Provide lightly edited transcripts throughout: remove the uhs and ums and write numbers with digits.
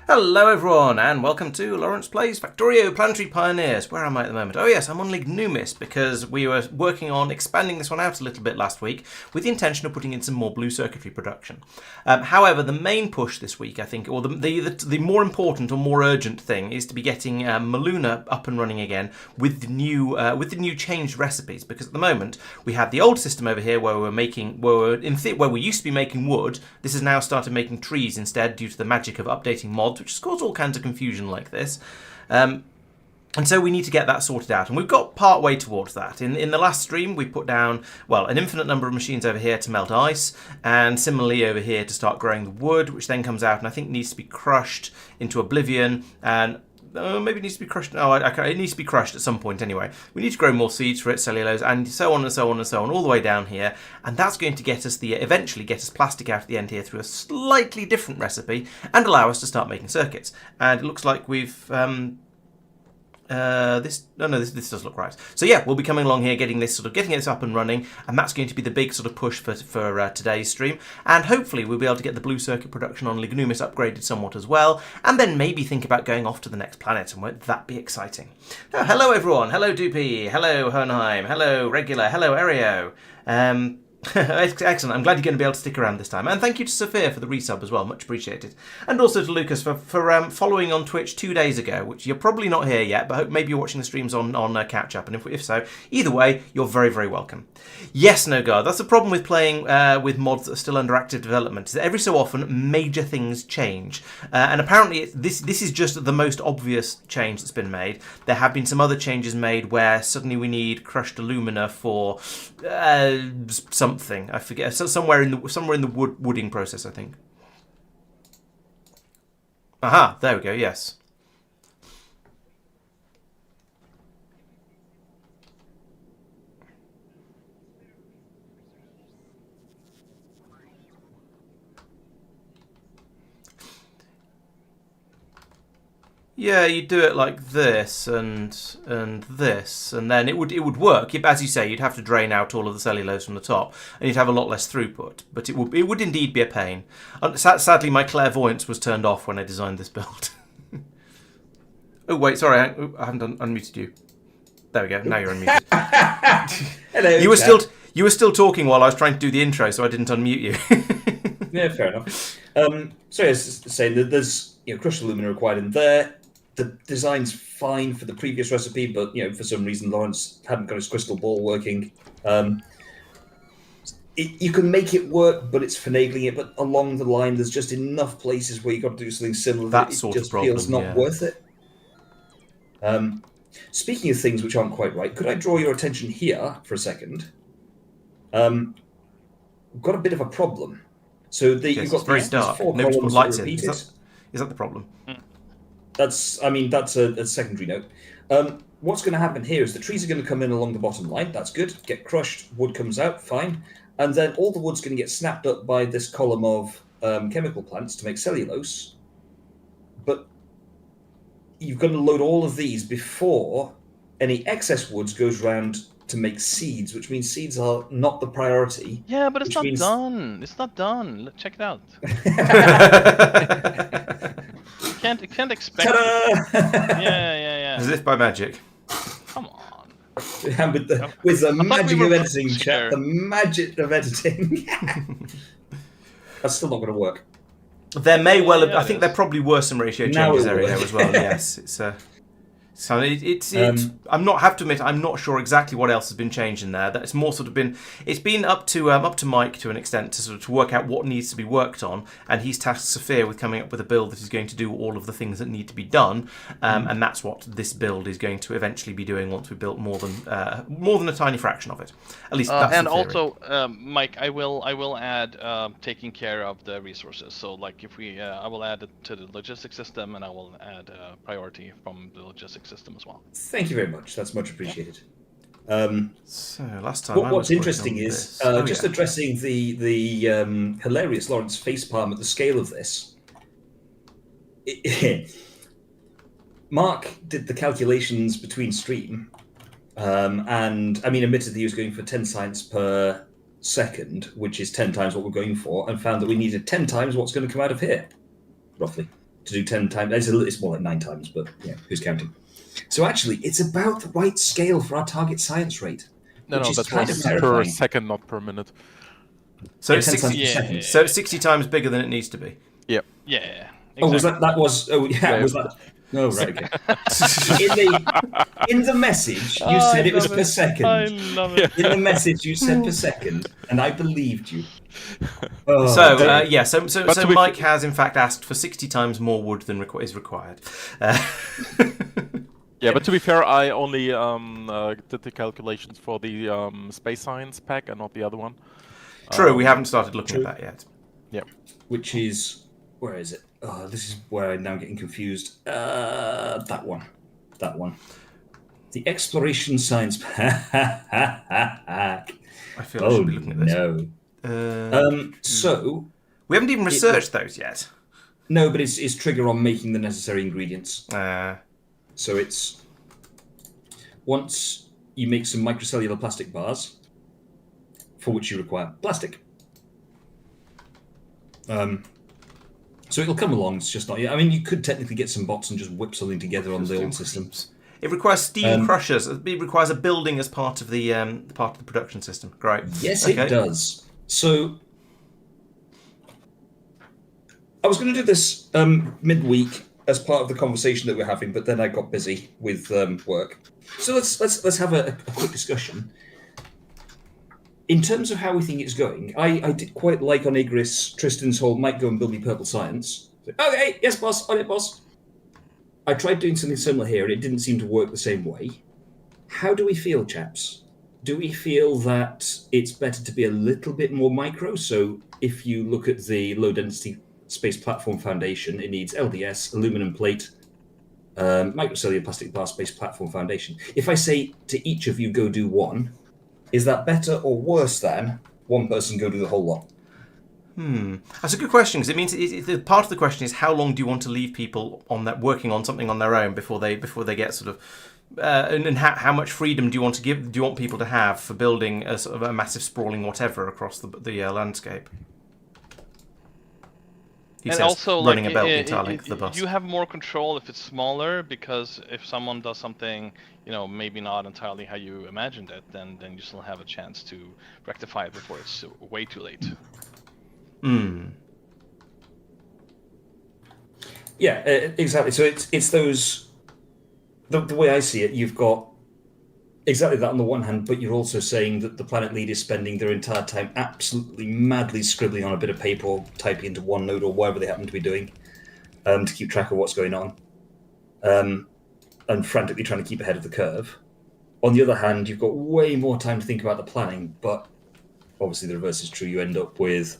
Hello everyone, and welcome to Laurence Plays Factorio Planetary Pioneers. Where am I at the moment? Oh yes, I'm on Lignumis, because we were working on expanding this one out a little bit last week with the intention of putting in some more blue circuitry production. However, the main push this week, I think, or the more important or more urgent thing is to be getting Muluna up and running again with the new changed recipes, because at the moment we had the old system over here where we used to be making wood. This has now started making trees instead due to the magic of updating mods, which has caused all kinds of confusion like this. And so we need to get that sorted out, and we've got part way towards that. In the last stream, we put down, well, an infinite number of machines over here to melt ice, and similarly over here to start growing the wood, which then comes out and I think needs to be crushed into oblivion, and maybe it needs to be crushed. No, it needs to be crushed at some point anyway. We need to grow more seeds for it, cellulose, and so on and so on and so on, all the way down here. And that's going to get us eventually get us plastic out at the end here through a slightly different recipe and allow us to start making circuits. And it looks like we've this does look right. So yeah, we'll be coming along here, getting this up and running, and that's going to be the big sort of push for today's stream. And hopefully we'll be able to get the blue circuit production on Lignumis upgraded somewhat as well, and then maybe think about going off to the next planet. And won't that be exciting? Oh, hello everyone. Hello Doopy. Hello Hohenheim. Hello Regular. Hello Aereo. Excellent. I'm glad you're going to be able to stick around this time. And thank you to Sophia for the resub as well. Much appreciated. And also to Lucas for following on Twitch 2 days ago, which you're probably not here yet, but maybe you're watching the streams on catch up. And if so, either way, you're very, very welcome. Yes, no guard. That's the problem with playing with mods that are still under active development, is that every so often major things change. And apparently this is just the most obvious change that's been made. There have been some other changes made where suddenly we need crushed alumina for something. I forget. Somewhere in the wooding process, I think. Aha, there we go. Yes. Yeah, you do it like this and this, and then it would work. As you say, you'd have to drain out all of the cellulose from the top, and you'd have a lot less throughput. But it would indeed be a pain. Sadly, my clairvoyance was turned off when I designed this build. Oh wait, sorry, I haven't unmuted you. There we go. Now you're unmuted. Hello. You were still talking while I was trying to do the intro, so I didn't unmute you. Yeah, fair enough. So I was saying that there's crushed alumina required in there. The design's fine for the previous recipe, but for some reason Laurence hadn't got his crystal ball working. You can make it work, but it's finagling it. But along the line, there's just enough places where you've got to do something similar that it just feels not worth it. Speaking of things which aren't quite right, could I draw your attention here for a second? We've got a bit of a problem. So you've got very dark. Nobody's put lights in. Is that the problem? That's a secondary note. What's going to happen here is the trees are going to come in along the bottom line. That's good. Get crushed. Wood comes out. Fine. And then all the wood's going to get snapped up by this column of chemical plants to make cellulose. But you've got to load all of these before any excess woods goes round to make seeds, which means seeds are not the priority. Yeah, but it's not done. It's not done. Check it out. You can't expect. Yeah. As if by magic. Come on. And with the magic of editing, chat. The magic of editing. That's still not going to work. There may well have. I think there probably were some ratio changes there as well. Yes, it's. So I'm not have to admit I'm not sure exactly what else has been changed in there. That's more sort of been it's been up to Mike to an extent to work out what needs to be worked on, and he's tasked Sophia with coming up with a build that is going to do all of the things that need to be done, and that's what this build is going to eventually be doing once we built more than a tiny fraction of it. At least that's and the theory. Also, Mike, I will add taking care of the resources. So like if I will add it to the logistics system, and I will add priority from the logistics system as well. Thank you very much. That's much appreciated. So last time, what's interesting is addressing the hilarious Laurence facepalm at the scale of this. Mark did the calculations between stream, and I mean, admittedly, he was going for 10 science per second, which is 10 times what we're going for, and found that we needed 10 times what's going to come out of here, roughly. to do 10 times. It's more like 9 times, but yeah, who's counting? So actually, it's about the right scale for our target science rate. No, which is that kind was of per terrifying. second, not per minute. So Yeah, it's 10 times 60. per Yeah. second. So it's 60 times bigger than it needs to be. Yep. Yeah. Exactly. Oh, was that was? Oh, yeah, Yeah. was that? Oh, right. Okay. In the message, you Oh, said I it was love per it. second. I love it. In the message, you said per second, and I believed you. So don't- yeah, so But to be Mike has in fact asked for 60 times more wood than is required. Yeah, but to be fair, I only did the calculations for the space science pack and not the other one. True, we haven't started looking True. at that yet. Yeah. Which is, where is it? Oh, this is where I'm now getting confused. That one. The exploration science pack. I feel I should be looking at this. No. So We haven't even researched those yet. no, but it's trigger on making the necessary ingredients. So it's once you make some microcellular plastic bars, for which you require plastic. So it'll come along. It's just not yet. I mean, you could technically get some bots and just whip something together on the old system. It requires steam crushers. It requires a building as part of the production system. Great. Yes, Okay. it does. So I was going to do this midweek as part of the conversation that we're having, but then I got busy with work. So let's have a quick discussion. In terms of how we think it's going, I did quite like on Igris Tristan's whole might go and build me purple science. So, okay, yes, boss, on it, boss. I tried doing something similar here, and it didn't seem to work the same way. How do we feel, chaps? Do we feel that it's better to be a little bit more micro? So if you look at the low-density space platform foundation, it needs LDS, aluminum plate, microcellular plastic bar space platform foundation. If I say to each of you, go do one, is that better or worse than one person go do the whole lot? That's a good question, because it means part of the question is how long do you want to leave people on that working on something on their own before they get sort of and how much freedom do you want to give? Do you want people to have for building a sort of a massive sprawling whatever across the landscape? He And says, also, running like, about the entire length of the bus. you have more control if it's smaller, because if someone does something, maybe not entirely how you imagined it, then you still have a chance to rectify it before it's way too late. Yeah, exactly. So it's those. The way I see it, you've got exactly that on the one hand, but you're also saying that the Planet Lead is spending their entire time absolutely madly scribbling on a bit of paper or typing into OneNote or whatever they happen to be doing to keep track of what's going on, and frantically trying to keep ahead of the curve. On the other hand, you've got way more time to think about the planning, but obviously the reverse is true. You end up with,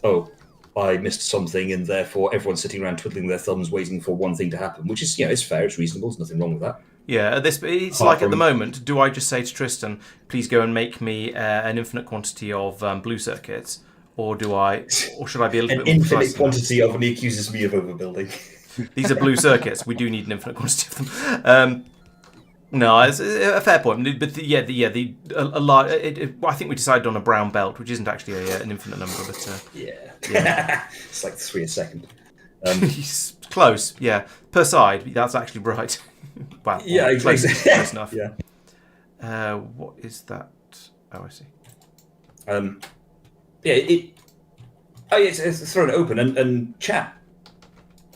I missed something, and therefore everyone's sitting around twiddling their thumbs waiting for one thing to happen, which is, it's fair, it's reasonable, there's nothing wrong with that. Yeah, it's Apart like at the from- moment, do I just say to Tristan, please go and make me an infinite quantity of blue circuits, or should I be a little An bit more infinite precise than that? quantity of, and he accuses me of overbuilding. These are blue circuits. We do need an infinite quantity of them. No, it's a fair point. But I think we decided on a brown belt, which isn't actually an infinite number, but Yeah. It's like 3 a second. close. Yeah, per side. That's actually right. Wow. Yeah, close, exactly. close enough. Yeah. What is that? Oh, I see. It's thrown open and chat.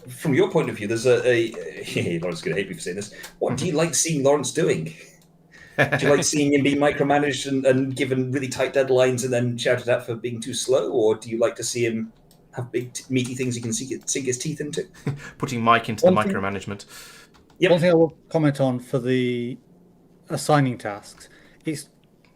From your point of view, there's Lawrence is going to hate me for saying this. What do you like seeing Laurence doing? Do you like seeing him being micromanaged and given really tight deadlines and then shouted at for being too slow, or do you like to see him have big meaty things he can sink his teeth into? Putting Mike into the micromanagement. Yep. One thing I will comment on for the assigning tasks is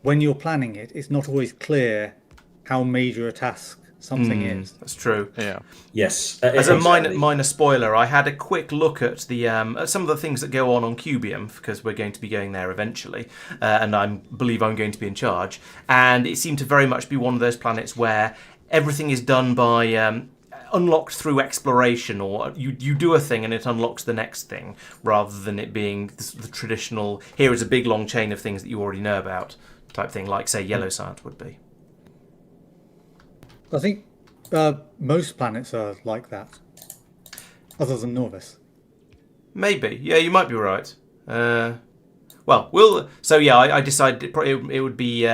when you're planning it, it's not always clear how major a task something is. That's true. Yeah. Yes. As a exactly. minor spoiler, I had a quick look at the at some of the things that go on Cubium, because we're going to be going there eventually, and I believe I'm going to be in charge. And it seemed to very much be one of those planets where everything is done by unlocked through exploration, or you do a thing and it unlocks the next thing, rather than it being the traditional, here is a big long chain of things that you already know about type thing, like say yellow science would be. I think most planets are like that, other than Norvis. Maybe. Yeah, you might be right. I decided it would be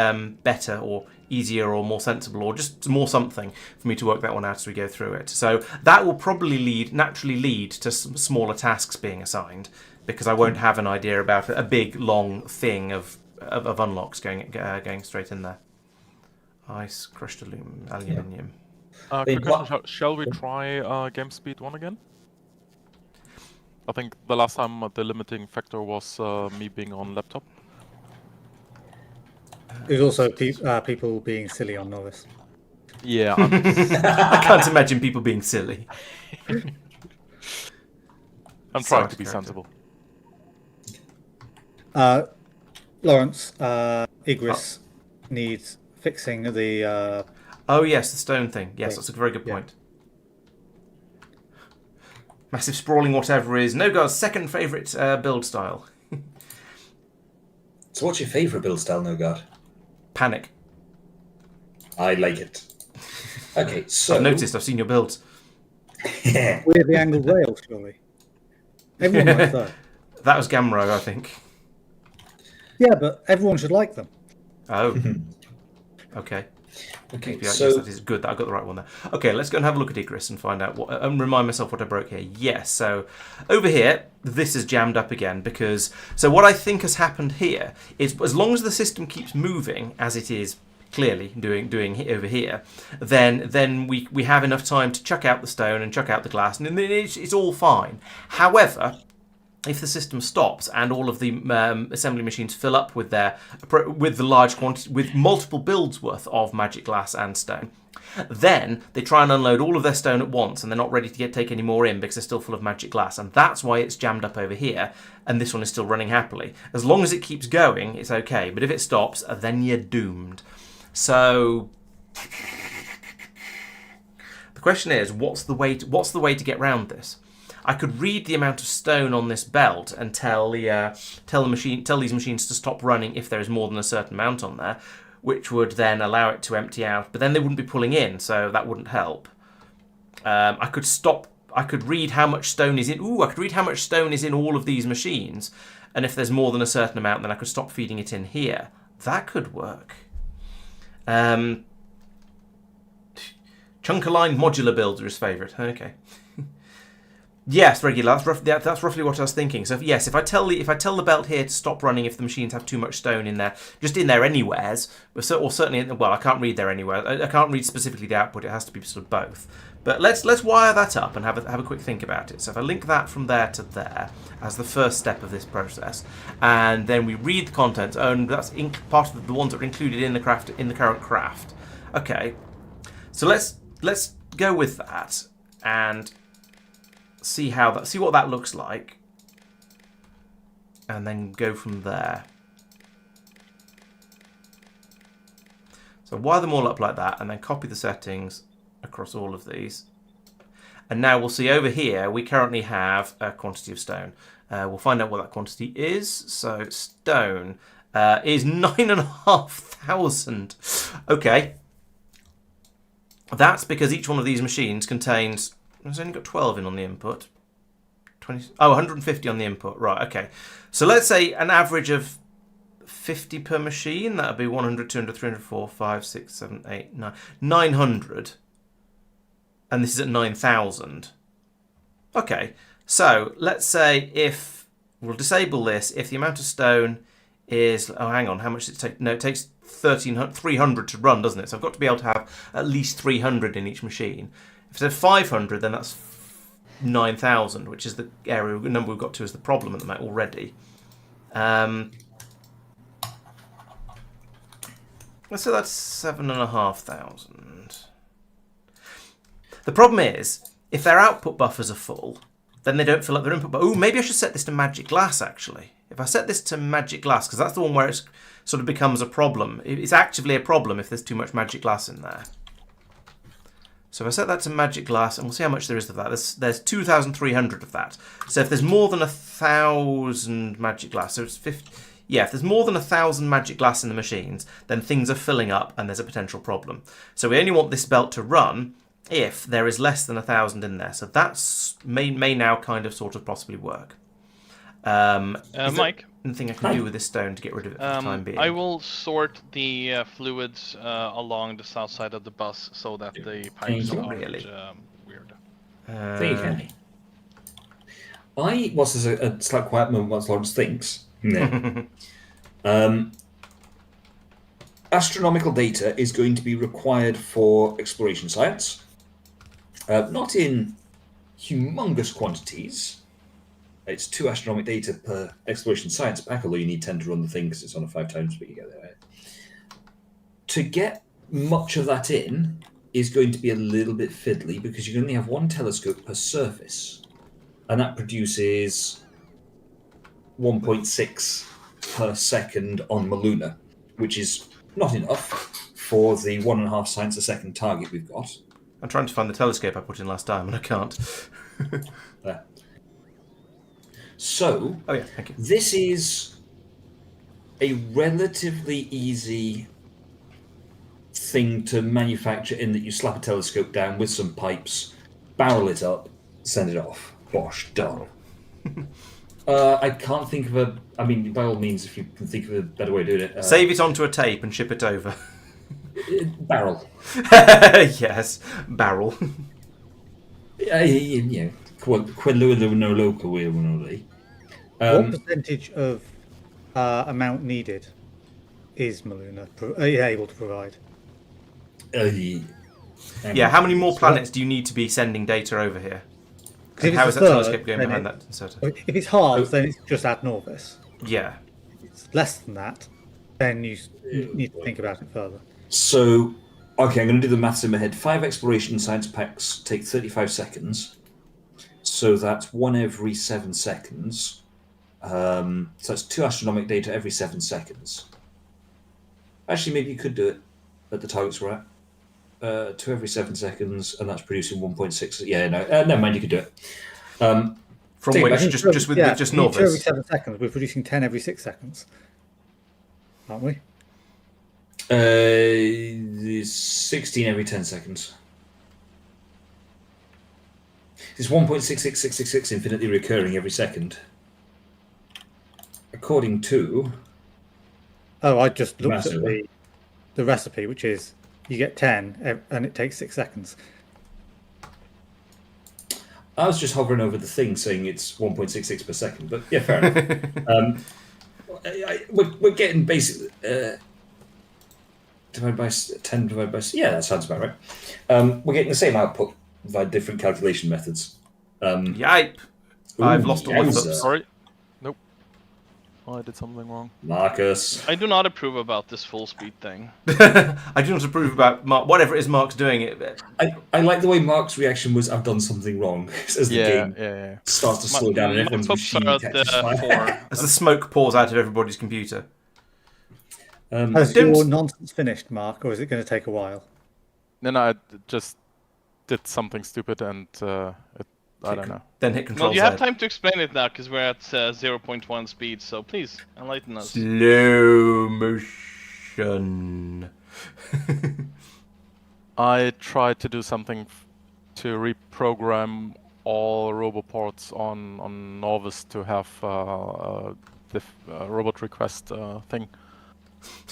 better or easier or more sensible or just more something for me to work that one out as we go through it. So that will probably naturally lead to some smaller tasks being assigned, because I won't have an idea about a big long thing of unlocks going straight in there. Ice, crushed aluminium. Quick question, shall we try game speed 1 again? I think the last time the limiting factor was me being on laptop. There's also people being silly on novice. Yeah. I can't imagine people being silly. I'm trying to be sensible. Laurence, Igris needs fixing the... Oh yes, the stone thing. Yes, that's a very good point. Massive sprawling whatever is Nogar's second favourite build style. So what's your favourite build style, Nogard? Panic. I like it. Okay, so... I've noticed, I've seen your builds. We're the angled rail, surely. Everyone likes that. That was Gamro, I think. Yeah, but everyone should like them. Oh. Okay. Okay, Yes, so... that is good. I got the right one there. Okay, let's go and have a look at Igris and find out what, and remind myself what I broke here. Yes, so over here, this is jammed up again because... So what I think has happened here is, as long as the system keeps moving, as it is clearly doing over here, then we have enough time to chuck out the stone and chuck out the glass, and then it's all fine. However, if the system stops and all of the assembly machines fill up with the large quantity, with multiple builds worth of magic glass and stone, then they try and unload all of their stone at once, and they're not ready to take any more in because they're still full of magic glass, and that's why it's jammed up over here, and this one is still running happily. As long as it keeps going, it's okay, but if it stops, then you're doomed. So the question is, what's the way to get round this? I could read the amount of stone on this belt and tell these machines to stop running if there is more than a certain amount on there, which would then allow it to empty out. But then they wouldn't be pulling in, so that wouldn't help. I could read how much stone is in. I could read how much stone is in all of these machines, and if there's more than a certain amount, then I could stop feeding it in here. That could work. Chunk-aligned modular builder is favourite. Okay. Yes, regular. That's roughly what I was thinking. So yes, if I tell the belt here to stop running if the machines have too much stone in there, just in there anywheres, or certainly, well, I can't read there anywhere. I can't read specifically the output. It has to be sort of both. But let's wire that up and have a quick think about it. So if I link that from there to there as the first step of this process, and then we read the contents, and that's part of the ones that are included in the current craft. Okay, so let's go with that and see what that looks like, and then go from there. So wire them all up like that, and then copy the settings across all of these. And now we'll see over here we currently have a quantity of stone. We'll find out what that quantity is. So stone is 9,500. Okay, that's because each one of these machines contains... It's only got 12 in on the input. 150 on the input. Right, okay. So let's say an average of 50 per machine. That would be 100, 200, 300, 4, 5, 6, 7, 8, 9. 900. And this is at 9,000. Okay. So let's say if... We'll disable this. If the amount of stone is... Oh, hang on. How much does it take? No, it takes 300 to run, doesn't it? So I've got to be able to have at least 300 in each machine. If it's 500, then that's 9,000, which is the number we've got to as the problem at the moment already. Let's say that's 7,500. The problem is, if their output buffers are full, then they don't fill up their input buffer. Oh, maybe I should set this to magic glass, actually. If I set this to magic glass, because that's the one where it sort of becomes a problem. It's actively a problem if there's too much magic glass in there. So if I set that to magic glass, and we'll see how much there is of that. There's 2,300 of that. So if there's more than 1,000 magic glass, so it's 50. Yeah, if there's more than 1,000 magic glass in the machines, then things are filling up and there's a potential problem. So we only want this belt to run if there is less than 1,000 in there. So that's may now kind of sort of possibly work. Is there Mike, anything I can do with this stone to get rid of it for the time being? I will sort the fluids along the south side of the bus so that the pipes you. aren't Really? weird. There you can. Whilst there's a slight quiet moment whilst Laurence thinks, astronomical data is going to be required for exploration science. Not in humongous quantities. It's 2 astronomic data per exploration science pack, although you need 10 to run the thing because it's on a 5 times, but you get there. To get much of that in is going to be a little bit fiddly because you can only have 1 telescope per surface, and that produces 1.6 per second on Muluna, which is not enough for the 1.5 science a second target we've got. I'm trying to find the telescope I put in last time and I can't. There. So, Oh yeah, thank you. this is a relatively easy thing to manufacture in that you slap a telescope down with some pipes, barrel it up, send it off. Bosh, done. I can't think of a... I mean, by all means, if you can think of a better way of doing it... Save it onto a tape and ship it over. Barrel. Yes, barrel. What percentage of amount needed is Muluna able to provide? Yeah, how many more planets do you need to be sending data over here? And how is that telescope going behind that inserter? If it's half, then it's just ad Norvis. Yeah. If it's less than that, then you need to think about it further. So, okay, I'm going to do the maths in my head. 5 exploration science packs take 35 seconds. So that's 1 every 7 seconds. So that's 2 astronomic data every 7 seconds. Actually, maybe you could do it at the targets we're at. 2 every 7 seconds, and that's producing 1.6. Yeah, no, never mind, you could do it. From which, just with just 2 every Norvis? 7 seconds. We're producing 10 every 6 seconds. Aren't we? 16 every 10 seconds. It's 1.66666 infinitely recurring every second. According to... Oh, I just looked at the recipe, which is you get 10 and it takes 6 seconds. I was just hovering over the thing saying it's 1.66 per second, but yeah, fair enough. We're getting basically... divided by 10 divided by... Yeah, that sounds about right. We're getting the same output by different calculation methods. Yipe! I've lost all my flips. Sorry. Nope. Oh, I did something wrong. Marcus. I do not approve about this full speed thing. I do not approve about Mark, whatever it is Mark's doing. I like the way Mark's reaction was, I've done something wrong, as the game starts to slow down and everyone's machine catches fire. As the smoke pours out of everybody's computer. Has your nonsense finished, Mark, or is it going to take a while? No, I just did something stupid and I don't know. Then hit Control Well, you have time to explain it now because we're at 0.1 speed, so please enlighten us. Slow motion. I tried to do something to reprogram all roboports on Norvis to have the robot request thing.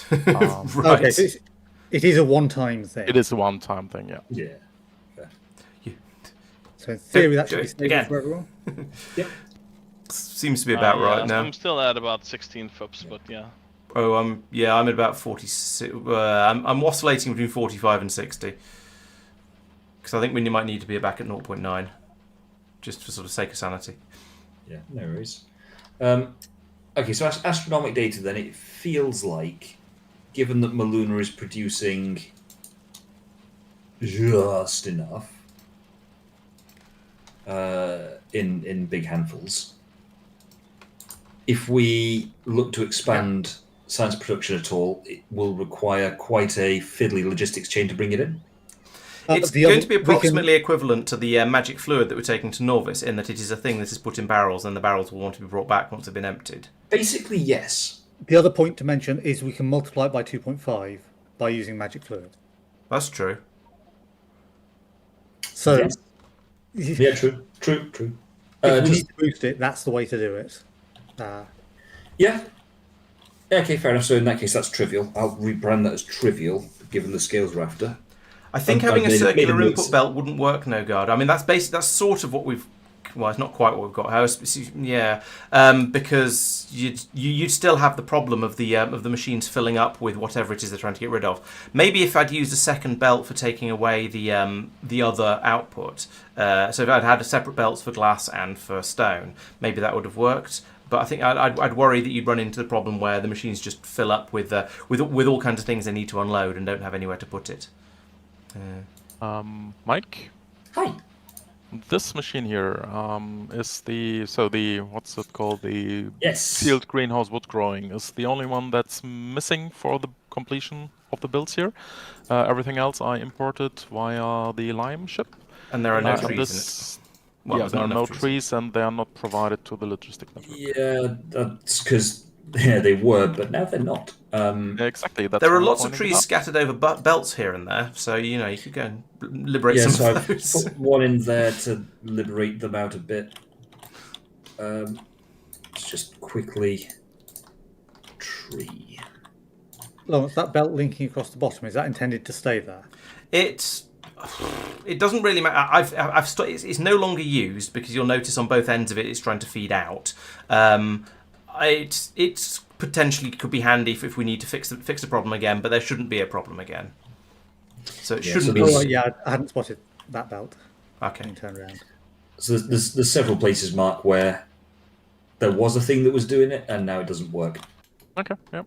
Right. Okay, so it is a one-time thing. It is a one-time thing, yeah. Yeah. So in theory, that Do should be it stable again. for everyone. Yep. Seems to be about right now. I'm still at about 16 FUPs, but yeah. Oh, I'm at about 46. I'm oscillating between 45 and 60. Because I think we might need to be back at 0.9, just for sort of sake of sanity. Yeah, no worries. Okay, so astronomic data then, it feels like, given that Muluna is producing just enough in big handfuls, if we look to expand science production at all, it will require quite a fiddly logistics chain to bring it in. It's going to be approximately equivalent to the magic fluid that we're taking to Norvis, in that it is a thing that is put in barrels, and the barrels will want to be brought back once they've been emptied. Basically, yes. The other point to mention is we can multiply it by 2.5 by using magic fluid. That's true. So, Yes. Yeah, true. if we need to boost it, that's the way to do it. Yeah. Okay, fair enough. So in that case, that's trivial. I'll rebrand that as trivial, given the scales we're after. I think I've having a made circular note. input belt wouldn't work, no guard. I mean, that's sort of what we've. Well, it's not quite what we've got. Because you'd still have the problem of the machines filling up with whatever it is they're trying to get rid of. Maybe if I'd used a second belt for taking away the other output, so if I'd had a separate belts for glass and for stone, maybe that would have worked. But I think I'd worry that you'd run into the problem where the machines just fill up with all kinds of things they need to unload and don't have anywhere to put it. Mike, Hi. this machine here is the what's it called, the Yes. sealed greenhouse wood growing is the only one that's missing for the completion of the builds here. Everything else I imported via the Lime ship. And there are no And trees this- in it. Well, yeah, there's there not are no enough trees, and they are not provided to the logistic network. Yeah, that's because they were, but now they're not. Yeah, exactly. That's There are why I'm lots of pointing it trees out. scattered over belts here and there, so you could go and liberate Yeah, some so of I've those. put one in there to liberate them out a bit. Let's just quickly tree. Laurence, that belt linking across the bottom, is that intended to stay there? It doesn't really matter. It's no longer used because you'll notice on both ends of it it's trying to feed out. It's potentially could be handy if we need to fix the problem again, but there shouldn't be a problem again. So it shouldn't be. Oh, yeah, I hadn't spotted that belt. Okay. Being turned around. So there's several places, Mark, where there was a thing that was doing it, and now it doesn't work. Okay, yeah.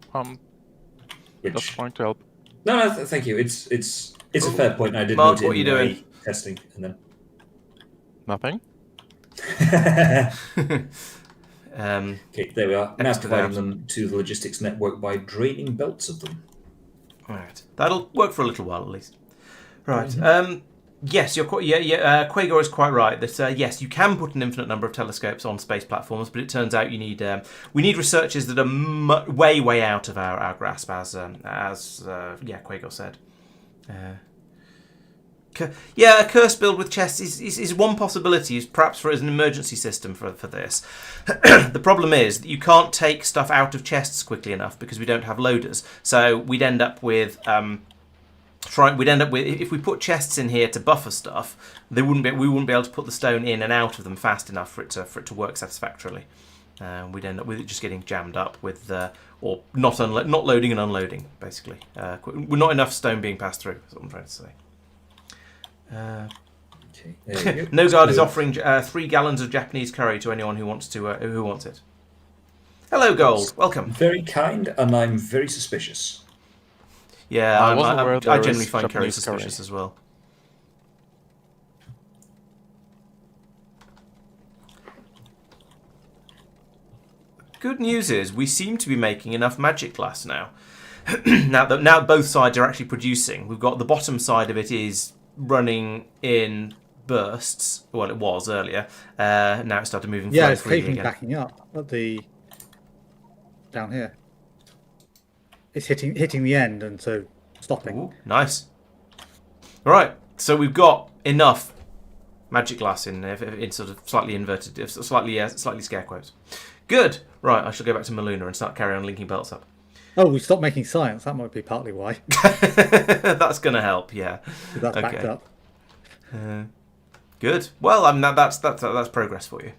Just Which trying to help. no, thank you. It's a fair point. I did Mark, note it what in are you my doing? testing, and then. Nothing. Okay, there we are. Now Excavate. providing them to the logistics network by draining belts of them. Right. That'll work for a little while at least. Right. Yes, you're quite. Quagor is quite right that yes, you can put an infinite number of telescopes on space platforms, but it turns out you need we need researchers that are way out of our grasp, as Quagor said. A curse build with chests is one possibility, perhaps as an emergency system for this. The problem is that you can't take stuff out of chests quickly enough because we don't have loaders. So we'd end up with if we put chests in here to buffer stuff, we wouldn't be able to put the stone in and out of them fast enough for it to work satisfactorily. We'd end up with it just getting jammed up with or not loading and unloading basically. Not enough stone being passed through. That's what I'm trying to say. Okay, there we go. No Guard is offering 3 gallons of Japanese curry to anyone who wants it. Hello, Gold. Welcome. Very kind, and I'm very suspicious. Yeah, I wasn't aware I there generally is find curry Japanese curry. suspicious as well. Good news is we seem to be making enough magic glass now. now both sides are actually producing. We've got the bottom side of it is running in bursts. Well, it was earlier. Now it started moving. Yeah, it's freely keeping again. backing up at the down here. It's hitting the end and so stopping. Ooh, nice. All right, so we've got enough magic glass in sort of slightly inverted, slightly scare quotes. Good. Right, I shall go back to Muluna and start carrying on linking belts up. Oh, we stopped making science. That might be partly why. That's going to help. Yeah. That's backed up. Good. Well, I mean that's progress for you.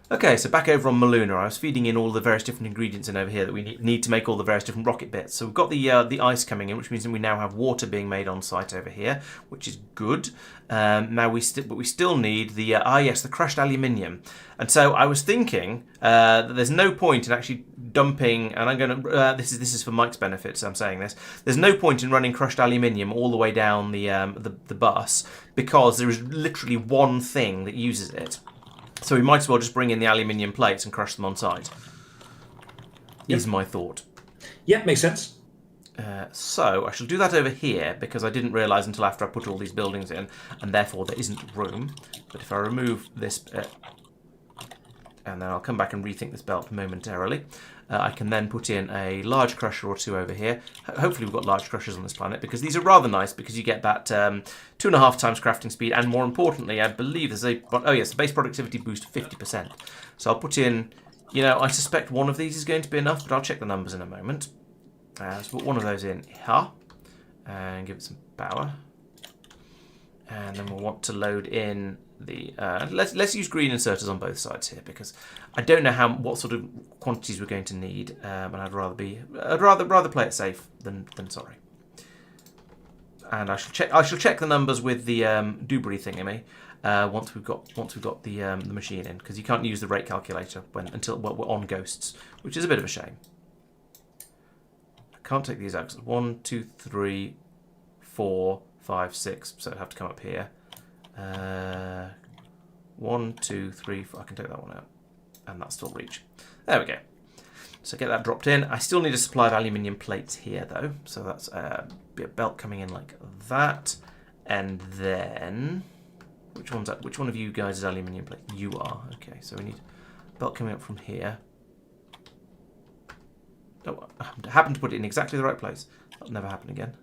Okay, so back over on Muluna, I was feeding in all the various different ingredients in over here that we need to make all the various different rocket bits. So we've got the ice coming in, which means that we now have water being made on site over here, which is good. Now we still need the the crushed aluminium. And so I was thinking that there's no point in actually dumping, and I'm going to this is for Mike's benefit, so I'm saying this. There's no point in running crushed aluminium all the way down the bus because there is literally one thing that uses it. So we might as well just bring in the aluminium plates and crush them on site. Yep. Is my thought. Yeah, makes sense. So I shall do that over here because I didn't realise until after I put all these buildings in, and therefore there isn't room. But if I remove this bit, and then I'll come back and rethink this belt momentarily, I can then put in a large crusher or two over here. Hopefully we've got large crushers on this planet because these are rather nice because you get that 2.5 times crafting speed, and more importantly, I believe there's the base productivity boost 50%. So I'll put in You know, I suspect one of these is going to be enough, but I'll check the numbers in a moment. Let's put one of those in here and give it some power. And then we'll want to load in the... let's use green inserters on both sides here, because I don't know what sort of quantities we're going to need, and I'd rather play it safe than sorry. And I shall check the numbers with the Dubry thingy once we've got the machine in, because you can't use the rate calculator until we're on ghosts, which is a bit of a shame. I can't take these out. 1, 2, 3, 4, 5, 6. So it'd have to come up here. 1, 2, 3, 4. I can take that one out, and that'll still reach. There we go. So get that dropped in. I still need a supply of aluminium plates here, though. So that's a belt coming in like that. And then... Which one of you guys is aluminium plate? You are. Okay, so we need a belt coming up from here. Oh, I happened to put it in exactly the right place. That'll never happen again.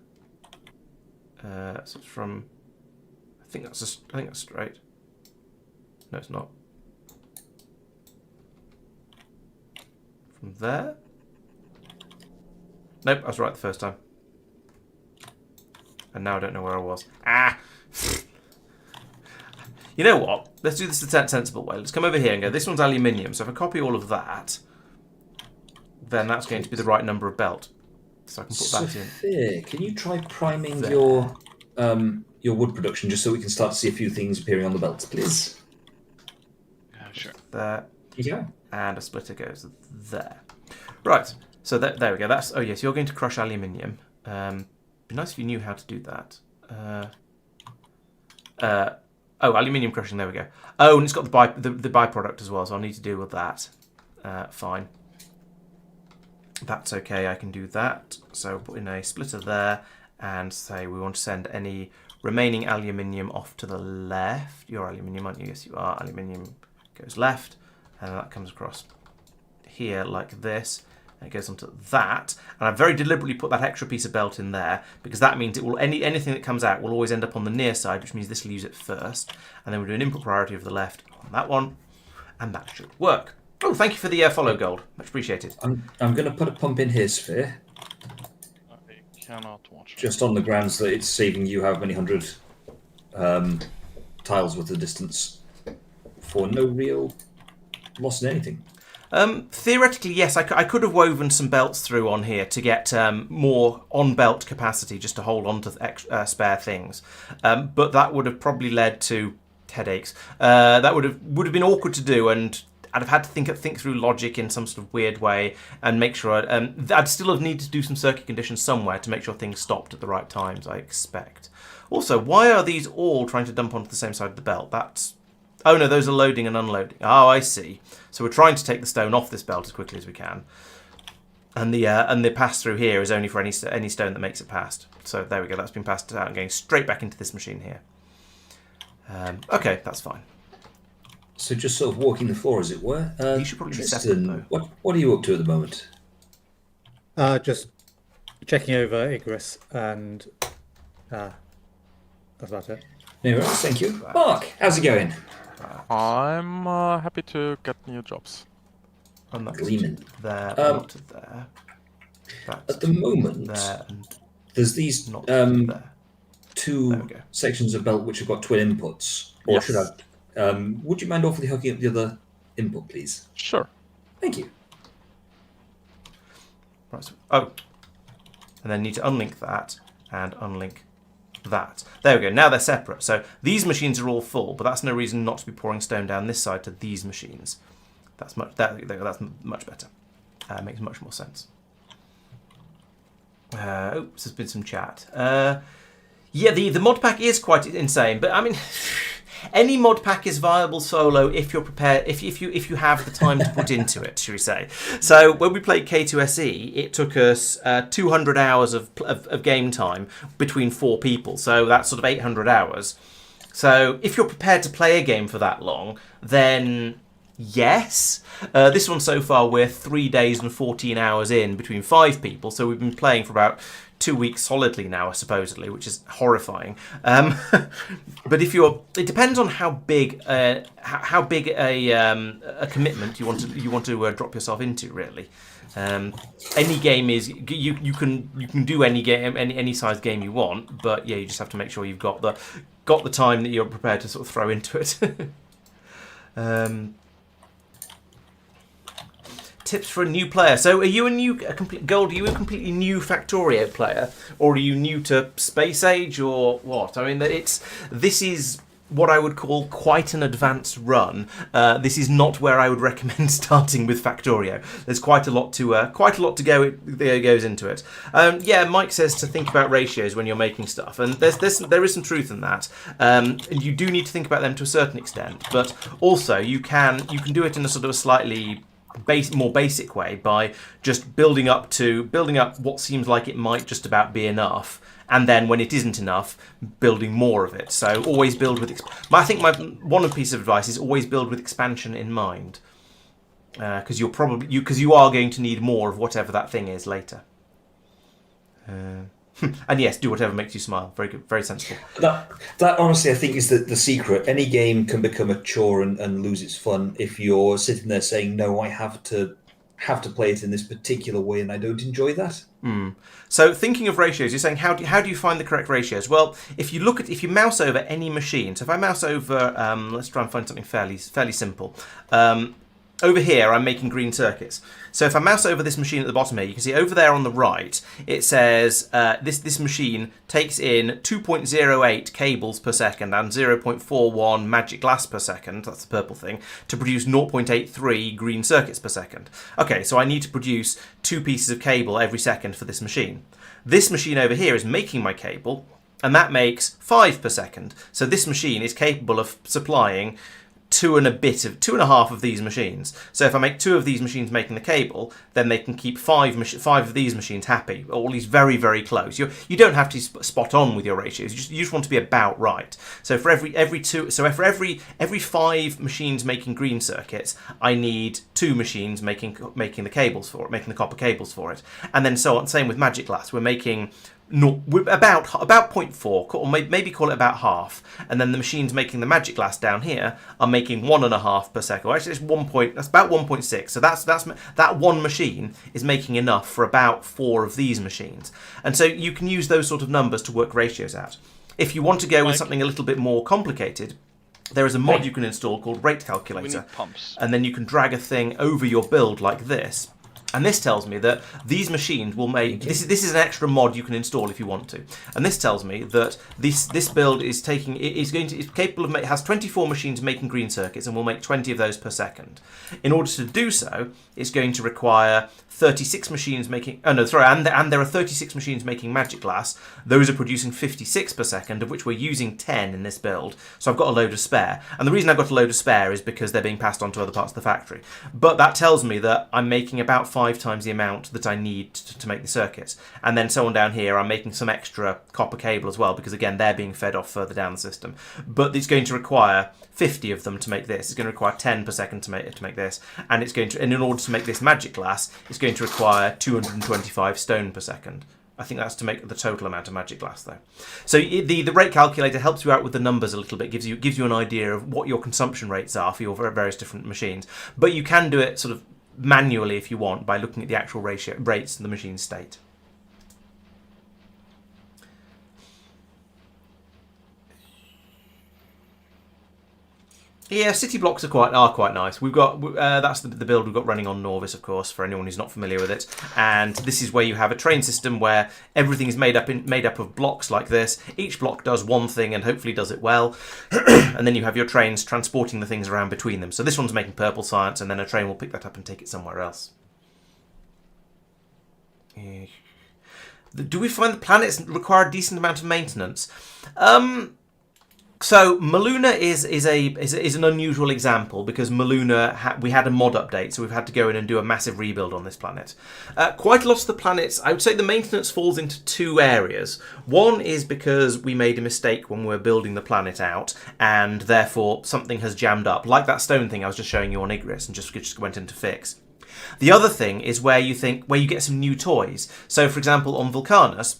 So it's from... I think that's straight. No, it's not. From there? Nope, I was right the first time. And now I don't know where I was. Ah! You know what? Let's do this the sensible way. Let's come over here and go, this one's aluminium. So if I copy all of that, then that's going to be the right number of belt. So I can put that in. Sophia, can you try priming your wood production just so we can start to see a few things appearing on the belts, please? Sure. There. Yeah. And a splitter goes there. Right. So there we go. That's... Oh, yes, you're going to crush aluminium. Be nice if you knew how to do that. Oh, aluminium crushing. There we go. Oh, and it's got the byproduct as well, so I'll need to deal with that. Fine. That's okay. I can do that. So put in a splitter there, and say we want to send any remaining aluminium off to the left. You're aluminium, aren't you? Yes, you are. Aluminium goes left, and that comes across here like this. And it goes onto that, and I've very deliberately put that extra piece of belt in there because that means it will anything that comes out will always end up on the near side, which means this will use it first. And then we'll do an input priority of the left on that one, and that should work. Oh, thank you for the follow gold, much appreciated. I'm going to put a pump in here, Sphere. I cannot watch. Just on the grounds that it's saving you how many hundred tiles worth of distance for no real loss in anything. Theoretically, yes, I could have woven some belts through on here to get more on-belt capacity, just to hold on to spare things. But that would have probably led to headaches. That would have been awkward to do, and I'd have had to think through logic in some sort of weird way and make sure I'd still have needed to do some circuit conditions somewhere to make sure things stopped at the right times, I expect. Also, why are these all trying to dump onto the same side of the belt? Oh no, those are loading and unloading. Oh, I see. So we're trying to take the stone off this belt as quickly as we can, and the pass through here is only for any stone that makes it past. So there we go. That's been passed out and going straight back into this machine here. Okay, that's fine. So just sort of walking the floor, as it were. You should probably be separate, though. What are you up to at the moment? Just checking over Igris, and that's about it. No worries, thank you. Mark, how's it going? I'm happy to get new jobs. And that's Gleaming. there, not to there. That's At the moment, there, and there's these not to there. two There we go. sections of belt which have got twin inputs. Or Yes. should I? Would you mind awfully hooking up the other input, please? Sure. Thank you. Right, so, oh, and then need to unlink that and unlink that. There we go. Now they're separate. So these machines are all full, but that's no reason not to be pouring stone down this side to these machines. That's much better. Makes much more sense. Oops, there's been some chat. Yeah, the mod pack is quite insane, but I mean, any mod pack is viable solo if you're prepared, if you have the time to put into it, shall we say. So when we played K2SE, it took us 200 hours of game time between 4 people, so that's sort of 800 hours. So if you're prepared to play a game for that long, then yes. This one so far we're 3 days and 14 hours in between 5 people, so we've been playing for about 2 weeks solidly now, supposedly, which is horrifying. But it depends on how big a commitment you want to drop yourself into, really. Any game is you can do any game, any size game you want, but yeah, you just have to make sure you've got the time that you're prepared to sort of throw into it. Tips for a new player. So, are you Gold? Are you a completely new Factorio player, or are you new to Space Age, or what? I mean, this is what I would call quite an advanced run. This is not where I would recommend starting with Factorio. There's quite a lot to go. Goes into it. Yeah, Mike says to think about ratios when you're making stuff, and there is some truth in that. And you do need to think about them to a certain extent, but also you can do it in a sort of a slightly more basic way by just building up what seems like it might just about be enough, and then when it isn't enough, building more of it. So always build with. I think one piece of advice is always build with expansion in mind, because you are going to need more of whatever that thing is later. And yes, do whatever makes you smile. Very good, very sensible. That honestly, I think, is the secret. Any game can become a chore and lose its fun if you're sitting there saying, "No, I have to play it in this particular way, and I don't enjoy that." So, thinking of ratios, you're saying how do you find the correct ratios? Well, if you mouse over any machine. So, if I mouse over, let's try and find something fairly simple. Over here, I'm making green circuits. So if I mouse over this machine at the bottom here, you can see over there on the right, it says this machine takes in 2.08 cables per second and 0.41 magic glass per second, that's the purple thing, to produce 0.83 green circuits per second. Okay, so I need to produce 2 pieces of cable every second for this machine. This machine over here is making my cable, and that makes 5 per second. So this machine is capable of supplying 2.5 of these machines. So if I make 2 of these machines making the cable, then they can keep 5 of these machines happy, or at least very, very close. You don't have to spot on with your ratios. You just want to be about right. So for every 5 machines making green circuits, I need 2 machines making the cables for it, making the copper cables for it, and then so on. Same with magic glass. We're making about 0.4, or maybe call it about half, and then the machines making the magic glass down here are making 1.5 per second. Well, actually, that's about 1.6. So that one machine is making enough for about 4 of these machines, and so you can use those sort of numbers to work ratios out. If you want to go with something a little bit more complicated, there is a mod you can install called Rate Calculator, We need pumps. and then you can drag a thing over your build like this. And this tells me that these machines will make... This is an extra mod you can install if you want to. And this tells me that this build is capable of... has 24 machines making green circuits and will make 20 of those per second. In order to do so, it's going to require 36 machines making... Oh, no, sorry, and there are 36 machines making magic glass. Those are producing 56 per second, of which we're using 10 in this build. So I've got a load of spare. And the reason I've got a load of spare is because they're being passed on to other parts of the factory. But that tells me that I'm making about 5 times the amount that I need to make the circuits. And then so on down here, I'm making some extra copper cable as well, because again, they're being fed off further down the system. But it's going to require 50 of them to make this. It's going to require 10 per second to make this. And in order to make this magic glass, it's going to require 225 stone per second. I think that's to make the total amount of magic glass, though. So the rate calculator helps you out with the numbers a little bit, gives you an idea of what your consumption rates are for your various different machines. But you can do it sort of manually if you want, by looking at the actual rates in the machine state. Yeah, city blocks are quite nice. We've got that's the build we've got running on Norvis, of course, for anyone who's not familiar with it. And this is where you have a train system where everything is made up of blocks like this. Each block does one thing and hopefully does it well. And then you have your trains transporting the things around between them. So this one's making purple science, and then a train will pick that up and take it somewhere else. Do we find the planets require a decent amount of maintenance? So Muluna is an unusual example, because Muluna we had a mod update, so we've had to go in and do a massive rebuild on this planet. Quite a lot of the planets, I would say the maintenance falls into 2 areas. One is because we made a mistake when we were building the planet out, and therefore something has jammed up, like that stone thing I was just showing you on Igris, and just went into fix. The other thing is where you get some new toys. So, for example, on Vulcanus,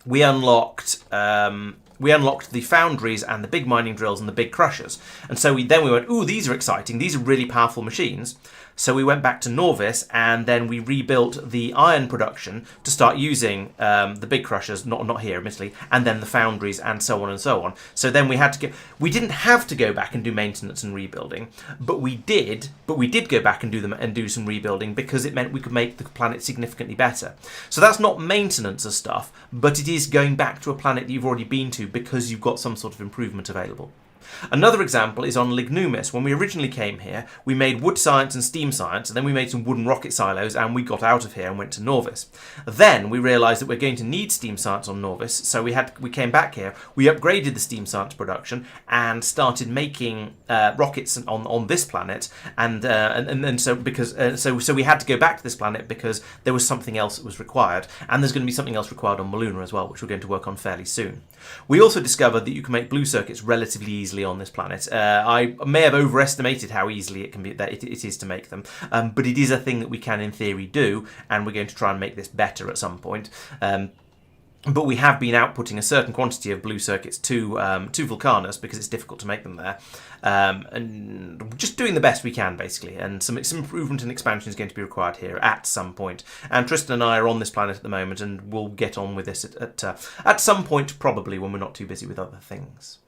we unlocked the foundries and the big mining drills and the big crushers. And so we went, ooh, these are exciting. These are really powerful machines. So we went back to Norvis, and then we rebuilt the iron production to start using the big crushers, not here, admittedly, and then the foundries and so on and so on. So then we didn't have to go back and do maintenance and rebuilding, but we did go back and do some rebuilding because it meant we could make the planet significantly better. So that's not maintenance of stuff, but it is going back to a planet that you've already been to because you've got some sort of improvement available. Another example is on Lignumis. When we originally came here, we made wood science and steam science, and then we made some wooden rocket silos, and we got out of here and went to Norvis. Then we realised that we're going to need steam science on Norvis, so we came back here, we upgraded the steam science production, and started making rockets on this planet, and so we had to go back to this planet because there was something else that was required, and there's going to be something else required on Muluna as well, which we're going to work on fairly soon. We also discovered that you can make blue circuits relatively easily on this planet. I may have overestimated how easily it is to make them, but it is a thing that we can in theory do, and we're going to try and make this better at some point. But we have been outputting a certain quantity of blue circuits to Vulcanus because it's difficult to make them there, and just doing the best we can basically. And some improvement and expansion is going to be required here at some point. And Tristan and I are on this planet at the moment, and we'll get on with this at some point, probably when we're not too busy with other things.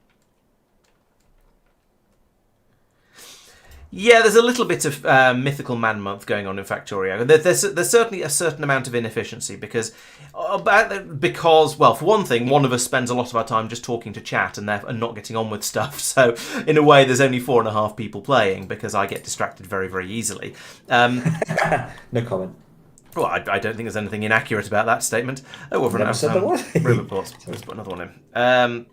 Yeah, there's a little bit of mythical man month going on in Factorio. There's certainly a certain amount of inefficiency because, well, for one thing, one of us spends a lot of our time just talking to chat and not getting on with stuff. So in a way, there's only 4.5 people playing because I get distracted very, very easily. No comment. Well, I don't think there's anything inaccurate about that statement. Oh, we've run out of robot ports. Let's put another one in.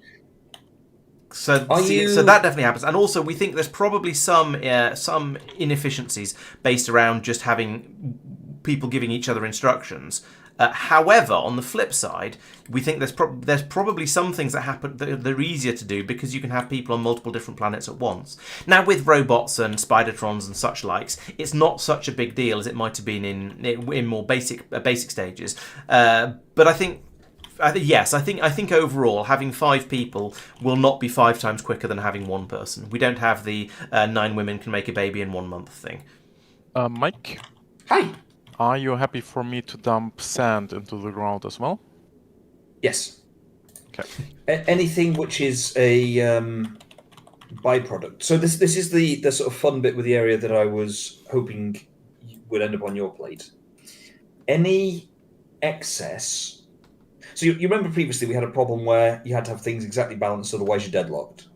So that definitely happens, and also we think there's probably some inefficiencies based around just having people giving each other instructions. However, on the flip side, we think there's probably some things that happen that are easier to do because you can have people on multiple different planets at once. Now, with robots and spidertrons and such likes, it's not such a big deal as it might have been in more basic stages. But I think overall having 5 people will not be 5 times quicker than having 1 person. We don't have the 9 women can make a baby in 1 month thing. Mike? Hi! Are you happy for me to dump sand into the ground as well? Yes. Okay. Anything which is a byproduct. So this is the sort of fun bit with the area that I was hoping would end up on your plate. Any excess... So you remember previously we had a problem where you had to have things exactly balanced, otherwise you're deadlocked.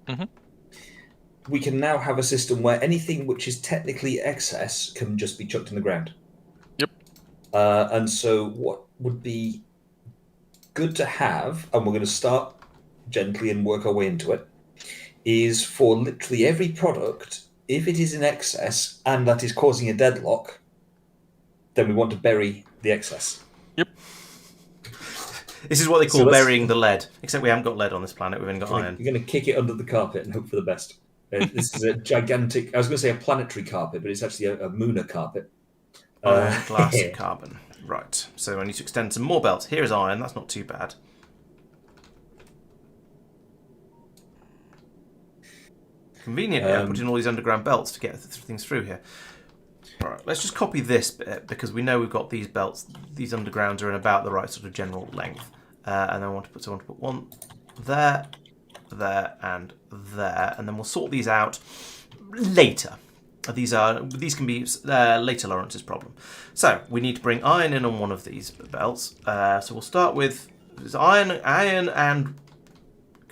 Mm-hmm. We can now have a system where anything which is technically excess can just be chucked in the ground. Yep. And so what would be good to have, and we're going to start gently and work our way into it, is for literally every product, if it is in excess and that is causing a deadlock, then we want to bury the excess. Yep. This is what they call burying the lead, except we haven't got lead on this planet, we've only got iron. You're going to kick it under the carpet and hope for the best. This is a gigantic, I was going to say a planetary carpet, but it's actually a Muna carpet. Iron, glass, carbon. Right, so I need to extend some more belts. Here is iron, that's not too bad. Conveniently, I put in all these underground belts to get things through here. Alright, let's just copy this bit, because we know we've got these belts, these undergrounds are in about the right sort of general length. And then I want to put one there, and there, and then we'll sort these out later. These can be later Laurence's problem. So we need to bring iron in on one of these belts. So we'll start with iron, and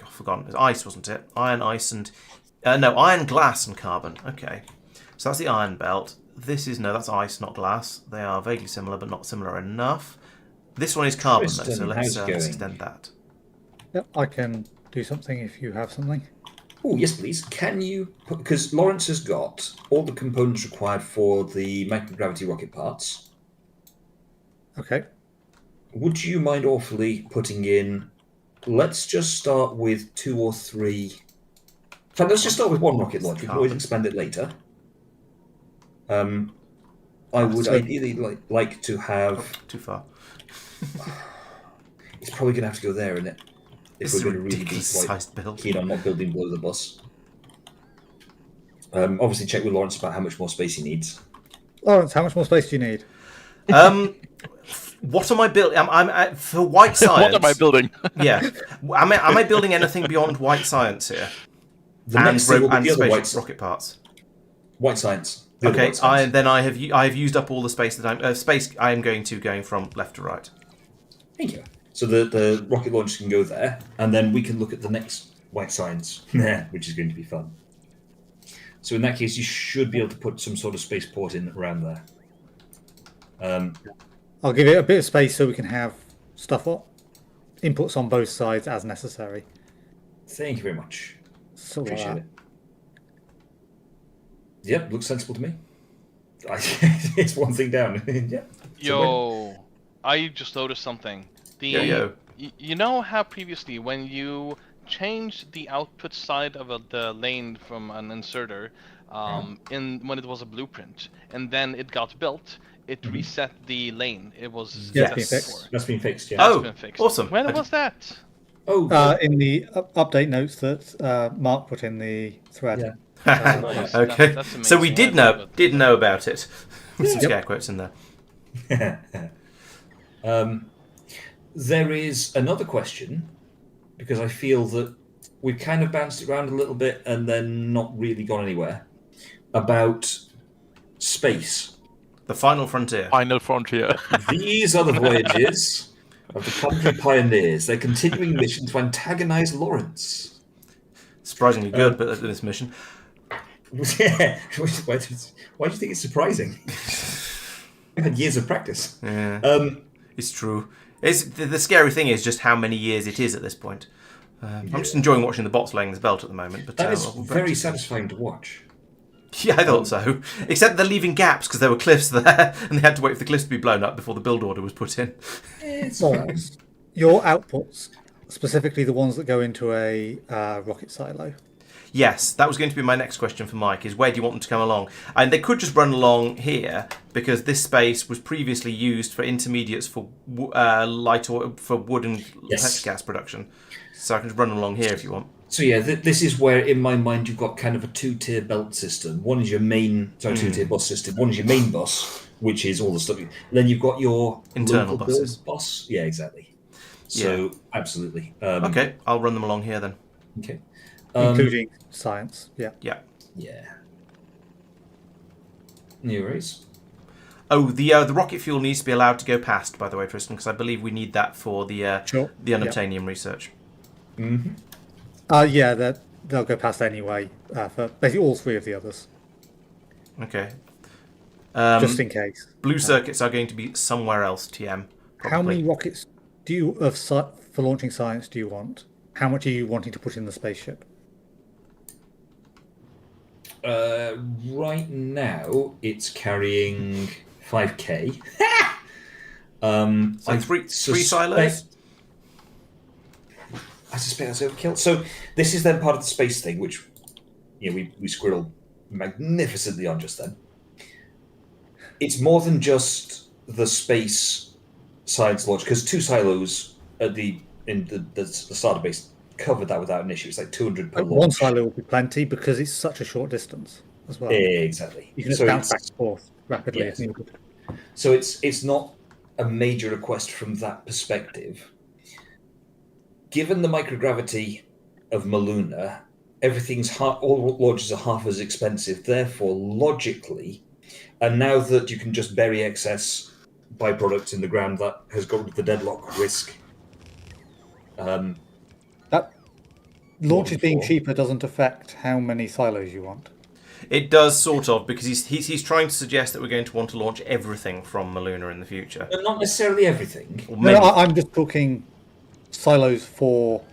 I've forgotten. It was ice, wasn't it? Iron, ice, and iron, glass, and carbon. Okay, so that's the iron belt. That's ice, not glass. They are vaguely similar, but not similar enough. This one is carbon, though, so let's extend that. Yep, I can do something if you have something. Oh, yes, please. Can you... Because Laurence has got all the components required for the microgravity rocket parts. Okay. Would you mind awfully putting in... Let's just start with 2 or 3... In fact, let's just start with 1 rocket launch. We can always expand it later. I would ideally like to have... too far. It's probably going to have to go there, isn't it? If This is a we're going to really be ridiculous quite sized build. keen on not building below the bus. Obviously, check with Laurence about how much more space he needs. Laurence, how much more space do you need? What am I building? I'm for white science. What am I building? Yeah. Am I building anything beyond white science here? The next thing will be the other spaceship rocket parts. white science. The other Okay, white science. I have used up all the space that I am going from left to right. Thank you. So the rocket launch can go there, and then we can look at the next white science, which is going to be fun. So in that case, you should be able to put some sort of spaceport in around there. I'll give it a bit of space so we can have stuff up, inputs on both sides as necessary. Thank you very much. Sort of Appreciate like it. Yep, looks sensible to me. It's one thing down. Yeah. Yo, I just noticed something. Yo. You know how previously when you changed the output side of the lane from an inserter, when it was a blueprint, and then it got built, it reset the lane. It was Yeah, set it's been fixed. before. That's been fixed, yeah. Oh, It's been fixed. awesome. When was that? Oh, in the update notes that Mark put in the thread. Yeah. Nice. Okay. That's So we amazing. did know about it. With some scare quotes in there. there is another question, because I feel that we've kind of bounced it around a little bit and then not really gone anywhere, about space. The final frontier. Final frontier. These are the voyages of the Planetary Pioneers. Their continuing mission to antagonize Laurence. Surprisingly good, but this mission. Yeah. Why do you think it's surprising? I've had years of practice. Yeah. It's true. The scary thing is just how many years it is at this point. I'm just enjoying watching the bots laying this belt at the moment. But That is we'll very satisfying to watch. Yeah, I thought so. Except they're leaving gaps because there were cliffs there, and they had to wait for the cliffs to be blown up before the build order was put in. Laurence, your outputs, specifically the ones that go into a rocket silo. Yes, that was going to be my next question for Mike, is where do you want them to come along? And they could just run along here, because this space was previously used for intermediates for light oil, for wood and petrol gas production. So I can just run along here if you want. So yeah, this is where, in my mind, you've got kind of a two-tier belt system. One is your main, two-tier bus system. One is your main bus, which is all the stuff. Then you've got your internal local buses. Bus. Yeah, exactly. So absolutely. Okay, I'll run them along here then. Okay. Including science, yeah. Yeah. Yeah. No worries. Oh, the rocket fuel needs to be allowed to go past, by the way, Tristan, because I believe we need that for the unobtainium research. Mm-hmm. Yeah, they'll go past anyway for basically all three of the others, Okay. just in case. Blue circuits are going to be somewhere else, TM. Probably. How many rockets do you for launching science do you want? How much are you wanting to put in the spaceship? Right now, it's carrying 5k. So three silos? I suspect that's overkill. So this is then part of the space thing, which we squirreled magnificently on just then. It's more than just the space science launch, because 2 silos at in the starter base covered that without an issue. It's like 200 per launch. One silo will be plenty because it's such a short distance as well. Exactly. You can just bounce back and forth rapidly if needed. So it's not a major request from that perspective. Given the microgravity of Muluna, all launches are half as expensive. Therefore, logically, and now that you can just bury excess byproducts in the ground, that has got rid of the deadlock risk. That launches being cheaper doesn't affect how many silos you want. It does, sort of, because he's trying to suggest that we're going to want to launch everything from Muluna in the future. But not necessarily everything. No, I'm just talking silos for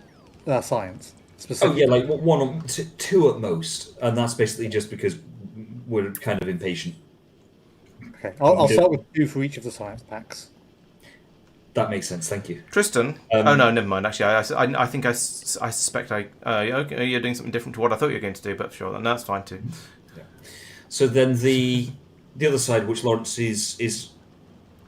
science. Specifically. Oh yeah, like 1 or 2 at most, and that's basically just because we're kind of impatient. Okay, I'll start with 2 for each of the science packs. That makes sense. Thank you, Tristan. Oh no, never mind. Actually, I think I suspect you're doing something different to what I thought you were going to do, but sure, that's fine too. Yeah. So then the other side, which Laurence is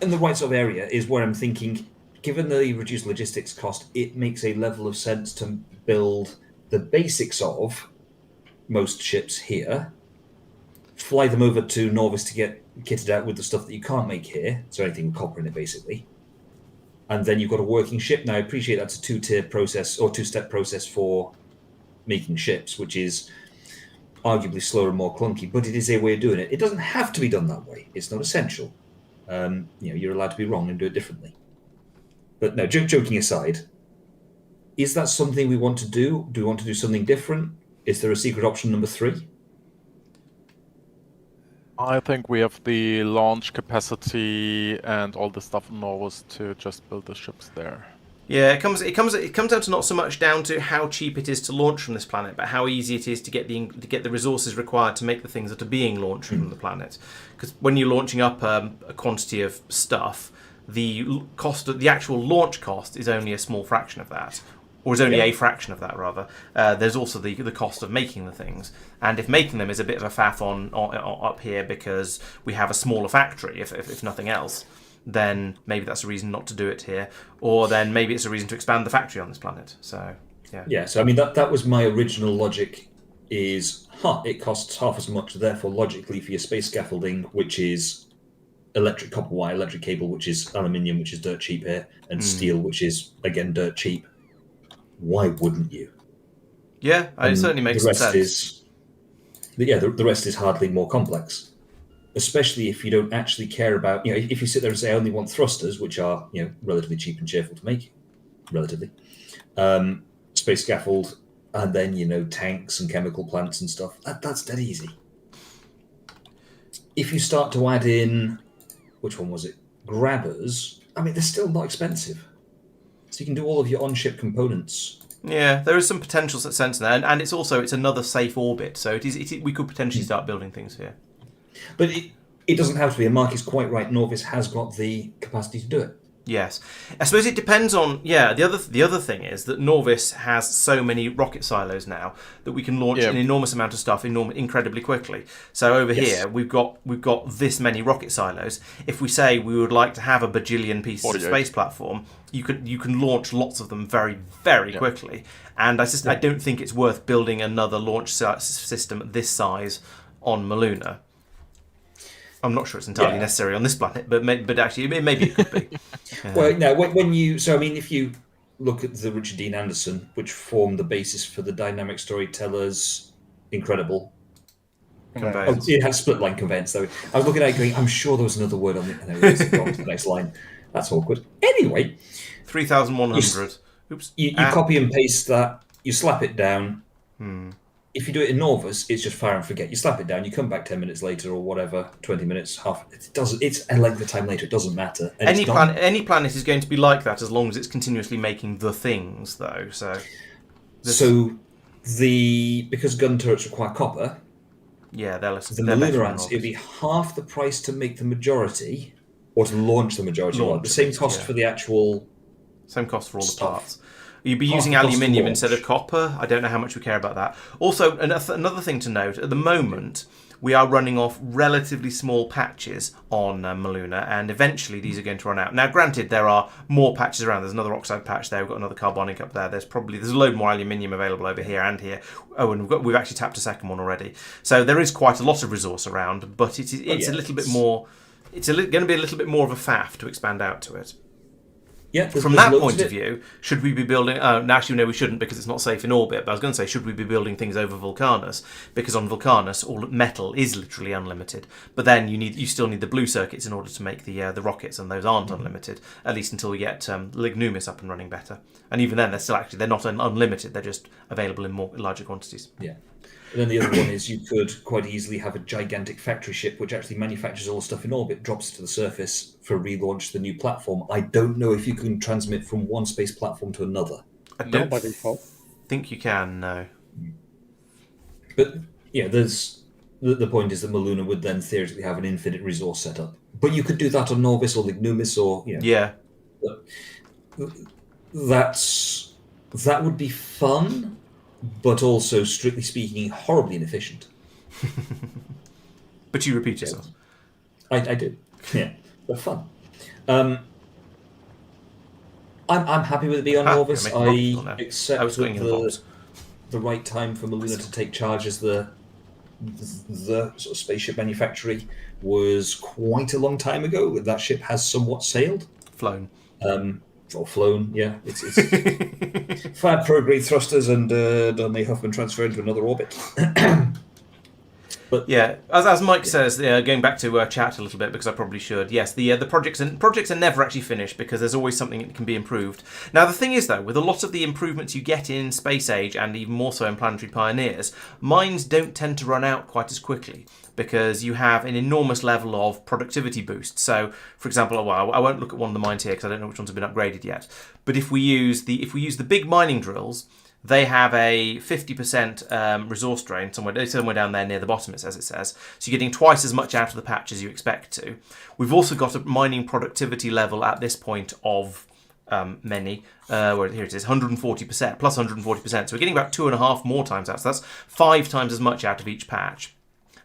in the right sort of area, is where I'm thinking given the reduced logistics cost, it makes a level of sense to build the basics of most ships here, fly them over to Norvis to get kitted out with the stuff that you can't make here, so anything with copper in it, basically. And then you've got a working ship. Now, I appreciate that's a two-tier process or two-step process for making ships, which is arguably slower and more clunky, but it is a way of doing it. It doesn't have to be done that way. It's not essential. You're allowed to be wrong and do it differently. But no, joking aside, is that something we want to do? Do we want to do something different? Is there a secret option number 3? I think we have the launch capacity and all the stuff in Norway to just build the ships there. Yeah, it comes down to not so much down to how cheap it is to launch from this planet, but how easy it is to get the resources required to make the things that are being launched from the planet. Because when you're launching up a quantity of stuff, the actual launch cost is only a small fraction of that, or is only a fraction of that rather. There's also the cost of making the things, and if making them is a bit of a faff on up here because we have a smaller factory, if nothing else, then maybe that's a reason not to do it here, or then maybe it's a reason to expand the factory on this planet. So yeah. So I mean that was my original logic. Is it costs half as much, therefore logically for your space scaffolding, which is electric copper wire, electric cable, which is aluminium, which is dirt cheap here, and steel, which is again dirt cheap. Why wouldn't you? Yeah, it certainly makes sense. The rest is hardly more complex, especially if you don't actually care about, if you sit there and say I only want thrusters, which are relatively cheap and cheerful to make, relatively, space scaffold, and then tanks and chemical plants and stuff. That's dead easy. If you start to add in, which one was it? Grabbers. I mean, they're still not expensive. So you can do all of your on-ship components. Yeah, there is some potential sense in there, and it's another safe orbit. So we could potentially start building things here. But it doesn't have to be. And Mark is quite right. Norvis has got the capacity to do it. Yes, I suppose it depends on. Yeah, the other thing is that Norvis has so many rocket silos now that we can launch an enormous amount of stuff incredibly quickly. So over here we've got this many rocket silos. If we say we would like to have a bajillion pieces of space platform, you can launch lots of them very, very quickly. And I don't think it's worth building another launch system this size on Muluna. I'm not sure it's entirely necessary on this planet, but actually, maybe it could be. Well, no, if you look at the Richard Dean Anderson, which formed the basis for the Dynamic Storyteller's Incredible. Conveyance. It has split line conveyance, though. I was looking at it going, I'm sure there was another word on it, and I was going to the next line. That's awkward. Anyway. 3,100. Oops. You copy and paste that, you slap it down. If you do it in Norvis, it's just fire and forget. You slap it down, you come back 10 minutes later or whatever, 20 minutes, half. It's a length of time later. It doesn't matter. And any planet is going to be like that as long as it's continuously making the things, though. Because gun turrets require copper. Yeah, they're Mulunans, it'd be half the price to make the majority, or to launch the majority. The same cost for the actual. Same cost for all the parts. You'd be using aluminium instead of copper. I don't know how much we care about that. Also, another thing to note, at the moment, we are running off relatively small patches on Muluna, and eventually these are going to run out. Now, granted, there are more patches around. There's another oxide patch there. We've got another carbonic up there. There's a load more aluminium available over here and here. Oh, and we've actually tapped a second one already. So there is quite a lot of resource around, but it's a little bit more. It's going to be a little bit more of a faff to expand out to it. Yeah, from that point of view, should we be building... actually, no, we shouldn't because it's not safe in orbit. But I was going to say, should we be building things over Vulcanus? Because on Vulcanus, all metal is literally unlimited. But then you still need the blue circuits in order to make the rockets, and those aren't unlimited, at least until we get Lignumis up and running better. And even then, they're not unlimited. They're just available in larger quantities. Yeah. And then the other one is you could quite easily have a gigantic factory ship which actually manufactures all the stuff in orbit, drops to the surface for relaunch to the new platform. I don't know if you can transmit from one space platform to another. I don't think you can, no. But there's the point is that Muluna would then theoretically have an infinite resource setup. But you could do that on Norvis or Lignumis or Yeah. That would be fun. But also, strictly speaking, horribly inefficient. But you repeat yourself. I do. Yeah, they're fun. I'm happy with it being on Ah, Norvis. you're making rocket fuel I now. accept I was going that in the box. the right time for Muluna to take charge as the sort of spaceship manufacturer was quite a long time ago. That ship has somewhat sailed. Flown. Or flown, yeah. It's fired prograde thrusters and done the Huffman transfer into another orbit. But yeah, as Mike says, going back to chat a little bit because I probably should. Yes, the projects are never actually finished because there's always something that can be improved. Now the thing is though, with a lot of the improvements you get in Space Age and even more so in Planetary Pioneers, mines don't tend to run out quite as quickly because you have an enormous level of productivity boost. So, for example, well, I won't look at one of the mines here because I don't know which ones have been upgraded yet. But if we use the big mining drills, they have a 50% resource drain somewhere down there near the bottom, it says. So you're getting twice as much out of the patch as you expect to. We've also got a mining productivity level at this point of here it is, 140%, plus 140%. So we're getting about 2.5 more times out. So that's 5 times as much out of each patch.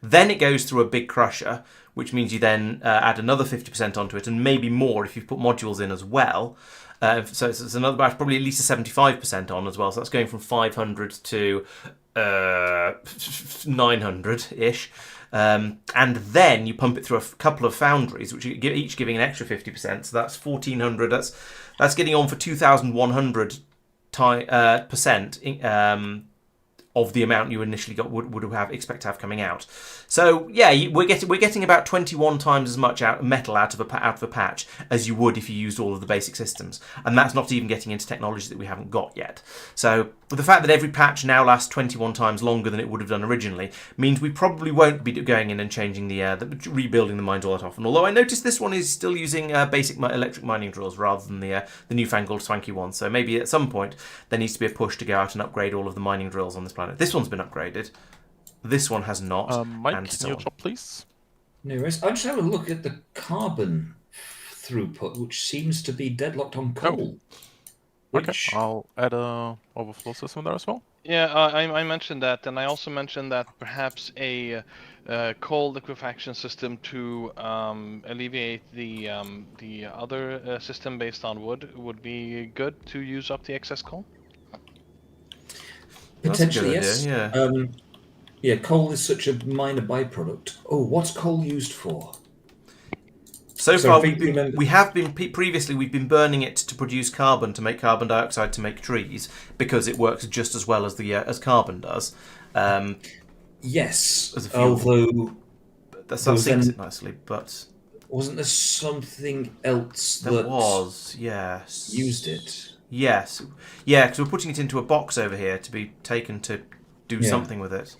Then it goes through a big crusher, which means you then add another 50% onto it, and maybe more if you put modules in as well. So it's another batch, probably at least a 75% on as well. So that's going from 500 to 900-ish. And then you pump it through a couple of foundries, which each giving an extra 50%. So that's 1,400. That's getting on for 2,100% of the amount you initially would expect to have coming out. So yeah, we're getting about 21 times as much metal out of a patch as you would if you used all of the basic systems, and that's not even getting into technology that we haven't got yet. So the fact that every patch now lasts 21 times longer than it would have done originally means we probably won't be going in and changing rebuilding the mines all that often. Although I noticed this one is still using basic electric mining drills rather than the newfangled swanky ones. So maybe at some point there needs to be a push to go out and upgrade all of the mining drills on this planet. This one's been upgraded. This one has not. Mike, and so new on. job, please. no worries. I'll just have a look at the carbon throughput, which seems to be deadlocked on coal. Okay, Which, I'll add a overflow system there as well. Yeah, I mentioned that, and I also mentioned that perhaps a coal liquefaction system to alleviate the other system based on wood would be good to use up the excess coal. potentially, That's a good yes. idea, Yeah, coal is such a minor byproduct. Oh, what's coal used for? So So far, if we remember- previously we've been burning it to produce carbon, to make carbon dioxide, to make trees, because it works just as well as as carbon does. Yes, As a fuel. although That There was sinks then- it nicely, but wasn't there something else there that was, yes, used it? Yes, yeah, because we're putting it into a box over here to be taken to do Yeah. something with it.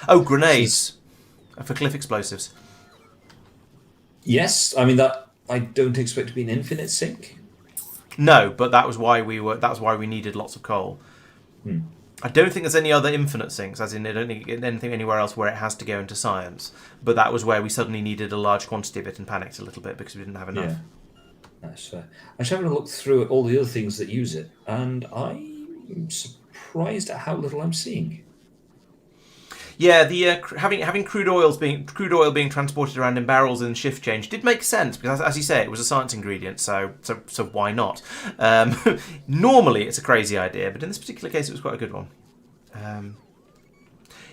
Oh, grenades for cliff explosives. Yes, I mean that. I don't expect to be an infinite sink. No, but that was why we needed lots of coal. I don't think there's any other infinite sinks, as in I don't think anything anywhere else where it has to go into science. But that was where we suddenly needed a large quantity of it and panicked a little bit because we didn't have enough. Yeah, that's fair. I was having a look through at all the other things that use it, and I'm surprised at how little I'm seeing. Yeah, the having crude oil being transported around in barrels in shift change did make sense because, as you say, it was a science ingredient. So why not? Normally, it's a crazy idea, but in this particular case, it was quite a good one.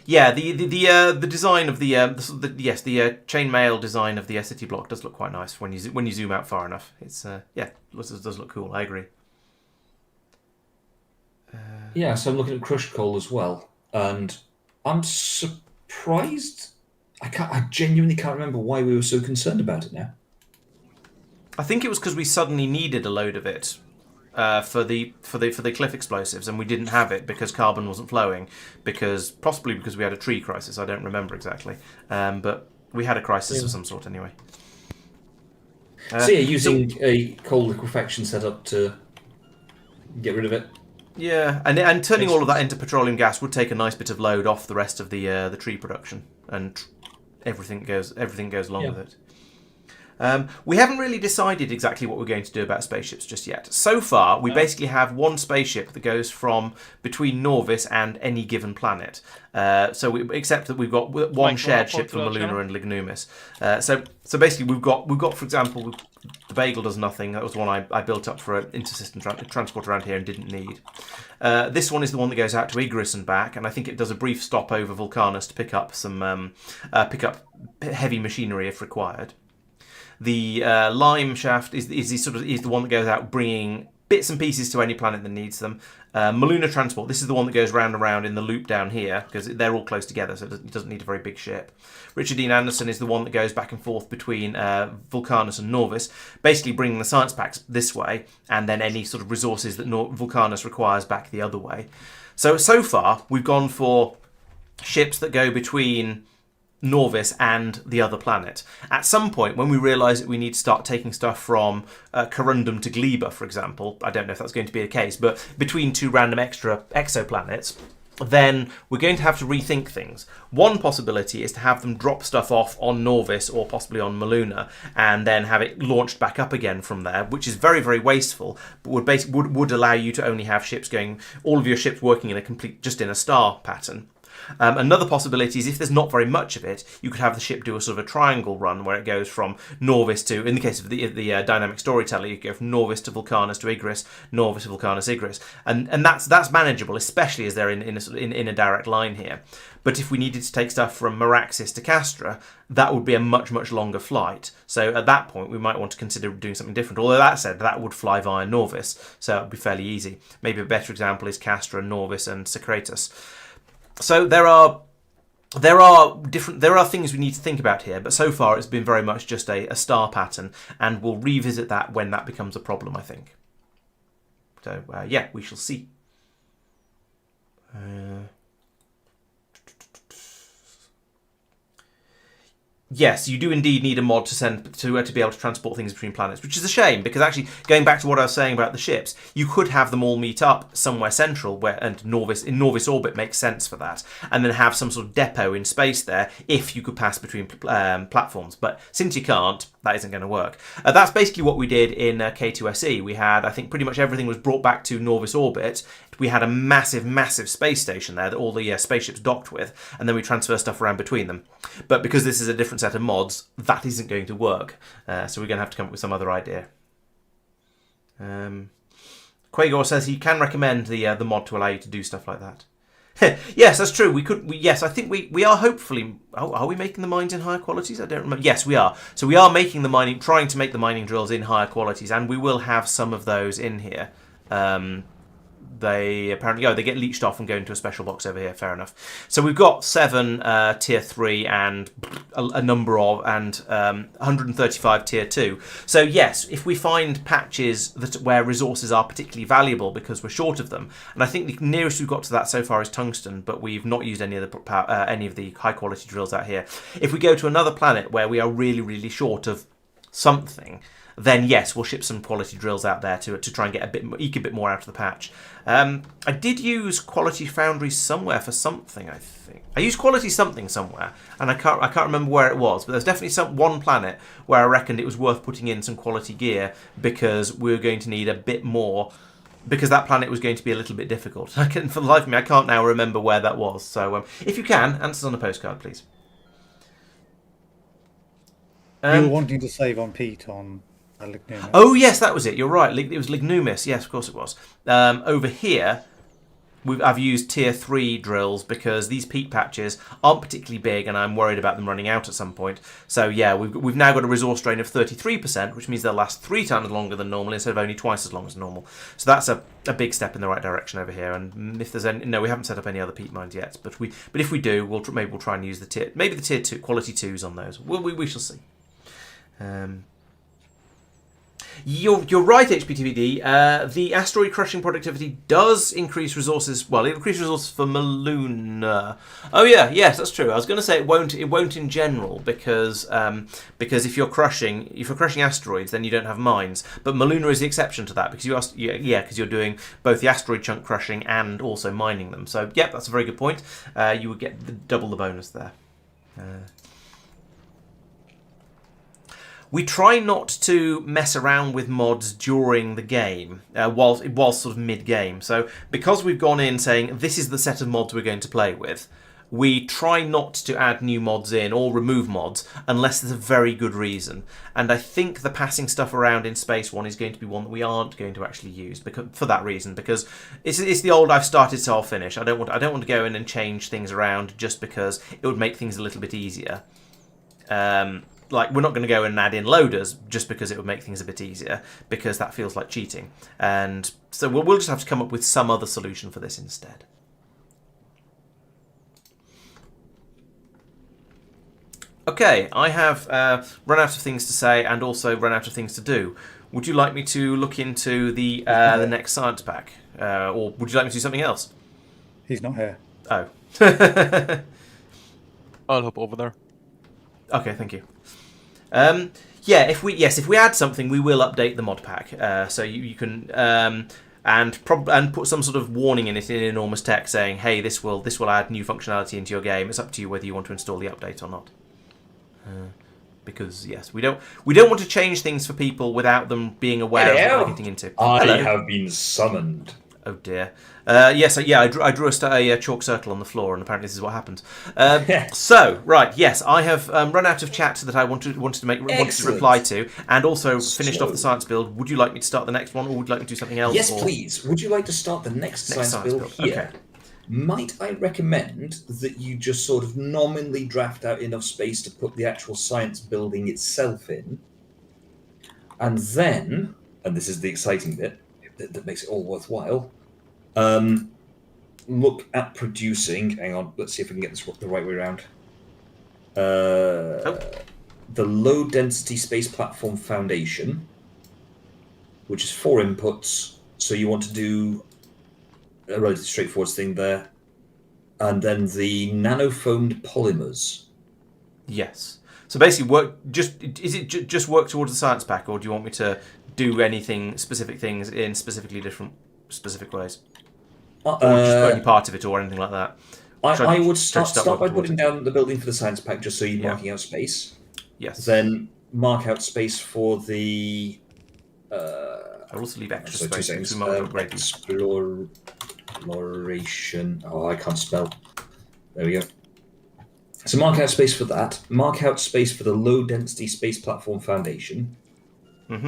Yeah, the design of the chainmail design of the city block does look quite nice when you zoom out far enough. It's does look cool. I agree. Yeah, so I'm looking at crushed coal as well, and I'm surprised. I genuinely can't remember why we were so concerned about it now. I think it was because we suddenly needed a load of it for the cliff explosives, and we didn't have it because carbon wasn't flowing, possibly because we had a tree crisis. I don't remember exactly, but we had a crisis of some sort anyway. So yeah, using a coal liquefaction setup to get rid of it. Yeah, and turning all of that into petroleum gas would take a nice bit of load off the rest of the tree production, and everything goes along with it. We haven't really decided exactly what we're going to do about spaceships just yet. So far, we basically have one spaceship that goes from between Norvis and any given planet. Except that we've got one shared ship for Muluna and Lignumis. So basically, we've got, for example, the Bagel does nothing. That was the one I built up for an intersystem transport around here and didn't need. This one is the one that goes out to Igris and back, and I think it does a brief stop over Vulcanus to pick up some heavy machinery if required. The Lime shaft is the one that goes out bringing bits and pieces to any planet that needs them. Muluna transport, this is the one that goes round and round in the loop down here, because they're all close together, so it doesn't need a very big ship. Richard Dean Anderson is the one that goes back and forth between Vulcanus and Norvis, basically bringing the science packs this way, and then any sort of resources that Vulcanus requires back the other way. So far, we've gone for ships that go between Norvis and the other planet. At some point, when we realise that we need to start taking stuff from Corundum to Gleba, for example, I don't know if that's going to be the case, but between two random extra exoplanets, then we're going to have to rethink things. One possibility is to have them drop stuff off on Norvis or possibly on Muluna and then have it launched back up again from there, which is very, very wasteful, but would allow you to only have ships going, all of your ships working in a star pattern. Another possibility is if there's not very much of it, you could have the ship do a sort of a triangle run where it goes from Norvis to, in the case of the dynamic storyteller, you go from Norvis to Vulcanus to Igris, Norvis to Vulcanus, Igris, and that's manageable, especially as they're in a direct line here. But if we needed to take stuff from Meraxis to Castra, that would be a much, much longer flight. So at that point, we might want to consider doing something different. Although that said, that would fly via Norvis, so it would be fairly easy. Maybe a better example is Castra, Norvis, and Secretus. So there are things we need to think about here, but so far it's been very much just a star pattern, and we'll revisit that when that becomes a problem, I think. So yeah, we shall see. Yes, you do indeed need a mod to be able to transport things between planets, which is a shame, because actually, going back to what I was saying about the ships, you could have them all meet up somewhere central, and Norvis orbit makes sense for that, and then have some sort of depot in space there if you could pass between platforms. But since you can't, that isn't going to work. That's basically what we did in K2SE. We had, I think, pretty much everything was brought back to Norvis orbit. We had a massive, massive space station there that all the spaceships docked with, and then we transfer stuff around between them. But because this is a different set of mods, that isn't going to work. So we're going to have to come up with some other idea. Quagor says he can recommend the mod to allow you to do stuff like that. Yes, that's true. Yes, I think we are hopefully. Oh, are we making the mines in higher qualities? I don't remember. Yes, we are. So we are making the mining, trying to make the mining drills in higher qualities, and we will have some of those in here. They apparently they get leached off and go into a special box over here. Fair enough. So we've got 7 tier 3 and a number of 135 tier 2. So yes, if we find patches where resources are particularly valuable because we're short of them, and I think the nearest we've got to that so far is tungsten, but we've not used any of the high quality drills out here. If we go to another planet where we are really, really short of something, then yes, we'll ship some quality drills out there to try and get eke a bit more out of the patch. I did use quality foundries somewhere for something, I think. I used quality something somewhere, and I can't remember where it was, but there's definitely one planet where I reckoned it was worth putting in some quality gear because we were going to need a bit more, because that planet was going to be a little bit difficult. For the life of me, I can't now remember where that was. So if you can, answers on a postcard, please. You were wanting to save on Pete on Lignumis. Oh yes, that was it. You're right. It was Lignumis. Yes, of course it was. Over here, I've used tier 3 drills because these peak patches aren't particularly big, and I'm worried about them running out at some point. So yeah, we've now got a resource drain of 33%, which means they'll last 3 times longer than normal instead of only twice as long as normal. So that's a big step in the right direction over here. And if there's we haven't set up any other peak mines yet, but if we do, maybe we'll try and use the tier 2 quality 2s on those. We shall see. You're right, HPTVD. The asteroid crushing productivity does increase resources. Well, it increases resources for Muluna. Oh yeah, yes, that's true. I was going to say it won't in general because if you're crushing asteroids, then you don't have mines. But Muluna is the exception to that because you're doing both the asteroid chunk crushing and also mining them. So yep, that's a very good point. You would get double the bonus there. We try not to mess around with mods during the game, whilst sort of mid-game. So because we've gone in saying this is the set of mods we're going to play with, we try not to add new mods in or remove mods unless there's a very good reason. And I think the passing stuff around in Space One is going to be one that we aren't going to actually use for that reason, because it's the old I've started so I'll finish. I don't want to go in and change things around just because it would make things a little bit easier. Like, we're not going to go and add in loaders just because it would make things a bit easier, because that feels like cheating. And so we'll just have to come up with some other solution for this instead. Okay, I have run out of things to say and also run out of things to do. Would you like me to look into the next science pack? Or would you like me to do something else? He's not here. Oh. I'll hop over there. Okay, thank you. Yeah, if we add something, we will update the mod pack. So you can and put some sort of warning in it in enormous text saying, "Hey, this will add new functionality into your game." It's up to you whether you want to install the update or not. Because yes, we don't want to change things for people without them being aware of what they're getting into. I Hello. have been summoned. Oh dear. Yes, I drew a chalk circle on the floor, and apparently this is what happened. So, right, yes, I have run out of chat that I wanted to reply to, and also finished off the science build. Would you like me to start the next one, or would you like me to do something else? Yes, please. Would you like to start the next science build here? Okay. Might I recommend that you just sort of nominally draft out enough space to put the actual science building itself in, and then, and this is the exciting bit that makes it all worthwhile, look at producing. Hang on, let's see if we can get this the right way around. The Low Density Space Platform Foundation, which is 4 inputs. So you want to do a relatively straightforward thing there, and then the nanofoamed polymers. Yes. So basically, is it just work towards the science pack, or do you want me to do specific things in specific ways? Or just only part of it, or anything like that? I would start by putting down the building for the science pack, just so you're marking out space. Yes. Then mark out space for the. I'll also leave extra space. 2 seconds. We might upgrade them. Exploration. Oh, I can't spell. There we go. So mark out space for that. Mark out space for the Low Density Space Platform Foundation,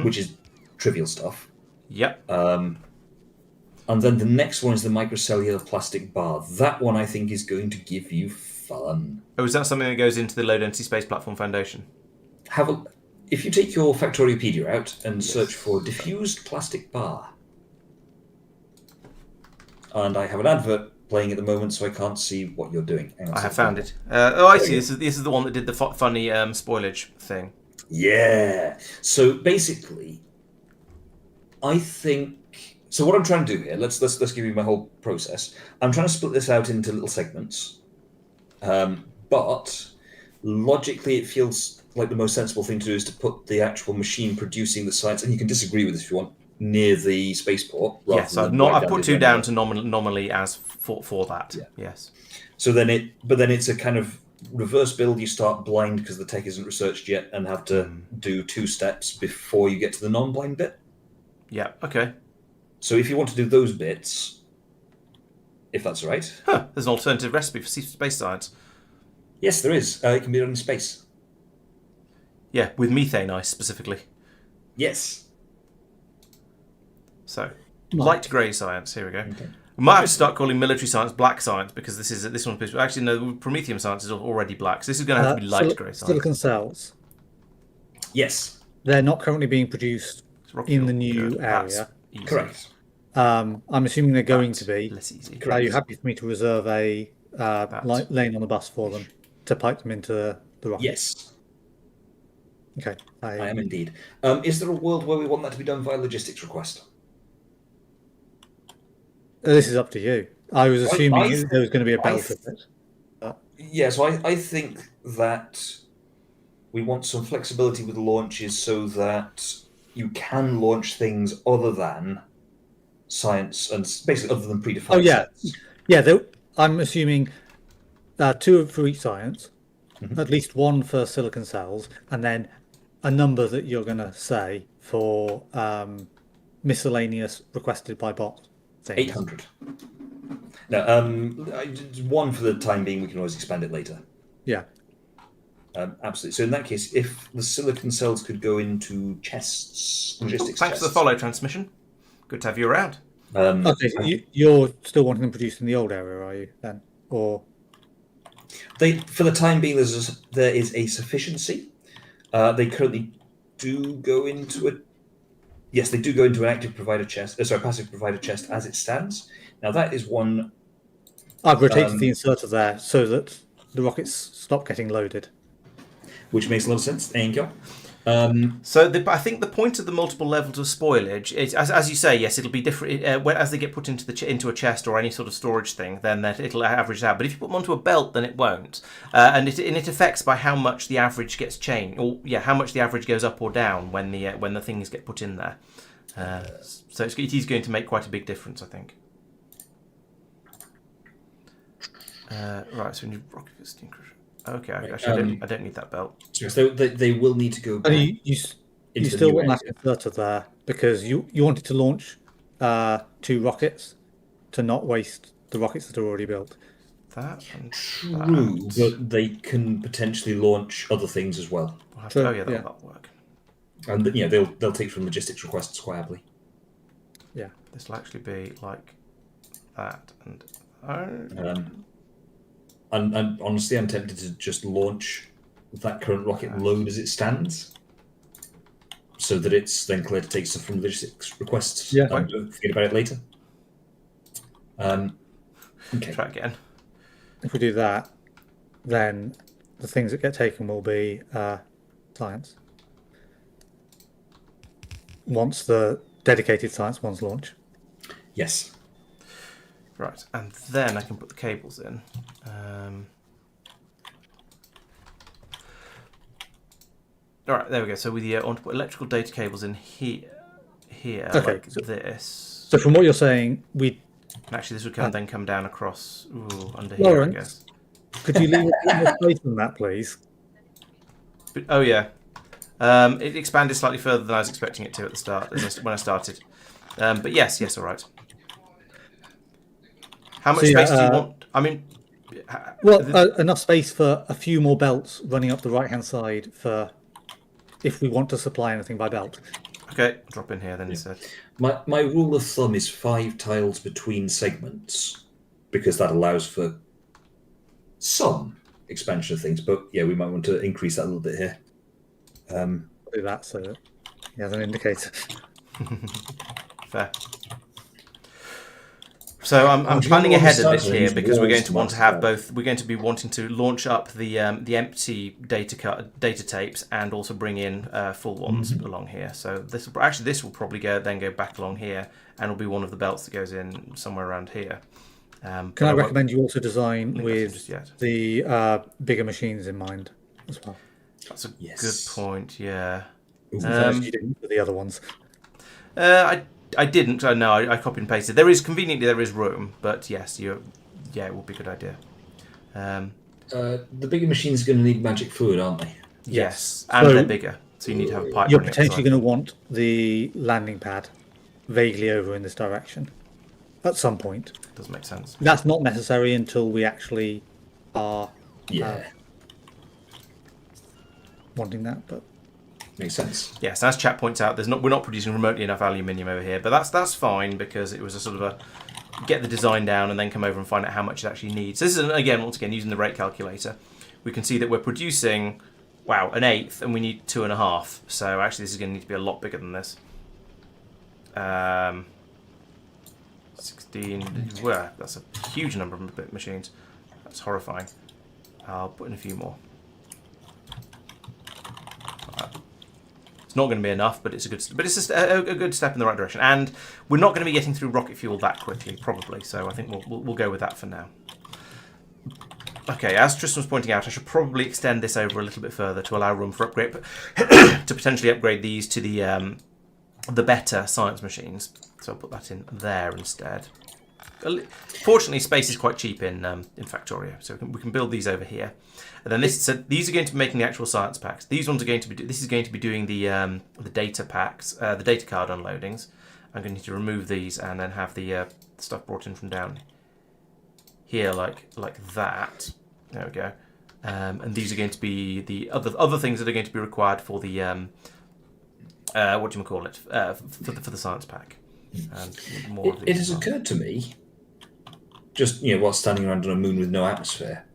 which is trivial stuff. Yep. And then the next one is the microcellular plastic bar. That one I think is going to give you fun. Oh, is that something that goes into the Low Density Space Platform Foundation? If you take your Factoriopedia out and search for diffused plastic bar. And I have an advert playing at the moment, so I can't see what you're doing. I have found it. I see. This is the one that did the funny spoilage thing. Yeah. So basically, I think. So what I'm trying to do here, let's give you my whole process. I'm trying to split this out into little segments, but logically, it feels like the most sensible thing to do is to put the actual machine producing the science, and you can disagree with this if you want, near the spaceport. Yes, I've put 2 down to nominally as for that. Yeah. Yes. So then it's a kind of reverse build. You start blind because the tech isn't researched yet, and have to do 2 steps before you get to the non-blind bit. Yeah. Okay. So if you want to do those bits, if that's all right. There's an alternative recipe for space science. Yes, there is. It can be done in space. Yeah, with methane ice specifically. Yes. So, light grey science. Here we go. Okay. We might have to start calling military science black science, because this one's actually no. Promethium science is already black, so this is going to have to be light grey science. Silicon cells. Yes. They're not currently being produced in the new area. Correct. I'm assuming they're going to be. Less easy. Are you happy for me to reserve a lane on the bus for them to pipe them into the rocket? Yes. Okay. I am indeed. Is there a world where we want that to be done via logistics request? This is up to you. I was assuming there was going to be a belt of it. Yeah, so I think that we want some flexibility with launches so that you can launch things other than science and basically other than predefined sets. Yeah. I'm assuming 2 for each science, at least 1 for silicon cells, and then a number that you're going to say for miscellaneous requested by bot things. 800. No, one for the time being. We can always expand it later. Yeah. Absolutely. So in that case, if the silicon cells could go into chests, logistics Thanks for the chests. follow transmission. Good to have you around. Okay, so you're still wanting them produced in the old area, are you then? Or For the time being, there is a sufficiency. They currently do go into a. Yes, they do go into an active provider chest. Passive provider chest as it stands. Now that is one. I've rotated the inserter there so that the rockets stop getting loaded. Which makes a lot of sense. Thank you. So I think the point of the multiple levels of spoilage is, as you say, yes, it'll be different as they get put into into a chest or any sort of storage thing. Then it'll average out. But if you put them onto a belt, then it won't, and it affects by how much the average gets changed, or how much the average goes up or down when the things get put in there. So it is going to make quite a big difference, I think. Right, so we need rocket fisting. Okay, actually, I don't need that belt. So they will need to go back. And you still want that inserter there because you wanted to launch 2 rockets to not waste the rockets that are already built. That and True, that. but they can potentially launch other things as well. That'll work. And they'll take from logistics requests quite happily. Yeah, this will actually be like that and. And honestly, I'm tempted to just launch that current rocket load as it stands, so that it's then clear to take stuff from logistics requests. Yeah. And forget about it later. Okay. Try again. if we do that, then the things that get taken will be science. Once the dedicated science ones launch. Yes. Right, and then I can put the cables in. All right, there we go. So we want to put electrical data cables in here, Okay, like this. So from what you're saying, And actually, this would then come down across under Laurence, here, I guess. could you leave a bit more space on that, please? But, oh yeah, it expanded slightly further than I was expecting it to at the start when I started. But yes, all right. How much space do you want? I mean, enough space for a few more belts running up the right-hand side for if we want to supply anything by belt. Okay, drop in here then instead. My rule of thumb is 5 tiles between segments, because that allows for some expansion of things. But yeah, we might want to increase that a little bit here. Do that so that he has an indicator. Fair. So I'm planning ahead of this here because we're going to want to have both. We're going to be wanting to launch up the empty data tapes and also bring in full ones along here. So this will probably go back along here and will be one of the belts that goes in somewhere around here. Can I recommend you also design with the bigger machines in mind as well? That's a good point. Yeah. You didn't for the other ones. I didn't. No, I copied and pasted. There is room, but yes, it would be a good idea. The bigger machines are going to need magic fluid, aren't they? Yes, and they're bigger, so you need to have a pipe. You're potentially going to want the landing pad vaguely over in this direction at some point. Doesn't make sense. That's not necessary until we actually are wanting that, but. Makes sense. Yes, as chat points out, we're not producing remotely enough aluminium over here, but that's fine because it was a sort of get the design down and then come over and find out how much it actually needs. So this is once again using the rate calculator. We can see that we're producing an eighth, and we need 2.5. So actually, this is going to need to be a lot bigger than this. 16. Well, that's a huge number of machines. That's horrifying. I'll put in a few more. It's not going to be enough, but it's a good step in the right direction. And we're not going to be getting through rocket fuel that quickly, probably. So I think we'll go with that for now. Okay, as Tristan was pointing out, I should probably extend this over a little bit further to allow room for upgrade, to potentially upgrade these to the better science machines. So I'll put that in there instead. Fortunately, space is quite cheap in Factorio, so we can build these over here. And then these are going to be making the actual science packs. These ones are going to be. This is going to be doing the data packs, the data card unloadings. I'm going to need to remove these and then have the stuff brought in from down here like that. There we go. And these are going to be the other things that are going to be required for the what do you call it for the science pack. More It has occurred to me, just while standing around on a moon with no atmosphere,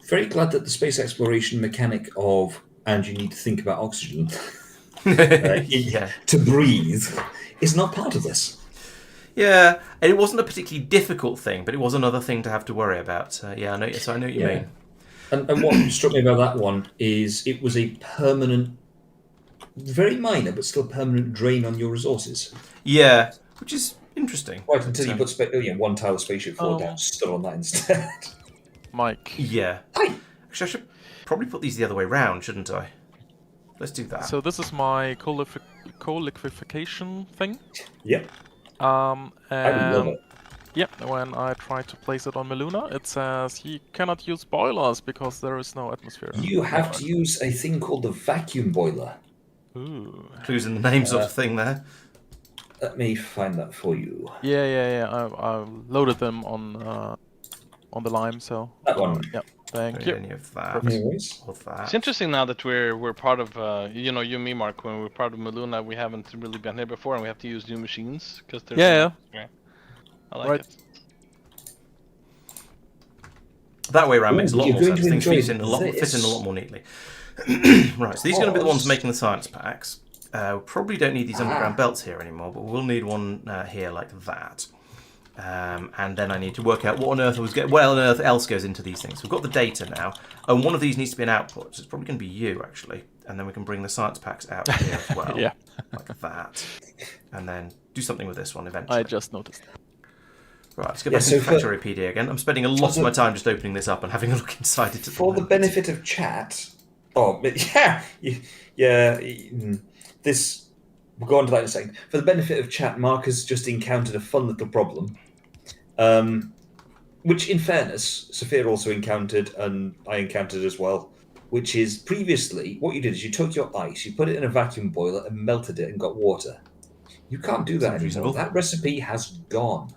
very glad that the space exploration mechanic of and you need to think about oxygen to breathe is not part of this. Yeah, and it wasn't a particularly difficult thing, but it was another thing to have to worry about. I know what you mean. And what struck me about that one is it was a permanent, very minor but still permanent drain on your resources. Yeah, which is interesting. Right until you put one tile of spaceship floor down, stood on that instead. Mike. Yeah. Hi. Actually, I should probably put these the other way round, shouldn't I? Let's do that. So this is my co-liquefaction thing. Yep. And I love it. Yep, when I try to place it on Muluna, it says you cannot use boilers because there is no atmosphere. You have to use a thing called the vacuum boiler. Ooh. Clues in the name sort of thing there. Let me find that for you. Yeah. I loaded them on the Lime, so. That one. Yep. Thank you. Any of that. Anyways. Or that. It's interesting now that we're part of, you and me, Mark, when we're part of Muluna, we haven't really been here before, and we have to use new machines because there's. Yeah. I like it. That way around makes a lot you're more going sense. to Things enjoy fit in a lot more neatly. Right, so these are going to be the ones Because- making the science packs. We probably don't need these underground belts here anymore, but we'll need one here like that. And then I need to work out what on earth else goes into these things. We've got the data now, and one of these needs to be an output. So it's probably going to be you, actually. And then we can bring the science packs out here as well. Yeah. Like that. And then do something with this one eventually. I just noticed. Right, let's go back to Factorio again. I'm spending a lot of my time just opening this up and having a look inside it. For the benefit of chat, this, we'll go on to that in a second. For the benefit of chat, Mark has just encountered a fun little problem, which in fairness, Sophia also encountered, and I encountered as well, which is previously, what you did is you took your ice, you put it in a vacuum boiler and melted it and got water. You can't do that anymore. reasonable. That recipe has gone.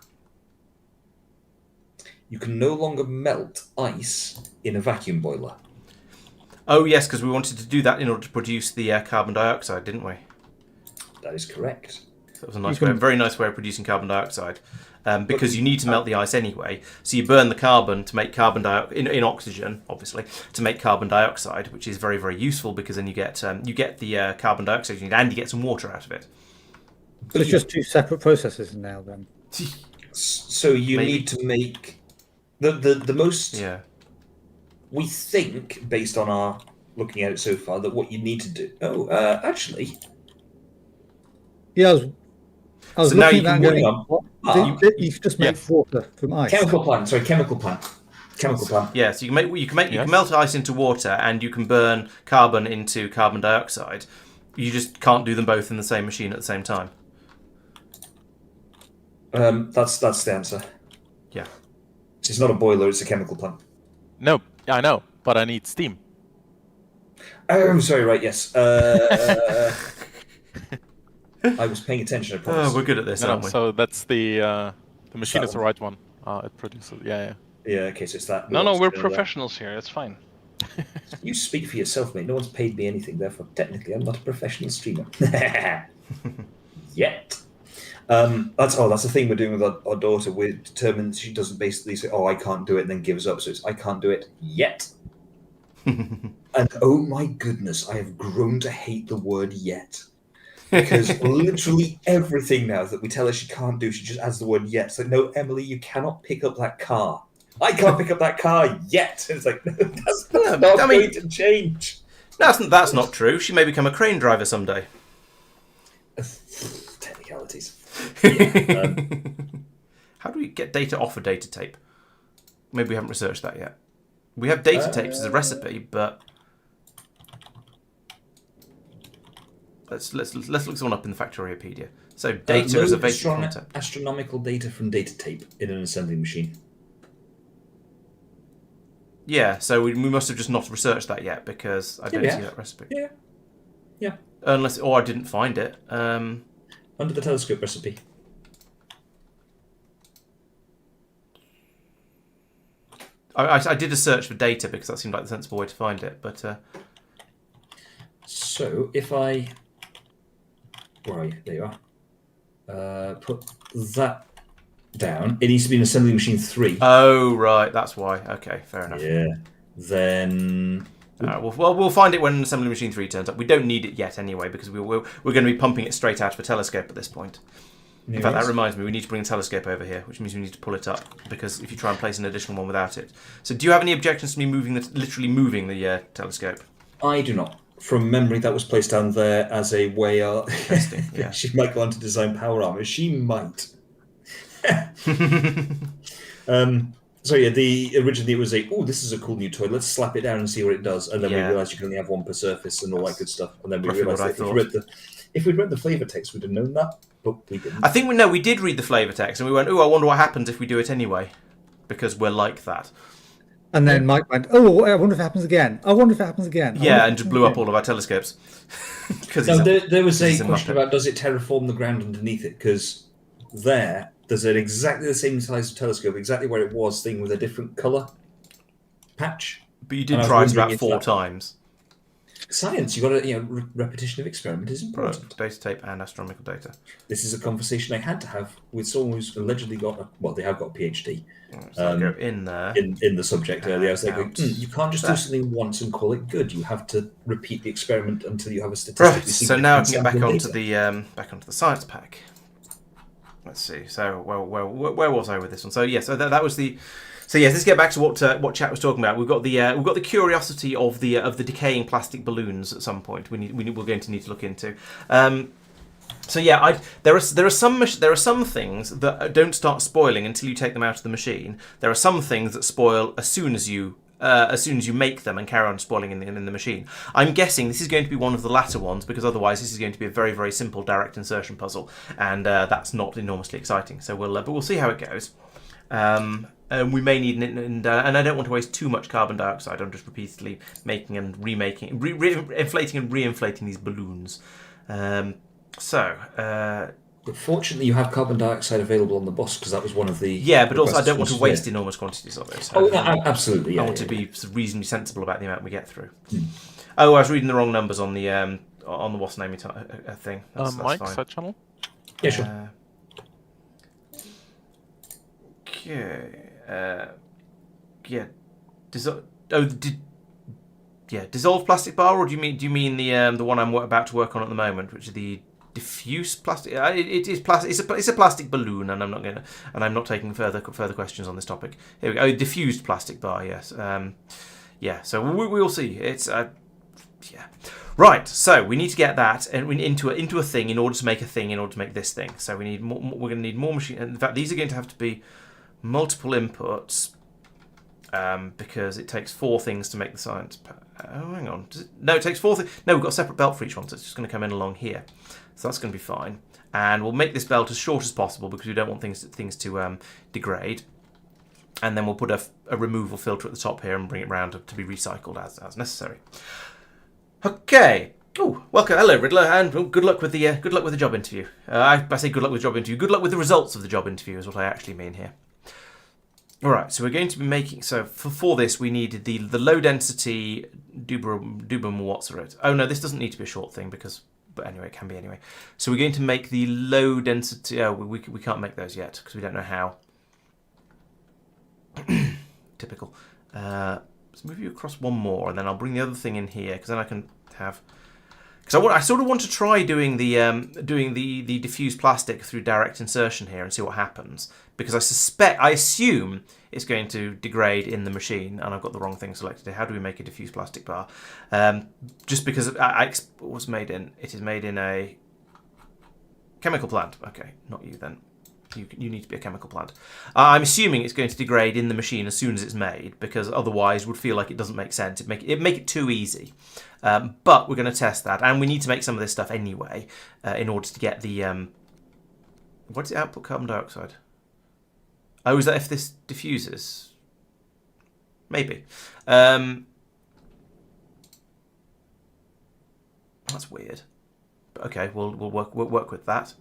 You can no longer melt ice in a vacuum boiler. Oh, yes, because we wanted to do that in order to produce the carbon dioxide, didn't we? That is correct. That was a very nice way of producing carbon dioxide. Because you need to melt the ice anyway. So you burn the carbon to make carbon dioxide, in oxygen, obviously, to make carbon dioxide, which is very, very useful because then you get the carbon dioxide and you get some water out of it. But it's just two separate processes now then. So you need to make the most... Yeah. We think, based on our looking at it so far, that what you need to do... actually... Yeah, I was So now looking you at can that going, work what? You just make water from ice. Chemical plant. Chemical plant. Yeah, so you can melt ice into water and you can burn carbon into carbon dioxide. You just can't do them both in the same machine at the same time. That's the answer. Yeah. It's not a boiler, it's a chemical plant. No, I know, but I need steam. Oh, sorry, right, yes. I was paying attention, I promise. Oh, we're good at this, aren't we? So that's the machine That is the one. right one. It produces, yeah. Yeah, okay, so it's that. No, we're That. professionals here. It's fine. You speak for yourself, mate. No one's paid me anything, therefore, technically, I'm not a professional streamer. Yet. That's the thing we're doing with our daughter. We're determined she doesn't basically say, "Oh, I can't do it," and then gives up. So it's, "I can't do it yet." And oh my goodness, I have grown to hate the word "yet," because literally everything now that we tell her she can't do, she just adds the word "yet." It's like, "No, Emily, you cannot pick up that car. I can't pick up that car yet." And it's like, no, that's not going to change. That's not true. She may become a crane driver someday. Technicalities. How do we get data off a data tape? Maybe we haven't researched that yet. We have data tapes as a recipe, but let's look someone up in the Factoriopedia. So data is a basic concept. Astronomical data from data tape in an assembly machine. Yeah, so we must have just not researched that yet because I don't see that recipe. Yeah. Unless, or I didn't find it. Under the telescope recipe. I did a search for data because that seemed like the sensible way to find it. But so if I, where are you? There you are. Put that down. It needs to be an assembly machine 3. oh right, that's why. Okay, fair enough. Yeah. Then We'll find it when assembly machine 3 turns up. We don't need it yet anyway because we're going to be pumping it straight out of a telescope at this point. In fact, that reminds me, we need to bring a telescope over here, which means we need to pull it up, because if you try and place an additional one without it. So do you have any objections to me literally moving the telescope? I do not. From memory, that was placed down there as a way of... Interesting, yeah. She might go on to design power armor. She might. So yeah, originally it was this is a cool new toy. Let's slap it down and see what it does. And then we realised you can only have one per surface and all that good stuff. And then we realised that if we'd read the flavour text, we'd have known that, but we didn't. I think we did read the flavour text, and we went, I wonder what happens if we do it anyway, because we're like that. And then Mike went, I wonder if it happens again. I wonder if it happens again. Yeah, and just blew up all of our telescopes. No, there was a question about does it terraform the ground underneath it? Because there's an exactly the same size of telescope, exactly where it was, thing with a different colour patch. But you did try it about 4 times. Science, you got to, repetition of experiment is important. Right. Data tape and astronomical data. This is a conversation I had to have with someone who's allegedly they have got a PhD. So go in there. In the subject earlier, I was like, you can't just do something once and call it good. You have to repeat the experiment until you have a statistically Right. So now I can get back onto data. the science pack. Let's see. So where was I with this one? So yeah. So that was the. So yes, let's get back to what chat was talking about. We've got the curiosity of the decaying plastic balloons at some point. We're going to need to look into. So yeah, there are some things that don't start spoiling until you take them out of the machine. There are some things that spoil as soon as you make them and carry on spoiling in the machine. I'm guessing this is going to be one of the latter ones, because otherwise this is going to be a very, very simple direct insertion puzzle, and that's not enormously exciting. So we'll see how it goes. We may need, and I don't want to waste too much carbon dioxide on just repeatedly making and remaking, inflating and re-inflating these balloons. But fortunately, you have carbon dioxide available on the bus, because that was one of the... Yeah, but also I don't want to waste enormous quantities of it. So absolutely. Yeah, I want to be reasonably sensible about the amount we get through. Oh, I was reading the wrong numbers on the what's name thing. That's Mike, fine. side channel? Yeah, sure. Okay. Dissolved plastic bar, or do you mean the one I'm about to work on at the moment, which is the diffuse plastic? It is plastic. It's a plastic balloon, and I'm not taking further questions on this topic. Here we go. Diffused plastic bar. Yes. So we'll see. It's Right. So we need to get that into a thing in order to make a thing in order to make this thing. So we need more. We're going to need more machine. In fact, these are going to have to be multiple inputs, because it takes 4 things to make the science. Oh, hang on. It takes 4 things. No, we've got a separate belt for each one, so it's just going to come in along here. So that's going to be fine. And we'll make this belt as short as possible because we don't want things to degrade. And then we'll put a removal filter at the top here and bring it round to be recycled as necessary. Okay. Oh, welcome, hello, Riddler, and good luck with the job interview. I say good luck with the job interview. Good luck with the results of the job interview is what I actually mean here. All right, so we're going to be making. So for this, we needed the low density Dubum what's it? Oh no, this doesn't need to be a short thing but anyway, it can be anyway. So we're going to make the low density. Oh, we can't make those yet because we don't know how. Typical. Let's move you across one more, and then I'll bring the other thing in here because then I can have. Because I sort of want to try doing the diffused plastic through direct insertion here and see what happens. Because I assume it's going to degrade in the machine, and I've got the wrong thing selected here. How do we make a diffused plastic bar? Just because it is made in a chemical plant. Okay, not you then. You need to be a chemical plant. I'm assuming it's going to degrade in the machine as soon as it's made, because otherwise it would feel like it doesn't make sense. It'd make it too easy. But we're going to test that, and we need to make some of this stuff anyway in order to get the... what's the output carbon dioxide? Oh, is that if this diffuses? Maybe. That's weird. But okay, we'll work with that.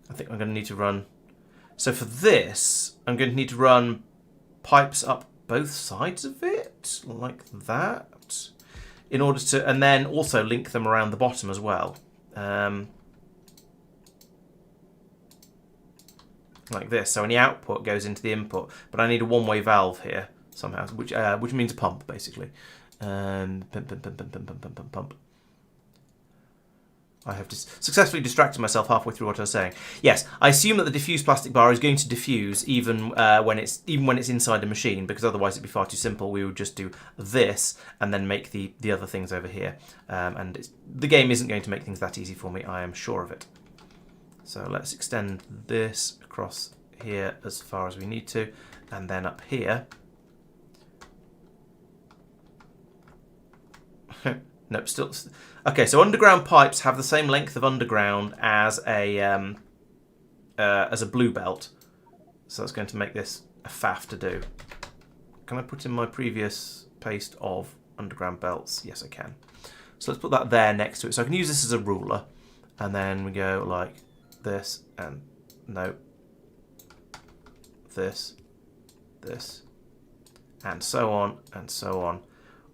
I think I'm going to need to run So for this, I'm going to need to run pipes up both sides of it, like that, in order to, and then also link them around the bottom as well. Like this. So any output goes into the input, but I need a one-way valve here somehow, which means a pump, basically. Pump. I have successfully distracted myself halfway through what I was saying. Yes, I assume that the diffuse plastic bar is going to diffuse even when it's inside a machine, because otherwise it'd be far too simple. We would just do this and then make the other things over here. And the game isn't going to make things that easy for me, I am sure of it. So let's extend this across here as far as we need to, and then up here. Nope, still. Okay, so underground pipes have the same length of underground as a blue belt, so that's going to make this a faff to do. Can I put in my previous paste of underground belts? Yes, I can. So let's put that there next to it. So I can use this as a ruler, and then we go like this, and no, this, and so on,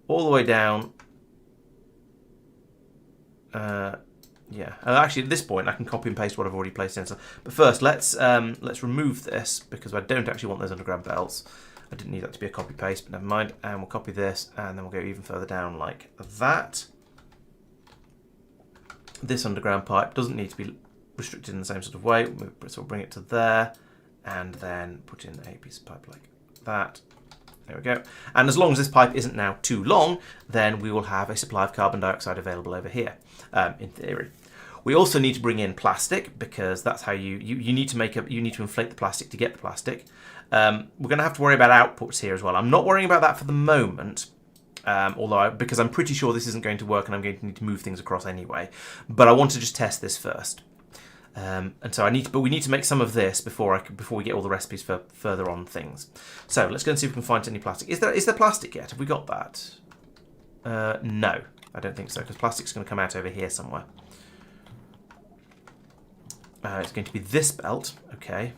all the way down. Yeah, actually at this point I can copy and paste what I've already placed in. So, but first let's remove this, because I don't actually want those underground belts. I didn't need that to be a copy paste, but never mind. And we'll copy this, and then we'll go even further down like that. This underground pipe doesn't need to be restricted in the same sort of way, so we'll bring it to there, and then put in a piece of pipe like that. There we go. And as long as this pipe isn't now too long, then we will have a supply of carbon dioxide available over here, in theory. We also need to bring in plastic, because that's how you need to inflate the plastic to get the plastic. We're going to have to worry about outputs here as well. I'm not worrying about that for the moment, because I'm pretty sure this isn't going to work, and I'm going to need to move things across anyway. But I want to just test this first. And so we need to make some of this before we get all the recipes for further on things. So let's go and see if we can find any plastic. Is there plastic yet? Have we got that? No, I don't think so, because plastic's going to come out over here somewhere. It's going to be this belt. Okay.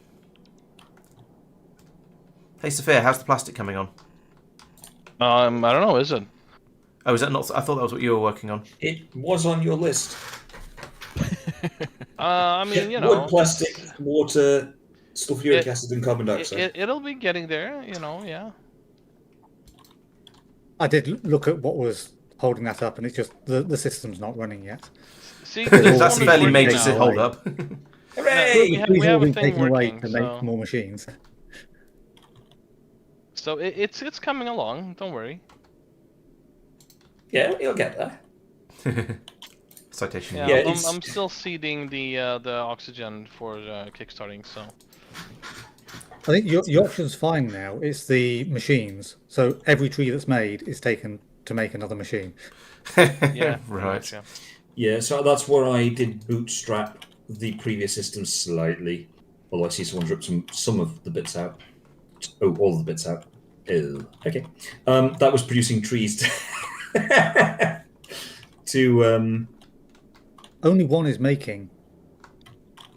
Hey Sophia, how's the plastic coming on? I don't know. Is it? Oh, is that not? I thought that was what you were working on. It was on your list. I mean, you Wood, know, plastic, water, sulfuric acid, and carbon dioxide. it'll be getting there. You know, yeah. I did look at what was holding that up, and it's just the system's not running yet. See, That's a fairly major now, hold right? up. Hooray! We These have all a been thing taken away working, to so- make more machines. So it's coming along. Don't worry. Yeah, you'll get there. Citation. Yeah, Yeah, I'm still seeding the oxygen for kickstarting. So I think your option's fine now. It's the machines. So every tree that's made is taken to make another machine. yeah, pretty Right. much, yeah. Yeah, so that's where I did bootstrap the previous system slightly. Although I see someone's ripped some of the bits out. Oh, all of the bits out. Oh, okay. That was producing trees to Only one is making.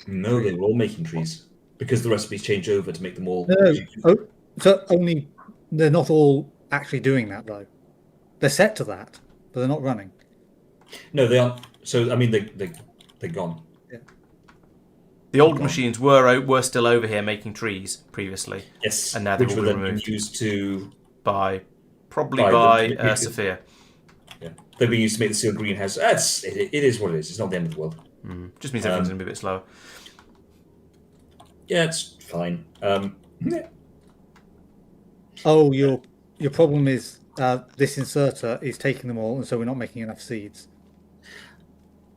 No, they were all making trees because the recipes change over to make them all. No, oh, so only they're not all actually doing that though. They're set to that, but they're not running. No, they aren't. So I mean, they're gone. The old machines were still over here making trees previously. Yes, And now they've which all were been then removed. used to Probably By by the- Sophia. yeah, they've been used to make the sealed greenhouse. It is what it is. It's not the end of the world. Just means everything's going to be a bit slower. Yeah, it's fine. Oh, your problem is this inserter is taking them all, and so we're not making enough seeds.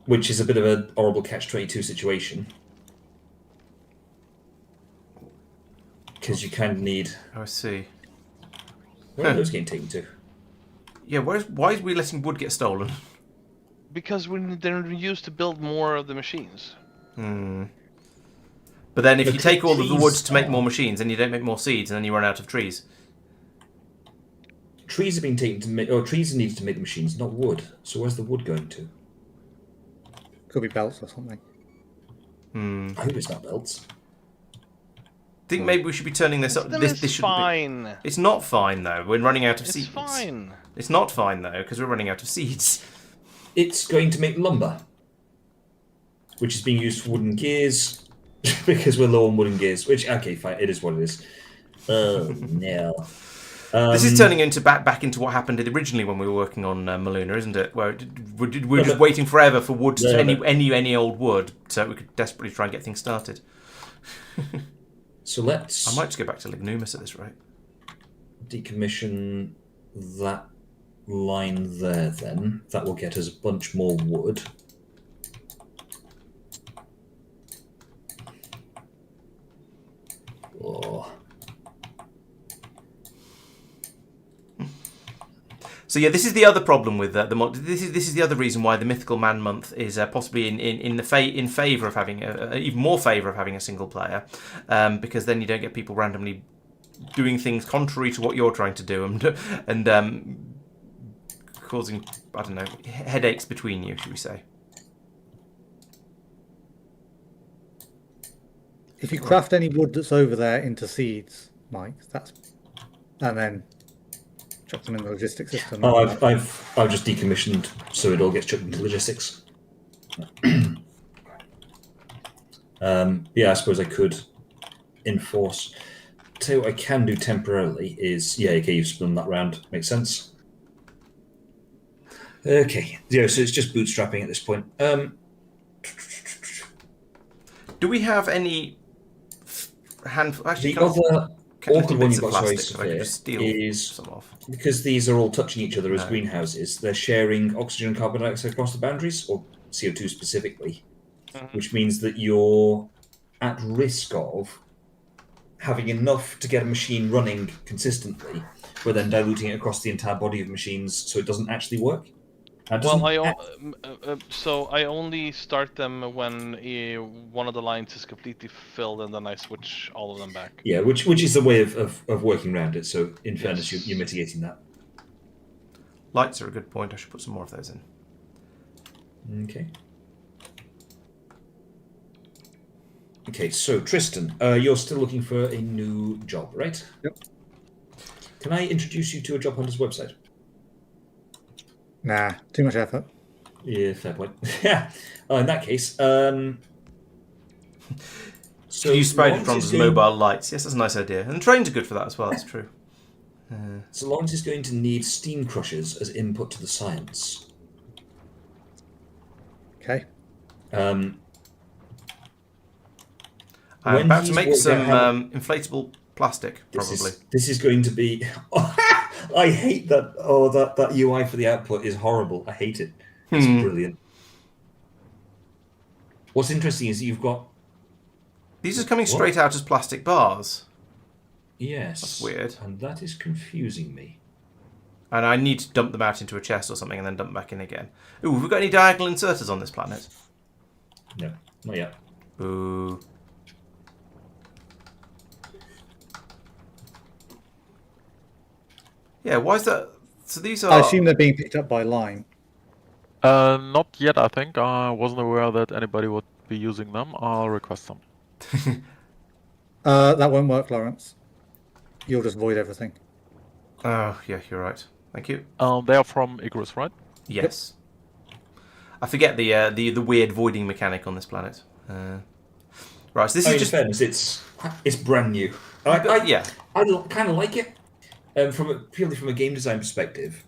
Which is a bit of a horrible catch-22 situation. Because you kind of need. Oh, I see. Where are those getting taken to? Yeah, why is we letting wood get stolen? Because they're used to build more of the machines. But then if you Because take all of the trees woods to make are- more machines, then you don't make more seeds, and then you run out of trees. Trees have been taken to make, or trees are needed to make the machines, not wood. So where's the wood going to? Could be belts or something. I hope it's not belts. think maybe we should be turning this up. This This is shouldn't be. fine. It's not fine though. We're running out of It's seeds. fine. It's not fine though because we're running out of seeds. It's going to make lumber, which is being used for wooden gears because we're low on wooden gears. Which, okay, fine, it is what it is. Oh no. This is turning into back into what happened originally when we were working on Muluna, isn't it? Where we're just waiting forever for wood, any old wood, so we could desperately try and get things started. So let's. I might just go back to Lignumis at this rate. Decommission that line there. Then that will get us a bunch more wood. Oh. So yeah, this is the other problem with the mod. This is the other reason why the Mythical Man month is possibly in favour of having even more favour of having a single player, because then you don't get people randomly doing things contrary to what you're trying to do and causing, I don't know, headaches between you, should we say? If you craft any wood that's over there into seeds, Mike, and then chuck them in the logistics system. Oh, I've just decommissioned, so it all gets chucked into logistics. Yeah, I suppose I could enforce. Tell you what I can do temporarily is, yeah, okay, you've spun that round. Makes sense. Okay, yeah, so it's just bootstrapping at this point. Do we have any handful? Actually, The other awkward one bits you've of got plastic that I could just steal is some off. because these are all touching each other as No. greenhouses. They're sharing oxygen and carbon dioxide across the boundaries, or CO2 specifically, which means that you're at risk of having enough to get a machine running consistently, but then diluting it across the entire body of machines so it doesn't actually work. Well, I only start them when one of the lines is completely filled, and then I switch all of them back. Yeah, which is the way of working around it. So in fairness, Yes. you're mitigating that. Lights are a good point. I should put some more of those in. Okay. Okay, so Tristan, you're still looking for a new job, right? Yep. Can I introduce you to a job hunter's website? Nah, too much effort. Yeah, fair point. Yeah. Oh, in that case, so Use Laurence Spidertron's is going- mobile lights. Yes, that's a nice idea. And trains are good for that as well. That's true. So Laurence is going to need steam crushers as input to the science. Okay. Um, I'm When about to he's make worked some out how- inflatable plastic, probably. This is going to be. I hate that. Oh, that UI for the output is horrible. I hate it. It's brilliant. What's interesting is you've got. These are coming What? straight out as plastic bars. Yes. That's weird. And that is confusing me. And I need to dump them out into a chest or something and then dump them back in again. Ooh, have we got any diagonal inserters on this planet? No, not yet. Ooh. Yeah, why is that? So these are... I assume they're being picked up by line. Not yet, I think. I wasn't aware that anybody would be using them. I'll request them. That won't work, Laurence. You'll just void everything. Oh, yeah, you're right. Thank you. They are from Icarus, right? Yes. I forget the weird voiding mechanic on this planet. Right, so this is In just... fairness, it's brand new. I yeah. I kind of like it, purely from a game design perspective.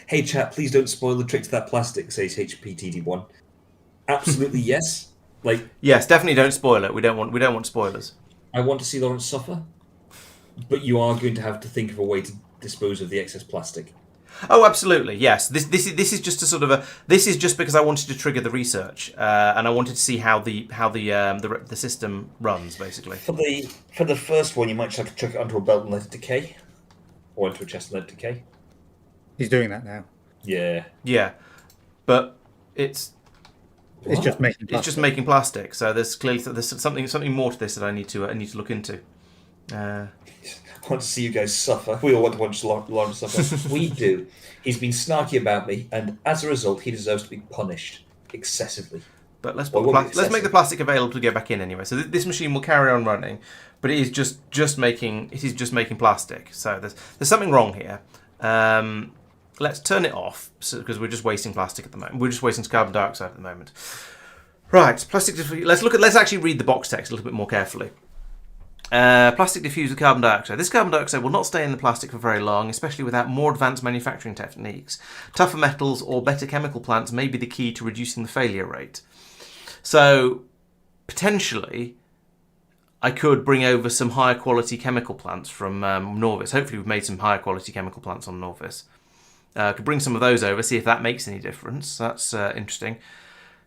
Hey chat, please don't spoil the trick to that plastic, says HPTD1. Absolutely yes. Like Yes, definitely don't spoil it. We don't want spoilers. I want to see Laurence suffer, but you are going to have to think of a way to dispose of the excess plastic. Oh, absolutely. Yes. This is just a sort of this is just because I wanted to trigger the research, and I wanted to see how the system runs, basically. For the first one, you might just have to chuck it onto a belt and let it decay, or into a chest and let it decay. He's doing that now. Yeah. Yeah, but it's Just making plastic. it's just making plastic. So there's clearly something more to this that I need to look into. I want to see you guys suffer. We all want to watch Laurence suffer. We do. He's been snarky about me, and as a result, he deserves to be punished excessively. But let's Well, it won't be let's make the plastic available to go back in anyway. So this machine will carry on running, but it is just making plastic. So there's something wrong here. Let's turn it off because we're just wasting plastic at the moment. We're just wasting carbon dioxide at the moment. Right, plastic. Let's actually read the box text a little bit more carefully. Plastic diffused with carbon dioxide. This carbon dioxide will not stay in the plastic for very long, especially without more advanced manufacturing techniques. Tougher metals or better chemical plants may be the key to reducing the failure rate. So, potentially, I could bring over some higher quality chemical plants from Norvis. Hopefully we've made some higher quality chemical plants on Norvis. Could bring some of those over, see if that makes any difference. That's interesting.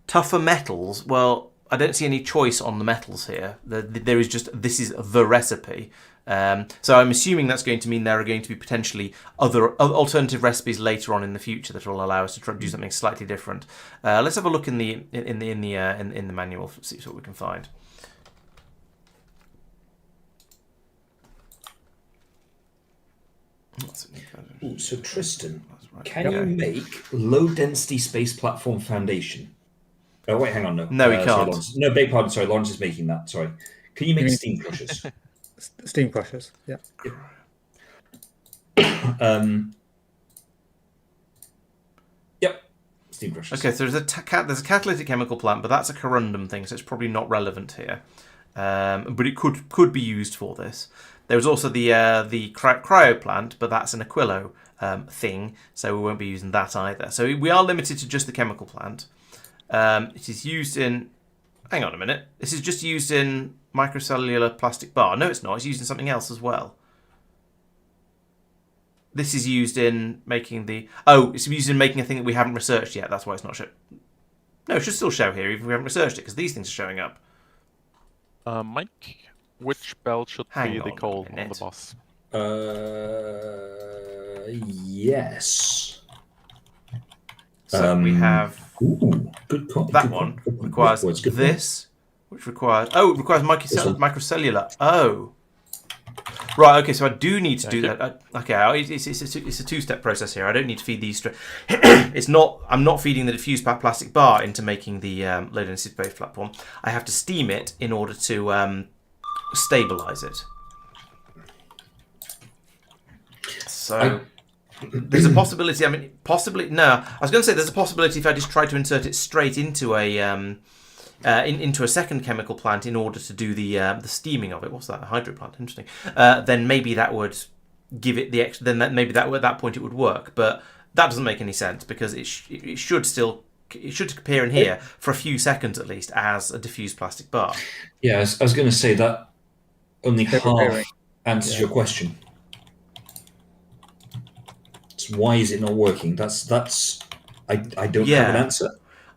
Tougher metals, well, I don't see any choice on the metals here. There is just, this is the recipe. So I'm assuming that's going to mean there are going to be potentially other alternative recipes later on in the future that will allow us to try to do something slightly different. Let's have a look in the manual, see what we can find. Ooh, so Tristan, Right. can you make low density space platform foundation? Oh wait, hang on, no. No, we sorry, can't. Laurence. No, beg pardon. Sorry, Laurence is making that. Sorry. Can you make steam crushers? Steam crushers, yeah. Yep. Steam crushers. Okay, so there's a catalytic chemical plant, but that's a corundum thing, so it's probably not relevant here. But it could be used for this. There's also the cryo plant, but that's an Aquilo thing, so we won't be using that either. So we are limited to just the chemical plant. It is used in... Hang on a minute. This is just used in microcellular plastic bar. No, it's not. It's used in something else as well. This is used in making the... Oh, it's used in making a thing that we haven't researched yet. That's why it's not show... No, it should still show here, even if we haven't researched it, because these things are showing up. Mike, which belt should be the coal on the boss? Yes. So we have... Ooh, good call. That one requires this, which requires... Oh, it requires microcellular. Oh. Right, okay, so I do need to do that. Okay, it's a two-step process here. I don't need to feed these straight. I'm not feeding the diffused plastic bar into making the low-density space platform. I have to steam it in order to stabilize it. So... There's a possibility. I mean, possibly. No, I was going to say there's a possibility if I just try to insert it straight into a into a second chemical plant in order to do the steaming of it. What's that? A hydro plant. Interesting. Then maybe that would give it the extra. Then maybe that at that point it would work. But that doesn't make any sense because it should appear in here for a few seconds at least as a diffused plastic bar. Yeah, I was going to say that only half answers your question. Why is it not working? I don't have an answer.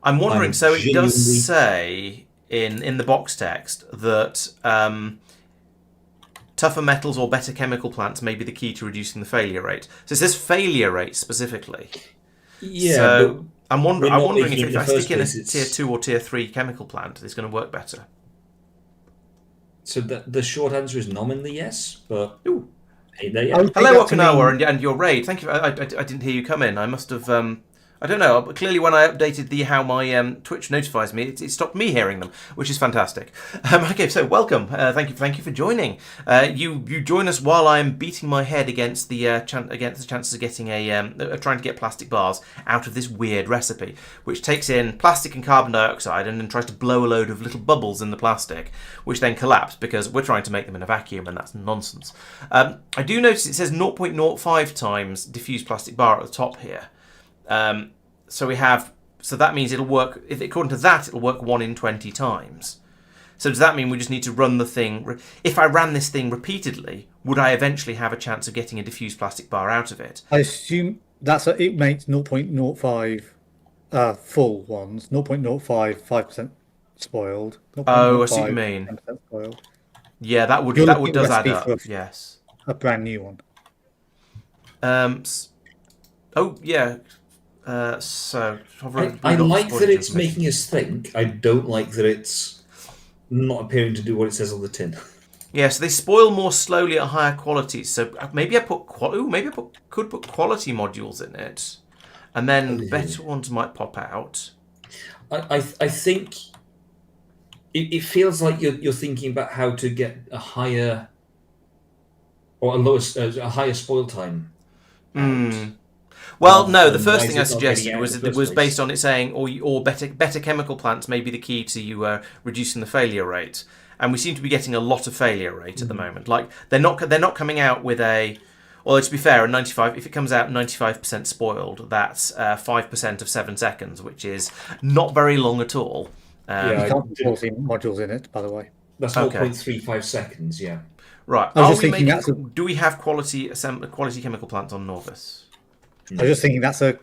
I'm wondering. So it does say in the box text that tougher metals or better chemical plants may be the key to reducing the failure rate. So it says failure rate specifically. Yeah. So I'm wondering if I stick in a place, tier 2 or tier 3 chemical plant, it's going to work better. So the short answer is nominally yes, but. Ooh. Hello, Okinawa, and your raid. Thank you. I didn't hear you come in. I must have. I don't know. Clearly, when I updated how my Twitch notifies me, it stopped me hearing them, which is fantastic. Okay, so welcome. Thank you for joining. You join us while I'm beating my head against the chances of getting trying to get plastic bars out of this weird recipe, which takes in plastic and carbon dioxide and then tries to blow a load of little bubbles in the plastic, which then collapse because we're trying to make them in a vacuum, and that's nonsense. I do notice it says 0.05 times diffused plastic bar at the top here. So that means it'll work, according to that, it'll work 1 in 20 times. So does that mean we just need to run the thing, if I ran this thing repeatedly, would I eventually have a chance of getting a diffused plastic bar out of it? I assume it makes 0.05 full ones, 0.05 5% spoiled. Oh, I see what you mean. 10% spoiled. Yeah, that does add up. Yes. A brand new one. Oh yeah. So I like that it's making us think. I don't like that it's not appearing to do what it says on the tin. Yeah, so they spoil more slowly at higher qualities. So maybe I could put quality modules in it, and then better ones might pop out. I think it feels like you're thinking about how to get a higher or a higher spoil time out. Well, no. The Why first is thing I it not getting suggested out was in the it first was place? based on it saying, or better chemical plants may be the key to you reducing the failure rate. And we seem to be getting a lot of failure rate at the moment. Like they're not coming out with a. Well, to be fair, a 95. If it comes out 95% spoiled, that's 5% of 7 seconds, which is not very long at all. Yeah, You can't put quality modules in it, by the way. that's Okay. 0.35 seconds. Yeah. Right. I was Are just we thinking making? Do we have quality chemical plants on Norvis? I was just thinking that's a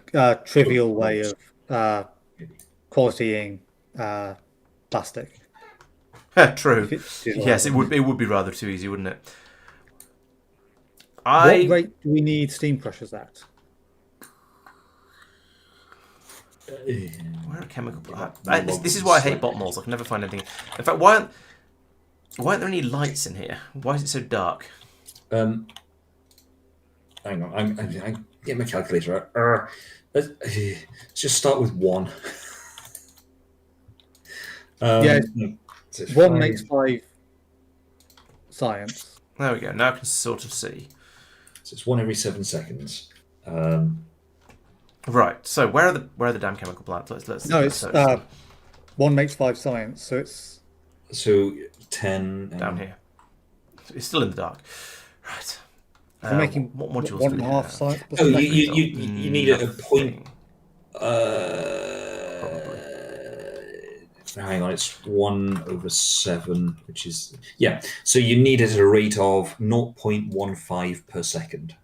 trivial way of qualitying plastic. True. If it is Yes, it relevant. would be rather too easy, wouldn't it? What rate do we need steam crushers at? Where are chemical plants? This is why I hate bot malls. I can never find anything. In fact, why aren't there any lights in here? Why is it so dark? Hang on, I'm get my calculator out. Let's just start with 1. Yeah, so it's 1 5. makes 5 science. There we go. Now I can sort of see. So it's 1 every 7 seconds. Right. So where are the damn chemical plants? Let's No, it's 1 makes 5 science, so it's So 10 down here. It's still in the dark. Right. we're making what modules 1.5 do we have? science. per Oh, second. you need a point. Hang on, it's 1/7, which is So you need it at a rate of 0.15 per second.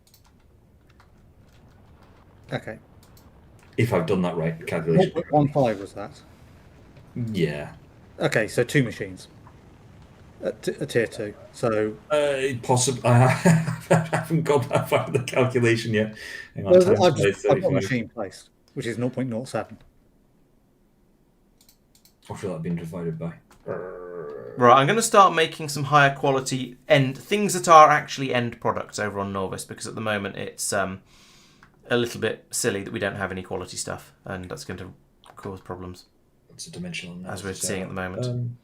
Okay. If I've done that right, calculation. 0.15 was that. Yeah. Okay, so 2 machines. A tier 2. So Possibly. I haven't got that far in the calculation yet. Hang on, I've times by got a 35. machine placed, which is 0.07. I feel like being divided by. Right, I'm going to start making some higher quality things that are actually end products over on Norvis, because at the moment it's a little bit silly that we don't have any quality stuff, and that's going to cause problems. It's a dimensional analysis. As we're seeing at the moment.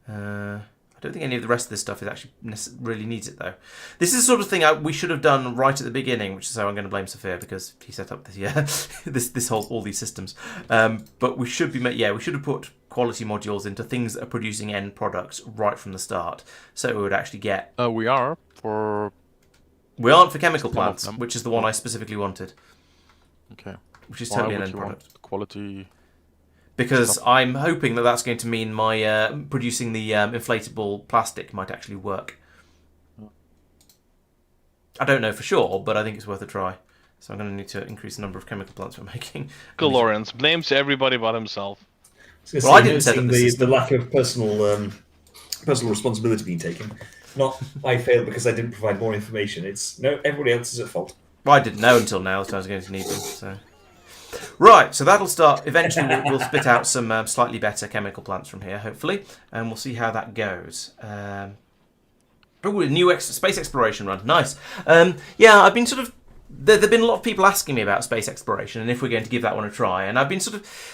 I don't think any of the rest of this stuff is actually really needs it though. This is the sort of thing we should have done right at the beginning, which is how I'm going to blame Sophia, because he set up this all these systems. But we should we should have put quality modules into things that are producing end products right from the start, so we would actually get. We aren't for chemical some of plants, them. which is the one I specifically wanted, Okay. which is Why totally an would end you product. want quality? Because I'm hoping that that's going to mean my producing the inflatable plastic might actually work. I don't know for sure, but I think it's worth a try. So I'm going to need to increase the number of chemical plants we're making. Go Laurence blames everybody but himself. Well, I didn't set up the the system. lack of personal responsibility being taken. Not I failed because I didn't provide more information. It's no, everybody else is at fault. Well, I didn't know until now that I was going to need them. So. Right, so that'll start. Eventually, we'll spit out some slightly better chemical plants from here, hopefully, and we'll see how that goes. A new space exploration run. Nice. I've been sort of. There've been a lot of people asking me about space exploration and if we're going to give that one a try, and I've been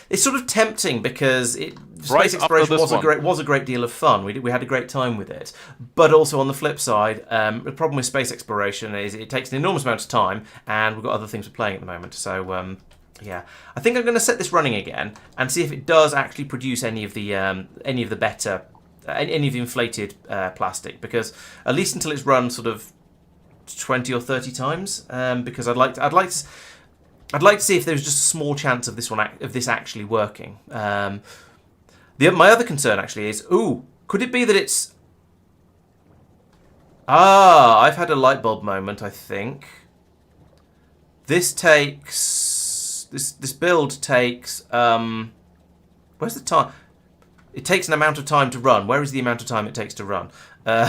it's sort of tempting because space exploration was a great deal of fun. We had a great time with it, but also on the flip side, the problem with space exploration is it takes an enormous amount of time, and we've got other things we're playing at the moment. So I think I'm going to set this running again and see if it does actually produce any of the better, any of the inflated plastic, because at least until it's run sort of 20 or 30 times, because I'd like to see if there's just a small chance of this actually working. My other concern actually is, could it be that it's I've had a light bulb moment. I think this build takes where's the time? It takes an amount of time to run. Where is the amount of time it takes to run? You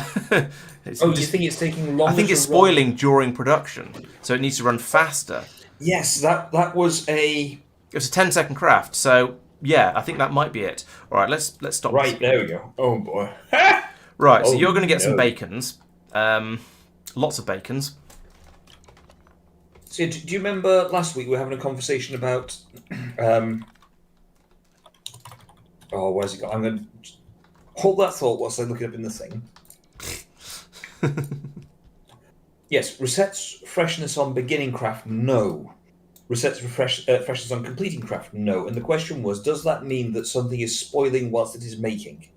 think it's taking longer? I think it's spoiling during production, so it needs to run faster. Yes, that was a. It was a 10-second craft, so yeah, I think that might be it. All right, let's stop. Right, there we go. Oh boy. Right, so you're going to get some bacons, lots of bacons. So, do you remember last week we were having a conversation about Oh, where's it gone? I'm going to hold that thought whilst I look it up in the thing. Yes, resets freshness on beginning craft, no. Resets freshness on completing craft, no. And the question was, does that mean that something is spoiling whilst it is making?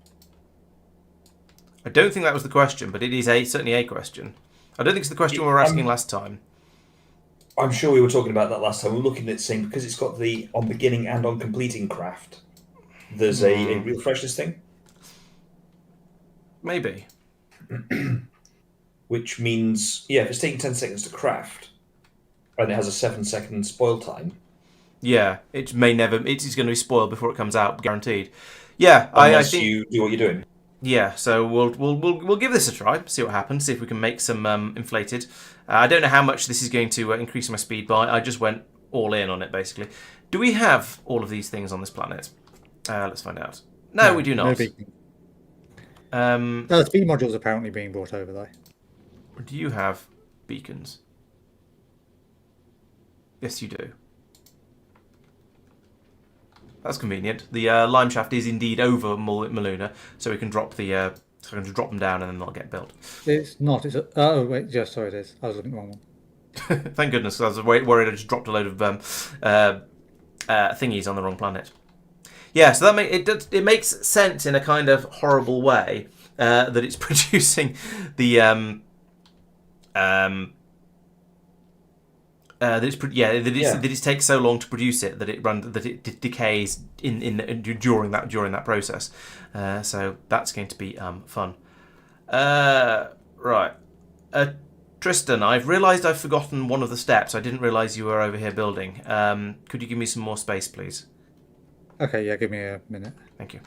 I don't think that was the question, but it is certainly a question. I don't think it's the question we were asking last time. I'm sure we were talking about that last time. We're looking at saying because it's got the on beginning and on completing craft, there's a real freshness thing. Maybe. Which means, yeah, if it's taking 10 seconds to craft, and it has a 7-second spoil time. Yeah, it may never. It's going to be spoiled before it comes out, guaranteed. Yeah, Unless I think you do what you're doing. Yeah, so we'll give this a try, see what happens, see if we can make some inflated. I don't know how much this is going to increase my speed by. I just went all in on it, basically. Do we have all of these things on this planet? Let's find out. No, we do not. No beacon. The speed module's apparently being brought over, though. Do you have beacons? Yes, you do. That's convenient. The lime shaft is indeed over Muluna, so we can drop the drop them down and then they'll get built. It's not. It's a, oh wait, yeah, sorry, it is. I was looking at the wrong one. Thank goodness, 'cause I was worried I just dropped a load of thingies on the wrong planet. Yeah, so that it makes sense in a kind of horrible way that it's producing the that it takes so long to produce it that it decays during that process. So that's going to be fun. Right, Tristan, I've realised I've forgotten one of the steps. I didn't realise you were over here building. Could you give me some more space, please? Okay, yeah, give me a minute. Thank you.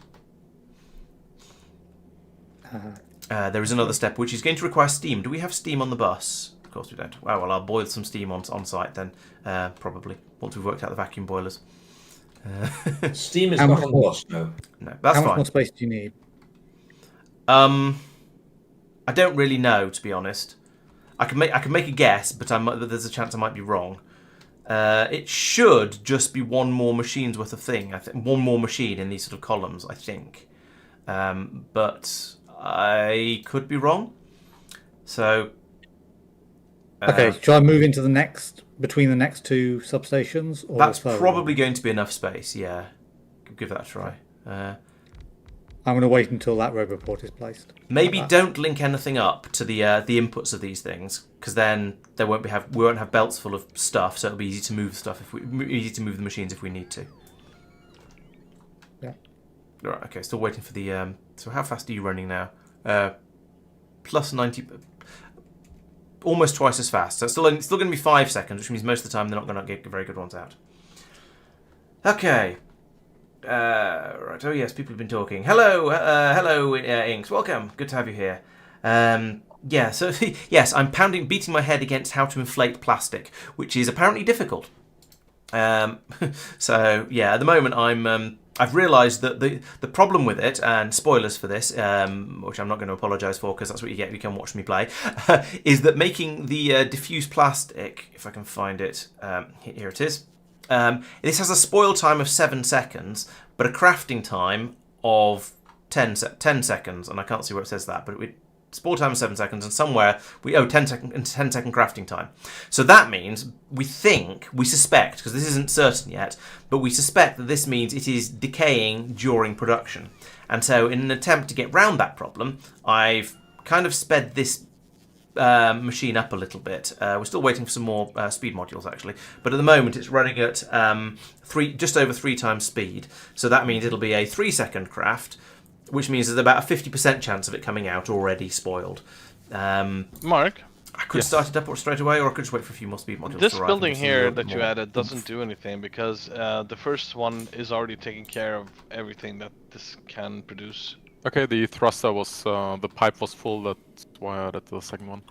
There is another step which is going to require steam. Do we have steam on the bus? Of course we don't. Oh, well, I'll boil some steam on site then, probably, once we've worked out the vacuum boilers. Steam is not on the bus, no. No, that's fine. How much more space do you need? I don't really know, to be honest. I can make a guess, but there's a chance I might be wrong. It should just be one more machine's worth of thing. I think one more machine in these sort of columns, I think. But I could be wrong. So. Okay, shall I move into between the next two substations? Or that's probably going to be enough space, yeah. Give that a try. I'm going to wait until that roboport is placed. Maybe don't link anything up to the inputs of these things, because then we won't have belts full of stuff, so it'll be easy to move easy to move the machines if we need to. Yeah. All right. Okay. Still waiting for the. So how fast are you running now? Plus 90. Almost twice as fast. So it's still going to be 5 seconds, which means most of the time they're not going to get very good ones out. Okay. Right. Oh yes, people have been talking. Hello, Inks. Welcome. Good to have you here. Yeah. So yes, I'm beating my head against how to inflate plastic, which is apparently difficult. So yeah, at the moment I've realised that the problem with it, and spoilers for this, which I'm not going to apologise for because that's what you get if you can watch me play, is that making the diffuse plastic, if I can find it, here it is. This has a spoil time of 7 seconds, but a crafting time of 10 seconds, and I can't see where it says that, but spoil time of 7 seconds, and somewhere 10 second crafting time. So that means we suspect, because this isn't certain yet, but we suspect that this means it is decaying during production. And so in an attempt to get round that problem, I've kind of sped this machine up a little bit. We're still waiting for some more speed modules actually, but at the moment it's running at just over 3 times speed. So that means it'll be a 3-second craft, which means there's about a 50% chance of it coming out already spoiled. Mark? I could start it up straight away, or I could just wait for a few more speed modules This to arrive. building here that you added doesn't do anything because the first one is already taking care of everything that this can produce. Okay, the thruster was, the pipe was full, that's why I added the second one.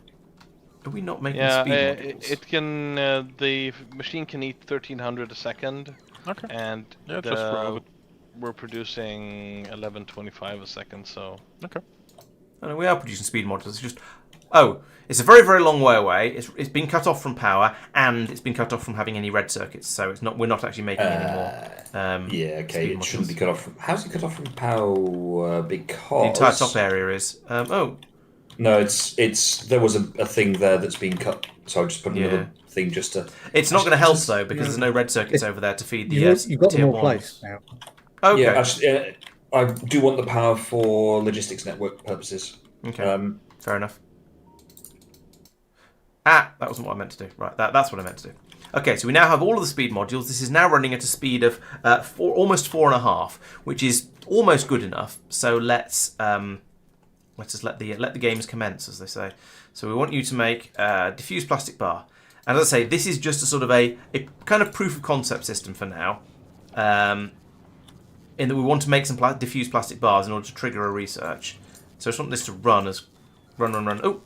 Are we not making Yeah, speed modules? it can, the machine can eat 1300 a second. Okay. And Yeah, just remove it. we're producing 1125 a second, so... Okay. I know we are producing speed modules. It's just Oh, it's a very, very long way away. It's been cut off from power, and it's been cut off from having any red circuits. So it's not. We're not actually making any more. Yeah, okay. speed It shouldn't modules. be cut off from. How's it cut off from power? Because The entire top area is. No, it's there was a thing there that's been cut. So I just put another thing just to. It's not going to help though because there's no red circuits over there to feed the. You've got them tier all ones. placed now. Okay. Yeah, actually, I do want the power for logistics network purposes. Okay. Fair enough. That wasn't what I meant to do. Right, that's what I meant to do. Okay, so we now have all of the speed modules. This is now running at a speed of almost 4.5, which is almost good enough. So let's just let the games commence, as they say. So we want you to make a diffused plastic bar. And as I say, this is just a sort of a kind of proof of concept system for now. In that we want to make some diffused plastic bars in order to trigger a research. So I just want this to run as run. Oh,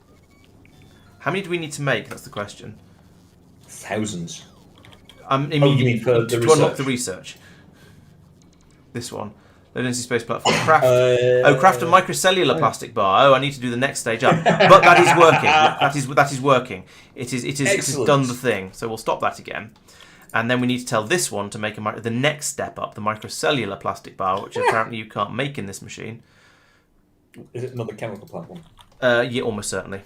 how many do we need to make? That's the question. Thousands. You mean for the to research? unlock the research? This one. Low density space platform. Craft a microcellular plastic bar. Oh, I need to do the next stage up. But that is working. That is working. It has done the thing. So we'll stop that again. And then we need to tell this one to make the next step up, the microcellular plastic bar, which apparently you can't make in this machine. Is it another chemical platform? Yeah, almost certainly.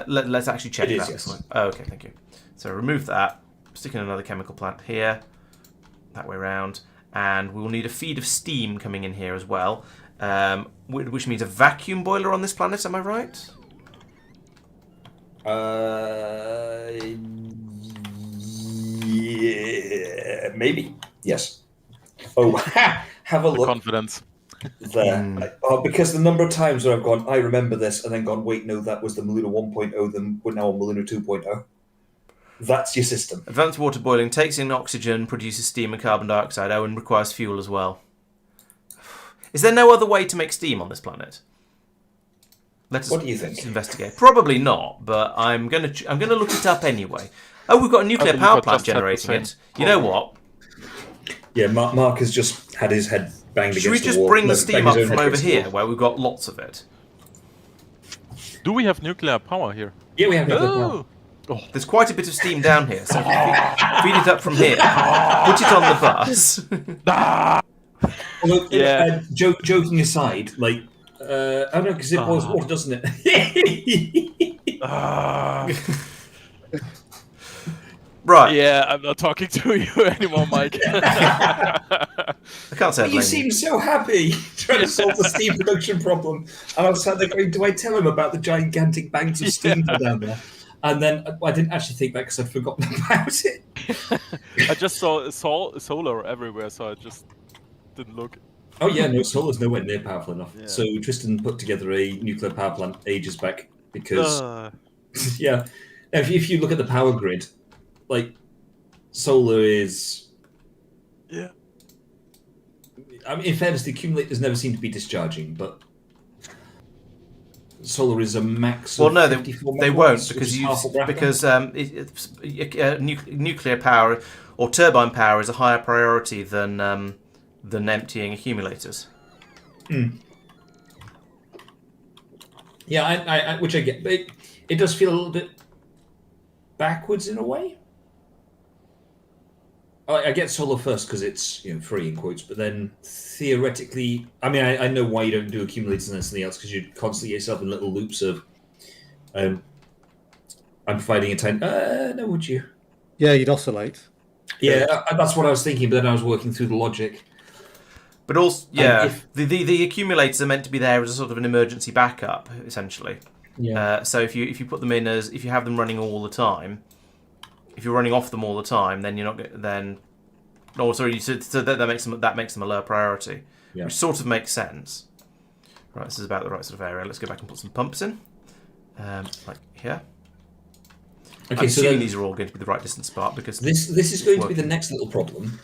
Let's actually check It that. is, yes. Oh, okay, thank you. So remove that. Stick in another chemical plant here. That way around. And we will need a feed of steam coming in here as well. Which means a vacuum boiler on this planet, am I right? Yeah, maybe. Yes. Oh, have a look. Confidence. There. Because the number of times where I've gone, I remember this, and then gone, wait, no, that was the Muluna 1.0, then we're now on Muluna 2.0. That's your system. Advanced water boiling takes in oxygen, produces steam and carbon dioxide, and requires fuel as well. Is there no other way to make steam on this planet? What do you think? Investigate. Probably not, but I'm gonna look it up anyway. Oh, we've got a nuclear power plant generating it. You know what? Yeah, Mark has just had his head banged Should we against the just wall. bring the No, steam banged up his own from head over against the here, wall. where we've got lots of it? Do we have nuclear power here? Yeah, we have nuclear power. Oh. There's quite a bit of steam down here, so if you feed it up from here, put it on the bus. Although, Yeah. Joking aside, like, I don't know, because it boils water, doesn't it? Right. Yeah, I'm not talking to you anymore, Mike. I can't say I You blame seem so happy trying to solve the steam production problem. And I was sat there going, do I tell him about the gigantic banks of steam down there? And then I didn't actually think that because I'd forgotten about it. I just saw solar everywhere, so I just didn't look. Oh yeah, no, solar's nowhere near powerful enough. Yeah. So Tristan put together a nuclear power plant ages back because, yeah, if you look at the power grid, like, solar is... Yeah. I mean, in fairness, the accumulators never seem to be discharging, but solar is a max of 54 they megawatts, won't which because is half of because nuclear power or turbine power is a higher priority than emptying accumulators. Yeah, I which I get, but it does feel a little bit backwards in a way. I get solar first because it's free in quotes, but then theoretically, I mean, I know why you don't do accumulators and anything else because you constantly get yourself in little loops of, I'm providing a time. No, would you? Yeah, you'd oscillate. Yeah, that's what I was thinking, but then I was working through the logic. But also, yeah, the accumulators are meant to be there as a sort of an emergency backup, essentially. Yeah. So if you put them in if you have them running all the time, if you're running off them all the time, then you're not then. Oh, sorry. So that makes them a lower priority, Yeah. which sort of makes sense. Right, this is about the right sort of area. Let's go back and put some pumps in, like here. Okay, I'm so assuming then these are all going to be the right distance apart because this is going to be the next little problem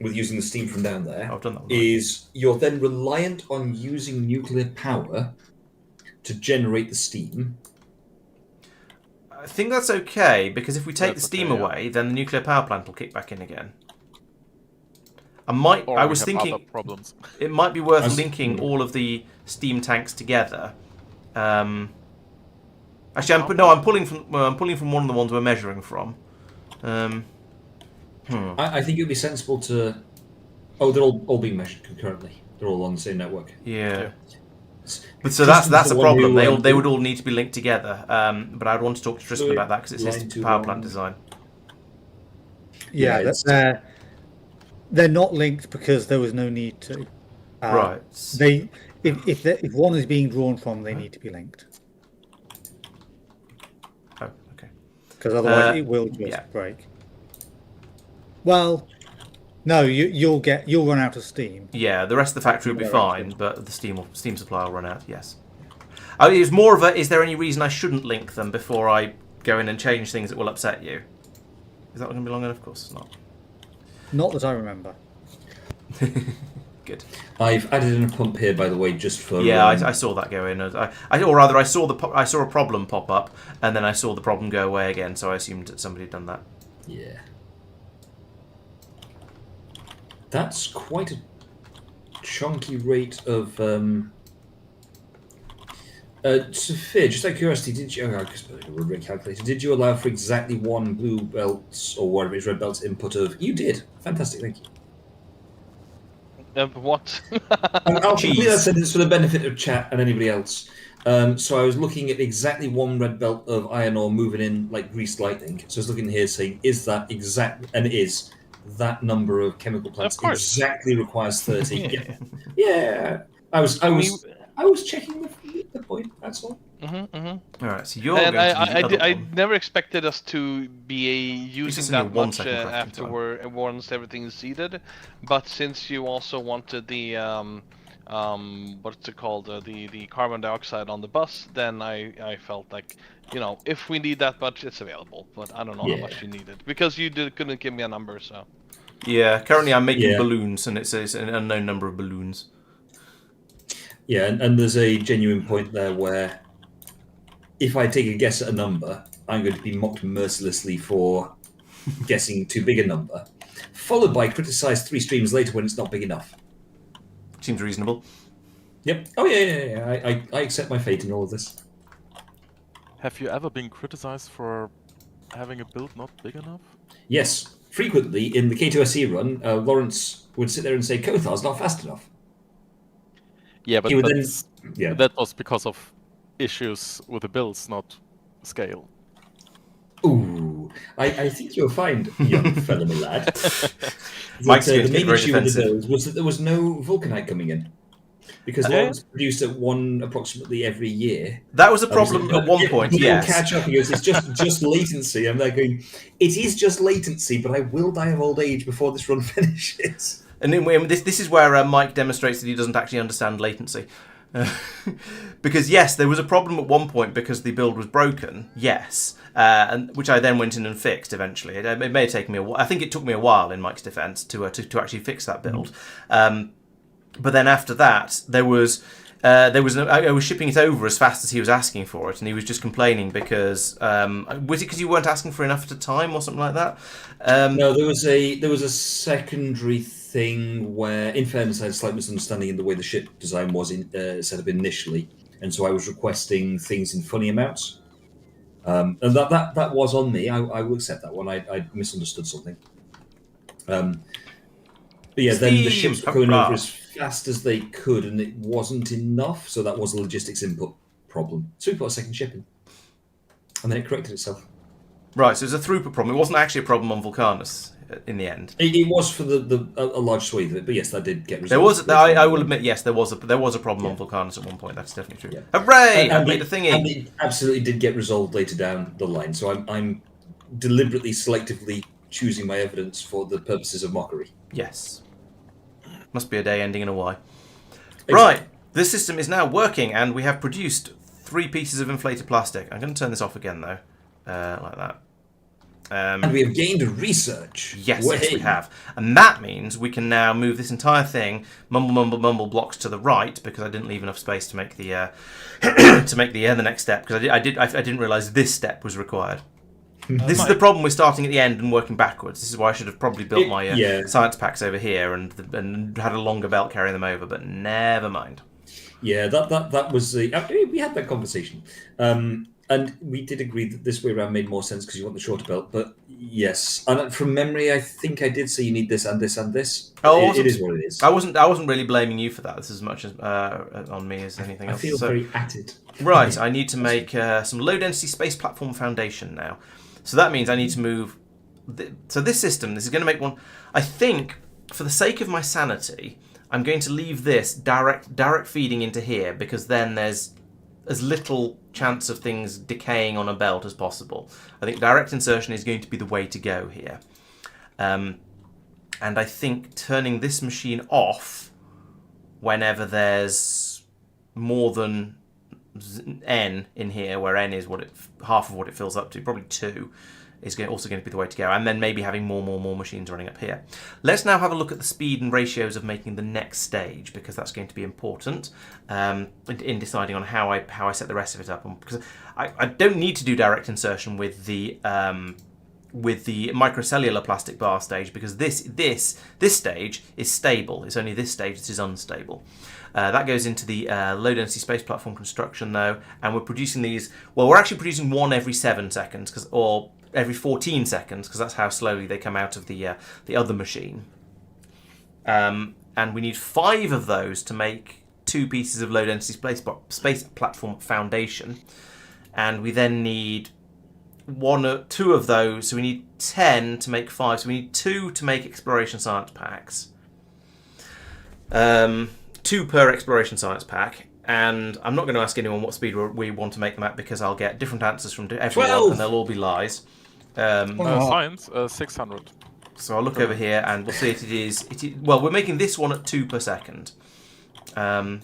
with using the steam from down there. I've done that one. Is you're then reliant on using nuclear power to generate the steam. I think that's okay because if we take the That's steam okay, yeah. away, then the nuclear power plant will kick back in again. Or I we was have thinking other problems. it might be worth I was- linking all of the steam tanks together, Actually, I'm pulling from one of the ones we're measuring from. I think it would be sensible to. Oh, they're all being measured concurrently. They're all on the same network. Yeah. It's- But so Tristan's that's the a one problem. who, They would all need to be linked together. But I'd want to talk to Tristan Fluid about that because it's his line to power line. plant design. Yeah, it's- they're not linked because there was no need to. Right. If one is being drawn from, they need to be linked Oh, okay. because otherwise it will just yeah. break. Well, no, you'll run out of steam. Yeah, the rest of the factory will be Right, fine, but the steam supply will run out. Yes. Oh, it was more of a. Is there any reason I shouldn't link them before I go in and change things that will upset you? Is that going to be long enough? Of course it's not. Not that I remember. Good. I've added in a pump here, by the way, just for. Yeah, I saw that go in. Or rather, I saw a problem pop up, and then I saw the problem go away again. So I assumed that somebody had done that. Yeah. That's quite a chunky rate of. Sophia, just out of curiosity, did you? Did you allow for exactly one blue belts or whatever it is, red belts input of? You did. Fantastic, thank you. What? I'll complete that sentence for the benefit of chat and anybody else. So I was looking at exactly one red belt of iron ore moving in like greased lightning. So I was looking here saying, is that exact? And it is. That number of chemical plants exactly requires 30. Yeah. I was checking the point. That's all. All right, so you're And going to the other I one. never expected us to be using just in your that 1 much second crafting after once everything is seeded. But since you also wanted the what's it called, the carbon dioxide on the bus, then I felt like, if we need that much, it's available. But I don't know how much you needed because you couldn't give me a number. So Yeah, currently I'm making balloons, and it's an unknown number of balloons. Yeah, and there's a genuine point there where if I take a guess at a number, I'm going to be mocked mercilessly for guessing too big a number, followed by criticised 3 streams later when it's not big enough. Seems reasonable. Yep. Oh, yeah. I accept my fate in all of this. Have you ever been criticized for having a build not big enough? Yes. Frequently, in the K2SE run, Laurence would sit there and say, Kothar's not fast enough. Yeah, but He would that was because of issues with the builds, not scale. Ooh, I think you'll find, young fellow, my lad, Mike's that going to the get main very issue with the defensive. builds was that there was no vulcanite coming in. Because Laurence produced at one approximately every year. That was a problem at one point, yes. Catch up. He goes, it's just latency. I'm like going, it is just latency, but I will die of old age before this run finishes. And this is where Mike demonstrates that he doesn't actually understand latency. Because yes, there was a problem at one point because the build was broken. Yes, and which I then went in and fixed eventually. It may have taken me a while. I think it took me a while, in Mike's defence, to actually fix that build. But then after that, I was shipping it over as fast as he was asking for it, and he was just complaining because was it because you weren't asking for enough at a time or something like that? No, there was a secondary thing where, in fairness, I had a slight misunderstanding in the way the ship design was set up initially, and so I was requesting things in funny amounts. And that was on me. I will accept that one. I misunderstood something. But yeah, then the ships were going over as fast as they could, and it wasn't enough, so that was a logistics input problem. So we put a second ship in, and then it corrected itself. Right, so it was a throughput problem. It wasn't actually a problem on Vulcanus in the end. It was for a large swathe of it, but yes, that did get resolved. There was. I will admit, yes, there was a problem on Vulcanus at one point. That's definitely true. Yeah. Hooray! I made a thingy. And it absolutely did get resolved later down the line. So I'm deliberately, selectively choosing my evidence for the purposes of mockery. Yes. Must be a day ending in a Y. Exactly. Right, this system is now working, and we have produced 3 pieces of inflated plastic. I'm going to turn this off again, though, like that. And we have gained research. Yes, we have. And that means we can now move this entire thing, mumble blocks to the right, because I didn't leave enough space to make the the next step, because I didn't realise this step was required. This is the problem with starting at the end and working backwards. This is why I should have probably built my science packs over here and had a longer belt carrying them over, but never mind. Yeah, that was the... we had that conversation. And we did agree that this way around made more sense because you want the shorter belt. But yes, and from memory, I think I did say you need this and this and this. Oh, it is what it is. I wasn't really blaming you for that. This is as much as on me as anything else. I feel very at it. Right, I need to make some low-density space platform foundation now. So that means I need to move... So this system, this is going to make one... I think, for the sake of my sanity, I'm going to leave this direct feeding into here, because then there's as little chance of things decaying on a belt as possible. I think direct insertion is going to be the way to go here. And I think turning this machine off whenever there's more than n in here, where n is half of what it fills up to, probably 2, is also going to be the way to go. And then maybe having more machines running up here. Let's now have a look at the speed and ratios of making the next stage, because that's going to be important in deciding on how I set the rest of it up. Because I don't need to do direct insertion with the microcellular plastic bar stage, because this stage is stable. It's only this stage that is unstable. That goes into the low-density space platform construction, though, and we're producing these... Well, we're actually producing one every 7 seconds, or every 14 seconds, because that's how slowly they come out of the other machine. And we need 5 of those to make 2 pieces of low-density space platform foundation. And we then need 1 or 2 of those, so we need 10 to make 5. So we need 2 to make exploration science packs. 2 per exploration science pack. And I'm not going to ask anyone what speed we want to make them at, because I'll get different answers from everyone, 12. and they'll all be lies. Science, 600. So I'll look over here, and we'll see it is. Well, we're making this one at 2 per second. So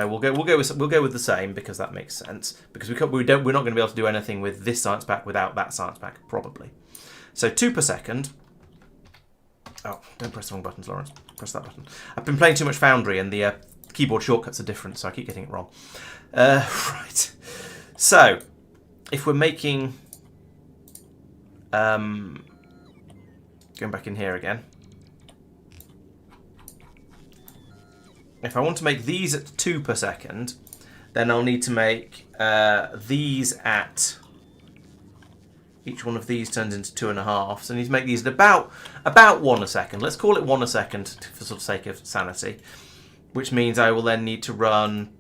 we'll go with the same, because that makes sense. Because we're not going to be able to do anything with this science pack without that science pack, probably. So 2 per second. Oh, don't press the wrong buttons, Laurence. Press that button. I've been playing too much Foundry, and the keyboard shortcuts are different, so I keep getting it wrong. Right. So if we're making... going back in here again. If I want to make these at 2 per second, then I'll need to make these at... Each one of these turns into 2.5. So I need to make these at about 1 a second. Let's call it 1 a second for sort of sake of sanity. Which means I will then need to run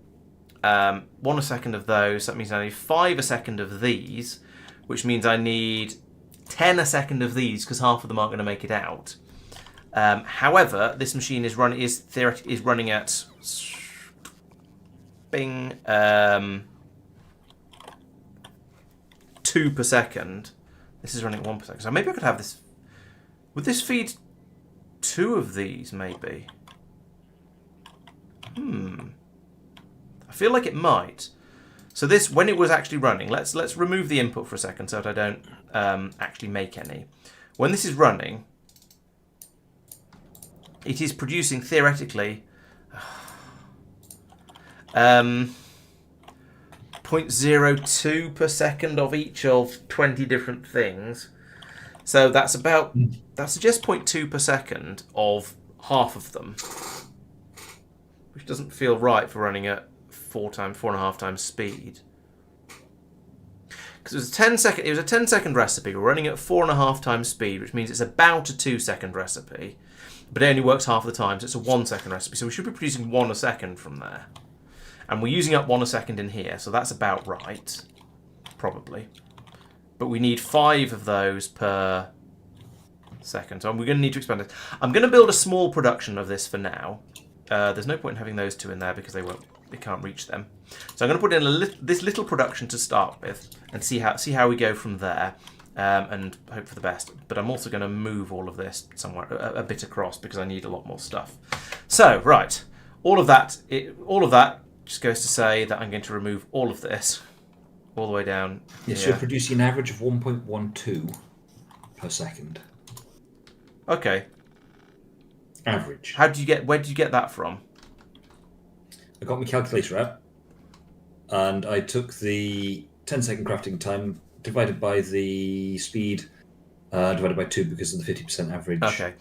1 a second of those. That means I need 5 a second of these. Which means I need 10 a second of these, because half of them aren't going to make it out. However, this machine is running at bing 2 per second. This is running at 1 per second. So maybe I could have this. Would this feed 2 of these? Maybe. I feel like it might. So this, when it was actually running, let's remove the input for a second so that I don't actually make any. When this is running, it is producing theoretically 0.02 per second of each of 20 different things. So that suggests 0.2 per second of half of them, which doesn't feel right for running at 4.5 times speed. Because it was a 10 second recipe. We're running at 4.5 times speed, which means it's about a 2 second recipe, but it only works half the time, so it's a 1 second recipe. So we should be producing 1 a second from there, and we're using up 1 a second in here, so that's about right, probably. But we need 5 of those per second, so we're going to need to expand it. I'm going to build a small production of this for now. There's no point in having those 2 in there because they can't reach them. So I'm going to put in this little production to start with and see how we go from there, and hope for the best. But I'm also going to move all of this somewhere a bit across because I need a lot more stuff. So right, all of that just goes to say that I'm going to remove all of this all the way down. Yes, you're producing an average of 1.12 per second. Okay. Average. Where did you get that from? I got my calculator out, and I took the 10-second crafting time divided by the speed divided by 2 because of the 50% average. Okay,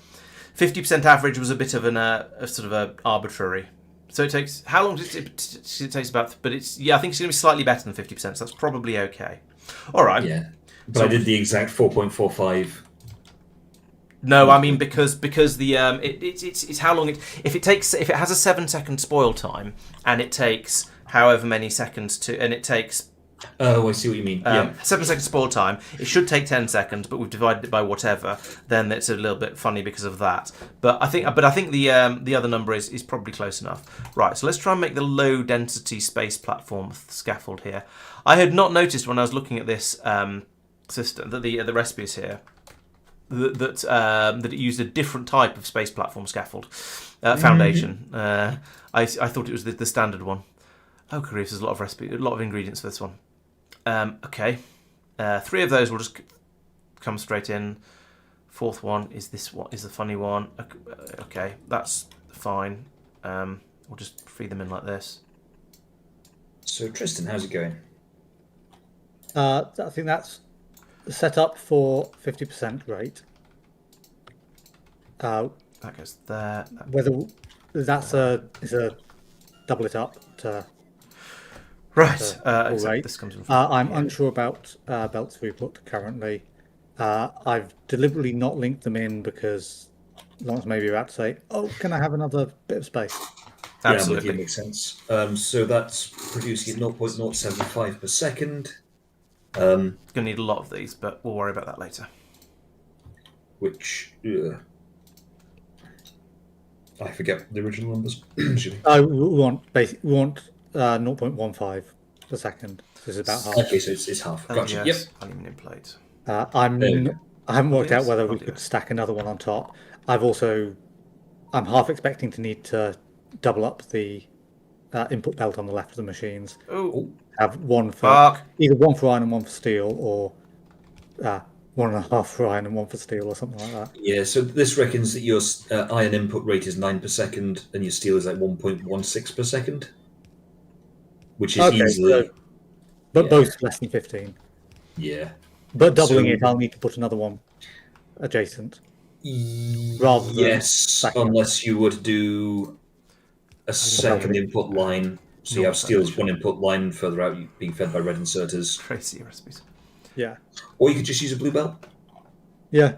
50% average was a bit of a sort of a arbitrary. So it takes how long does it takes about? But I think it's going to be slightly better than 50%. So that's probably okay. All right. Yeah. But So- I did the exact 4.45. No, I mean because the it's how long if it has a 7-second spoil time and it takes however many seconds and it takes Oh, I see what you mean. Yeah. 7 second spoil time. It should take 10 seconds, but we've divided it by whatever. Then it's a little bit funny because of that. But I think the other number is probably close enough. Right. So let's try and make the low density space platform scaffold here. I had not noticed when I was looking at this system that the recipes here that it used a different type of space platform scaffold foundation. I thought it was the standard one. Oh, grief! There's a lot of ingredients for this one. Okay, 3 of those will just come straight in. 4th one is this one, is the funny one. Okay, that's fine. We'll just feed them in like this. So, Tristan, how's it going? I think that's set up for 50% rate. That goes there. Whether that's is a double it up to Right. full rate. This comes in I'm unsure about belts we've looked currently. I've deliberately not linked them in because Laurence may be about to say, "Oh, can I have another bit of space?" Absolutely. Yeah, makes sense. So that's producing at 0.075 per second. Going to need a lot of these, but we'll worry about that later. Which I forget the original numbers. We want 0.15 per second. So it's about half. Okay, so it's half. Gotcha. Yep. Aluminium plate. I haven't worked out whether we Yes. could stack another one on top. I'm half expecting to need to double up the input belt on the left of the machines. Oh, Have one for fuck. either one for iron and one for steel, or 1.5 for iron and one for steel, or something like that. Yeah, so this reckons that your iron input rate is 9 per second and your steel is like 1.16 per second. Which is easily... But both less than 15. Yeah. But doubling it, I'll need to put another one adjacent. Rather than Yes, stacking up. unless you were to do a second input line. So you have steel as one input line further out, being fed by red inserters. Crazy recipes. Yeah. Or you could just use a blue belt. Yeah.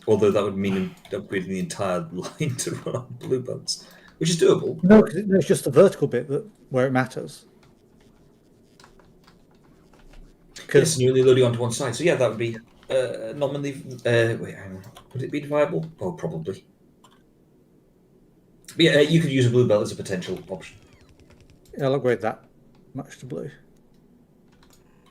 Although that would mean upgrading the entire line to run on blue belts, which is doable. No, because it's just the vertical bit where it matters. Yes, and you're only loading onto one side. So yeah, that would be nominally... wait, hang on. Would it be viable? Oh, probably. But yeah, you could use a blue belt as a potential option. I'll upgrade that much to blue.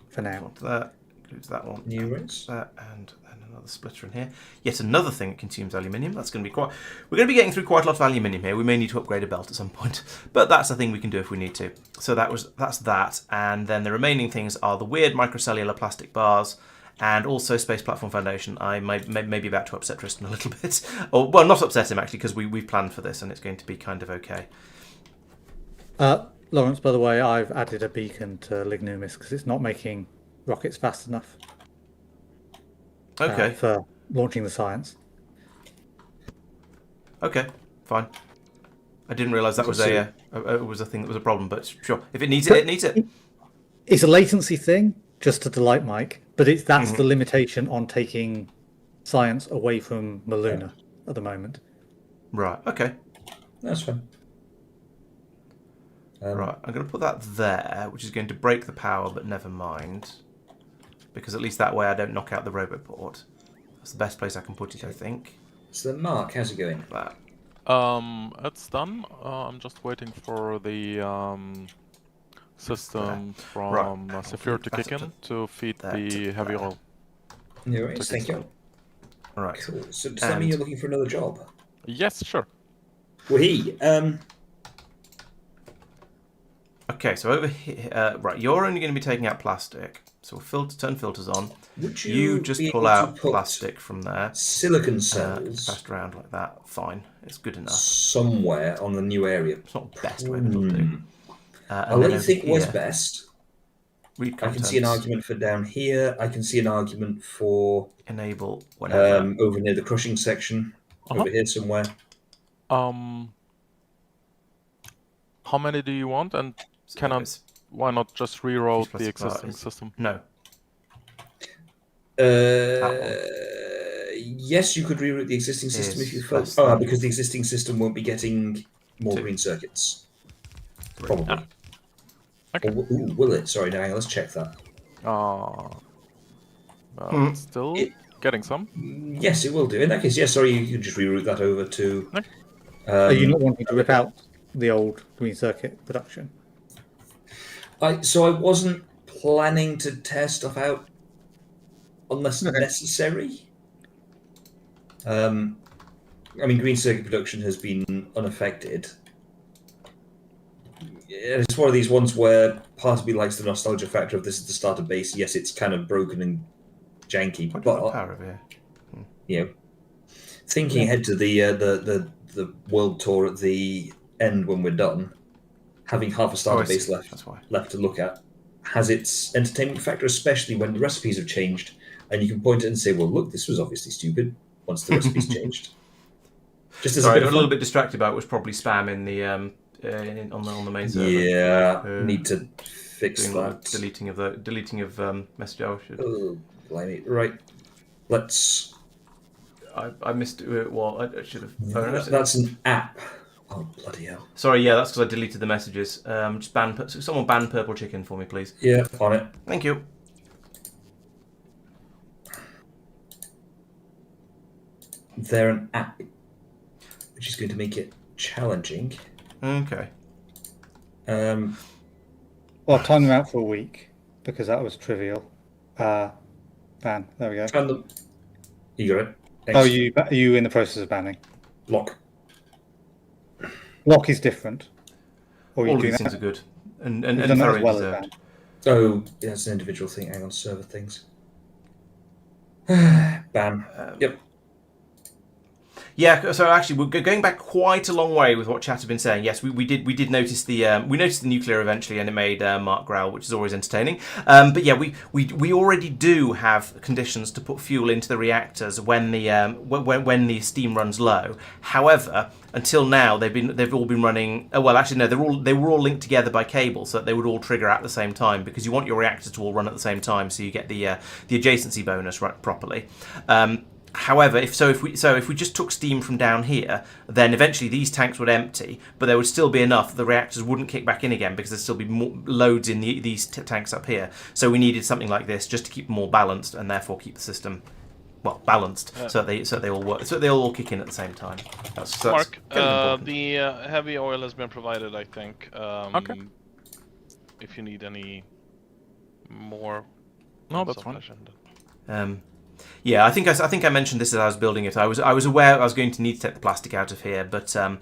For now. That includes that one. New race. That and another splitter in here. Yet another thing that consumes aluminium. That's going to be we're going to be getting through quite a lot of aluminium here. We may need to upgrade a belt at some point, but that's a thing we can do if we need to. So that's that, and then the remaining things are the weird microcellular plastic bars, and also space platform foundation. I may be about to upset Tristan a little bit, or well, not upset him actually, because we've planned for this and it's going to be kind of okay. Laurence, by the way, I've added a beacon to Lignumis because it's not making rockets fast enough. Okay. For launching the science. Okay. Fine. I didn't realise that was a thing that was a problem, but sure, if it needs it, it needs it. It's a latency thing, just to delight Mike, but that's the limitation on taking science away from Muluna at the moment. Right. Okay. That's fine. Right, I'm going to put that there, which is going to break the power, but never mind. Because at least that way I don't knock out the roboport. That's the best place I can put it, I think. So Mark, how's it going? That. It's done. I'm just waiting for the system from Factorio to kick in to feed the heavy oil. No worries, thank you. Alright. Cool. So does that mean you're looking for another job? Yes, sure. Well, Okay, so over here, right, you're only going to be taking out plastic. So we'll turn filters on. would You just be pull able to out put plastic from there. silicon cells Fast around like that. Fine. It's good enough. somewhere on the new area? It's not the best way, but it'll do. I'll let you think what's best. Read I contents. can see an argument for down here. I can see an argument for Enable whenever. over near the crushing section. Over here somewhere. How many do you want? And So why not just reroute Plus the supplies. existing system? No. Yes, you could reroute the existing system if you felt. less than- Because the existing system won't be getting more 2. green circuits. 3. Probably. Okay. Or, will it? Sorry, now let's check that. Still It- getting some. Yes, it will do. In that case, yes. Sorry, you can just reroute that over to. Okay. Are you not wanting to rip out the old green circuit production? So I wasn't planning to tear stuff out unless Okay. necessary. I mean, green circuit production has been unaffected. It's one of these ones where part of me likes the nostalgia factor of this is the starter base. Yes, it's kind of broken and janky, What do you want but power over here? you know, thinking ahead to the world tour at the end when we're done, having half a starter I see. base left That's why. to look at has its entertainment factor, especially when the recipes have changed, and you can point it and say, "Well, look, this was obviously stupid." Once the recipes changed, just as Sorry, I a bit got of a little fun. bit distracted by it. Was probably spam in the on the main server. Yeah, need to fix Doing a lot of that. deleting of message. I should. Oh, blimey. Right, let's. I missed what I should have. Oh, no, That's an app. Oh, bloody hell. Sorry, yeah, that's because I deleted the messages. Just someone ban purple chicken for me, please. Yeah, on it. Thank you. They're an app, which is going to make it challenging. Okay. Um, Well, I've timed them out for a week because that was trivial. Ban. There we go. and you got it. Oh, are you in the process of banning? Lock. Lock is different. Or All you of doing these that? things are good and You've done that as thoroughly well as deserved. ban. Oh, yeah, it's an individual thing. Hang on, server things. Ban. Yep. Yeah, so actually, we're going back quite a long way with what chat have been saying. Yes, we did notice the nuclear eventually, and it made Mark growl, which is always entertaining. But yeah, we already do have conditions to put fuel into the reactors when the steam runs low. However, until now they've all been running. Well, actually no, they were all linked together by cable, so that they would all trigger at the same time because you want your reactors to all run at the same time, so you get the adjacency bonus right properly. However, if we just took steam from down here, then eventually these tanks would empty, but there would still be enough. The reactors wouldn't kick back in again because there'd still be more loads in these tanks up here. So we needed something like this just to keep them more balanced and therefore keep the system balanced, so that they all work, so they all kick in at the same time. That's Mark, kind of important. the heavy oil has been provided, I think. Okay. If you need any more. No, that's fine. Yeah, I think I mentioned this as I was building it. I was aware I was going to need to take the plastic out of here, but I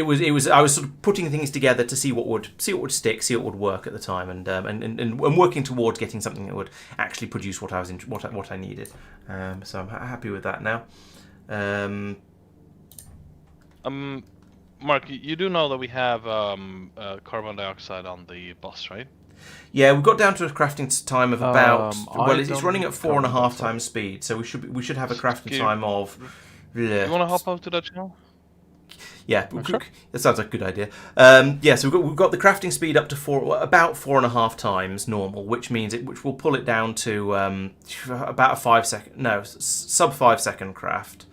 was sort of putting things together to see what would stick, see what would work at the time, and working towards getting something that would actually produce what I needed. So I'm happy with that now. Mark, you do know that we have carbon dioxide on the bus, right? Yeah, we've got down to a crafting time of about. It's don't running at need 4.5 carbon times speed, so we should have a crafting You- time of. You want to hop out to that channel? Yeah, Sure. that sounds like a good idea. So we've got the crafting speed up to about 4.5 times normal, which will pull it down to about a 5 second, sub 5 second craft.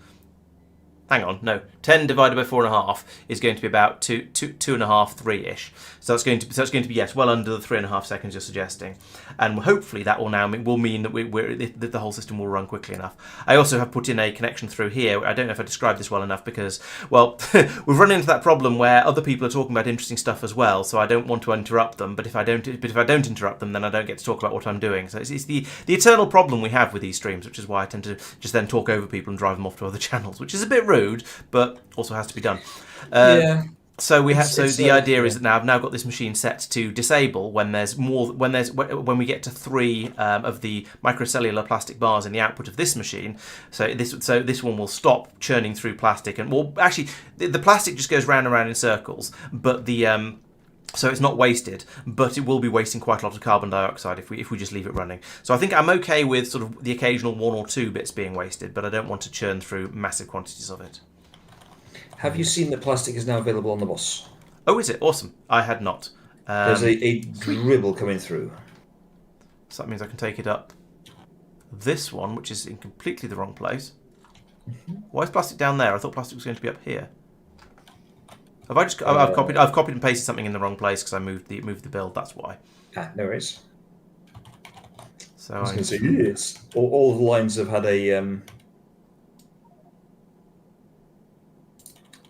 Hang on, no. 10 divided by 4.5 is going to be about 2.5, 3-ish. So that's going to be yes, well under the 3.5 seconds you're suggesting, and hopefully that will mean that the whole system will run quickly enough. I also have put in a connection through here. I don't know if I described this well enough because, well, we've run into that problem where other people are talking about interesting stuff as well. So I don't want to interrupt them. But if I don't interrupt them, then I don't get to talk about what I'm doing. So it's the eternal problem we have with these streams, which is why I tend to just then talk over people and drive them off to other channels, which is a bit rude, but also has to be done. Yeah. So we have. It's The idea is that now I've now got this machine set to disable when we get to 3 of the microcellular plastic bars in the output of this machine. So this one will stop churning through plastic, and actually the plastic just goes round and round in circles, but so it's not wasted, but it will be wasting quite a lot of carbon dioxide if we just leave it running. So I think I'm okay with sort of the occasional 1 or 2 bits being wasted, but I don't want to churn through massive quantities of it. Have you seen that plastic is now available on the bus? Oh, is it? Awesome. I had not. There's a dribble coming through. So that means I can take it up this one, which is in completely the wrong place. Why is plastic down there? I thought plastic was going to be up here. Have I just? I've copied and pasted something in the wrong place because I moved the build. That's why. No worries. So I was going to say, yes. All the lines have had a.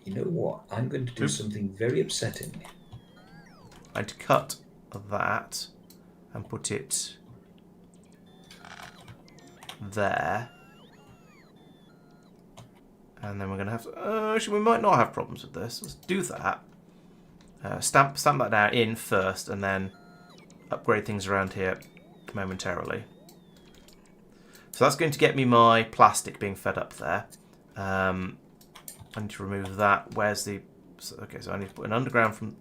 You know what? I'm going to do something very upsetting. I had to cut that and put it there. And then we're going to have to... actually, we might not have problems with this. Let's do that. Stamp that down in first and then upgrade things around here momentarily. So that's going to get me my plastic being fed up there. I need to remove that. Where's the... Okay, so I need to put an underground from...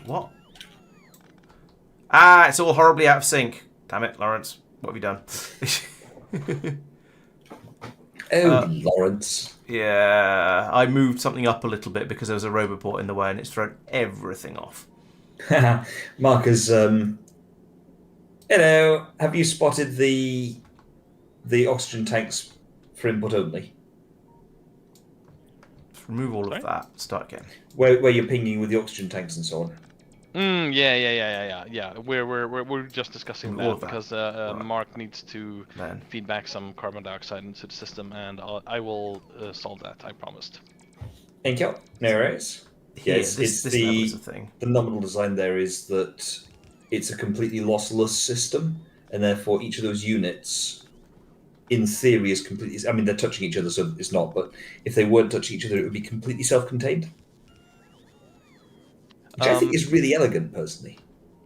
What? Ah, it's all horribly out of sync. Damn it, Laurence. What have you done? Laurence. Yeah, I moved something up a little bit because there was a roboport in the way and it's thrown everything off. Marcus, hello. Have you spotted the oxygen tanks for input only? Let's remove all of that. Start again. Where you're pinging with the oxygen tanks and so on. Yeah. We're just discussing that because Mark needs to feed back some carbon dioxide into the system, and I will solve that. I promised. Thank you. No worries. Yes, this level is a thing. The nominal design there is that it's a completely lossless system, and therefore each of those units, in theory, is completely. I mean, they're touching each other, so it's not. But if they weren't touching each other, it would be completely self-contained. Which I think is really elegant, personally.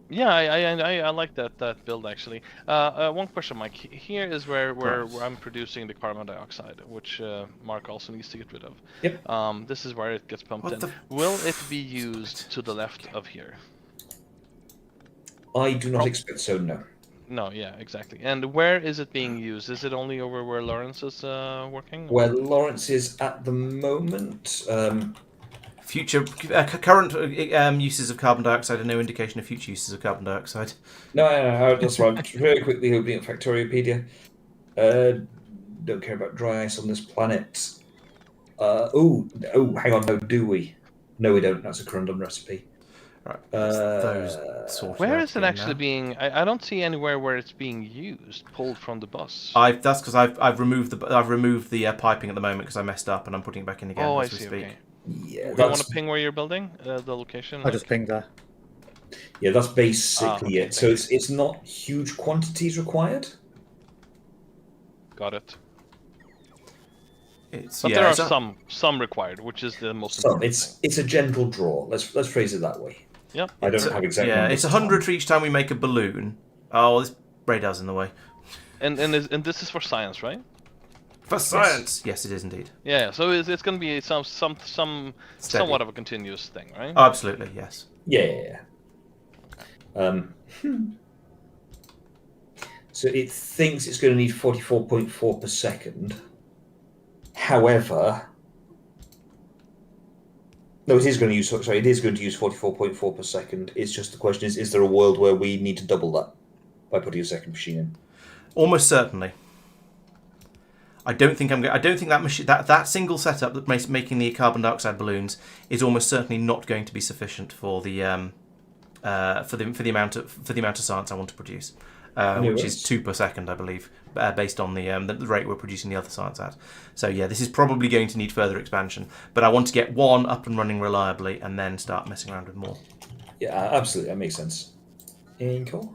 Yeah, I like that build actually. One question, Mike. Here is where I'm producing the carbon dioxide, which Mark also needs to get rid of. Yep. This is where it gets pumped in. Will it be used to the left of here? I do not expect so. No. No, yeah, exactly. And where is it being used? Is it only over where Laurence is working? Where Laurence is at the moment. Current uses of carbon dioxide are no indication of future uses of carbon dioxide. No, that's right. Very quickly opening up Factoriopedia. Don't care about dry ice on this planet. Hang on, no, do we? No, we don't. That's a corundum recipe. Right. Those sorted where out is it actually being? I don't see anywhere where it's being used. Pulled from the bus. That's because I've removed the piping at the moment because I messed up and I'm putting it back in again as we speak. Okay. Yeah, you want to ping where you're building the location? I just pinged there. Yeah, that's basically it. So you. it's not huge quantities required. Got it. But there are some required, which is the most important thing. It's a gentle draw. Let's phrase it that way. Yep. I don't have exact numbers. Yeah, it's 100 for each time we make a balloon. Oh, this radar's in the way. And this is for science, right? For science, yes, it is indeed. Yeah, so it's going to be somewhat of a continuous thing, right? Oh, absolutely, yes. Yeah. So it thinks it's going to need 44.4 per second. However, no, it is going to use 44.4 per second. It's just the question is there a world where we need to double that by putting a second machine in? Almost certainly. I don't think that machine that single setup that makes making the carbon dioxide balloons is almost certainly not going to be sufficient for the amount of science I want to produce, which is 2 per second, I believe, based on the rate we're producing the other science at. So yeah, this is probably going to need further expansion, but I want to get one up and running reliably and then start messing around with more. Yeah, absolutely, that makes sense. Cool.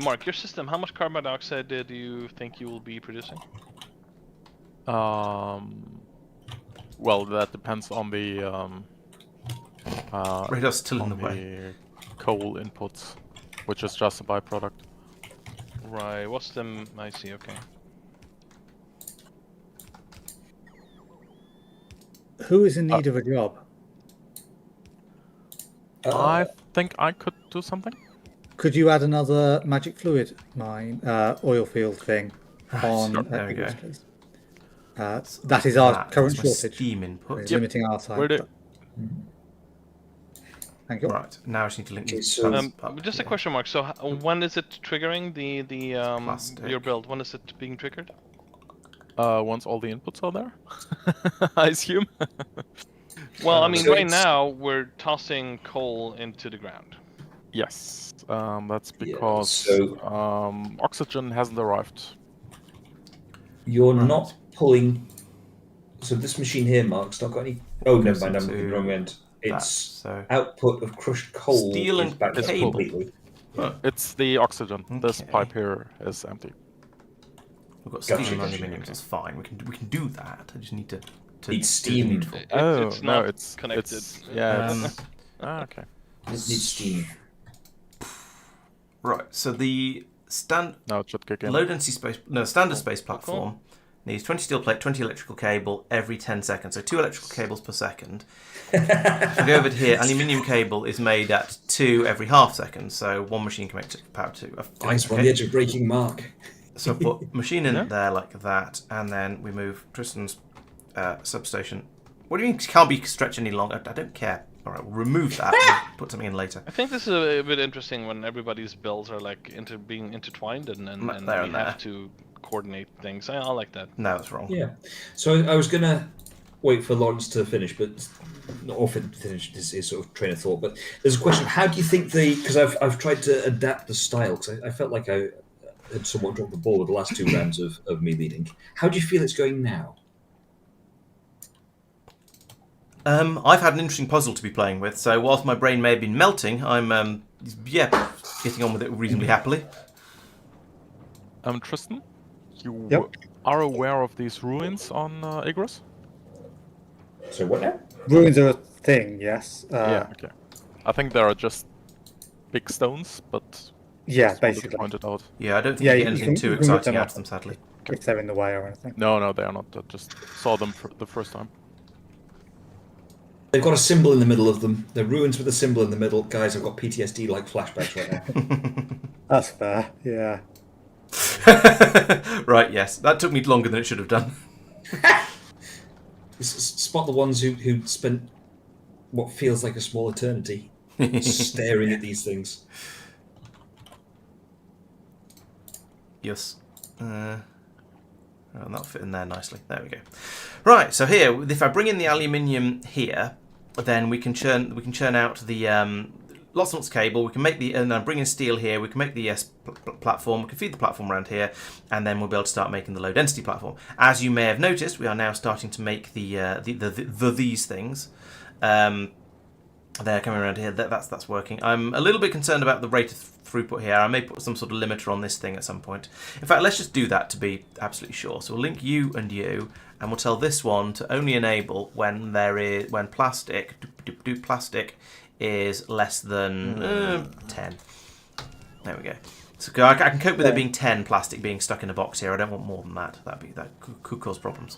Mark, your system, how much carbon dioxide do you think you will be producing? Well, that depends on the Radar's still in the way. Coal inputs, which is just a byproduct. Right. What's the? I see. Okay. Who is in need of a job? I think I could do something. Could you add another magic fluid mine, oil field thing on? There we go. Please? That is our current that's my shortage. Steam input. We're limiting our time. Thank you. Right, now I just need to link Okay, these so- tabs up Just a here. question mark. So when is it triggering Plastic. your build? When is it being triggered? Once all the inputs are there, I assume. Well, I mean, So right it's- now we're tossing coal into the ground. Yes, that's Yeah, because so- oxygen hasn't arrived. You're Right. not pulling. So this machine here, Mark's not got any. Oh, never Goes mind. I'm looking into the wrong end. that, It's so output of crushed coal Steel is and backed up cable. completely. Huh. It's the oxygen. This Okay. pipe here is empty. we've got steel Gotcha, and gotcha, aluminium, so okay. it's fine. We can do that. I just need to Need do the steam. needful. It's no, not it's connected. yeah. Um, Okay. Need steam. Right, so the Now it should kick in. low density standard Cool, space cool, cool. platform needs 20 steel plate, 20 electrical cable every 10 seconds. So 2 electrical cables per second. If I go over to here, aluminium cable is made at 2 every half second. So one machine can make power 2. Fine, Guys, we're on the edge of breaking Mark. So put machine in Yeah. there like that, and then we move Tristan's substation. What do you mean it can't be stretched any longer? I don't care. All right, we'll remove that. We'll put something in later. I think this is a bit interesting when everybody's builds are like being intertwined and There we and have there. to coordinate things. I like that. No, that's wrong. Yeah. So I was gonna wait for Laurence to finish, but not often finish his sort of train of thought. But there's a question: how do you think because I've tried to adapt the style because I felt like I had somewhat dropped the ball with the last 2 rounds of me leading. How do you feel it's going now? I've had an interesting puzzle to be playing with. So whilst my brain may have been melting, I'm getting on with it reasonably happily. Tristan, you Yep. are aware of these ruins on Igris? So what now? Ruins are a thing, yes. Yeah. Okay. I think there are just big stones, but Yeah, just wanted to basically. point it out. Yeah, I don't think Yeah, you you get anything can- too you can rip exciting them out off. of them, sadly. If they're in the way or anything. No, they are not. I just saw them for the first time. They've got a symbol in the middle of them. They're ruins with a symbol in the middle. Guys, I've got PTSD-like flashbacks right now. That's fair, yeah. Right, yes. That took me longer than it should have done. Spot the ones who spent what feels like a small eternity staring at these things. Yes. Oh, that'll fit in there nicely. There we go. Right, so here, if I bring in the aluminium here, then we can churn out the lots and lots of cable. We can make and then bring in steel here. We can make the platform. We can feed the platform around here, and then we'll be able to start making the low density platform. As you may have noticed, we are now starting to make these things. They're coming around here. That's working. I'm a little bit concerned about the rate of throughput here. I may put some sort of limiter on this thing at some point. In fact, let's just do that to be absolutely sure. So we'll link you and you, and we'll tell this one to only enable when plastic is less than 10. There we go. So I can cope with there being 10 plastic being stuck in a box here. I don't want more than that. That could cause problems.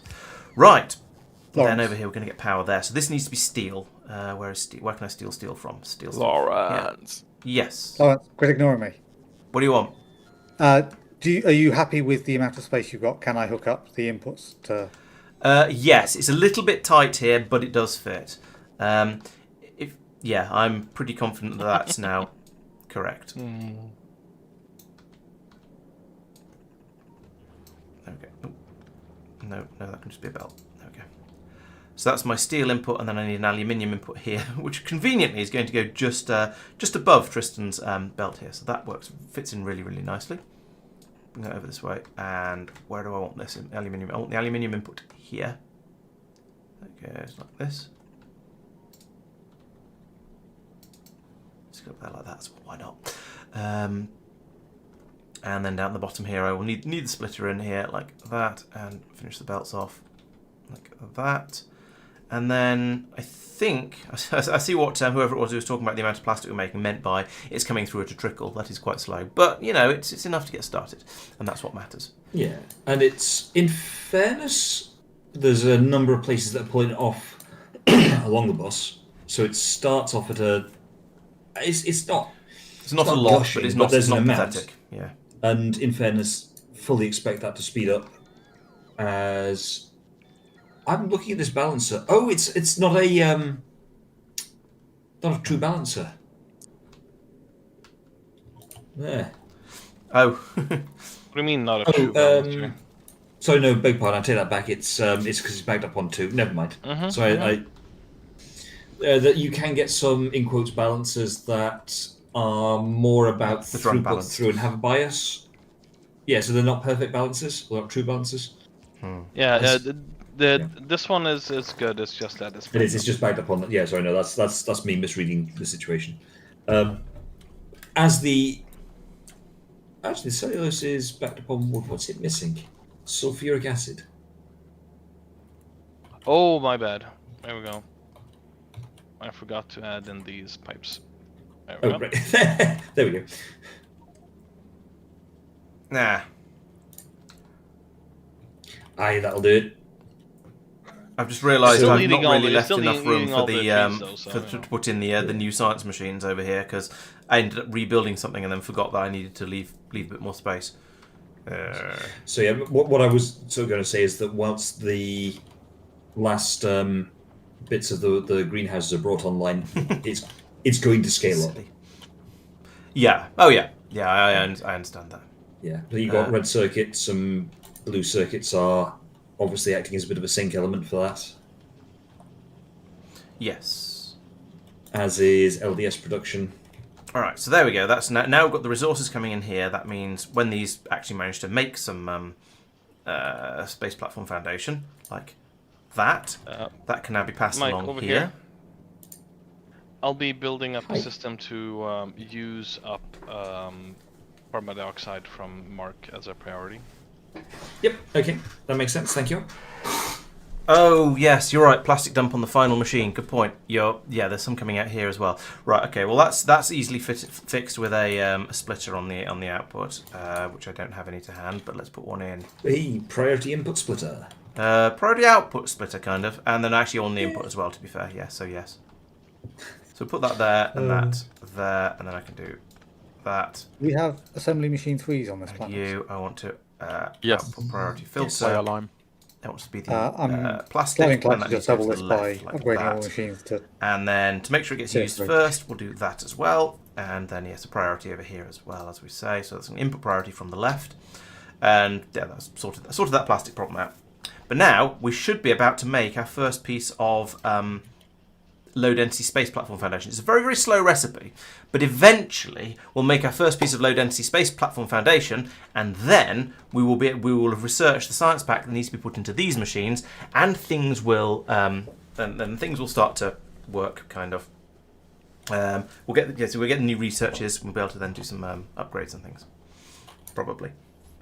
Right. Laurence. Then over here we're going to get power there. So this needs to be steel. Where can I steal steel from? Steel. Laurence. Yeah. Yes. Laurence, quit ignoring me. What do you want? Are you happy with the amount of space you've got? Can I hook up the inputs to... Yes, it's a little bit tight here, but it does fit. I'm pretty confident that that's now correct. Okay. Oh. No, that can just be a belt. There we go. So that's my steel input, and then I need an aluminium input here, which conveniently is going to go just above Tristan's belt here. So that fits in really, really nicely. Bring that over this way, and where do I want this aluminium? I want the aluminium input here. That goes like this. Let's go up there like that. So why not? And then down the bottom here, I will need the splitter in here like that, and finish the belts off like that. And then I think I see what whoever it was who was talking about the amount of plastic we're making meant by it's coming through at a trickle. That is quite slow, but it's enough to get started, and that's what matters. Yeah, and it's, in fairness, there's a number of places that are pulling it off along the bus. So it starts off at a... It's not It's not a not lot, gushing, but it's but not, there's it's not an amount. pathetic. Yeah. And in fairness, fully expect that to speed up as... I'm looking at this balancer. Oh, it's not a Not a true balancer. There. Oh, What do you mean not a Oh, true balancer? Sorry, no, beg pardon. I take that back. It's because it's backed up on 2. Never mind. Mhm, So that you can get some in quotes balancers that are more about That are throughput unbalanced. through and have a bias. Yeah, so they're not perfect balancers. They're not true balancers. Yeah, As- this one is good. It's just that it's. It is. It's just backed up on. Yeah, sorry, no, that's me misreading the situation. As the actually, the cellulose is backed up on wood. What's it missing? Sulfuric acid. Oh, my bad. There we go. I forgot to add in these pipes. There we Oh, go. right. There we go. nah. Aye, that'll do it. I've just realised Still I've needing not all really the- left still enough room needing for all the the trees, though, so, to you know. put in the new science machines over here because I ended up rebuilding something and then forgot that I needed to leave a bit more space. So yeah, what I was sort of going to say is that once the last bits of the greenhouses are brought online, it's going to scale up. Silly. Yeah. Oh yeah. Yeah. I understand that. Yeah, so you got red circuits, some blue circuits are obviously acting as a bit of a sync element for that, Yes. as is LDS production. All right. So there we go. That's now we've got the resources coming in here. That means when these actually manage to make some space platform foundation like that, that can now be passed Mike, along over here. here. I'll be building up Hi. a system to use up carbon dioxide from Mark as a priority. Yep, okay, that makes sense, thank you. Oh yes, you're right. Plastic dump on the final machine. Good point. There's some coming out here as well. Right. Okay. Well, that's easily fixed with a splitter on the output, which I don't have any to hand. But let's put one in. Hey, priority input splitter. Priority output splitter, kind of, and then actually on the input as well. To be fair, yes. So yes. So put that there and that there, and then I can do that. We have assembly machine 3s on this And planet. you, I want to Yes. output priority filter. Fire alarm. That wants to be I'm the plastic. slightly and inclined that to needs just to go double to this the by left, like upgrading all that. the machines to. And then to make sure it gets used Seriously. first, we'll do that as well. And then yes, a priority over here as well, as we say. So that's an input priority from the left. And yeah, that's sorted that plastic problem out. But now we should be about to make our first piece of low density space platform foundation. It's a very, very slow recipe, but eventually we'll make our first piece of low density space platform foundation, and then we will have researched the science pack that needs to be put into these machines, and things will then things will start to work kind of. We'll get new researches. We'll be able to then do some upgrades and things, probably.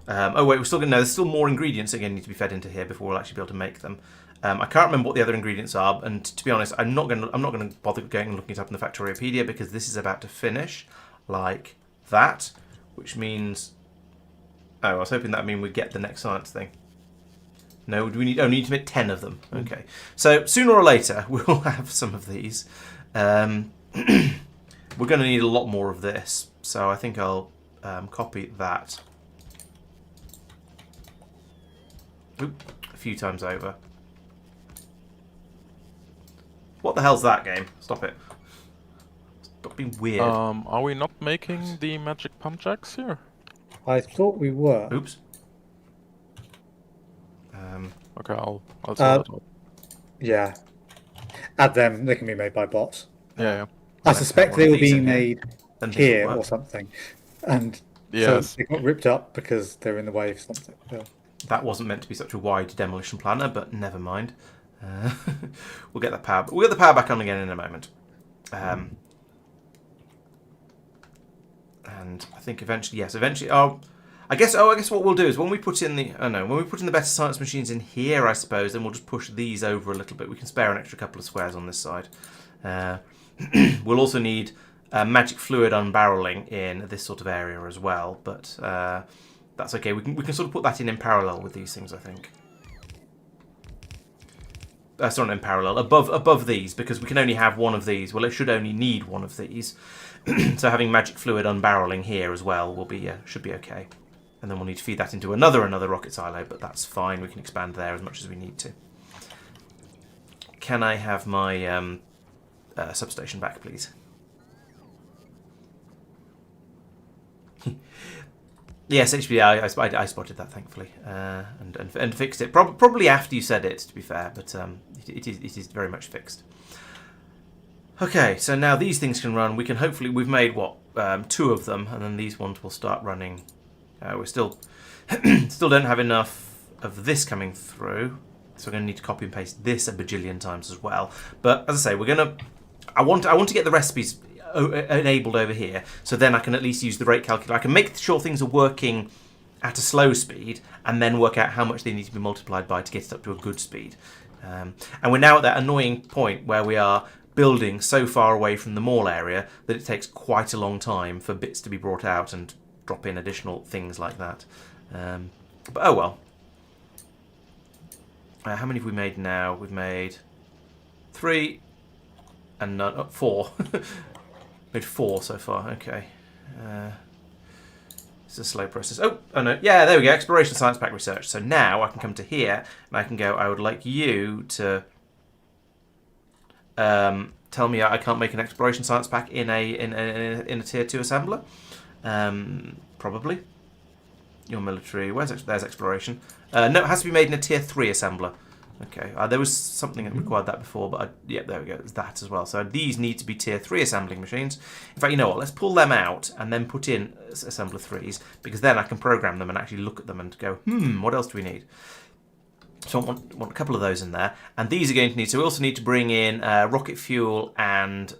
Oh wait, there's still more ingredients that again need to be fed into here before we'll actually be able to make them. I can't remember what the other ingredients are, and to be honest, I'm not going to bother going and looking it up in the Factoriopedia because this is about to finish like that, which means. Oh, I was hoping that would mean we'd get the next science thing. No, we need to make 10 of them. Okay, so sooner or later we'll have some of these. We're going to need a lot more of this, so I think I'll copy that. Oop, a few times over. What the hell's that game? Stop it. Stop being weird. Are we not making the magic pump jacks here? I thought we were. Oops. Okay, I'll sort Uh, that out. Yeah. Add them. They can be made by bots. Yeah. I Let's suspect have one they of were these being in here. made Then this here will or work. something, and Yes. so they got ripped up because they were in the way of something. So, That wasn't meant to be such a wide demolition planner, but never mind. We'll get the power. We'll get the power back on again in a moment. And I think eventually, yes, eventually. I guess what we'll do is when we put in the better science machines in here, I suppose, then we'll just push these over a little bit. We can spare an extra couple of squares on this side. We'll also need magic fluid unbarreling in this sort of area as well, but that's okay. We can sort of put that in parallel with these things, I think. Sorry, not in parallel, above these, because we can only have one of these. Well, it should only need one of these. So having magic fluid unbarreling here as well will be should be okay. And then we'll need to feed that into another rocket silo, but that's fine. We can expand there as much as we need to. Can I have my substation back, please. Yes, HB, I spotted that, thankfully, and fixed it. Probably after you said it, to be fair, but it is very much fixed. Okay, so now these things can run. We can hopefully, we've made, what, 2 of them, and then these ones will start running. We still don't have enough of this coming through, so we're going to need to copy and paste this a bajillion times as well. But as I say, I want to get the recipes enabled over here, so then I can at least use the rate calculator. I can make sure things are working at a slow speed, and then work out how much they need to be multiplied by to get it up to a good speed. And we're now at that annoying point where we are building so far away from the mall area that it takes quite a long time for bits to be brought out and drop in additional things like that. But oh well. How many have we made now? We've made 3 and 4. Made 4 so far. Okay. It's a slow process. Oh no. Yeah, there we go. Exploration Science Pack Research. So now I can come to here and I can go, I would like you to tell me I can't make an exploration science pack in a tier 2 assembler. Probably. Your military. There's exploration. No, it has to be made in a tier 3 assembler. Okay. There was something that required that before, but yeah, there we go. There's that as well. So these need to be tier 3 assembling machines. In fact, you know what? Let's pull them out and then put in assembler 3s, because then I can program them and actually look at them and go, what else do we need? So I want a couple of those in there. And these are going to need, so we also need to bring in rocket fuel and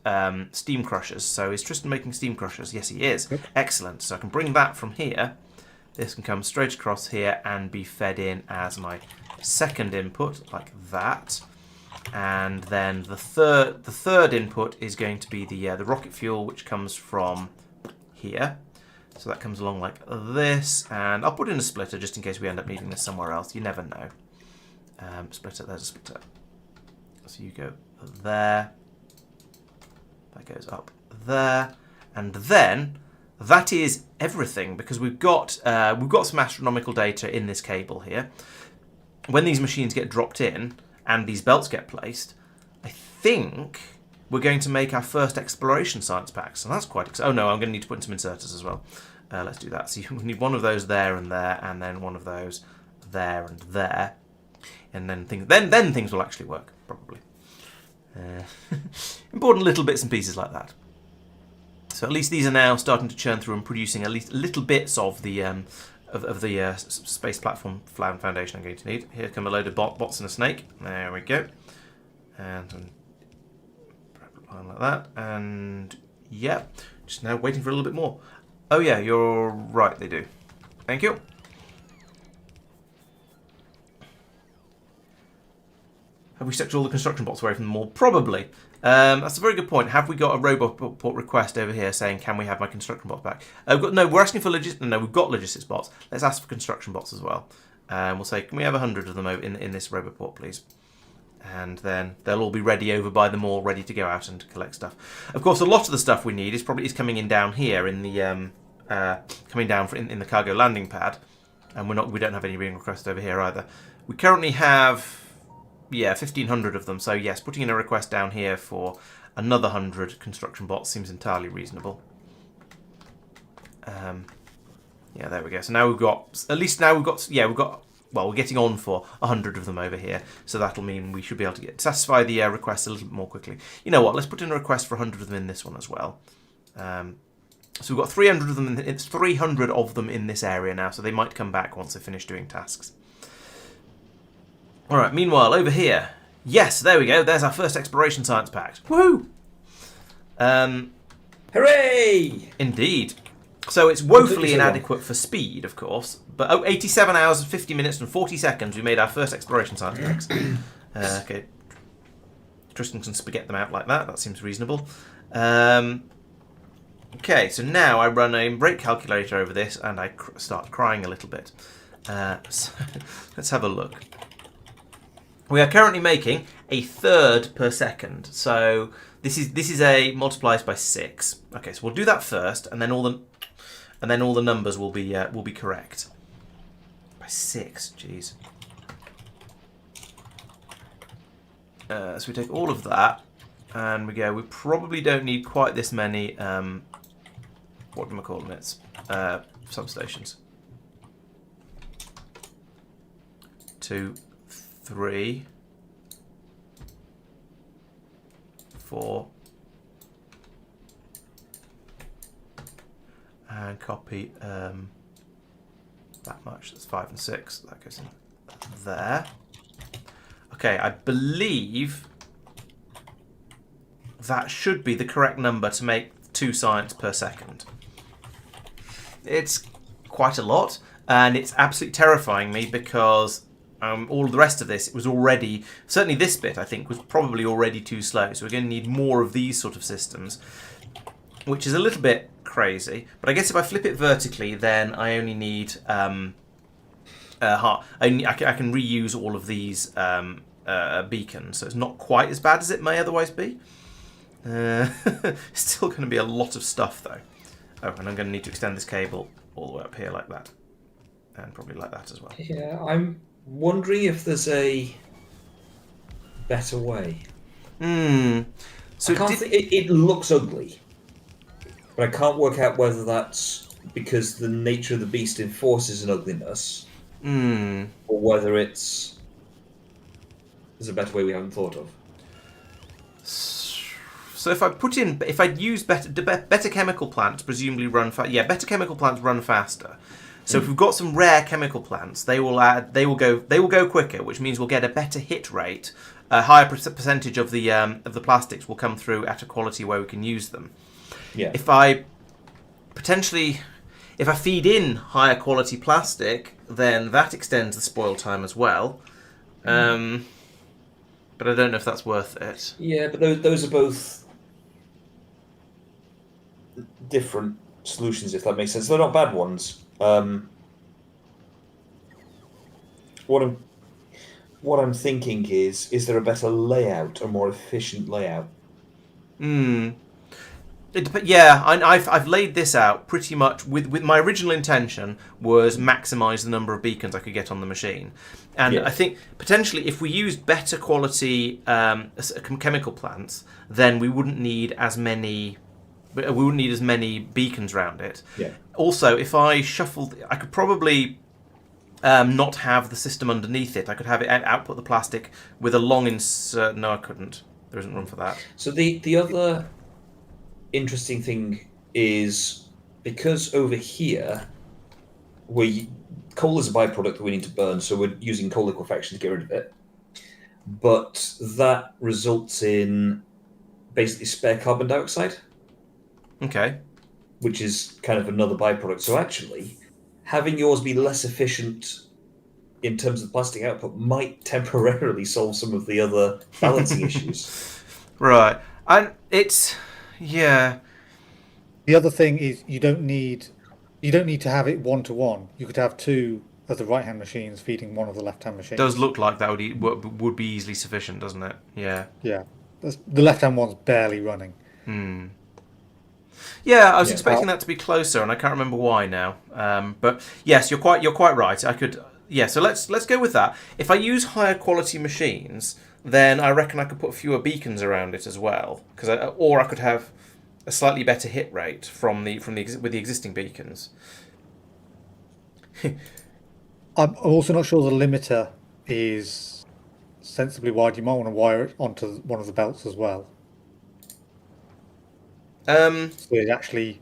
steam crushers. So is Tristan making steam crushers? Yes, he is. Yep. Excellent. So I can bring that from here. This can come straight across here and be fed in as my second input, like that. And then the third input is going to be the rocket fuel, which comes from here. So that comes along like this. And I'll put in a splitter just in case we end up needing this somewhere else. You never know. Splitter, there's a splitter. So you go there. That goes up there. And then that is everything, because we've got some astronomical data in this cable here. When these machines get dropped in and these belts get placed, I think we're going to make our first exploration science packs, and that's quite exciting. Oh no, I'm going to need to put in some inserters as well. Let's do that. So you need one of those there, and then one of those there and there, and then things will actually work probably. Important little bits and pieces like that. So at least these are now starting to churn through and producing at least little bits of the space platform foundation I'm going to need. Here come a load of bots and a snake. There we go. And like that. And yeah, just now waiting for a little bit more. Oh yeah, you're right, they do. Thank you. Have we stuck all the construction bots away from the mall? Probably. That's a very good point. Have we got a robot port request over here saying, can we have my construction bots back? We're asking for logistics. No, we've got logistics bots. Let's ask for construction bots as well. We'll say, can we have 100 of them in this robot port, please? And then they'll all be ready over by the mall, ready to go out and collect stuff. Of course, a lot of the stuff we need is coming in down here in the in the cargo landing pad, and we don't have any being requested over here either. We currently have 1,500 of them. So yes, putting in a request down here for another 100 construction bots seems entirely reasonable. Yeah, there we go. So now we've got well, we're getting on for 100 of them over here, so that'll mean we should be able to satisfy the request a little bit more quickly. You know what? Let's put in a request for 100 of them in this one as well. So we've got 300 of them. It's 300 of them in this area now, so they might come back once they finish doing tasks. All right. Meanwhile, over here, yes, there we go. There's our first exploration science pack. Woohoo! Hooray! Indeed. So it's woefully inadequate for speed, of course. But 87 hours, 50 minutes, and 40 seconds, we made our first exploration science packs. Okay. Tristan can spaghetti them out like that. That seems reasonable. Okay, so now I run a rate calculator over this, and I start crying a little bit. So let's have a look. We are currently making a third per second. So this is a multiplies by 6. Okay, so we'll do that first, and then all the numbers will be correct. By 6, jeez. So we take all of that, And we go. We probably don't need quite this many. What am I calling it? Substations. 2, 3, 4, and copy that much. That's 5 and 6. That goes in there. Okay, I believe that should be the correct number to make 2 science per second. It's quite a lot, and it's absolutely terrifying me because all of the rest of this, it was already, certainly this bit I think was probably already too slow, so we're going to need more of these sort of systems, which is a little bit crazy. But I guess if I flip it vertically, then I only need I can reuse all of these beacons, so it's not quite as bad as it may otherwise be. Still going to be a lot of stuff though. Oh, and I'm going to need to extend this cable all the way up here like that, and probably like that as well. Yeah, I'm wondering if there's a better way. So it looks ugly, but I can't work out whether that's because the nature of the beast enforces an ugliness, or whether there's a better way we haven't thought of. So if I'd use better chemical plants, presumably run better chemical plants run faster. So if we've got some rare chemical plants, they will go quicker, which means we'll get a better hit rate. A higher percentage of the plastics will come through at a quality where we can use them. Yeah. If I feed in higher quality plastic, then that extends the spoil time as well. But I don't know if that's worth it. Yeah, but those are both different solutions, if that makes sense. They're not bad ones. What I'm thinking is there a better layout, a more efficient layout? I've laid this out pretty much with my original intention was maximise the number of beacons I could get on the machine, and I think potentially if we used better quality chemical plants, then we wouldn't need as many. We wouldn't need as many beacons around it. Yeah. Also, if I shuffled, I could probably not have the system underneath it. I could have it output the plastic with a long insert. No, I couldn't. There isn't room for that. So the other interesting thing is because over here, coal is a byproduct that we need to burn, so we're using coal liquefaction to get rid of it. But that results in basically spare carbon dioxide. Okay. Which is kind of another byproduct. So actually, having yours be less efficient in terms of plastic output might temporarily solve some of the other balancing issues. Right. And it's... Yeah. The other thing is you don't need to have it 1-to-1. You could have 2 of the right-hand machines feeding one of the left-hand machines. It does look like that would be easily sufficient, doesn't it? Yeah. Yeah. The left-hand one's barely running. Yeah, I was expecting that to be closer, and I can't remember why now. But yes, you're quite right. I could. Yeah, so let's go with that. If I use higher quality machines, then I reckon I could put fewer beacons around it as well, or I could have a slightly better hit rate with the existing beacons. I'm also not sure the limiter is sensibly wide. You might want to wire it onto one of the belts as well. So it actually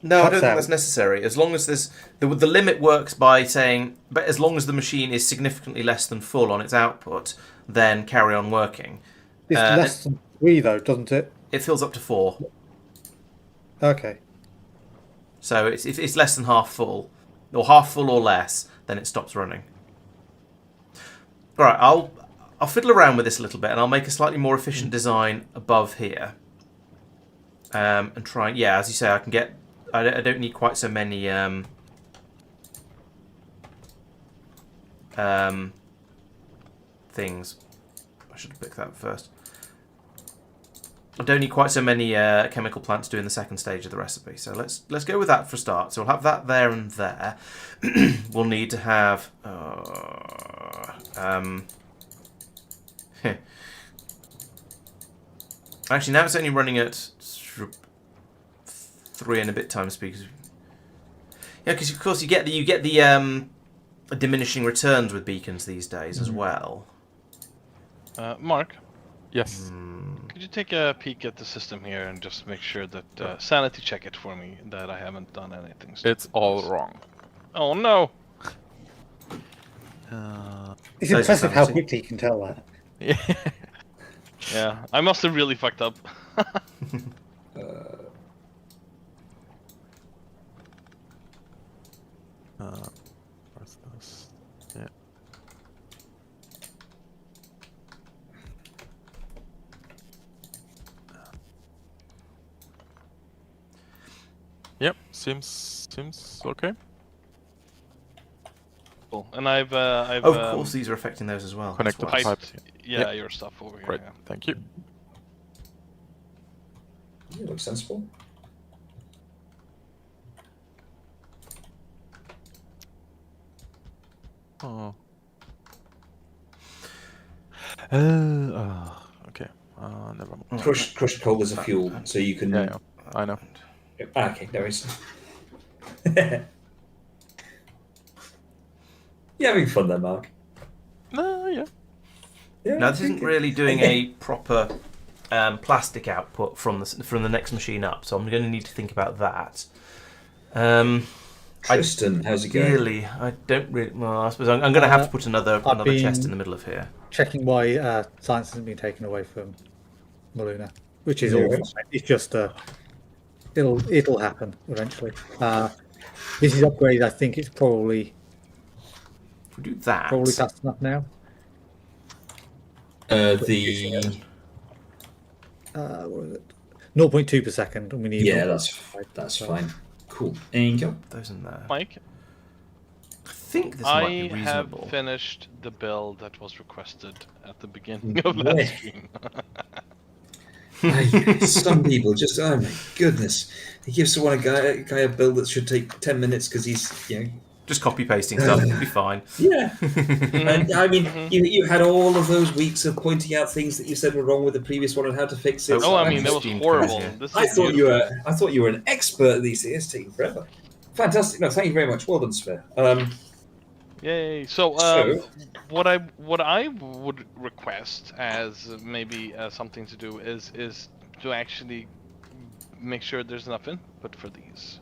no, I don't think that's necessary. As long as the limit works by saying, but as long as the machine is significantly less than full on its output, then carry on working. It's less than 3 though, doesn't it? It fills up to 4. Okay. So if it's less than half full or less, then it stops running. All right, I'll fiddle around with this a little bit, and I'll make a slightly more efficient design above here. And try, as you say, I can get. I don't need quite so many things. I should have picked that first. I don't need quite so many chemical plants doing the second stage of the recipe. So let's go with that for a start. So we'll have that there and there. We'll need to have. Actually, now it's only running at 3 and a bit times speed. Yeah, because of course you get the diminishing returns with beacons these days as well. Mark, Yes. could you take a peek at the system here and just make sure that sanity check it for me that I haven't done anything stupid? It's all wrong. Oh no! It's Those impressive are how fancy. quickly you can tell that. Yeah, I must have really fucked up. Where's this? Yeah. Yep, seems okay. Cool. And I've Oh, of course, these are affecting those as well. Connect the That's why. pipes. yeah, Yep. your stuff over here. Great, Yeah. thank you. You look sensible. Oh. Okay. Never mind. Crushed coal is a fuel, so you can. Yeah, I know. Ah, okay, there is. You having fun there, Mark? Yeah. Yeah. Now this isn't really doing a proper plastic output from the next machine up, so I'm going to need to think about that. Tristan, how's it going? Really, I don't really. Well, I suppose I'm going to have to put another chest in the middle of here. Checking why science hasn't been taken away from Muluna, which is Yeah, all right. fine. It's just it'll happen eventually. This is upgraded. I think it's probably If we do that, fast enough now. The What is it? 0.2 per second, and we need. yeah, 0.5. that's fine. Cool. And go. those in there. Mike, I think this might I be have reasonable. finished the build that was requested at the beginning of that Yeah. stream. Some people just, oh my goodness, he gives one guy a build that should take 10 minutes because he's, Just copy pasting stuff. It'll be fine. yeah. And I mean, you had all of those weeks of pointing out things that you said were wrong with the previous one and how to fix it. Oh, I mean, that was Steam horrible. crazy. This I is thought beautiful. you were an expert at these things. It's taking forever. Fantastic. No, thank you very much. Well done, Sphere. Yay! So, So- what I would request as maybe something to do is to actually make sure there's enough input for these.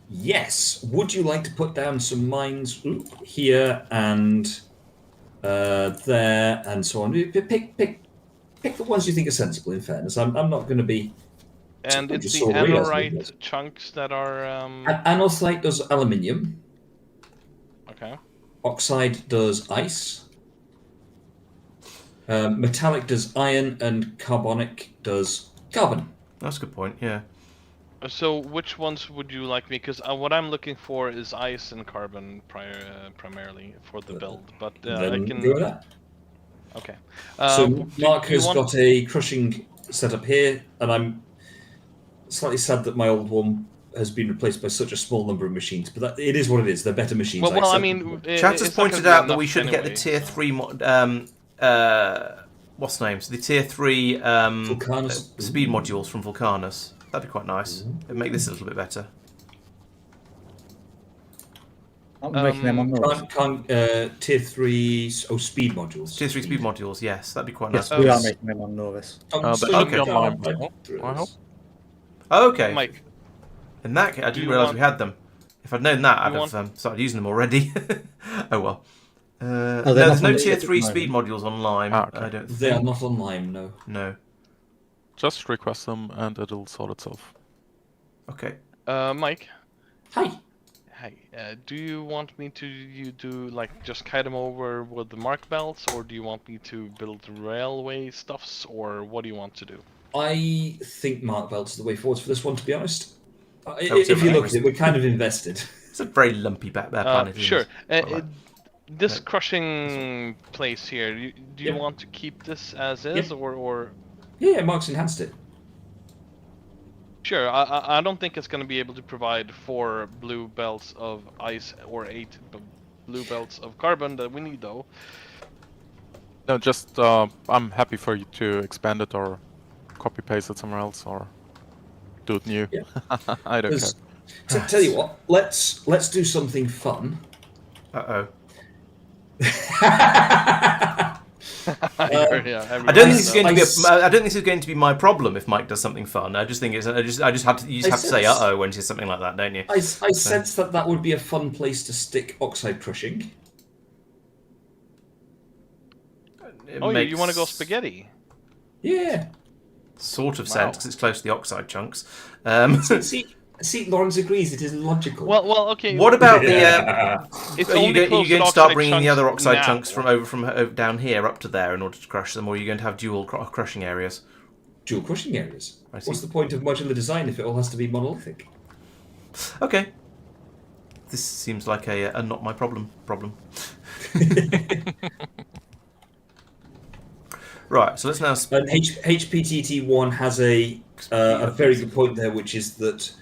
Yes. Would you like to put down some mines here and there and so on? Pick the ones you think are sensible. In fairness, I'm not going to be. And I it's just the saw Rios with anorite this. chunks that are Anorthite does aluminium. okay. Oxide does ice. Metallic does iron, and carbonic does carbon. That's a good point. Yeah. So, which ones would you like me? Because what I'm looking for is ice and carbon primarily for the build. But I Then can. go with that. Okay. So do Mark you has want- got a crushing set up here, and I'm slightly sad that my old one has been replaced by such a small number of machines. But it is what it is. They're better machines. Well, I accept mean, them. Chance has it's not pointed gonna be out that we enough should get the anyway, tier so- 3 what's the name? So the tier 3 Vulcanus. speed modules from Vulcanus. That'd be quite nice. It'd make this a little bit better. I'm making them on North. Tier 3 speed modules. Tier 3 speed modules, yes, that'd be quite Yes, nice. we are making them on Norvis. Oh, They so should be you online can't now, through I hope. this. Oh, okay. Mike, In that case, I do didn't you realise want- we had them. If I'd known that, I'd you have started using them already. Oh well. No, they're there's not no on tier the 3 list at the speed modules online. Ah, okay. I don't They are think. not online, no. No. Just request them and it'll sort itself. Okay. Mike. Hi. Hi. Do you want me to do like just kite them over with the mark belts, or do you want me to build railway stuffs, or what do you want to do? I think Mark Belt's the way forward for this one, to be honest. was If you it. look at it, we're kind of invested. It's a very lumpy planet. isn't Sure. it? Alright. This Right. crushing place here. Do you Yep. want to keep this as is, Yep. or? Yeah, Mark's enhanced it. Sure. I don't think it's going to be able to provide 4 blue belts of ice or 8 blue belts of carbon that we need, though. No, just I'm happy for you to expand it or copy paste it somewhere else or do it new. Yeah. I don't care. 'Cause tell you what, let's do something fun. Uh-oh. Yeah, I don't think this is everyone- going to be. I don't think this is going to be my problem if Mike does something fun. I just think it's. I just have to. You just have to say "uh-oh" when she says something like that, don't you? I sense that would be a fun place to stick oxide crushing. It Oh, makes you want to go spaghetti? Yeah. sort of Wow. sense because it's close to the oxide chunks. See, Laurence agrees. It is logical. Well, okay. What about the? Yeah. It's Are you only going close to to start oxide bringing the other chunks oxide now. chunks from over down here up to there in order to crush them, or are you going to have dual crushing areas? Dual crushing areas. I see. What's the point of modular design if it all has to be monolithic? Okay. This seems like a not my problem. Right. So let's now. And HPTT1 has a very good point there, which is that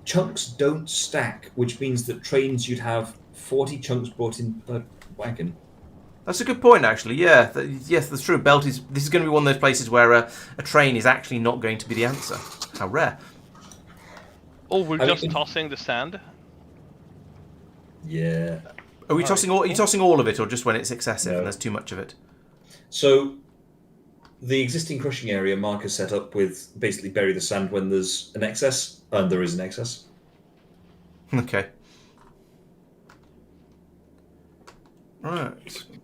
chunks don't stack, which means that trains you'd have 40 chunks brought in per wagon. That's a good point, actually. Yeah, yes, that's true. This is going to be one of those places where a train is actually not going to be the answer. How rare. Oh, we're I just mean- tossing the sand. Yeah. Are we tossing all? Are you tossing all of it, or just when it's excessive No. and there's too much of it? So the existing crushing area Mark has set up with basically bury the sand when there's an excess, and there is an excess. Okay. Right.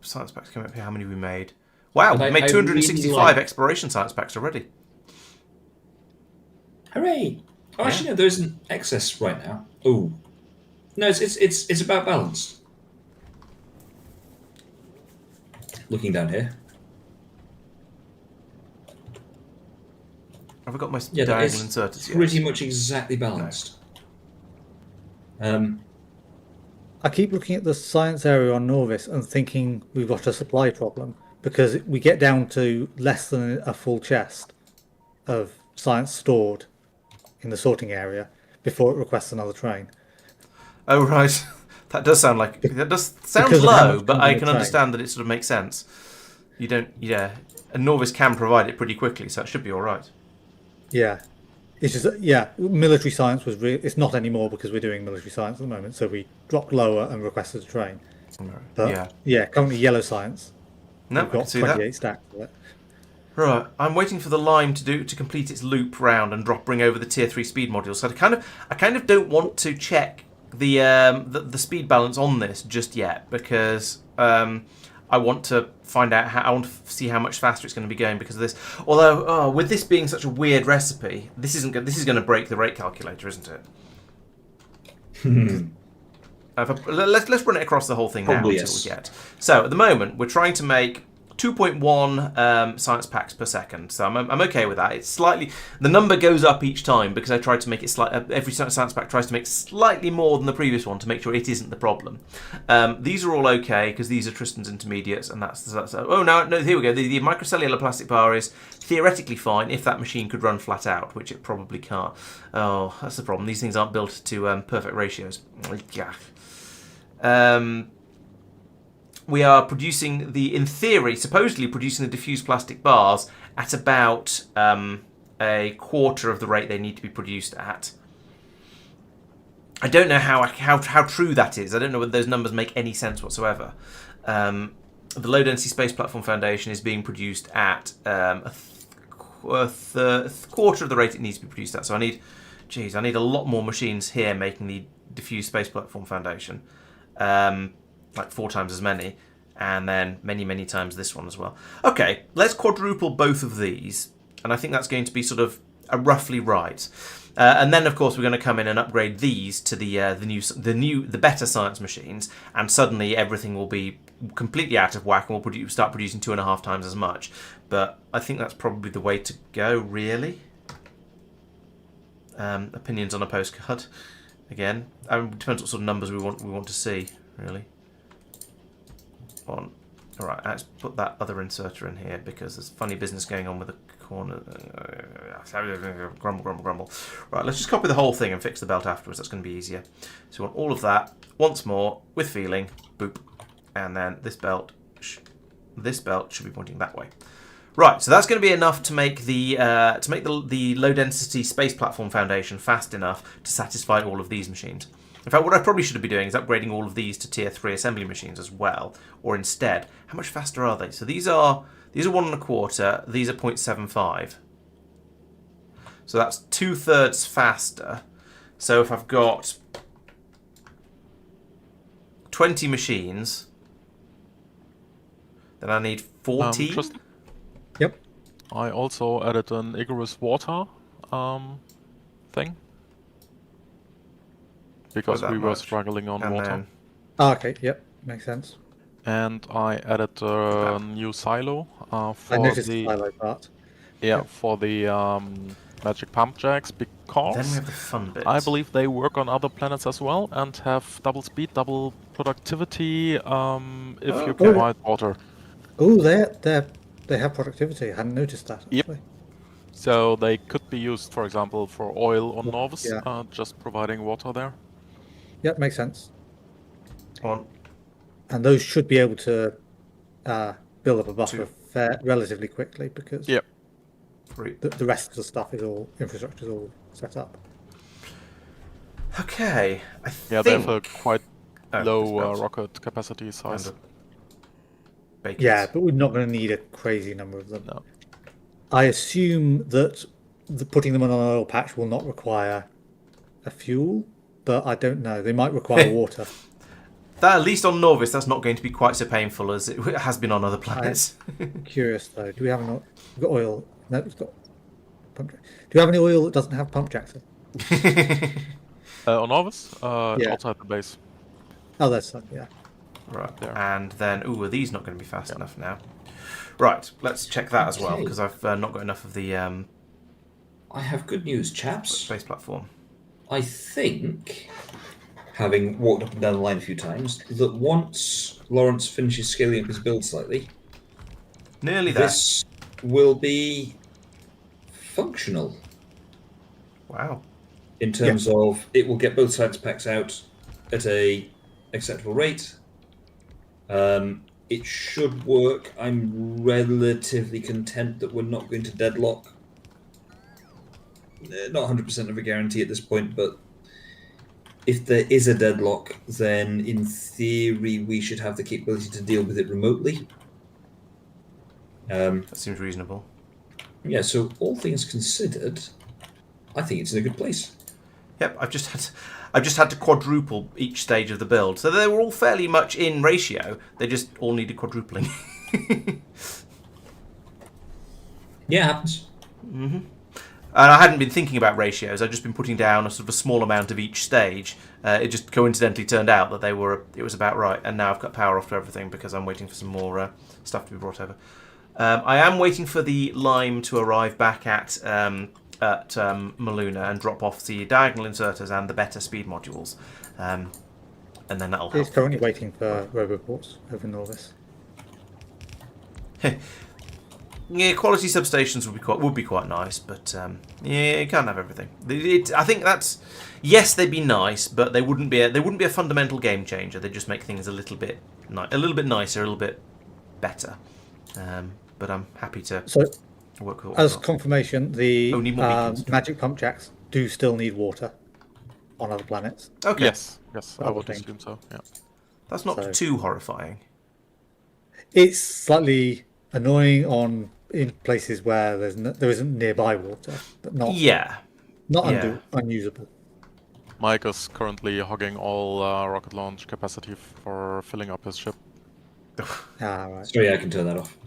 Science packs coming up here. How many we made? Wow, And we I made 265 really like- exploration science packs already. Hooray! Oh, actually, no, there is an excess right now. Oh, no, it's about balanced. Looking down here, Have I got my yeah, that diagonal is inserted yet? pretty much exactly balanced. I keep looking at the science area on Norvis and thinking we've got a supply problem because we get down to less than a full chest of science stored in the sorting area before it requests another train. Oh right, that does sound Because sounds of how low, much but comes I in the can train. understand that it sort of makes sense. You don't, yeah. A Norvis can provide it pretty quickly, so it should be all right. Yeah. It's just, yeah, military science was it's not anymore because we're doing military science at the moment, so we dropped lower and requested a train. But, Yeah. currently yellow science. No, I We've can got see 28 that. stacks of it. Right, I'm waiting for the lime to complete its loop round and bring over the tier 3 speed module. So I kind of don't want to check the speed balance on this just yet because I want to find out I want to see how much faster it's going to be going because of this. Although with this being such a weird recipe, this is going to break the rate calculator, isn't it? Let's run it across the whole thing Probably now yes. until we get. So at the moment we're trying to make 2.1 science packs per second, so I'm okay with that. It's slightly, the number goes up each time because I tried to make it every science pack tries to make slightly more than the previous one to make sure it isn't the problem. These are all okay because these are Tristan's intermediates, and that's oh no, here we go. The microcellular plastic bar is theoretically fine if that machine could run flat out, which it probably can't. Oh, that's the problem. These things aren't built to perfect ratios. We are producing in theory, supposedly producing the diffused plastic bars at about a quarter of the rate they need to be produced at. I don't know how true that is. I don't know whether those numbers make any sense whatsoever. The Low Density Space Platform Foundation is being produced at a quarter of the rate it needs to be produced at. So I need a lot more machines here making the Diffused Space Platform Foundation. Like 4 times as many, and then many times this one as well. Okay, let's quadruple both of these, and I think that's going to be sort of roughly right. And then, of course, we're going to come in and upgrade these to the better science machines, and suddenly everything will be completely out of whack, and we'll start producing 2.5 times as much. But I think that's probably the way to go, really. Opinions on a postcard. Again, depends what sort of numbers we want to see, really. On. Alright, let's put that other inserter in here because there's funny business going on with the corner. Grumble. Right, let's just copy the whole thing and fix the belt afterwards. That's going to be easier. So we want all of that once more with feeling. Boop. And then this belt should be pointing that way. Right, so that's going to be enough to make the low density space platform foundation fast enough to satisfy all of these machines. In fact, what I probably should be doing is upgrading all of these to tier 3 assembly machines as well. Or instead, how much faster are they? So these are 1.25. These are 0.75. So that's 2/3 faster. So if I've got 20 machines, then I need 40. Yep. I also added an Icarus water thing. Because that we were much. struggling on And water. then- Okay, yep, makes sense. And I added a new silo I for noticed the the silo part. for the magic pump jacks Then we because have the fun bits. I believe they work on other planets as well and have double speed, double productivity if you Okay. provide water. Oh, they have productivity. I hadn't noticed that. Yep. Actually. So they could be used, for example, for oil on Novus, Yeah. just providing water there. Yep, makes sense. On And those should be able to build up a buffer Two. relatively quickly because Yep. 3. the rest of the stuff infrastructure is all set up. Okay, I Yeah, think... they have a quite Oh, it's low bells. rocket capacity size. And bacons. Yeah, but we're not going to need a crazy number of them. No. I assume that putting them on an oil patch will not require a fuel, but I don't know. They might require water. That, at least on Norvis, that's not going to be quite so painful as it has been on other planets. Curious though. Do we have we've got oil? No, we've got pump jack. Do we have any oil that doesn't have pump jacks in? On Novus, Yeah. outside the base. Oh, that's some, yeah. Right, There. and then... Ooh, are these not going to be fast enough now? Right, let's check that as well, Okay. because I've not got enough of the I have good news, chaps. space platform. I think, having walked up and down the line a few times, that once Laurence finishes scaling up his build slightly, Nearly there. this will be functional Wow. in terms of it will get both science packs out at a acceptable rate. It should work. I'm relatively content that we're not going to deadlock. Not 100% of a guarantee at this point, but if there is a deadlock, then in theory we should have the capability to deal with it remotely. That seems reasonable. Yeah, so all things considered, I think it's in a good place. Yep, I've just had to quadruple each stage of the build, so they were all fairly much in ratio. They just all needed quadrupling. Yeah, it happens. And I hadn't been thinking about ratios. I'd just been putting down a sort of a small amount of each stage. It just coincidentally turned out that it was about right. And now I've got power off to everything because I'm waiting for some more stuff to be brought over. I am waiting for the lime to arrive back at Muluna and drop off the diagonal inserters and the better speed modules. And then that'll help. He's currently waiting for roboports over Norvis. Yeah, quality substations would be quite nice, but yeah, you can't have everything. I think that's yes, they'd be nice, but they wouldn't be a fundamental game changer. They just make things a little bit nicer, a little bit better. But I'm happy to So, work with what as we've got. confirmation, the Oh, need more beacons. magic pump jacks do still need water on other planets. Okay, Yes, I Other would thing. assume so. Yeah. that's not So- too horrifying. It's slightly annoying in places where there isn't nearby water, but not Yeah, yeah. unusable. Mike is currently hogging all rocket launch capacity for filling up his ship. Ah, right. So yeah, I can turn that off.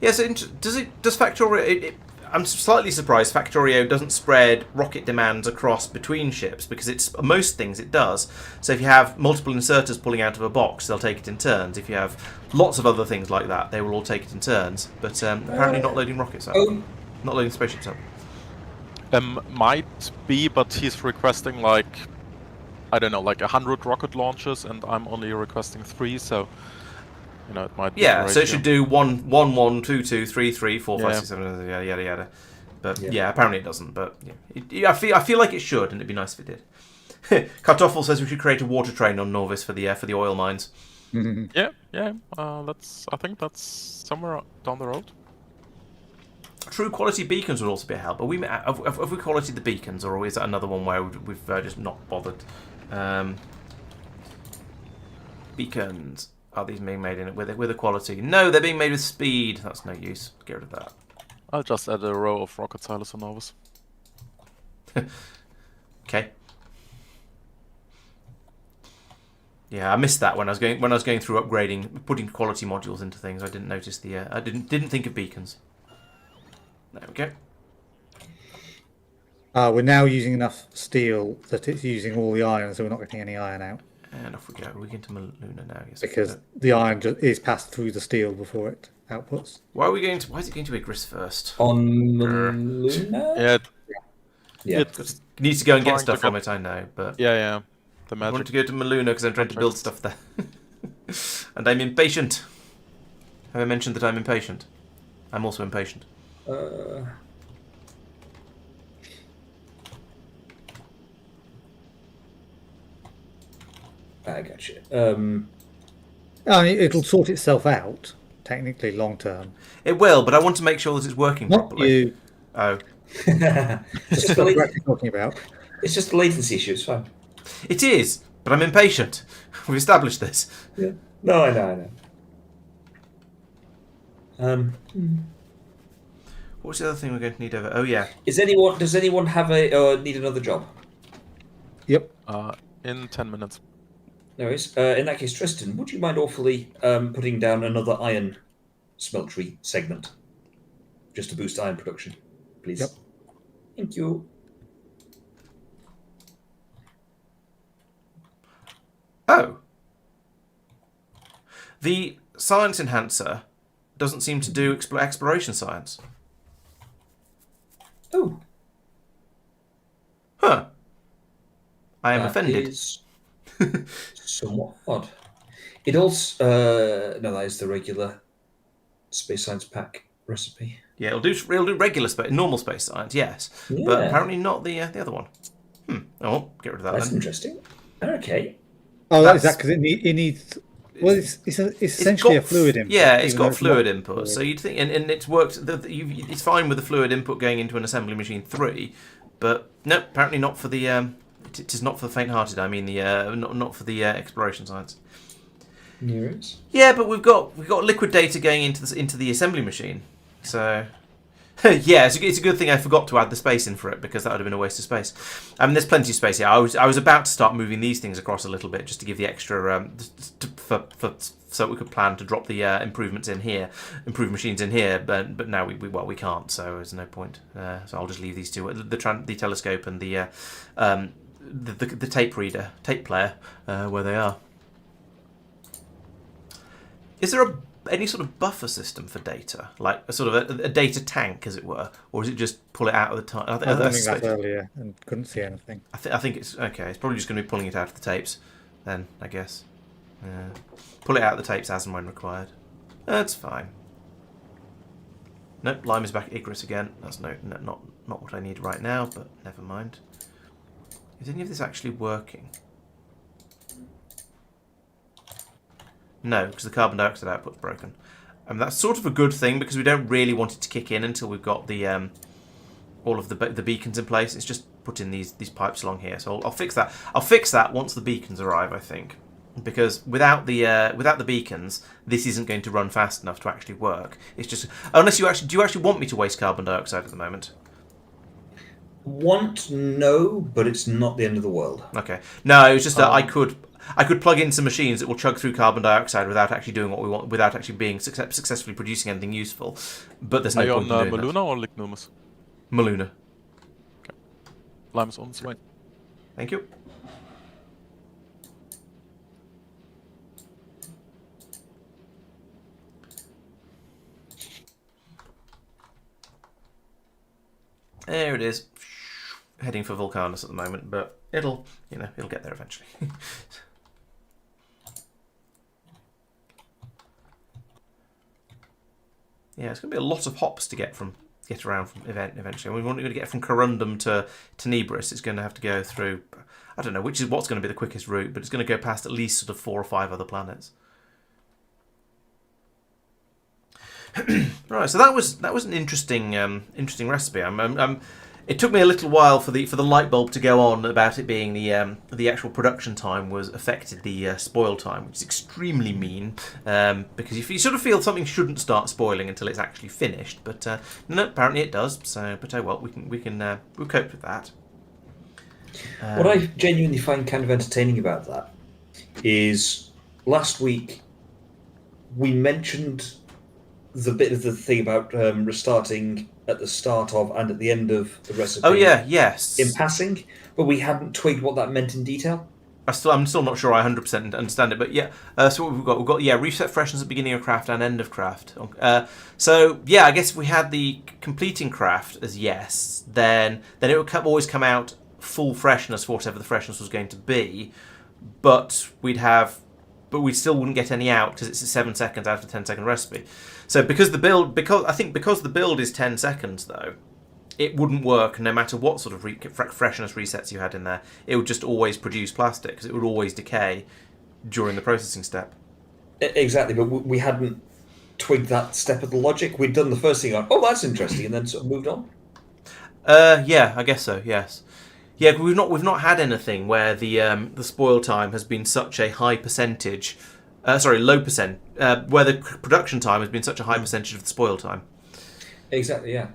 Yeah, so does Factorio... I'm slightly surprised Factorio doesn't spread rocket demands across between ships, because most things it does. So if you have multiple inserters pulling out of a box, they'll take it in turns. If you have lots of other things like that, they will all take it in turns. But apparently not loading rockets up. Not loading spaceships up. Might be, but he's requesting like, I don't know, like 100 rocket launches, and I'm only requesting 3, so you know it might be. Yeah, the so it ratio. should do 1, 1, 1, 2, 2, 3, 3, 4, 5, Yeah. 6, 7, yada yada yada. But Yeah. yeah, apparently it doesn't. But yeah, I feel like it should, and it'd be nice if it did. Kartoffel says we should create a water train on Norvis for the oil mines. Yeah, yeah. I think that's somewhere down the road. True quality beacons would also be a help. Have we quality the beacons, or is that another one where we've just not bothered? Beacons. Are these being made in with a quality? No, they're being made with speed. That's no use. Get rid of that. I'll just add a row of rocket silos on Novus. Okay. Yeah, I missed that when I was going through upgrading, putting quality modules into things. I didn't notice I didn't think of beacons. There we go. We're now using enough steel that it's using all the iron, so we're not getting any iron out. And off we go. We're into Muluna now. Yes, because the iron is passed through the steel before it outputs. Why is it going to Igris first? On Muluna? Yeah, Yeah. it's Needs to go and get trying to stuff from get- it, I know, but yeah. The I magic. want to go to Muluna because I'm trying to build stuff there. And I'm impatient. Have I mentioned that I'm impatient? I'm also impatient. I got you. I mean, it'll sort itself out, technically, long term. It will, but I want to make sure that it's working Not properly. you. Oh. Just That's the what lat- we're talking about. it's just a latency issue. It's fine. It is, but I'm impatient. We've established this. Yeah. No, I know. What's the other thing we're going to need over? Oh, yeah. Does anyone have need another job? Yep. In 10 minutes. No worries. In that case, Tristan, would you mind awfully putting down another iron smeltery segment, just to boost iron production, please? Yep. Thank you. Oh. The science enhancer doesn't seem to do exploration science. Oh, Huh. I am that offended. is somewhat odd. It also no, that is the regular space science pack recipe. Yeah, it'll do regular space, normal space science, yes, but Yeah. apparently not the other one. Oh, get rid of that That's then. interesting. Okay. Oh, That's- is that because it needs? Well, it's essentially a fluid input. Yeah, it's even though got fluid not input. fluid. So you'd think, and it's worked. It's fine with the fluid input going into an assembly machine 3, but no, apparently not for the. It is not for the faint-hearted. I mean, not for the exploration science. Neurons. Yeah, but we've got liquid data going into the assembly machine. So yeah, it's a good thing I forgot to add the space in for it, because that would have been a waste of space. I mean, there's plenty of space here. I was about to start moving these things across a little bit just to give the extra so we could plan to drop the improvements in here, improved machines in here. But now we can't. So there's no point. So I'll just leave these two: the telescope and the tape player, where they are. Is there any sort of buffer system for data, like a sort of a data tank, as it were, or is it just pull it out of the time? I don't think that earlier and couldn't see anything. I think it's okay. It's probably just going to be pulling it out of the tapes, then I guess. Pull it out of the tapes as and when required. That's fine. Nope, Lime is back at Igris again. That's not what I need right now, but never mind. Is any of this actually working? No, because the carbon dioxide output's broken. That's sort of a good thing, because we don't really want it to kick in until we've got the all of the beacons in place. It's just putting these pipes along here. So I'll fix that. I'll fix that once the beacons arrive, I think, because without the beacons, this isn't going to run fast enough to actually work. It's just unless do you actually want me to waste carbon dioxide at the moment? No, but it's not the end of the world. Okay. No, it was just that I could plug in some machines that will chug through carbon dioxide without actually doing what we want, without actually being successfully producing anything useful. But there's no Are you point on in doing Muluna or Lignumis? that. Muluna. Lime's on its way. Thank you. There it is. Heading for Vulcanus at the moment, but it'll get there eventually. Yeah, it's going to be a lot of hops to get from get around from eventually. And we want to get from Corundum to Tenebris. It's going to have to go through, I don't know what's going to be the quickest route, but it's going to go past at least sort of 4 or 5 other planets. Right, so that was an interesting recipe. It took me a little while for the light bulb to go on about it being the actual production time was affected the spoil time, which is extremely mean because you sort of feel something shouldn't start spoiling until it's actually finished. But no, apparently it does. So, but oh well, we'll cope with that. What I genuinely find kind of entertaining about that is last week we mentioned the bit of the thing about restarting at the start of and at the end of the recipe. Oh yeah, yes. In passing, but we hadn't twigged what that meant in detail. I'm still not sure I 100% understand it, but yeah. So what we've got reset freshness at the beginning of craft and end of craft. So yeah, I guess if we had the completing craft as yes, then it would always come out full freshness for whatever the freshness was going to be, but we still wouldn't get any out because it's a 7 seconds out of a 10-second recipe. So because the build is 10 seconds though, it wouldn't work no matter what sort of freshness resets you had in there. It would just always produce plastic because it would always decay during the processing step. Exactly, but we hadn't twigged that step of the logic. We'd done the first thing, oh, that's interesting, and then sort of moved on. Yeah, I guess so. Yes. Yeah, we've not had anything where the spoil time has been such a high percentage. Low percent. Where the production time has been such a high percentage of the spoil time. Exactly. Yeah.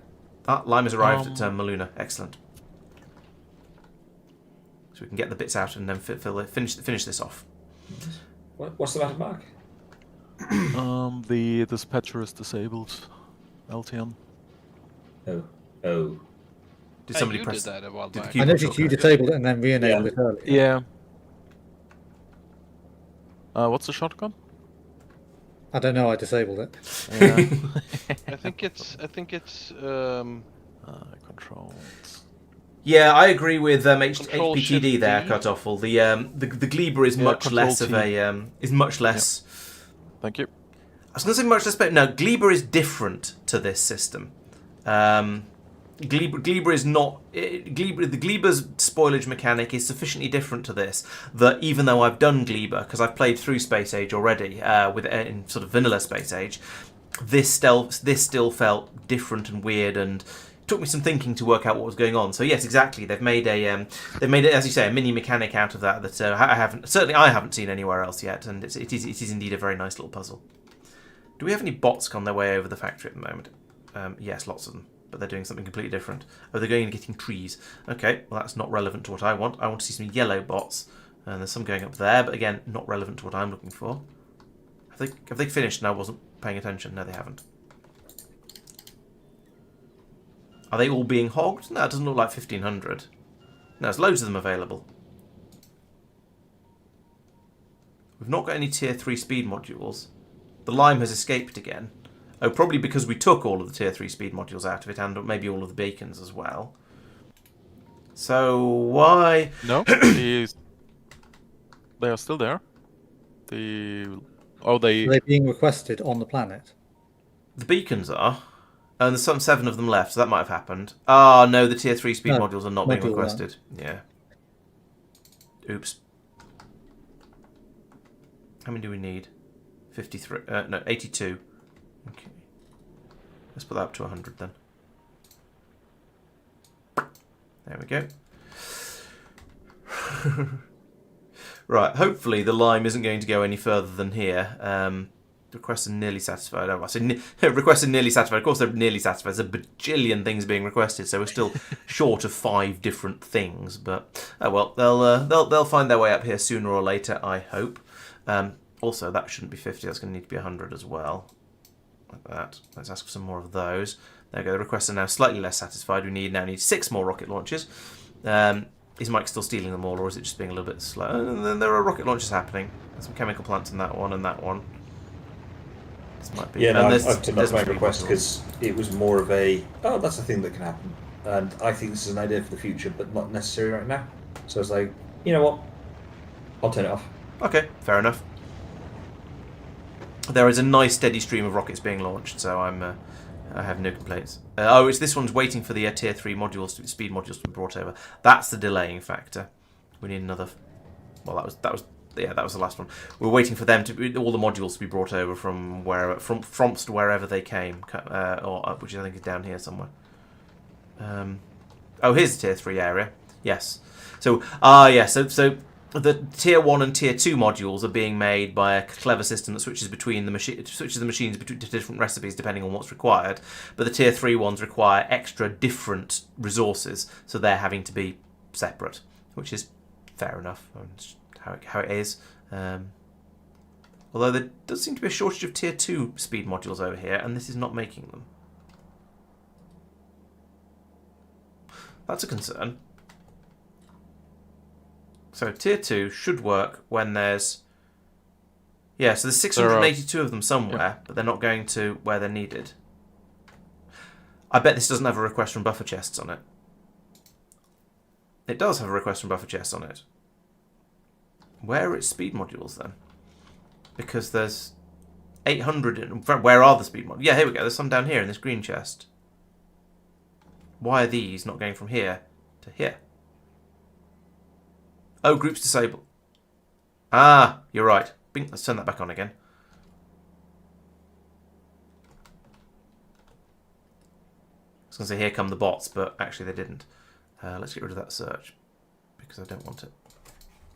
Lime has arrived at Muluna. Excellent. So we can get the bits out and then finish this off. What's the matter, Mark? The dispatcher is disabled. LTN. Oh. Did somebody you press did that a while back. I noticed you disabled it and then re-enabled it earlier. Yeah. What's the shotgun? I don't know. I disabled it. Yeah. I think it's Controls. Yeah, I agree with Control HPTD Shift there, D. Cutoffle. The Gleber is much Control less of T. is much less. Thank you. I was going to say much less, but no, Gleber is different to this system. Gleber is not. The Gleber's spoilage mechanic is sufficiently different to this that even though I've done Gleber, because I've played through Space Age already in sort of vanilla Space Age, this still felt different and weird, and it took me some thinking to work out what was going on. So yes, exactly, they've made as you say, a mini mechanic out of that I haven't seen anywhere else yet, and it is indeed a very nice little puzzle. Do we have any bots on their way over the factory at the moment? Yes, lots of them. But they're doing something completely different. Oh, they're going and getting trees. Okay, well that's not relevant to what I want. I want to see some yellow bots. And there's some going up there, but again, not relevant to what I'm looking for. Have they finished and I wasn't paying attention? No, they haven't. Are they all being hogged? No, it doesn't look like 1,500. No, there's loads of them available. We've not got any tier 3 speed modules. The lime has escaped again. Oh, probably because we took all of the tier 3 speed modules out of it, and maybe all of the beacons as well. So why? No, they are still there. Are they being requested on the planet? The beacons are, and there's some 7 of them left, so that might have happened. Ah, no, the tier 3 speed modules are not being requested. Yeah. Oops. How many do we need? 53. No, 82. Okay. Let's put that up to 100 then. There we go. Right, hopefully the lime isn't going to go any further than here. Requests are nearly satisfied. Oh, I say requests are nearly satisfied. Of course they're nearly satisfied. There's a bajillion things being requested, so we're still short of 5 different things. But oh well, they'll find their way up here sooner or later, I hope. Also, that shouldn't be 50. That's going to need to be 100 as well. Like that. Let's ask for some more of those. There we go. The requests are now slightly less satisfied. We now need 6 more rocket launches. Is Mike still stealing them all, or is it just being a little bit slow? And then there are rocket launches happening. There's some chemical plants in that one and that one. This might be. Yeah, no, I've turned off my request because it was more of a, oh, that's a thing that can happen. And I think this is an idea for the future, but not necessary right now. So I was like, you know what? I'll turn it off. Okay, fair enough. There is a nice steady stream of rockets being launched, so I'm I have no complaints. Oh, it's this one's waiting for the tier 3 modules, speed modules to be brought over. That's the delaying factor. We need another. Well, that was the last one. We're waiting for them to all the modules to be brought over from wherever, from to wherever they came, or which I think is down here somewhere. Oh, here's the tier 3 area. Yes. So so the tier 1 and tier 2 modules are being made by a clever system that switches between the machines between different recipes depending on what's required. But the tier 3 ones require extra different resources, so they're having to be separate, which is fair enough. It's how it is. Although there does seem to be a shortage of tier 2 speed modules over here, and this is not making them. That's a concern. So tier 2 should work when there's... Yeah, so there's 682 of them somewhere, but they're not going to where they're needed. I bet this doesn't have a request from buffer chests on it. It does have a request from buffer chests on it. Where are its speed modules then? Because there's 800... In fact, where are the speed modules? Yeah, here we go. There's some down here in this green chest. Why are these not going from here to here? Oh, groups disabled. Ah, you're right. Bing, let's turn that back on again. I was going to say, here come the bots, but actually they didn't. Let's get rid of that search, because I don't want it.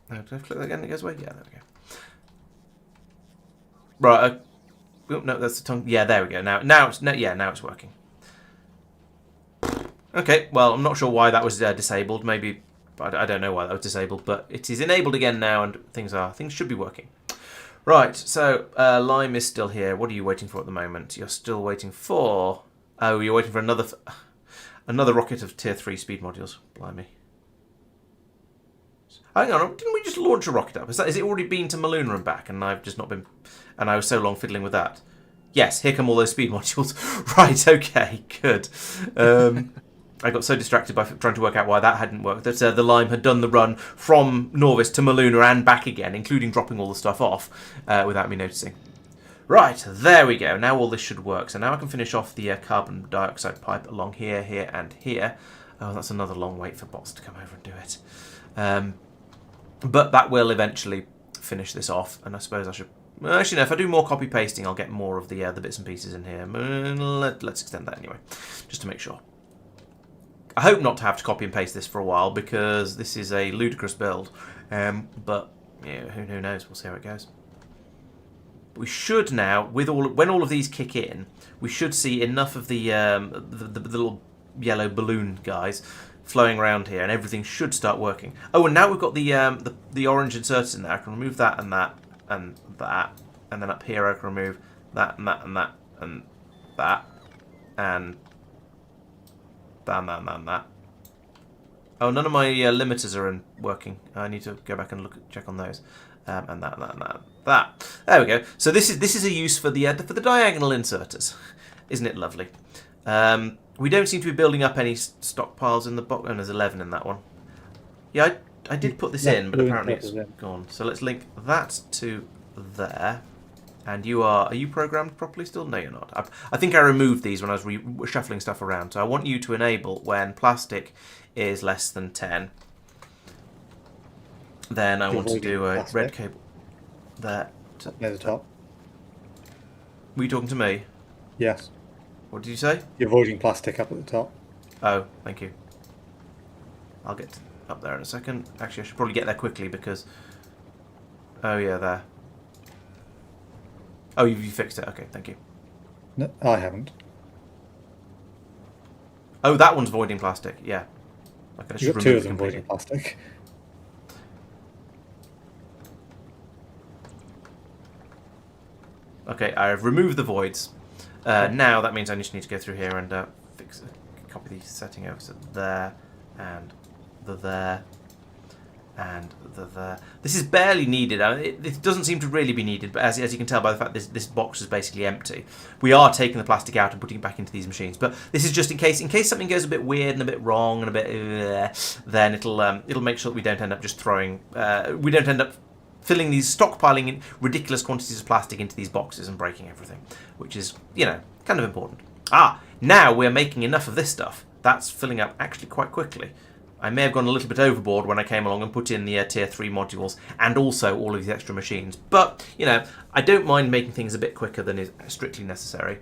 Did I click that again? It goes away? Yeah, there we go. Right. Oh, no, that's the tongue. Yeah, there we go. Now it's working. Okay, well, I'm not sure why that was disabled. Maybe... I don't know why that was disabled, but it is enabled again now, and things should be working. Right, so Lime is still here. What are you waiting for at the moment? You're still waiting for... Oh, you're waiting for another rocket of tier 3 speed modules. Blimey. Hang on, didn't we just launch a rocket up? Is it already been to Muluna and back, and I've just not been... And I was so long fiddling with that. Yes, here come all those speed modules. Right, okay, good. I got so distracted by trying to work out why that hadn't worked that the Lime had done the run from Norvis to Muluna and back again, including dropping all the stuff off without me noticing. Right, there we go. Now all this should work. So now I can finish off the carbon dioxide pipe along here, here, and here. Oh, that's another long wait for bots to come over and do it. But that will eventually finish this off, and I suppose I should... Actually, no, if I do more copy pasting, I'll get more of the bits and pieces in here. Let's extend that anyway, just to make sure. I hope not to have to copy and paste this for a while, because this is a ludicrous build. But yeah, who knows? We'll see how it goes. We should now, when all of these kick in, we should see enough of the little yellow balloon guys flowing around here, and everything should start working. Oh, and now we've got the orange inserters in there. I can remove that and that and that, and then up here I can remove that and that and that and that and that. Oh, none of my limiters are working. I need to go back and check on those. And that. There we go. So this is a use for the diagonal inserters, isn't it lovely? We don't seem to be building up any stockpiles in the box. Oh, there's 11 in that one. Yeah, I did put this in, but apparently it's gone. So let's link that to there. And are you programmed properly still? No, you're not. I think I removed these when I was shuffling stuff around. So I want you to enable when plastic is less than 10. Then I want to do a red cable there. Near the top. Were you talking to me? Yes. What did you say? You're avoiding plastic up at the top. Oh, thank you. I'll get up there in a second. Actually, I should probably get there quickly because... Oh, yeah, there. Oh, you fixed it. Okay, thank you. No, I haven't. Oh, that one's voiding plastic. Yeah. Okay, You've got two of them voiding plastic. Okay, I've removed the voids. Now that means I just need to go through here and copy the setting over. So there, and there, and there. This is barely needed. It doesn't seem to really be needed, but as you can tell by the fact this box is basically empty, we are taking the plastic out and putting it back into these machines. But this is just in case something goes a bit weird and a bit wrong and a bit, then it'll make sure that we don't end up just throwing. We don't end up filling these, stockpiling in ridiculous quantities of plastic into these boxes and breaking everything, which is, kind of important. Now we're making enough of this stuff. That's filling up actually quite quickly. I may have gone a little bit overboard when I came along and put in the tier 3 modules and also all of these extra machines. But, I don't mind making things a bit quicker than is strictly necessary.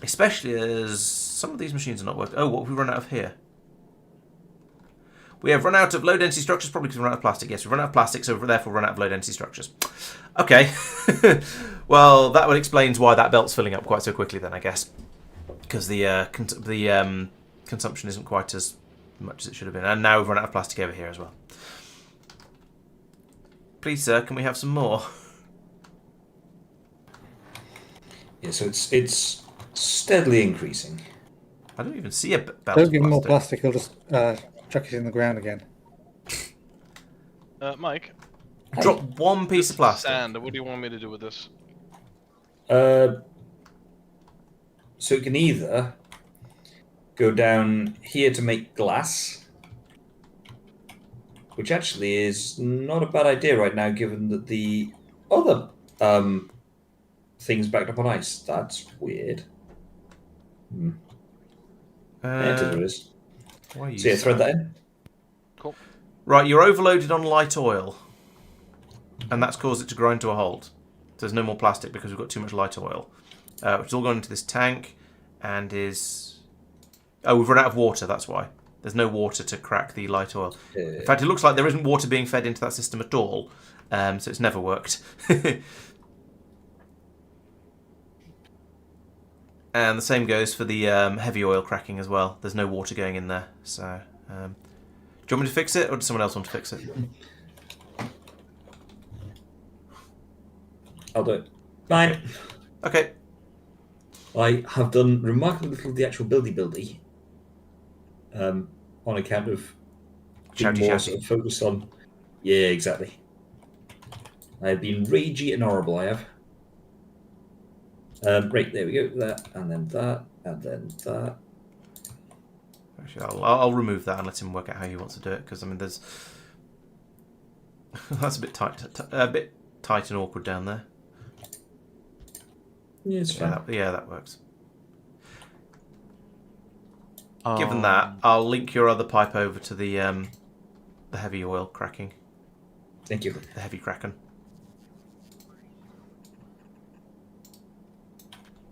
Especially as some of these machines are not working. Oh, what have we run out of here? We have run out of low density structures, probably because we've run out of plastic. Yes, we've run out of plastic, so therefore run out of low density structures. Okay. Well, that explains why that belt's filling up quite so quickly then, I guess. Because the consumption isn't quite as much as it should have been. And now we've run out of plastic over here as well. Please, sir, can we have some more? Yeah, so it's steadily increasing. I don't even see a belt Don't of give him more plastic. plastic, he'll just chuck it in the ground again. Mike. Drop one piece of plastic. Sand. What do you want me to do with this? So it can either go down here to make glass, which actually is not a bad idea right now, given that the other thing's backed up on ice. That's weird. There is. Why are you So yeah, thread that in. Cool. Right, you're overloaded on light oil. And that's caused it to grind to a halt. There's no more plastic because we've got too much light oil. Which is all gone into this tank and is... Oh, we've run out of water, that's why. There's no water to crack the light oil. In fact, it looks like there isn't water being fed into that system at all. So it's never worked. And the same goes for the heavy oil cracking as well. There's no water going in there. So, do you want me to fix it, or does someone else want to fix it? I'll do it. Fine. Okay. I have done remarkably little of the actual buildy, on account of being Shouty, more shouty. sort of focused on. Yeah, exactly. I have been ragey and horrible. I have. Right, there we go. That, and then that, and then that. Actually, I'll remove that and let him work out how he wants to do it, because I mean, there's that's a bit tight and awkward down there. Yeah, it's fine. Yeah, that works. Given that, I'll link your other pipe over to the heavy oil cracking. Thank you. The heavy kraken.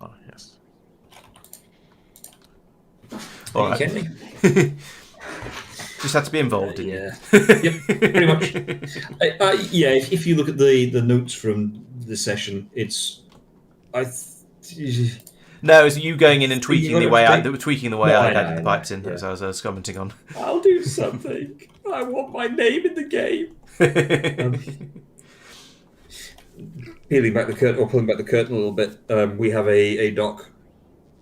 Oh, yes. All right. You kidding me? Just had to be involved, didn't Yeah. Yep, pretty much. Yeah, if you look at the notes from the session, it's No, it's you going in and tweaking You the gotta way I take- tweaking the way No, I I know, had the I pipes know, in, yeah. as I was commenting on. I'll do something. I want my name in the game. Peeling back the curtain, or pulling back the curtain a little bit, we have a doc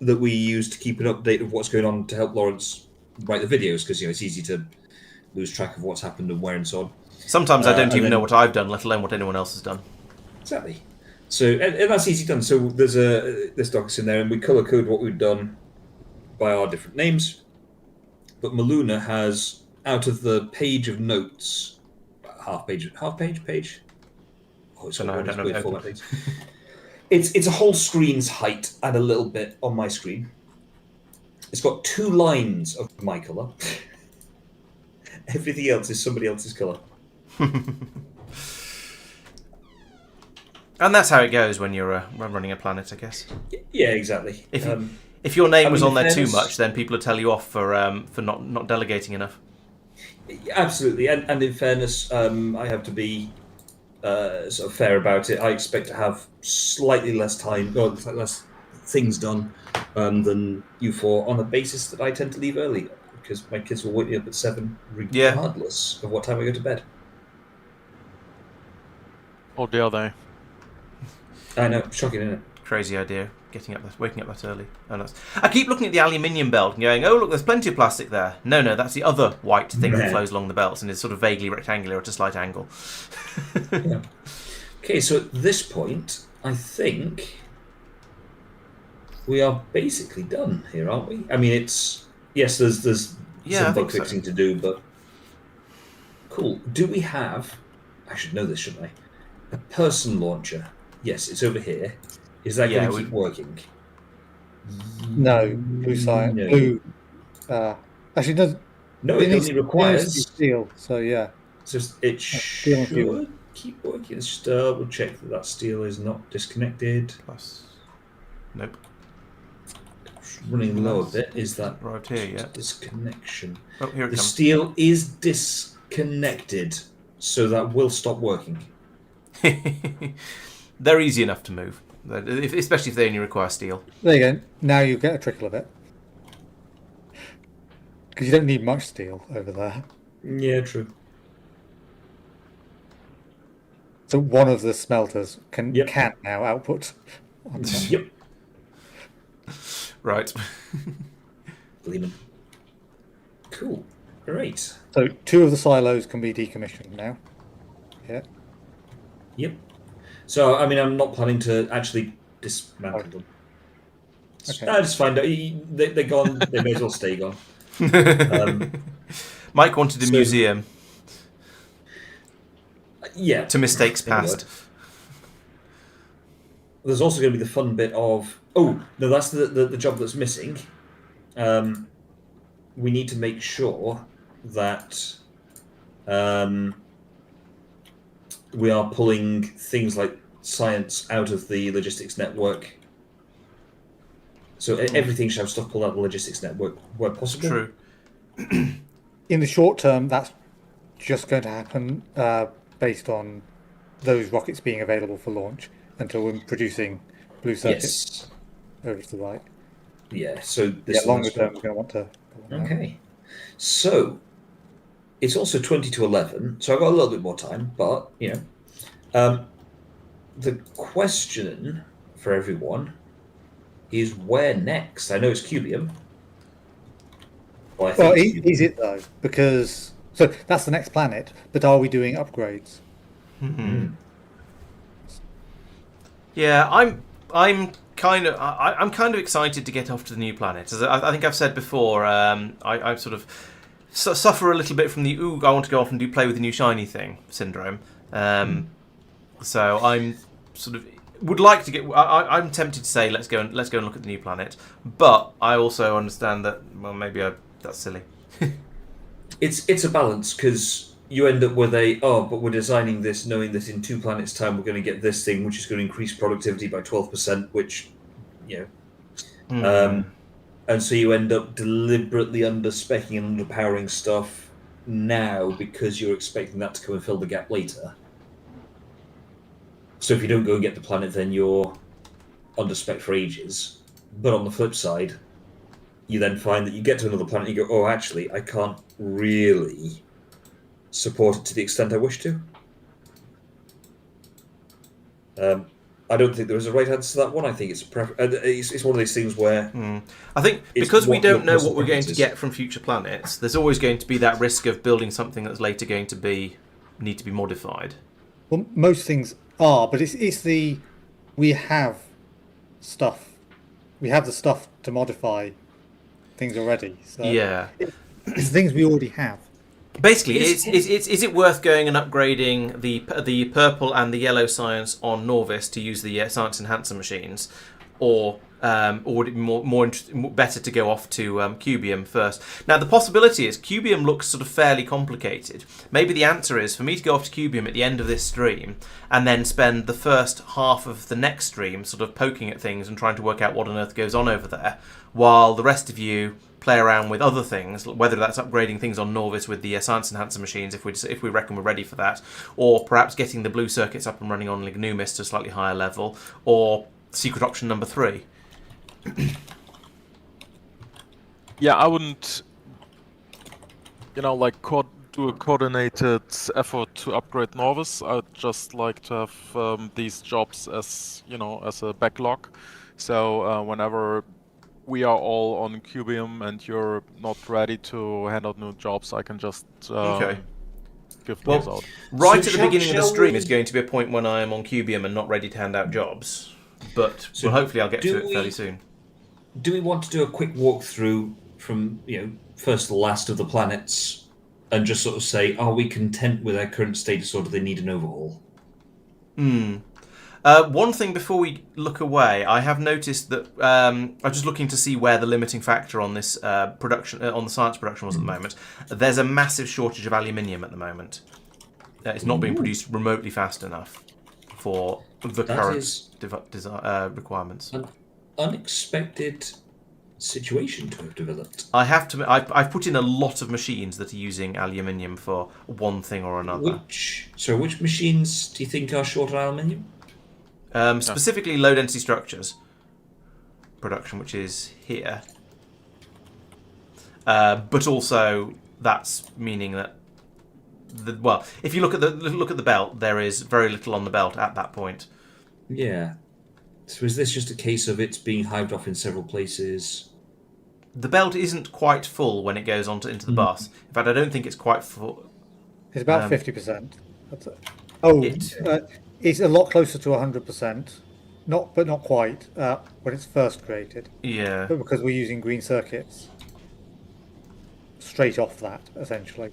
that we use to keep an update of what's going on to help Laurence write the videos, because it's easy to lose track of what's happened and where and so on. Sometimes I don't and even then- know what I've done, let alone what anyone else has done. Exactly. So, and that's easy done. So there's this doc is in there, and we color code what we've done by our different names. But Muluna has, out of the page of notes, half page. Oh, it's Don't know, got I don't know weird if it format things. It's a whole screen's height and a little bit on my screen. It's got 2 lines of my color. Everything else is somebody else's color. And that's how it goes when you're running a planet, I guess. Yeah, exactly. If your name I was mean, on there in too fairness- much, then people would tell you off for not delegating enough. Absolutely, and in fairness, I have to be sort of fair about it. I expect to have slightly less time, or less things done than you four, on the basis that I tend to leave early, because my kids will wake me up at 7 regardless of what time I go to bed. Oh, dare they? I know, shocking, isn't it? Crazy idea, waking up that early. Oh, I keep looking at the aluminium belt and going, oh look, there's plenty of plastic there. No, that's the other white thing that Right. flows along the belts and is sort of vaguely rectangular at a slight angle. Yeah. Okay, so at this point, I think we are basically done here, aren't we? I mean, there's Yeah, I some think bug so. fixing to do, but cool. Do we have? I should know this, shouldn't I? A person launcher. Yes, it's over here. Is that Yeah, going to keep working? No, blue science, No. blue. Actually, does No, it only requires. steel. So yeah, So it steel and fuel. should keep working. Let's just double check that that steel is not disconnected. Plus, nope. It's running low a Nice. bit. Is that Arrived here yet? disconnection? Oh, here it The comes. steel is disconnected, so that will stop working. They're easy enough to move, especially if they only require steel. There you go. Now you get a trickle of it because you don't need much steel over there. Yeah, true. So one of the smelters can Yep. now output. Yep. Right. Gleeman. Cool. Great. So 2 of the silos can be decommissioned now. Yeah. Yep. So, I mean, I'm not planning to actually dismantle them. Okay. I just find out they're gone. They may as well stay gone. Mike wanted a So- museum Yeah. to mistakes In a word. past. There's also going to be the fun bit of no, that's the job that's missing. We need to make sure that we are pulling things like science out of the logistics network. So everything should have stuff pulled out of the logistics network where possible. True. In the short term, that's just going to happen based on those rockets being available for launch until we're producing blue circuits Yes. over to the right. Yeah. So this Longer term, we're going to want to. Okay. So it's also 20 to 11, so I've got a little bit more time, but the question for everyone is where next? I know it's Cubium. Well, I Well, think is it though? Because so that's the next planet, but are we doing upgrades? Yeah, I'm kind of excited to get off to the new planet. As I think I've said before, I sort of suffer a little bit from the I want to go off and play with the new shiny thing syndrome. So I'm sort of would like to get. I'm tempted to say let's go and look at the new planet, but I also understand that maybe that's silly. it's a balance because you end up with but we're designing this knowing that in 2 planets' time we're going to get this thing which is going to increase productivity by 12%, which and so you end up deliberately underspecking and underpowering stuff now because you're expecting that to come and fill the gap later. So if you don't go and get the planet, then you're underspec for ages. But on the flip side, you then find that you get to another planet and you go, oh, actually, I can't really support it to the extent I wish to. I don't think there is a right answer to that one. I think it's it's one of these things where I think it's because we what don't your know personal what we're going to preference is. get from future planets, there's always going to be that risk of building something that's later going to need to be modified. Well, most things are, but it's the we have stuff. We have the stuff to modify things already. So Yeah. it's things we already have. Basically, is it worth going and upgrading the purple and the yellow science on Norvis to use the science enhancer machines, or would it be better to go off to Cubium first? Now, the possibility is Cubium looks sort of fairly complicated. Maybe the answer is for me to go off to Cubium at the end of this stream and then spend the first half of the next stream sort of poking at things and trying to work out what on earth goes on over there, while the rest of you play around with other things, whether that's upgrading things on Norvis with the science enhancer machines if we reckon we're ready for that, or perhaps getting the blue circuits up and running on Lignumis to a slightly higher level, or secret option number 3. Yeah, I wouldn't, do a coordinated effort to upgrade Norvis. I'd just like to have these jobs as a backlog. So whenever we are all on Cubium and you're not ready to hand out new jobs, I can just give those out. Right So at the beginning of the shall stream we- is going to be a point when I am on Cubium and not ready to hand out jobs, but So hopefully I'll get do to it fairly we- soon. Do we want to do a quick walkthrough from first to the last of the planets, and just sort of say, are we content with our current status, or do they need an overhaul? One thing before we look away, I have noticed that I'm just looking to see where the limiting factor on this production, on the science production was at the moment. There's a massive shortage of aluminium at the moment. It's not being produced remotely fast enough for the That current is requirements. an unexpected situation to have developed. I've put in a lot of machines that are using aluminium for one thing or another. Which machines do you think are short on aluminium? Specifically low density structures production, which is here. But also that's meaning that if you look at the belt, there is very little on the belt at that point. Yeah. So is this just a case of it's being hived off in several places? The belt isn't quite full when it goes into the bus. In fact, I don't think it's quite full. It's about 50%. That's it. Oh, it's a lot closer to 100%. But not quite when it's first created. Yeah. But because we're using green circuits straight off that, essentially,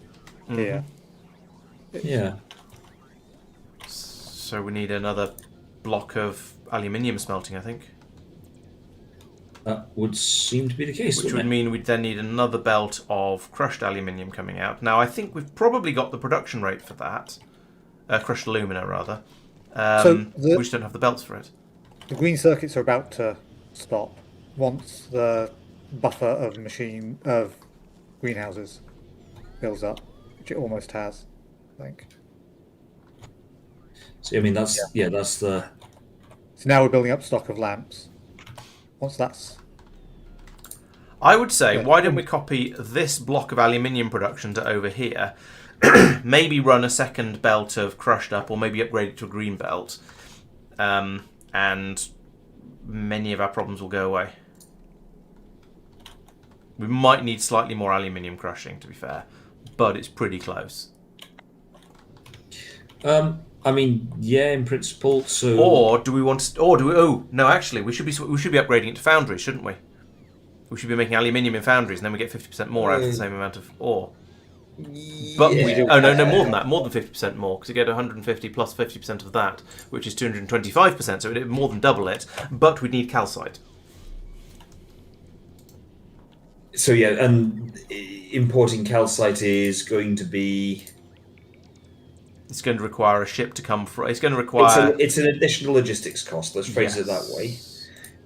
here. Yeah. So we need another block of aluminium smelting, I think. That would seem to be the case. Which would mean we'd then need another belt of crushed aluminium coming out. Now, I think we've probably got the production rate for that. Crushed alumina, rather. We just don't have the belts for it. The green circuits are about to stop once the buffer of greenhouses fills up, which it almost has, I think. So, I mean, that's the... So now we're building up stock of lamps. Once that's... I would say, why don't we copy this block of aluminium production to over here, maybe run a second belt of crushed up, or maybe upgrade it to a green belt, and many of our problems will go away. We might need slightly more aluminium crushing, to be fair, but it's pretty close. I mean, yeah, in principle. So, or do we want to? Or do we? Oh no, actually, we should be upgrading it to foundries, shouldn't we? We should be making aluminium in foundries, and then we get 50% more out of the same amount of ore. But we do. Oh no, more than that, more than 50% more, because you get 150 plus 50% of that, which is 225%. So it'd more than double it. But we need calcite. So yeah, and importing calcite is going to be... It's going to require a ship to come from. It's going to require... It's an additional logistics cost, let's phrase it that way.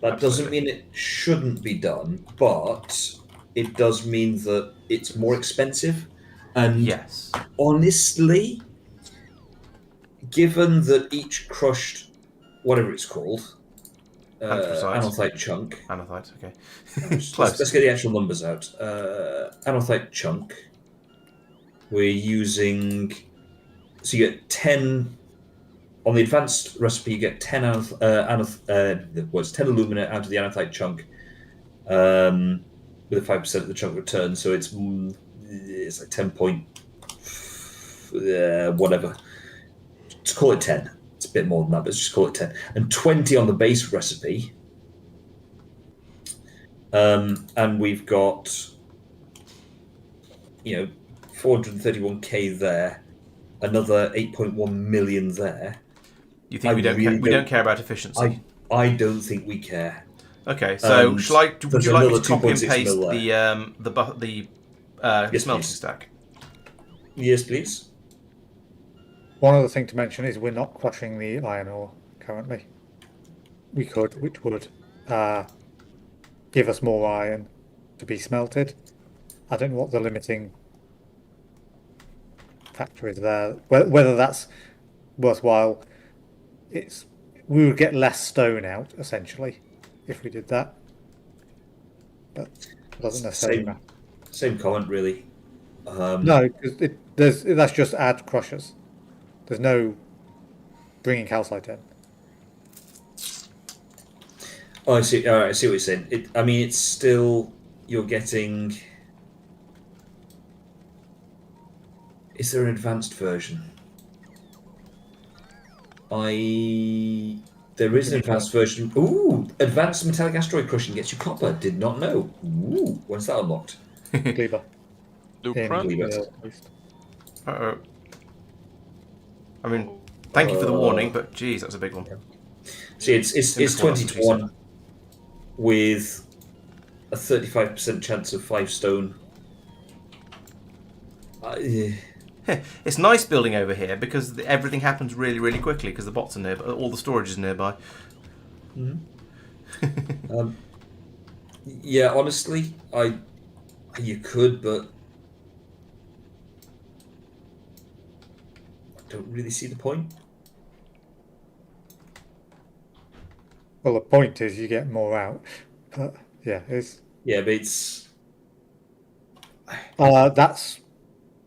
That doesn't mean it shouldn't be done, but it does mean that it's more expensive. And yes, honestly, given that each crushed, whatever it's called, anorthite chunk... Anorthite, okay. let's get the actual numbers out. Anorthite chunk, we're using... So you get 10 on the advanced recipe. You get 10 10 alumina out of the anorthite chunk, with a 5% of the chunk return. So it's like 10 point whatever. Just call it 10. It's a bit more than that, but let's just call it 10. And 20 on the base recipe. And we've got 431k there. Another 8.1 million there. You think we don't care about efficiency? I don't think we care. Okay, so would you like me to copy and paste the smelting stack? Yes, please. One other thing to mention is we're not crushing the iron ore currently. We could, which would give us more iron to be smelted. I don't know what the limiting factor is there. Whether that's worthwhile, we would get less stone out essentially if we did that, but it doesn't necessarily matter. Same comment, really. No, because that's just add crushers. There's no bringing calcite in. Oh, I see. All right, I see what you're saying. It's still you're getting. Is there an advanced version? There is an advanced version. Ooh, advanced metallic asteroid crushing gets you copper. Did not know. Ooh, when's that unlocked? Cleaver. Blueprint. Uh-oh. I mean, thank you for the warning, but geez, that's a big one. See, it's before, that's 20 what to she said. 1 with a 35% chance of 5 stone. Yeah. It's nice building over here because everything happens really, really quickly because the bots are nearby, all the storage is nearby. Yeah, honestly, you could, but I don't really see the point. Well, the point is you get more out. But yeah, it's Yeah, but it's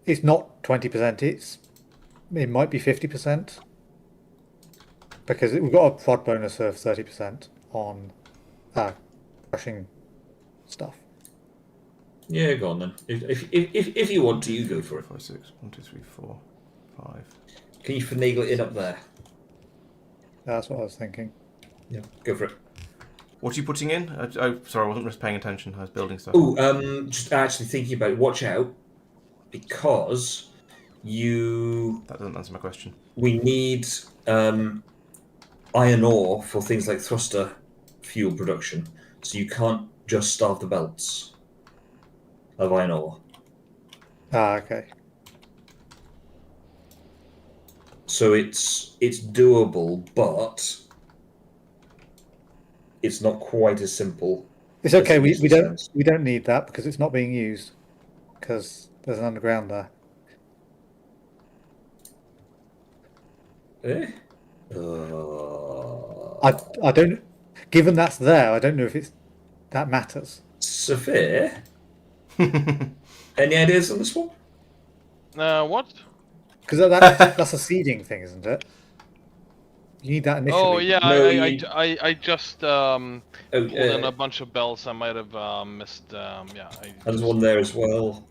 it's not 20%. It might be 50% because we've got a prod bonus of 30% on crushing stuff. yeah. Go on then. If you want to, you go for it. 5, 6, 1, 2, 3, 4, 5. Can you finagle it in up there? That's what I was thinking. Yeah, go for it. What are you putting in? Sorry, I wasn't just paying attention. I was building stuff. Oh, just actually thinking about it. Watch out, because That doesn't answer my question. we need iron ore for things like thruster fuel production. So you can't just starve the belts of iron ore. Okay. So it's doable, but it's not quite as simple. It's okay. as it We usually don't sounds. we don't need that because it's not being used because there's an underground there. Eh? I don't. Given that's there, I don't know if that matters. Sophia? Any ideas on this one? What? Because that's a seeding thing, isn't it? You need that initially. Oh yeah, No, I just pulled in a bunch of bells. I might have missed. Yeah. There's one there as well.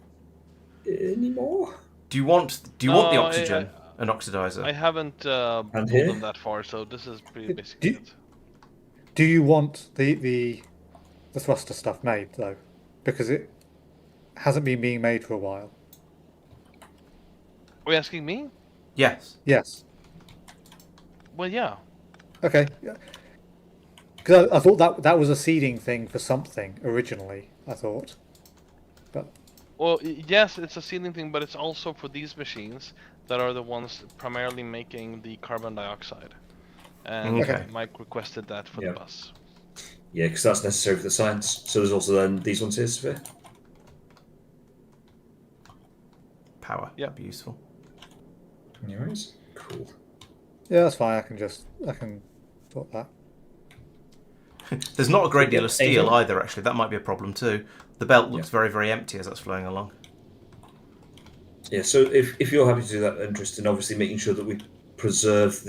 Any more? Do you want the No, oxygen? An oxidizer? I haven't pulled here? them that far, so this is pretty basically it. Do you want the thruster stuff made though? Because it hasn't been being made for a while. Are you asking me? Yes. Yes. Well, yeah. Okay. Because I thought that was a seeding thing for something originally. I thought, but Well, yes, it's a sealing thing, but it's also for these machines that are the ones primarily making the carbon dioxide. And Okay. Mike requested that for Yeah. the bus. Yeah, because that's necessary for the science. So there's also then these ones here, Sophia. Power. Yeah. That'd be useful. Anyways, cool. yeah, that's fine. I can sort that. There's not a great deal of steel Anything? either, actually. That might be a problem too. The belt looks Yeah. very, very empty as that's flowing along. Yeah, so if you're happy to do that, interest in obviously making sure that we preserve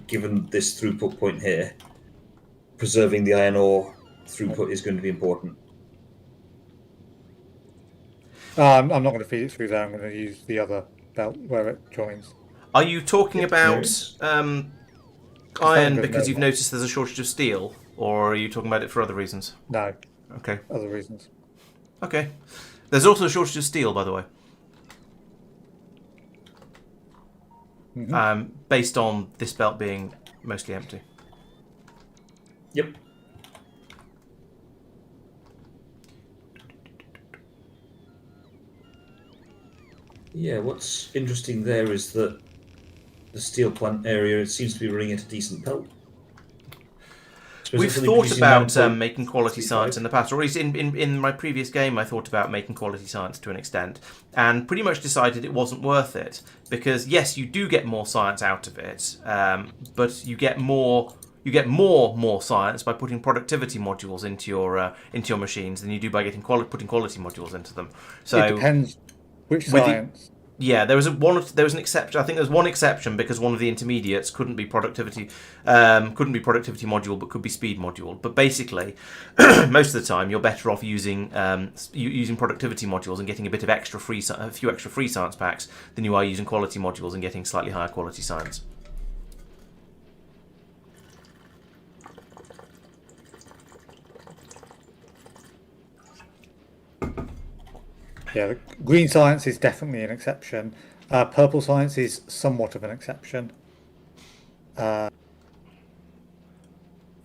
given this throughput point here, preserving the iron ore throughput is going to be important. I'm not going to feed it through there. I'm going to use the other belt where it joins. Are you talking about there iron goes because you've nowhere. noticed there's a shortage of steel, or are you talking about it for other reasons? No, Okay. other reasons. Okay. There's also a shortage of steel, by the way. Based on this belt being mostly empty. Yep. Yeah, what's interesting there is that the steel plant area seems to be running at a decent pelt. We've Suppose it's thought only about producing making quality 9.35. science in the past, or at least in my previous game I thought about making quality science to an extent, and pretty much decided it wasn't worth it, because yes, you do get more science out of it, but you get more science by putting productivity modules into your machines than you do by putting quality modules into them. So It depends which with the- science. yeah, there was an exception. I think there was one exception because one of the intermediates couldn't be productivity module, but could be speed module. But basically, most of the time, you're better off using productivity modules and getting a few extra free science packs than you are using quality modules and getting slightly higher quality science. Yeah, the green science is definitely an exception. Purple science is somewhat of an exception.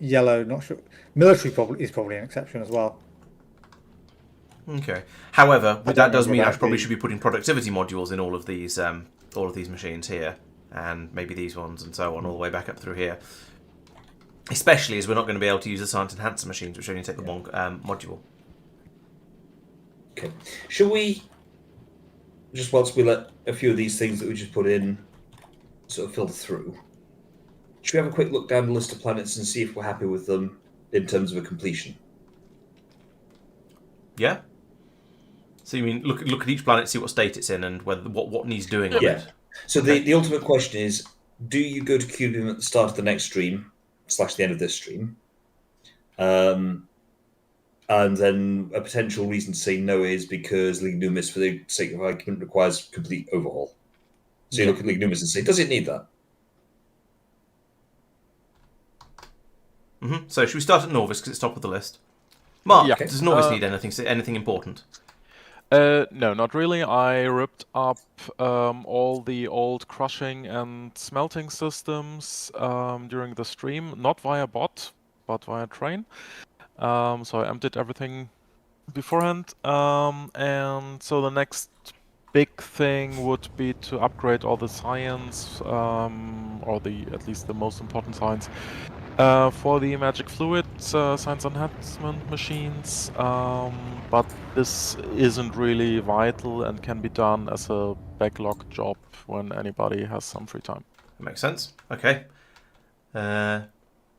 yellow, not sure. Military probably is probably an exception as well. Okay. However, I don't that does remember mean I about probably the- should be putting productivity modules in all of these machines here, and maybe these ones, and so on, all the way back up through here. Especially as we're not going to be able to use the science enhancer machines, which only take the one module. Okay. Shall we, just whilst we let a few of these things that we just put in sort of filter through, should we have a quick look down the list of planets and see if we're happy with them in terms of a completion? Yeah. So you mean look at each planet, see what state it's in, and whether what needs doing with Yeah. it. So Okay. the ultimate question is, do you go to Cubium at the start of the next stream, / the end of this stream? And then a potential reason to say no is because Lignumis, for the sake of argument, requires complete overhaul. So you look at Lignumis and say, does it need that? So should we start at Norvis because it's top of the list? Mark, Yeah. does Norvis need anything important? No, not really. I ripped up all the old crushing and smelting systems during the stream, not via bot, but via train. So I emptied everything beforehand. And so the next big thing would be to upgrade all the science, or at least the most important science, for the magic fluid science enhancement machines. But this isn't really vital and can be done as a backlog job when anybody has some free time. That makes sense. Okay.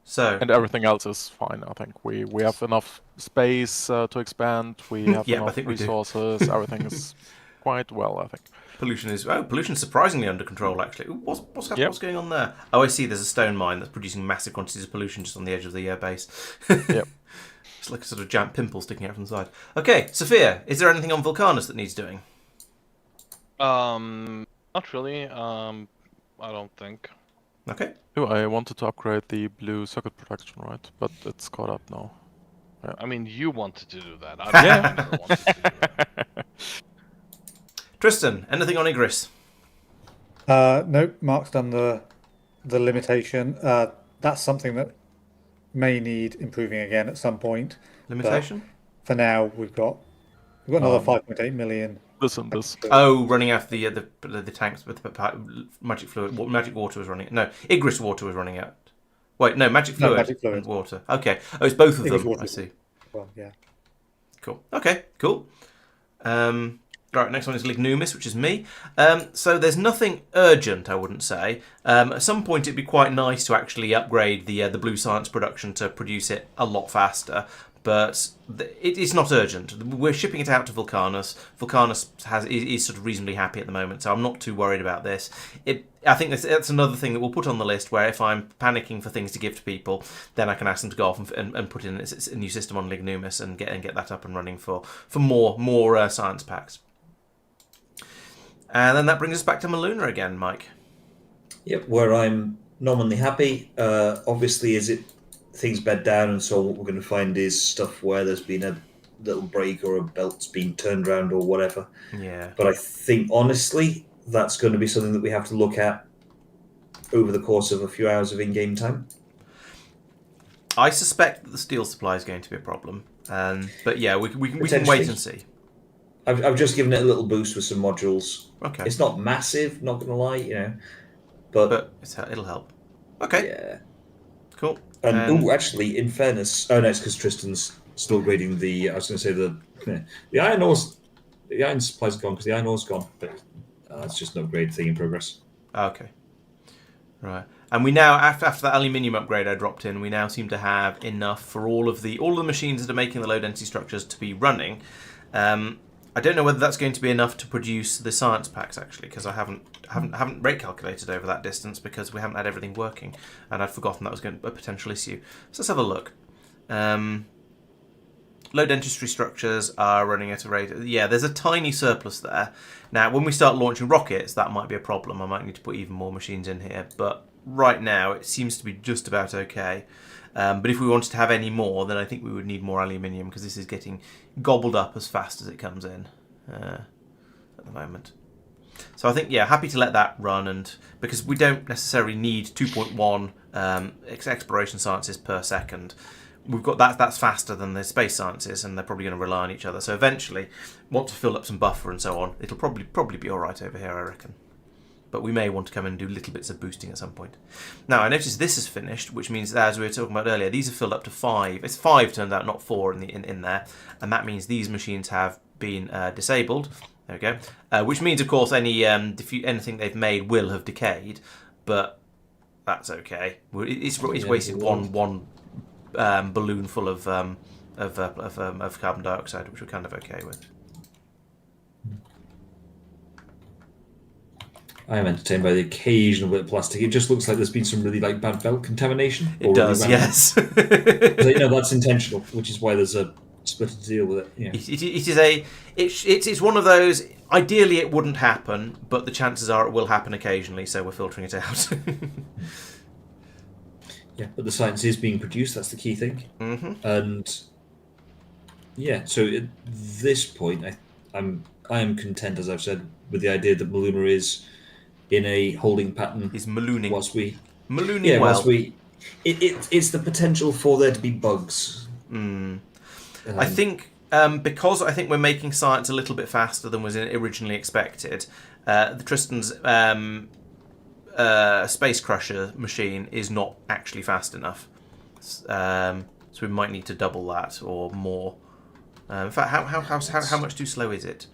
So And everything else is fine. I think we have enough space to expand. We have Yeah, I enough think we do. resources. Everything is quite well, I think. pollution's surprisingly under control actually. Ooh, what's happening? Yep. What's going on there? Oh, I see. There's a stone mine that's producing massive quantities of pollution just on the edge of the base. Yep. It's like a sort of giant pimple sticking out from the side. Okay, Sophia, is there anything on Vulcanus that needs doing? Not really. I don't think. Okay. Oh, I wanted to upgrade the blue circuit protection, right? But it's caught up now. I mean, you wanted to do that. I never wanted to do that. Tristan, anything on Igris? No, Mark's done the limitation. That's something that may need improving again at some point. Limitation? For now, we've got another 5.8 million. Listen, this. Oh, running out the tanks with the magic fluid. Magic water was running. No, Igris water was running out. Wait, no, magic fluid. Magic fluid. And water. Okay. Oh, it's both of Igris them. water. I see. Well, yeah. Cool. Okay. Cool. Right. Next one is Lignumis, which is me. So there's nothing urgent, I wouldn't say. At some point, it'd be quite nice to actually upgrade the blue science production to produce it a lot faster. But it's not urgent. We're shipping it out to Vulcanus. Vulcanus is sort of reasonably happy at the moment, so I'm not too worried about this. I think that's another thing that we'll put on the list where if I'm panicking for things to give to people, then I can ask them to go off and put in a new system on Lignumis and get that up and running for more science packs. And then that brings us back to Muluna again, Mike. Yep, where I'm nominally happy. Obviously, as things bed down, and so what we're going to find is stuff where there's been a little break or a belt's been turned around or whatever. Yeah. But I think, honestly, that's going to be something that we have to look at over the course of a few hours of in-game time. I suspect that the steel supply is going to be a problem. But yeah, we can wait and see. I've just given it a little boost with some modules. Okay. It's not massive, not going to lie, but it'll help. Okay. yeah. Cool. And actually, in fairness, no, it's because Tristan's still grading the. I was going to say the iron ores. The iron supply's gone because the iron ore's gone, but it's just an upgrade thing in progress. Okay. Right. And we now, after that aluminium upgrade I dropped in, we now seem to have enough for all of the machines that are making the low density structures to be running. I don't know whether that's going to be enough to produce the science packs actually, because I haven't rate calculated over that distance because we haven't had everything working, and I'd forgotten that was going to be a potential issue. So let's have a look. Low density structures are running at a rate. Yeah, there's a tiny surplus there. Now, when we start launching rockets, that might be a problem. I might need to put even more machines in here, but right now it seems to be just about okay. But if we wanted to have any more, then I think we would need more aluminium because this is getting gobbled up as fast as it comes in at the moment. So I think, yeah, happy to let that run, and because we don't necessarily need 2.1 exploration sciences per second. We've got that's faster than the space sciences, and they're probably going to rely on each other. So eventually, once we fill up some buffer and so on, it'll probably be all right over here, I reckon. But we may want to come in and do little bits of boosting at some point. Now, I noticed this is finished, which means, as we were talking about earlier, these are filled up to 5. It's 5, turned out, not 4 in there. And that means these machines have been disabled. There we go. Which means, of course, anything they've made will have decayed. But that's okay. It's wasted one balloon full of carbon dioxide, which we're kind of okay with. I am entertained by the occasional bit of plastic. It just looks like there's been some really bad belt contamination. It does, really yes. That's intentional, which is why there's a splitter to deal with it. Yeah. It's one of those. Ideally, it wouldn't happen, but the chances are it will happen occasionally. So we're filtering it out. Yeah, but the science is being produced. That's the key thing. Mm-hmm. And yeah, so at this point, I am content, as I've said, with the idea that Muluna is in a holding pattern. He's Muluning. Muluning well. It's the potential for there to be bugs. I think because I think we're making science a little bit faster than was originally expected. The Tristan's Space Crusher machine is not actually fast enough, so we might need to double that or more. In fact, how much too slow is it?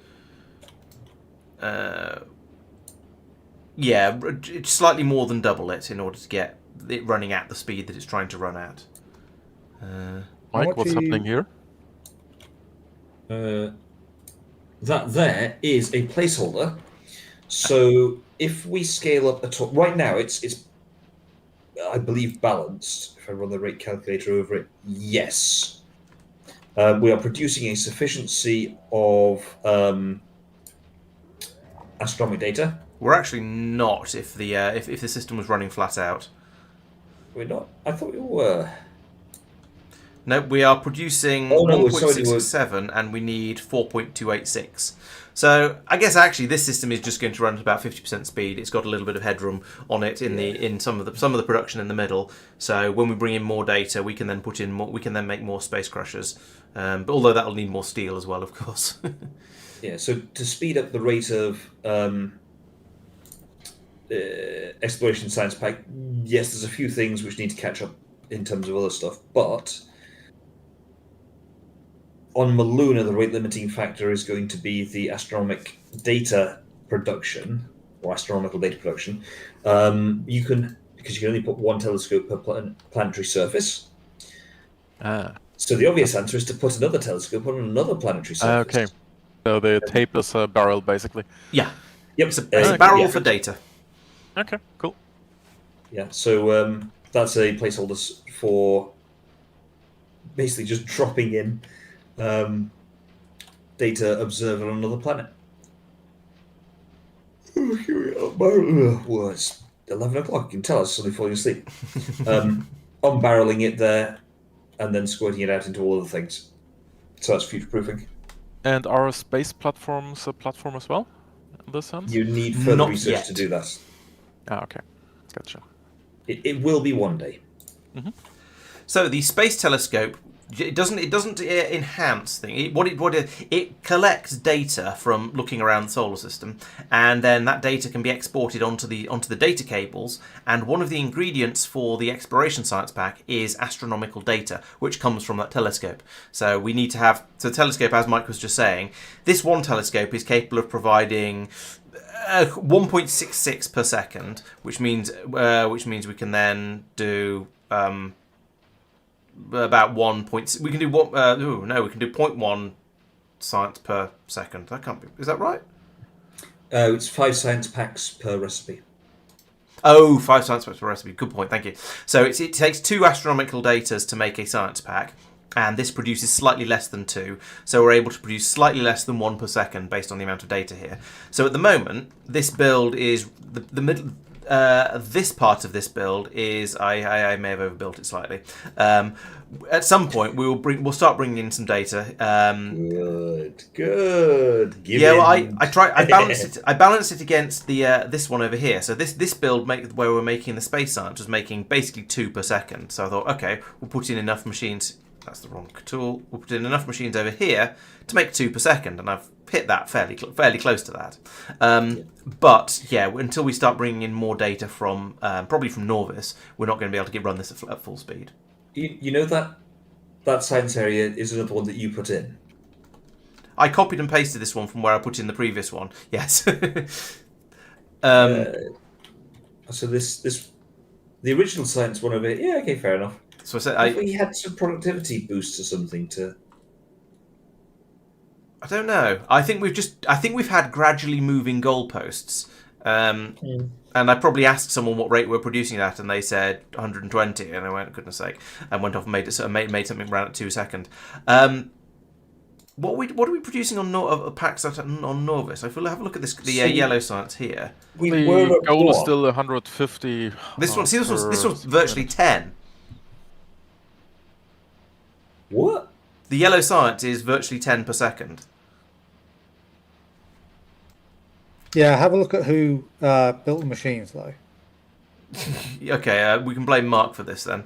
Yeah, it's slightly more than double it in order to get it running at the speed that it's trying to run at. Mike, what's happening here? That there is a placeholder. So if we scale up at all, right now it's I believe balanced. If I run the rate calculator over it, yes, we are producing a sufficiency of astronomic data. We're actually not if the system was running flat out. We're not. I thought we were. No, we are producing 1.667 and we need 4.286. So I guess actually this system is just going to run at about 50% speed. It's got a little bit of headroom on it in some of the production in the middle. So when we bring in more data, we can then put in more. We can then make more space crushers. But although that will need more steel as well, of course. Yeah. So to speed up the rate of exploration science pack, yes, there's a few things which need to catch up in terms of other stuff, but on Muluna, the rate limiting factor is going to be the astronomic data production, or astronomical data production. Because you can only put one telescope per planetary surface. So the obvious answer is to put another telescope on another planetary surface. Okay. So the tape is a barrel, basically. Yeah. Yep. It's a barrel for data. Okay, cool. Yeah, so that's a placeholder for basically just dropping in data observed on another planet. Oh, here we are. Well, it's 11 o'clock. You can tell I was suddenly falling asleep. Unbarreling it there and then squirting it out into all other things. So that's future-proofing. And are space platforms a platform as well, in this sense? You need further Not research yet. to do that. Okay. Gotcha. It will be one day. Mm-hmm. So the space telescope, it doesn't enhance things. It collects data from looking around the solar system, and then that data can be exported onto the data cables. And one of the ingredients for the exploration science pack is astronomical data, which comes from that telescope. So we need to have the telescope, as Mike was just saying. This one telescope is capable of providing 1.66 per second, which means we can then do about 1. We can do what? We can do 0.1 science per second. That can't be. Is that right? It's 5 science packs per recipe. Oh, 5 science packs per recipe. Good point. Thank you. So it takes 2 astronomical datas to make a science pack. And this produces slightly less than 2, so we're able to produce slightly less than 1 per second based on the amount of data here. So at the moment, this build is the middle. this part of this build is I may have overbuilt it slightly. At some point we'll start bringing in some data. Good. I balanced it against the this one over here. So this build where we're making the space science was making basically 2 per second. So I thought, okay, we'll put in enough machines. That's the wrong tool. We'll put in enough machines over here to make 2 per second, and I've hit that fairly close to that. But yeah, until we start bringing in more data from probably from Norvis, we're not going to be able to run this at full speed. You know that science area is another one that you put in. I copied and pasted this one from where I put in the previous one. Yes. So the original science one over here. Yeah, okay, fair enough. So I said we had some productivity boosts or something to. I don't know. I think we've had gradually moving goalposts. And I probably asked someone what rate we're producing at, and they said 120, and I went, goodness sake, and went off and made something around at 2 seconds. What are we producing on packs on Norvis? If we'll have a look at this, the yellow science here. The goal is still 150. This was virtually 10. What? The yellow science is virtually 10 per second. Yeah, have a look at who built the machines, though. Okay, we can blame Mark for this then.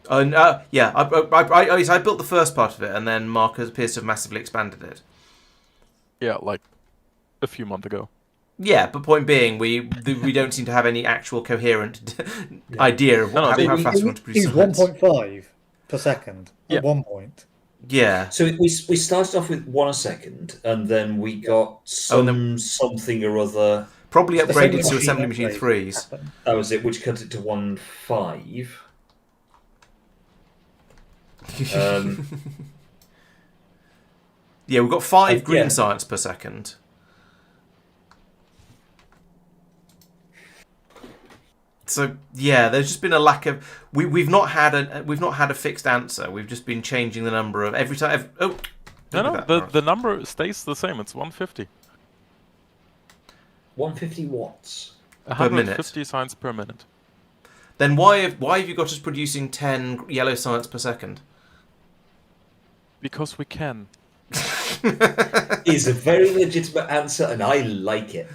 Yeah, I built the first part of it, and then Mark appears to have massively expanded it. Yeah, like a few months ago. Yeah, but point being, we don't seem to have any actual coherent idea of how fast we want to produce. He's 1.5 per second at one point. Yeah. So we started off with 1 a second, and then we got something or other. Probably upgraded to assembly machine 3s. That was it, which cut it to 1.5. Yeah, we've got 5 green science per second. So yeah, there's just been a lack of. We've not had a fixed answer. We've just been changing the number of every time. The number stays the same. It's 150. 150 watts. 150 science per minute. Then why have you got us producing 10 yellow science per second? Because we can. Is a very legitimate answer, and I like it.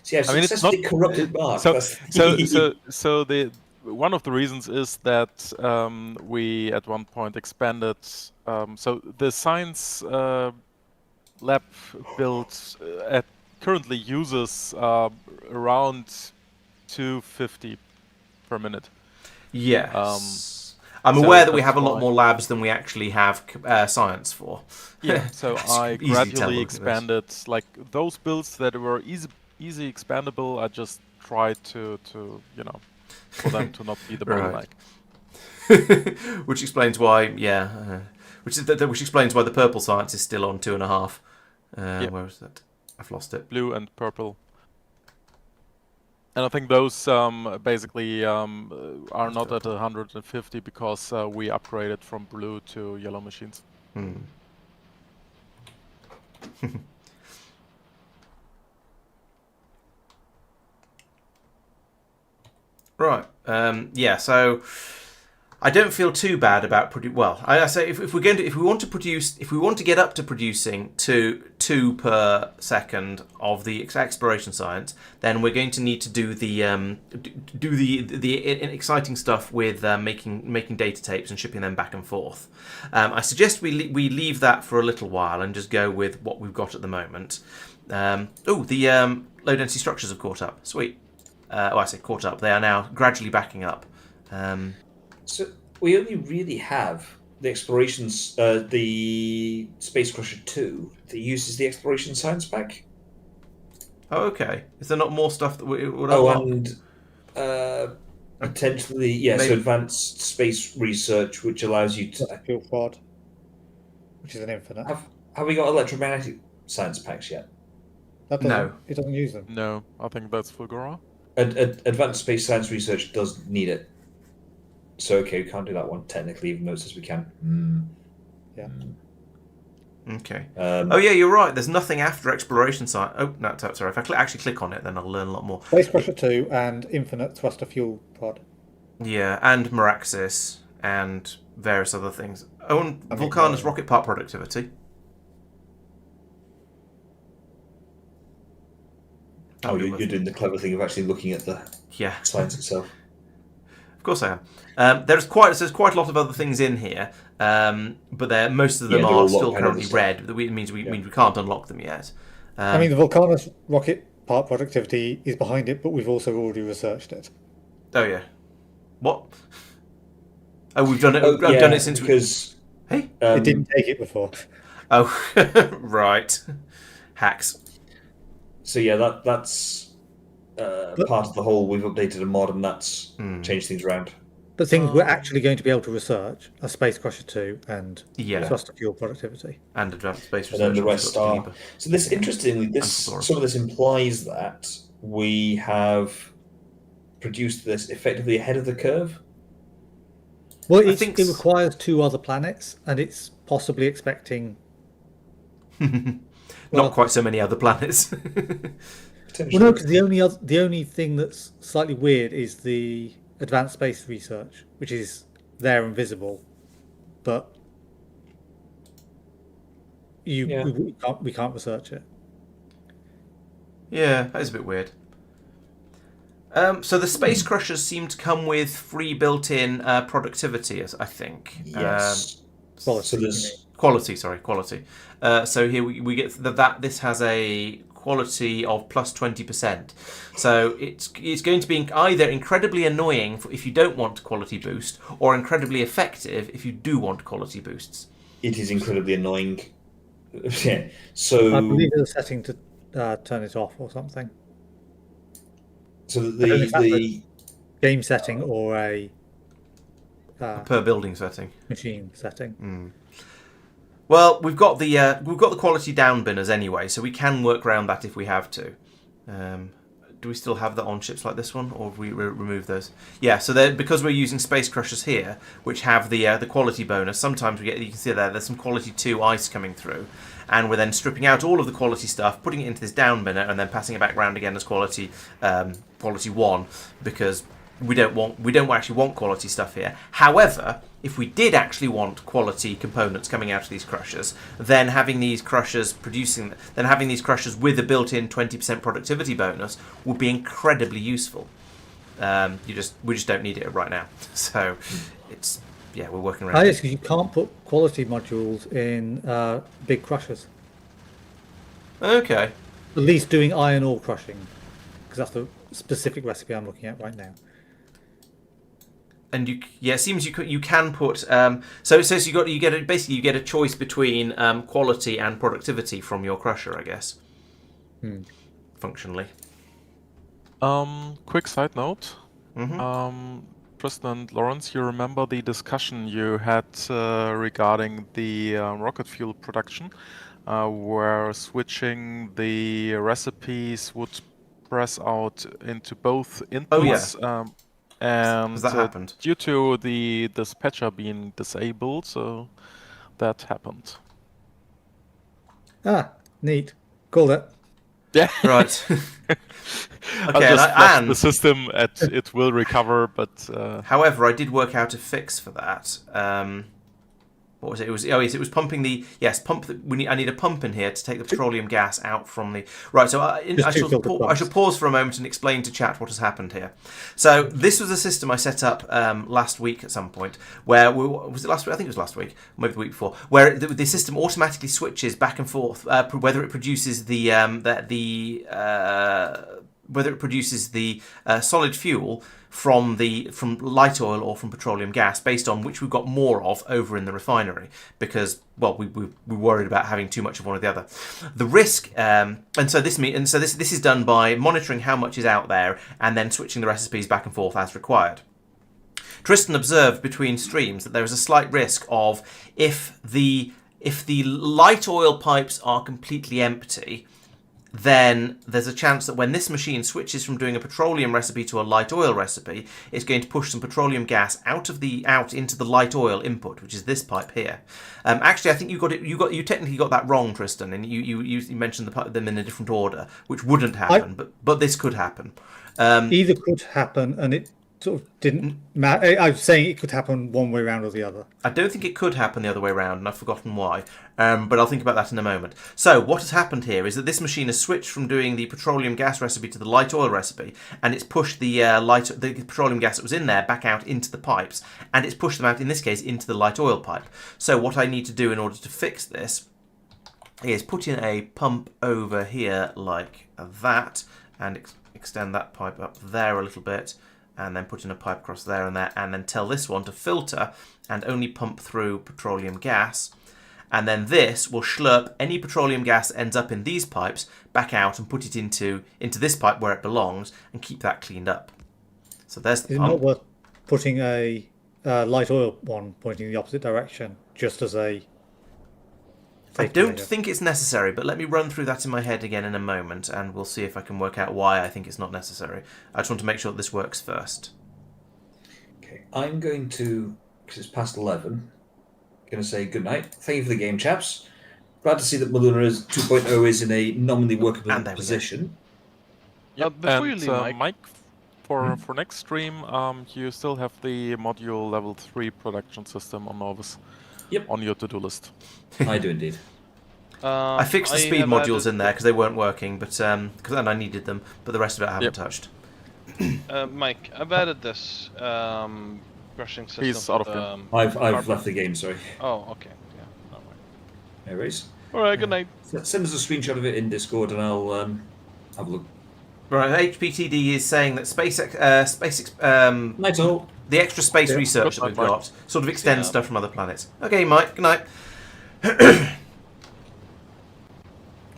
See, I've successfully corrupted Mark. So the one of the reasons is that we at one point expanded. So the science lab build currently uses around 250 per minute. Yes. I'm aware that we have a lot more labs than we actually have science for. Yeah, so I gradually expanded, like those builds that were easy expandable, I just tried to for them to not be the bottleneck. Which explains why, which explains why the purple science is still on 2.5. Where is that? I've lost it. Blue and purple. And I think those basically are not at 150 because we upgraded from blue to yellow machines. Right. Yeah. So I don't feel too bad about I say if we want to get up to producing two per second of the exploration science, then we're going to need to do the exciting stuff with making data tapes and shipping them back and forth. I suggest we leave that for a little while and just go with what we've got at the moment. The low density structures have caught up. Sweet. I say caught up. They are now gradually backing up. So we only really have the explorations, the Space Crusher 2 that uses the exploration science pack. Oh, okay. Is there not more stuff that would unlock? And potentially, so advanced space research, which allows you to fuel pod, which is an infinite. Have we got electromagnetic science packs yet? No, it doesn't use them. No, I think that's Fulgura. Advanced space science research does need it. So, okay, we can't do that one technically, even though it says we can. Okay. Oh yeah, you're right. There's nothing after exploration site. Oh no, sorry. If I actually click on it, then I'll learn a lot more. Space Crusher 2 and Infinite Thruster Fuel Pod. Yeah, and Meraxis and various other things. Oh, and Vulcanus rocket part productivity. Oh, you're doing the clever thing of actually looking at the science itself. Of course I am. There's quite a lot of other things in here, but most of them are still currently red. That means we can't unlock them yet. I mean, the Vulcanus rocket part productivity is behind it, but we've also already researched it. Oh yeah. What? Oh, we've done it. I've done it since because Hey, it didn't take it before. Oh, right. Hacks. So yeah, that's part of the whole. We've updated a mod, and that's changed things around. But things we're actually going to be able to research are Space Crusher 2 and Thruster Fuel Productivity. And Advanced Space Research. And then the rest are... So this, interestingly, some of this implies that we have produced this effectively ahead of the curve. Well, it requires 2 other planets, and it's possibly expecting... Not quite so many other planets. Well, no, because the only thing that's slightly weird is the Advanced Space Research, which is there and visible, but we can't research it. Yeah, that is a bit weird. So the Space Crushers seem to come with free built-in productivity, I think. Yes. Quality. So here we get that this has a quality of plus 20%. So it's going to be either incredibly annoying if you don't want quality boost, or incredibly effective if you do want quality boosts. It is incredibly annoying. Yeah. So I believe there's a setting to turn it off or something. So the game setting or a per building setting, machine setting. Well, we've got the quality down binners anyway, so we can work around that if we have to. Do we still have that on ships like this one, or have we remove those? Yeah, so because we're using Space Crushers here, which have the quality bonus. Sometimes you can see there's some quality 2 ice coming through, and we're then stripping out all of the quality stuff, putting it into this down binner, and then passing it back round again as quality 1, because we don't actually want quality stuff here. However, if we did actually want quality components coming out of these crushers, then having these crushers with a built-in 20% productivity bonus would be incredibly useful. We just don't need it right now. So we're working around. Yes, because you can't put quality modules in big crushers. Okay. At least doing iron ore crushing, because that's the specific recipe I'm looking at right now. And it seems you can put so you get a choice between quality and productivity from your crusher, I guess. Functionally. Quick side note. Preston and Laurence, you remember the discussion you had regarding the rocket fuel production, where switching the recipes would press out into both inputs. Oh, yeah. And that happened due to the dispatcher being disabled, so that happened. Neat. Called it. Yeah. Right. Okay, and the system it will recover, but however, I did work out a fix for that. What was it? It was pumping the pump. I need a pump in here to take the petroleum gas out from the right. So I shall pause for a moment and explain to chat what has happened here. So this was a system I set up last week at some point. Where was it last week? I think it was last week, maybe the week before. Where the system automatically switches back and forth whether it produces the solid fuel from light oil or from petroleum gas, based on which we've got more of over in the refinery, because we worried about having too much of one or the other. The risk, this is done by monitoring how much is out there and then switching the recipes back and forth as required. Tristan observed between streams that there is a slight risk of if the light oil pipes are completely empty, then there's a chance that when this machine switches from doing a petroleum recipe to a light oil recipe, it's going to push some petroleum gas out into the light oil input, which is this pipe here. Actually, I think you technically got that wrong, Tristan, and you mentioned them in a different order, which wouldn't happen, but this could happen. Either could happen, and it sort of didn't matter. I was saying it could happen one way around or the other. I don't think it could happen the other way around, and I've forgotten why. But I'll think about that in a moment. So what has happened here is that this machine has switched from doing the petroleum gas recipe to the light oil recipe, and it's pushed the petroleum gas that was in there back out into the pipes, and it's pushed them out, in this case, into the light oil pipe. So what I need to do in order to fix this is put in a pump over here like that, and extend that pipe up there a little bit, and then put in a pipe across there, and then tell this one to filter and only pump through petroleum gas. And then this will slurp any petroleum gas that ends up in these pipes back out and put it into this pipe where it belongs and keep that cleaned up. So there's the Is it pump. not worth putting a light oil one pointing in the opposite direction, just as a... I safety don't measure? think it's necessary, but let me run through that in my head again in a moment, and we'll see if I can work out why I think it's not necessary. I just want to make sure that this works first. Okay, I'm going to, because it's past 11, going to say goodnight. Thank you for the game, chaps. Glad to see that Muluna 2.0 is in a nominally workable And there we go. position. Before you leave, Mike, for next stream, you still have the module level 3 production system on Novus on your to-do list. I do indeed. I fixed the speed modules in there because they weren't working, but and I needed them, but the rest of it I haven't touched. Mike, I've added this brushing system. He's out of game. I've left the game, sorry. Oh, okay. Yeah. No worries. No worries. All right. Good night. Send us a screenshot of it in Discord and I'll have a look. Right, HPTD is saying that Night all. the extra space Yeah. research that we've Good night, got sort of extends Yeah. stuff from other planets. Okay, Mike, good night.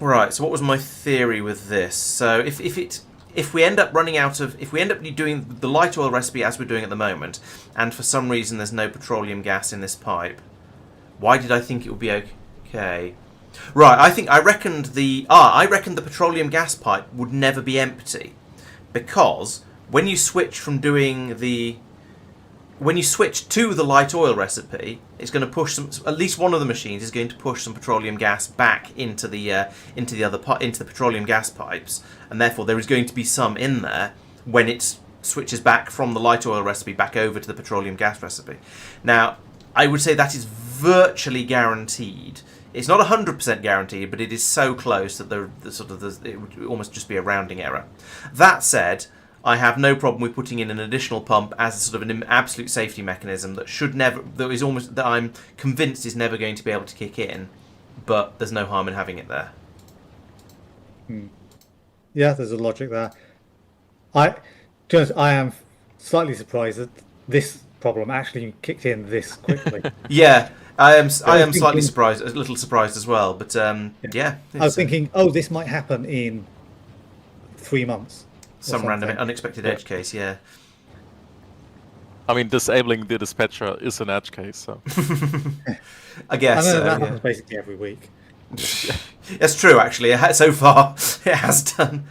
Right, so what was my theory with this? So if we end up doing the light oil recipe as we're doing at the moment, and for some reason there's no petroleum gas in this pipe, why did I think it would be okay? Right, I reckoned the petroleum gas pipe would never be empty, because when you switch to the light oil recipe, it's going to push at least one of the machines is going to push some petroleum gas back into the petroleum gas pipes, and therefore there is going to be some in there when it switches back from the light oil recipe back over to the petroleum gas recipe. Now, I would say that is virtually guaranteed. It's not 100% guaranteed, but it is so close that it would almost just be a rounding error. That said, I have no problem with putting in an additional pump as sort of an absolute safety mechanism that I'm convinced is never going to be able to kick in, but there's no harm in having it there. Yeah, there's a logic there. To be honest, I am slightly surprised that this problem actually kicked in this quickly. Yeah, I am slightly thinking- surprised, a little surprised as well, but yeah. I was thinking, this might happen in 3 months. Some random unexpected edge case, yeah. I mean, disabling the dispatcher is an edge case, so. I guess I know so, that yeah. happens basically every week. That's true, actually. So far, it has done.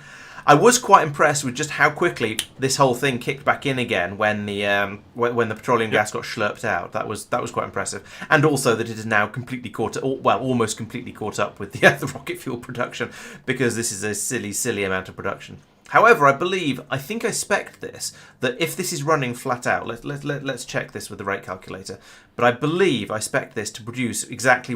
I was quite impressed with just how quickly this whole thing kicked back in again when the petroleum gas got slurped out. That was quite impressive, and also that it is now completely almost completely caught up with the rocket fuel production, because this is a silly amount of production. However, I think I spec'd this, that if this is running flat out, let's check this with the rate calculator, but I believe I spec'd this to produce exactly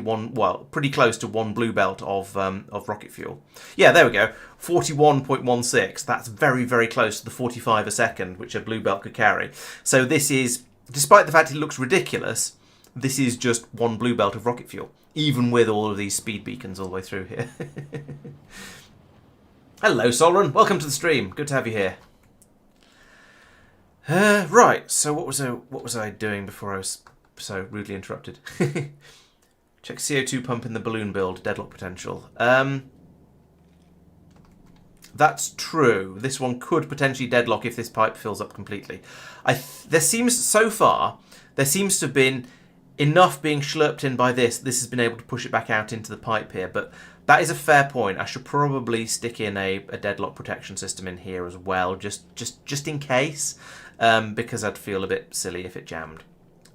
pretty close to one blue belt of rocket fuel. Yeah, there we go, 41.16. That's very, very close to the 45 a second, which a blue belt could carry. So this is, despite the fact it looks ridiculous, this is just one blue belt of rocket fuel, even with all of these speed beacons all the way through here. Hello, Solron. Welcome to the stream. Good to have you here. Right. So what was I doing before I was so rudely interrupted? Check CO2 pump in the balloon build. Deadlock potential. That's true. This one could potentially deadlock if this pipe fills up completely. There seems to have been enough being slurped in by this. This has been able to push it back out into the pipe here, but that is a fair point. I should probably stick in a deadlock protection system in here as well, just in case, because I'd feel a bit silly if it jammed.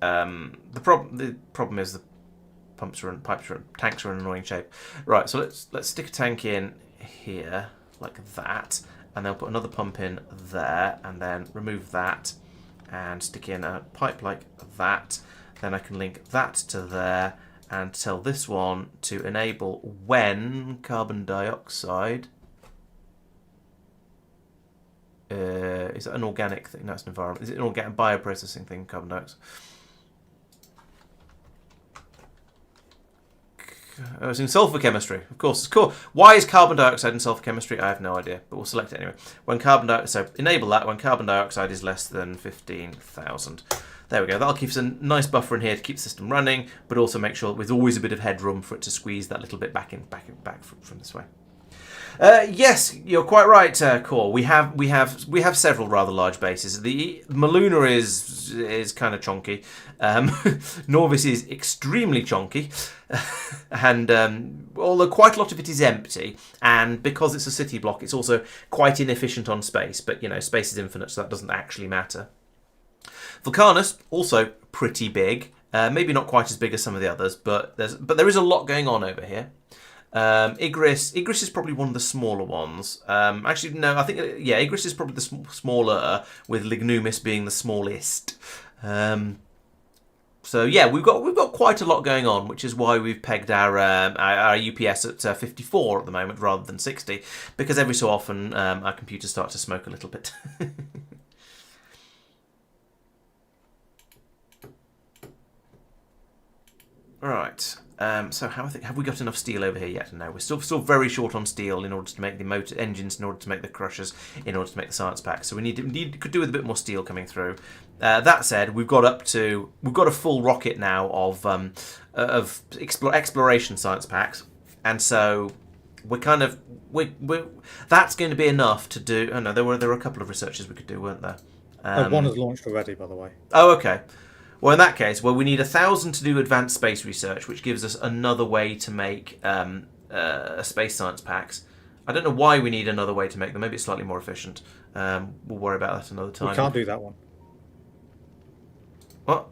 The problem is the tanks are in annoying shape. Right, so let's stick a tank in here like that, and then put another pump in there, and then remove that, and stick in a pipe like that. Then I can link that to there and tell this one to enable when carbon dioxide. Is that an organic thing? No, it's an environment. Is it an organic bioprocessing thing, carbon dioxide? Oh, it's in sulfur chemistry. Of course, it's cool. Why is carbon dioxide in sulfur chemistry? I have no idea, but we'll select it anyway. When carbon dioxide, so enable that when carbon dioxide is less than 15,000. There we go. That'll keep us a nice buffer in here to keep the system running, but also make sure there's always a bit of headroom for it to squeeze that little bit back from this way. Yes, you're quite right, Core. We have several rather large bases. The Muluna is kind of chonky. Norvis is extremely chonky, and although quite a lot of it is empty, and because it's a city block, it's also quite inefficient on space. But you know, space is infinite, so that doesn't actually matter. Vulcanus also pretty big. Maybe not quite as big as some of the others, but there is a lot going on over here. Igris is probably one of the smaller ones. Actually, no, I think Igris is probably the smaller, with Lignumis being the smallest. So yeah, we've got quite a lot going on, which is why we've pegged our UPS at 54 at the moment rather than 60, because every so often our computers start to smoke a little bit. Right. So have we got enough steel over here yet? No, we're still very short on steel in order to make the motor engines, in order to make the crushers, in order to make the science packs. So we could do with a bit more steel coming through. That said, we've got a full rocket now of exploration science packs, and so that's going to be enough to do. Oh no, there were a couple of researches we could do, weren't there? One has launched already, by the way. Oh, okay. Well, in that case, we need 1,000 to do advanced space research, which gives us another way to make space science packs. I don't know why we need another way to make them. Maybe it's slightly more efficient. We'll worry about that another time. We can't do that one. What?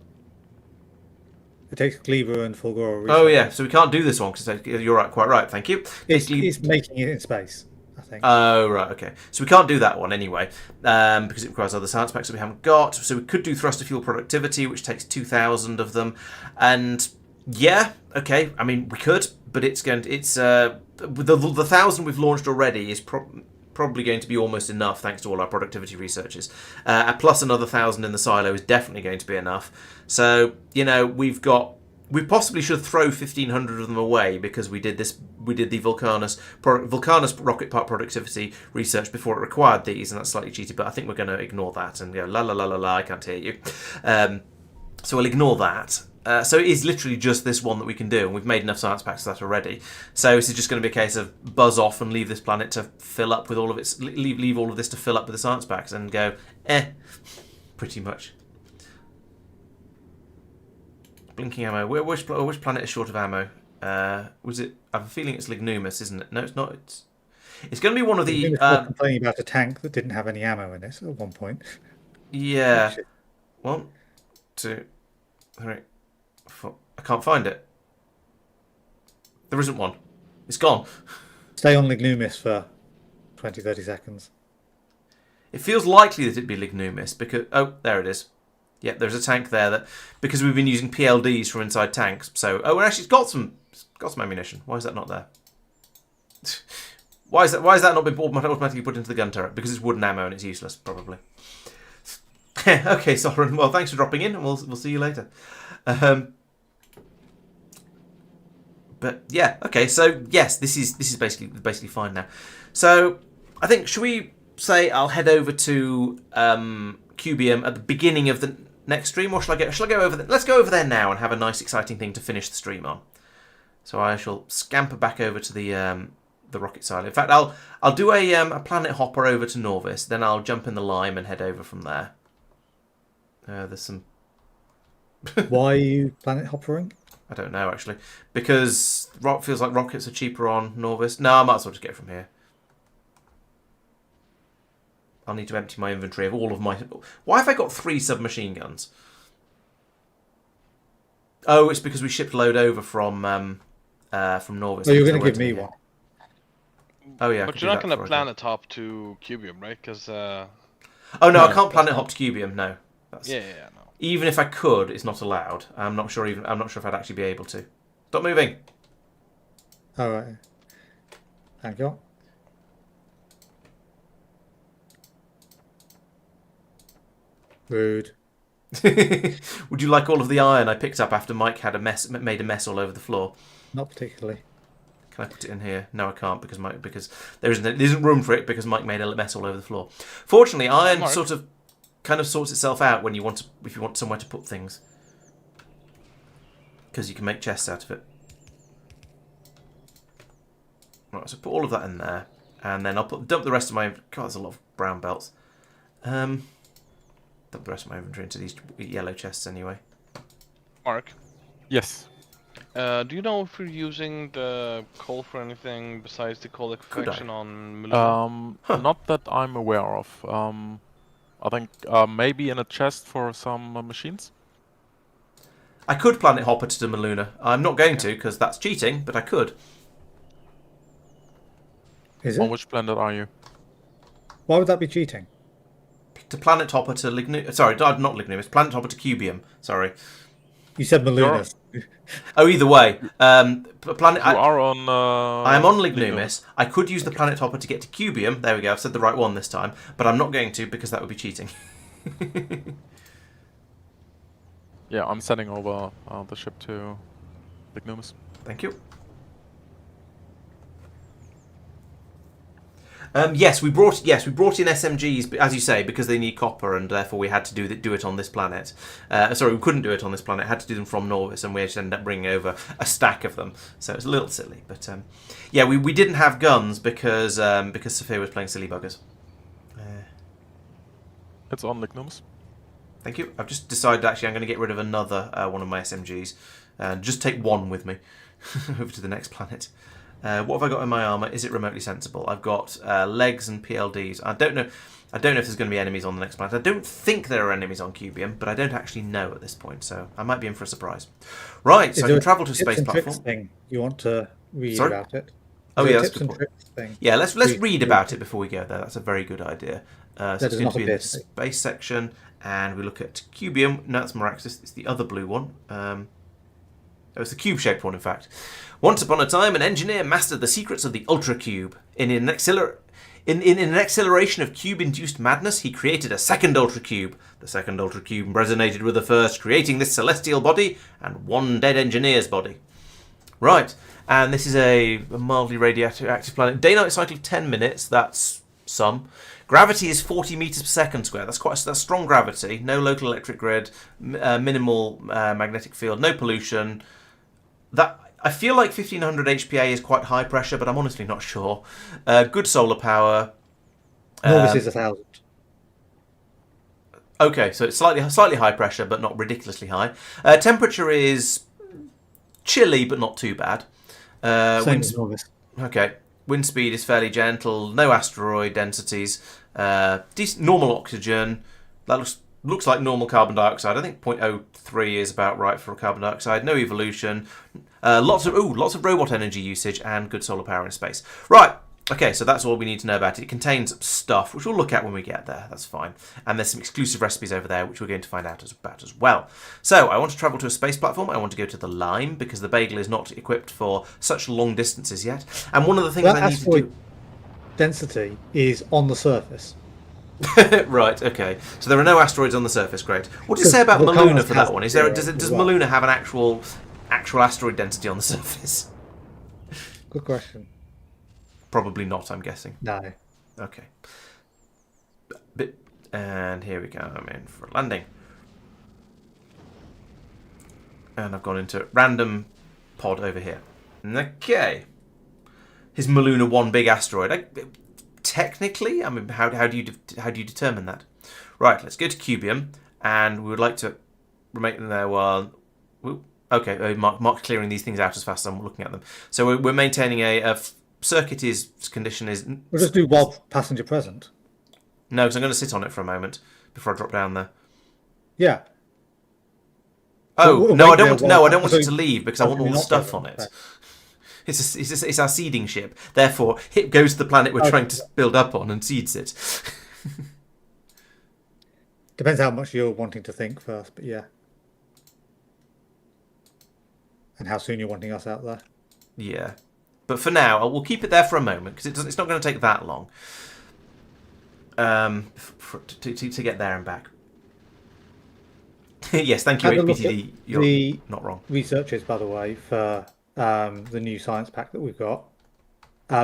It takes Cleaver and Fulgora research. Oh, yeah. So we can't do this one, because you're right, quite right. Thank you. It's making it in space, I think. Oh, right, okay. So we can't do that one anyway, because it requires other science packs that we haven't got. So we could do thruster fuel productivity, which takes 2,000 of them. And yeah, okay, I mean, we could, but the 1,000 we've launched already is probably going to be almost enough, thanks to all our productivity researches. Plus another 1,000 in the silo is definitely going to be enough. So, you know, we possibly should throw 1,500 of them away, because we did the Vulcanus rocket part productivity research before it required these, and that's slightly cheated, but I think we're going to ignore that and go, la la la la la, I can't hear you. So we'll ignore that. So it is literally just this one that we can do, and we've made enough science packs for that already. So this is just going to be a case of buzz off and leave this planet to fill up with all of its, leave all of this to fill up with the science packs, and go, pretty much. Blinking ammo. Which planet is short of ammo? Was it? I have a feeling it's Lignumis, isn't it? No, it's not. It's going to be one of the. Complaining about a tank that didn't have any ammo in it at one point. Yeah. 1, 2, 3, 4. I can't find it. There isn't one. It's gone. Stay on Lignumis for 20-30 seconds. It feels likely that it'd be Lignumis because there it is. Yeah, there's a tank there that, because we've been using PLDs from inside tanks. So and actually it's got some ammunition. Why is that not there? Why is that not been automatically put into the gun turret? Because it's wooden ammo and it's useless, probably. Okay, Soren. Well, thanks for dropping in, and we'll see you later. But yeah, okay. So yes, this is basically fine now. So I think, should we say I'll head over to Cubium at the beginning of the next stream, or shall I go over there? Let's go over there now and have a nice, exciting thing to finish the stream on. So I shall scamper back over to the rocket silo. In fact, I'll do a planet hopper over to Norvis, then I'll jump in the Lime and head over from there. There's some Why are you planet hoppering? I don't know, actually. Because feels like rockets are cheaper on Norvis. No, I might as well just get it from here. I'll need to empty my inventory of all of my... Why have I got 3 submachine guns? Oh, it's because we shipped a load over from Norvis. Oh, you're going to give me one. Oh, yeah. But you're not going to planet hop to Cubium, right? Because... Oh, no, I can't planet hop to Cubium, no. Yeah, no. Even if I could, it's not allowed. I'm not sure if I'd actually be able to. Stop moving. All right. Thank you. Rude. Would you like all of the iron I picked up after Mike had made a mess all over the floor? Not particularly. Can I put it in here? No, I can't because there isn't room for it because Mike made a mess all over the floor. Fortunately, iron kind of sorts itself out when if you want somewhere to put things, because you can make chests out of it. Right, so put all of that in there, and then I'll dump the rest of my... God, there's a lot of brown belts. Dump the rest of my inventory into these yellow chests anyway. Mark? Yes. Do you know if we're using the coal for anything besides the coal liquefaction on Mulunan? Not that I'm aware of. I think maybe in a chest for some machines. I could planet hopper to the Muluna. I'm not going to because that's cheating, but I could. Is On it? which planet are you? Why would that be cheating? To planet hopper to Lignumis. Sorry, not Lignumis. Planet hopper to Cubium. Sorry. You said Muluna. Oh, either way. Planet. You are on. I am on Lignumis. I could use the planet hopper to get to Cubium. There we go. I've said the right one this time, but I'm not going to because that would be cheating. Yeah, I'm sending over the ship to Lignumis. Thank you. Yes, we brought in SMGs, as you say, because they need copper, and therefore we had to do it on this planet. Sorry, we couldn't do it on this planet. Had to do them from Norvis, and we just ended up bringing over a stack of them. So it's a little silly, but yeah, we didn't have guns because Sophia was playing silly buggers. It's on Lignumis. Thank you. I've just decided actually I'm going to get rid of another one of my SMGs and just take one with me over to the next planet. What have I got in my armour? Is it remotely sensible? I've got legs and PLDs. I don't know if there's going to be enemies on the next planet. I don't think there are enemies on Cubium, but I don't actually know at this point, so I might be in for a surprise. Right, so I can travel to a space platform. Thing you want to read Sorry? about it? Oh yeah, that's a tips good and point. tricks thing. Yeah, let's read about it before we go there. That's a very good idea. So it's going to be in the space section, and we look at Cubium. No, that's Maraxis. It's the other blue one. It's the cube-shaped one, in fact. Once upon a time, an engineer mastered the secrets of the Ultra Cube. In an acceleration of cube-induced madness, he created a second Ultra Cube. The second Ultra Cube resonated with the first, creating this celestial body and one dead engineer's body. Right, and this is a mildly radioactive planet. Day-night cycle of 10 minutes. That's some. Gravity is 40 meters per second square. That's strong gravity. No local electric grid. Minimal magnetic field. No pollution. I feel like 1500 HPA is quite high pressure, but I'm honestly not sure. Good solar power. Norvis is 1,000. Okay, so it's slightly high pressure, but not ridiculously high. Temperature is chilly, but not too bad. Same as Norvis. Okay. Wind speed is fairly gentle. No asteroid densities. Decent normal oxygen. That looks like normal carbon dioxide. I think 0.03 is about right for carbon dioxide. No evolution. Lots of robot energy usage and good solar power in space. Right. Okay, so that's all we need to know about it. It contains stuff, which we'll look at when we get there. That's fine. And there's some exclusive recipes over there, which we're going to find out about as well. So, I want to travel to a space platform. I want to go to the Lime, because the Bagel is not equipped for such long distances yet. And one of the things I need to do... density is on the surface. Right, okay. So there are no asteroids on the surface, great. What does it say about Muluna for that one? Does Muluna have an actual asteroid density on the surface? Good question. Probably not, I'm guessing. No. Okay. And here we go. I'm in for a landing. And I've gone into random pod over here. Okay. Is Muluna one big asteroid? Technically, I mean, how do you determine that? Right, let's go to Cubium, and we would like to making there while. Okay, Mark's clearing these things out as fast as I'm looking at them. So we're maintaining a circuit condition is. We'll just do while passenger present. No, because I'm going to sit on it for a moment before I drop down there. Yeah. Oh we'll no, wait I don't there want. No, while I don't want it to passenger- leave because I want all the not stuff there. on it. It's our seeding ship. Therefore, it goes to the planet we're trying to build up on and seeds it. Depends how much you're wanting to think first, but yeah. And how soon you're wanting us out there. Yeah, but for now, we'll keep it there for a moment because it's not going to take that long. To get there and back. Yes, thank you, Have a look HPTD. at You're the not wrong. researches, by the way, for the new science pack that we've got.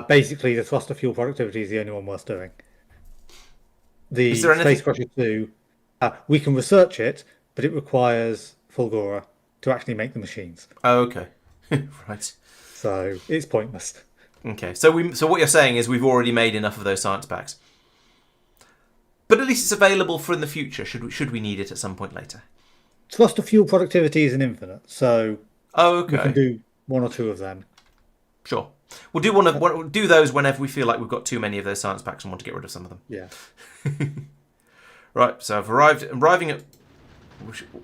Basically, the thruster fuel productivity is the only one worth doing. The Is there anything- Space Crusher 2, we can research it, but it requires Fulgora to actually make the machines. Oh, okay. Right. So it's pointless. Okay. So what you're saying is we've already made enough of those science packs. But at least it's available for in the future. Should we need it at some point later? Thruster fuel productivity is an infinite, so Oh, we can okay. do one or two of them. Sure. We'll do do those whenever we feel like we've got too many of those science packs and want to get rid of some of them. Yeah. Right. So I've arriving at.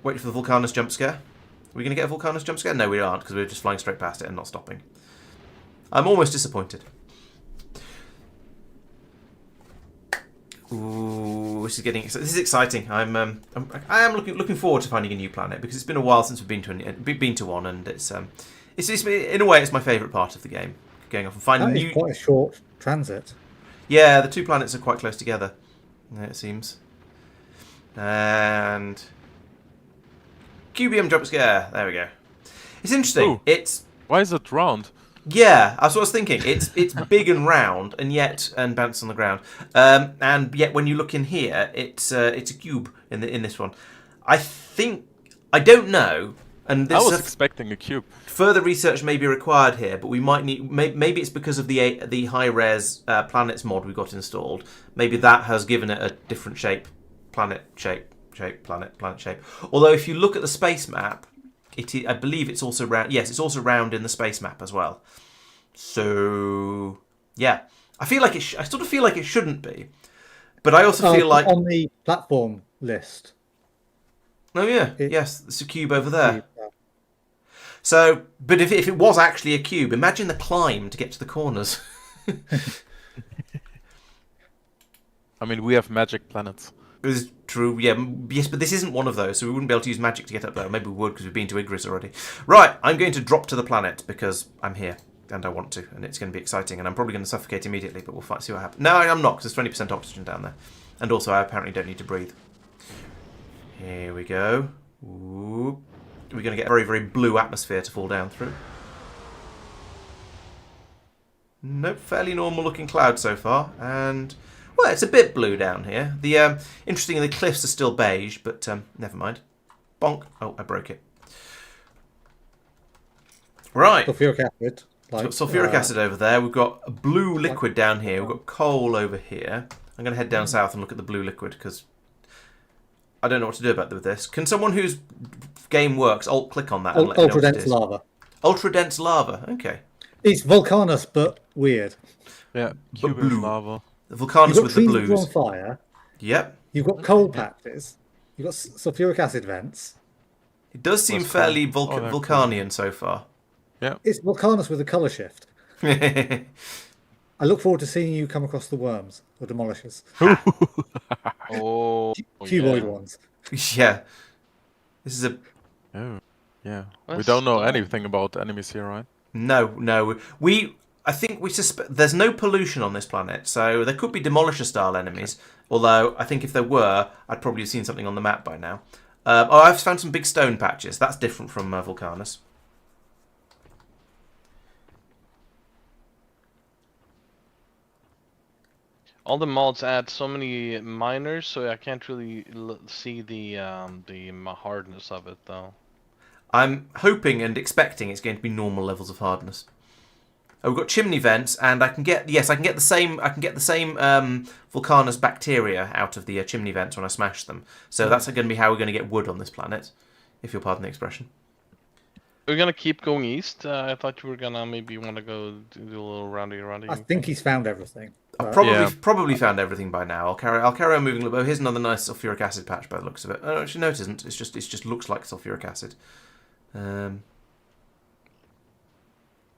Wait for the Vulcanus jump scare. Are we going to get a Vulcanus jump scare? No, we aren't because we're just flying straight past it and not stopping. I'm almost disappointed. Ooh, this is exciting. I am looking forward to finding a new planet because it's been a while since we've been to one, and it's in a way it's my favourite part of the game. Going off and finding That new. is quite a short transit. Yeah, the two planets are quite close together. It seems. And QBM jump scare. There we go. It's interesting. Ooh. It's Why is it round? yeah. That's what I was thinking. It's big and round, and bounces on the ground. And yet when you look in here, it's a cube in this one. I don't know. And I this was expecting a cube. further research may be required here, but we might need. Maybe it's because of the high res planets mod we got installed. Maybe that has given it a different shape, planet shape. Although if you look at the space map, I believe it's also round. Yes, it's also round in the space map as well. So yeah, I feel like I sort of feel like it shouldn't be, but I also feel like on the platform list. oh yeah, yes, there's a cube over there. So, but if it was actually a cube, imagine the climb to get to the corners. I mean, we have magic planets. It's true, yeah. Yes, but this isn't one of those, so we wouldn't be able to use magic to get up there. Maybe we would because we've been to Igris already. Right, I'm going to drop to the planet because I'm here and I want to, and it's going to be exciting, and I'm probably going to suffocate immediately, but we'll see what happens. No, I'm not because there's 20% oxygen down there. And also, I apparently don't need to breathe. Here we go. Ooh. We're going to get a very, very blue atmosphere to fall down through. Nope, fairly normal looking cloud so far, and well, it's a bit blue down here. Interestingly, the cliffs are still beige, but never mind. Bonk. Oh, I broke it. Right. Sulfuric acid. Sulfuric acid over there. We've got a blue liquid down here. We've got coal over here. I'm going to head down south and look at the blue liquid because I don't know what to do about with this. Can someone whose game works alt-click on that and let me know Ultra what it dense is? lava. Ultra-dense lava. Okay. It's Vulcanus, but weird. Yeah, But cube blue. lava. The Vulcanus You've got with the trees that are blues. on fire. Yep. You've got coal patches. You've got sulfuric acid vents. It does seem What's fairly cool? Oh, they're cool. Vulcanian so far. Yeah. It's Vulcanus with a colour shift. I look forward to seeing you come across the worms or demolishers. Oh, Cuboid yeah. ones. Yeah. This is a Oh, yeah. We That's don't know fine. anything about enemies here, right? no. I think we suspect there's no pollution on this planet, so there could be demolisher style enemies. Although I think if there were, I'd probably have seen something on the map by now. I've found some big stone patches. That's different from Vulcanus. All the mods add so many miners, so I can't really see the hardness of it though. I'm hoping and expecting it's going to be normal levels of hardness. Oh, we've got chimney vents, and I can get the same Vulcanus bacteria out of the chimney vents when I smash them. So that's going to be how we're going to get wood on this planet. if you'll pardon the expression. We're gonna keep going east. I thought you were gonna maybe want to go do a little roundy. I think he's found everything. I've but- Yeah. probably found everything by now. I'll carry on moving. Oh, here's another nice sulfuric acid patch by the looks of it. Oh, actually, no, it isn't. It just looks like sulfuric acid.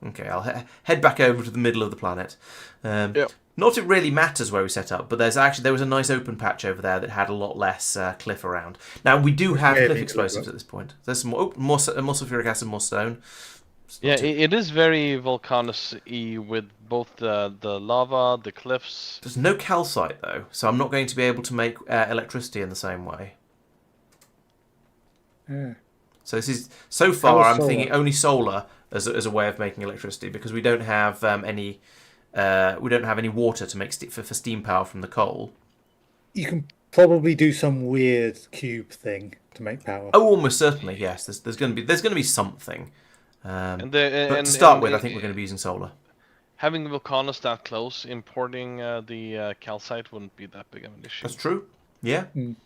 Okay, I'll head back over to the middle of the planet. Yep. Not it really matters where we set up, but there was a nice open patch over there that had a lot less cliff around. Now we do have Yeah, cliff me too, explosives right. at this point. There's some more sulfuric acid, more stone. It's not Yeah, too- it is very volcanousy with both the lava, the cliffs. There's no calcite though, so I'm not going to be able to make electricity in the same way. Yeah. So this is so far. I'm solar? thinking only solar as a way of making electricity because we don't have any water to make for steam power from the coal. You can probably do some weird cube thing to make power. Oh, almost certainly yes. There's going to be something. And But to start with, I think we're going to be using solar. Having volcanoes that close, importing the calcite wouldn't be that big of an issue. That's true. Yeah. Mm.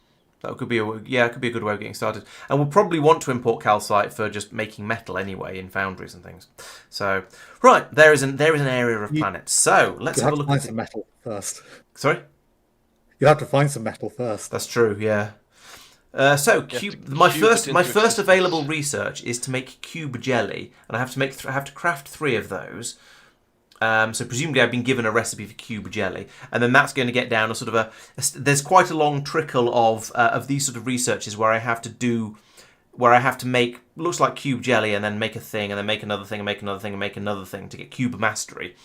It could be a good way of getting started. And we'll probably want to import calcite for just making metal anyway in foundries and things. So, right, there is an area of planets. So, let's You have have a to look find at some metal first. Sorry? You have to find some metal first. That's true, yeah. have to My cube first it into first available existence. research is to make cube jelly, and I have to craft 3 of those. So presumably I've been given a recipe for cube jelly, and then that's going to get down a sort of there's quite a long trickle of these sort of researches where I have to make looks like cube jelly and then make a thing and then make another thing and make another thing and make another thing to get cube mastery.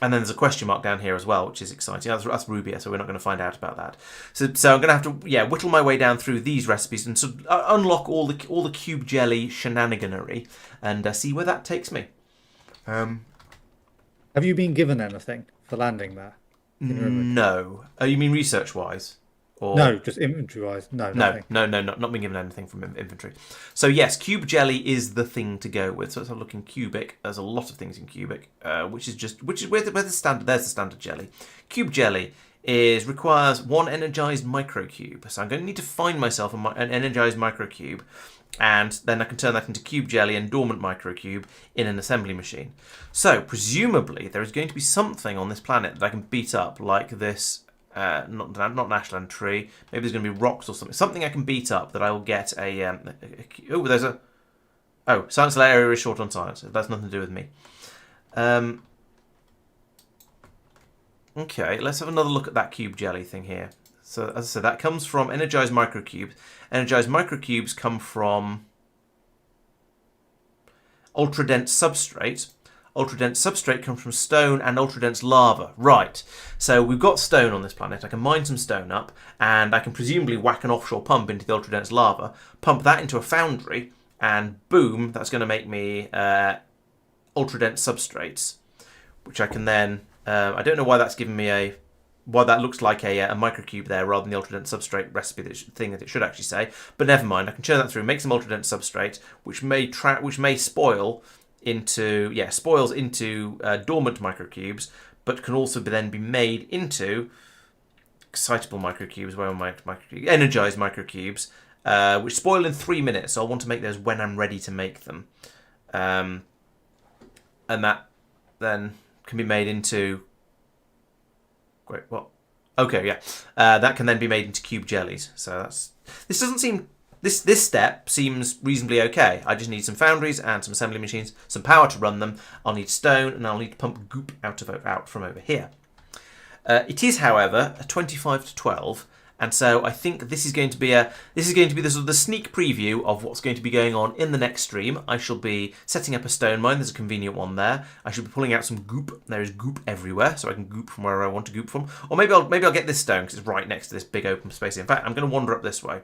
And then there's a question mark down here as well, which is exciting. That's Rubia, so we're not going to find out about that. So I'm going to have to whittle my way down through these recipes and sort of unlock all the cube jelly shenaniganery and see where that takes me. Have you been given anything for landing there? No. You mean research-wise? Or... No, just inventory-wise. No, nothing. No, not been given anything from inventory. So yes, cube jelly is the thing to go with. So let's have a look in cubic. There's a lot of things in cubic, which is where the standard. There's the standard jelly. Cube jelly requires 1 energized microcube. So I'm going to need to find myself an energized microcube, and then I can turn that into cube jelly and dormant microcube in an assembly machine. So presumably there is going to be something on this planet that I can beat up, like this. Not Ashland tree. Maybe there's going to be rocks or something. Something I can beat up that I will get science area is short on science. That's nothing to do with me. Okay, let's have another look at that cube jelly thing here. So as I said, that comes from energized microcubes. Energized microcubes come from ultra-dense substrate. Ultra-dense substrate comes from stone and ultra-dense lava. Right, so we've got stone on this planet. I can mine some stone up, and I can presumably whack an offshore pump into the ultra-dense lava, pump that into a foundry, and boom, that's going to make me ultra-dense substrates, which I can then... I don't know why that's given me why that looks like a microcube there rather than the ultra-dense substrate recipe thing that it should actually say. But never mind, I can churn that through, make some ultra-dense substrate, which may spoil into dormant microcubes, but can also then be made into excitable microcubes, energized microcubes, which spoil in 3 minutes. So I'll want to make those when I'm ready to make them, and that then can be made into. Great, what? Okay, yeah, that can then be made into cube jellies. So this doesn't seem. This step seems reasonably okay. I just need some foundries and some assembly machines, some power to run them. I'll need stone, and I'll need to pump goop out from over here. It is, however, a 25 to 12, and so I think this is going to be the sort of the sneak preview of what's going to be going on in the next stream. I shall be setting up a stone mine. There's a convenient one there. I should be pulling out some goop. There is goop everywhere, so I can goop from wherever I want to goop from. Or maybe I'll get this stone because it's right next to this big open space. In fact, I'm going to wander up this way.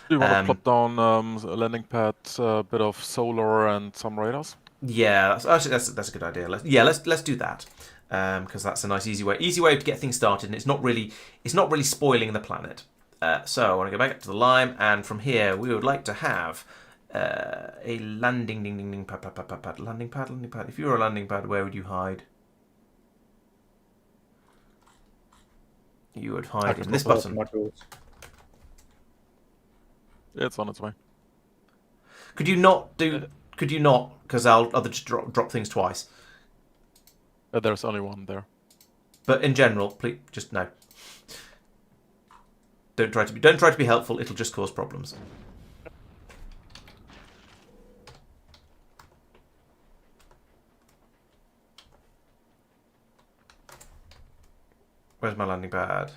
Do you want to plop down a landing pad, a bit of solar, and some radars? Yeah, that's a good idea. Let's do that because that's a nice easy way to get things started, and it's not really spoiling the planet. So I want to go back up to the lime, and from here we would like to have a landing pad. Landing pad. If you were a landing pad, where would you hide? You would hide in this button. Modules. It's on its way. Could you not do? Could you not? Because I'll just drop things twice. There's only one there. But in general, please just no. Don't try to be helpful. It'll just cause problems. Where's my landing pad?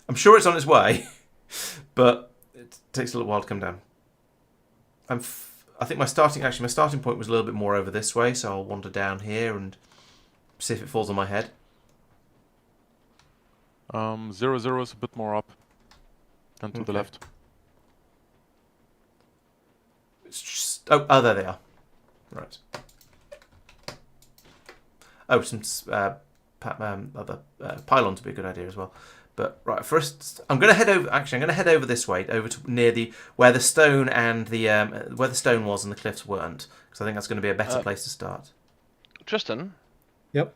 I'm sure it's on its way, but it takes a little while to come down. I think my starting point was a little bit more over this way, so I'll wander down here and see if it falls on my head. 0 is a bit more up and to the Okay. left. It's just, oh, there they are. Right. Oh, some other pylons would be a good idea as well. But right, first I'm going to head over. Actually, I'm going to head over this way, over to near where the stone and where the stone was and the cliffs weren't, because I think that's going to be a better place to start. Tristan, Yep.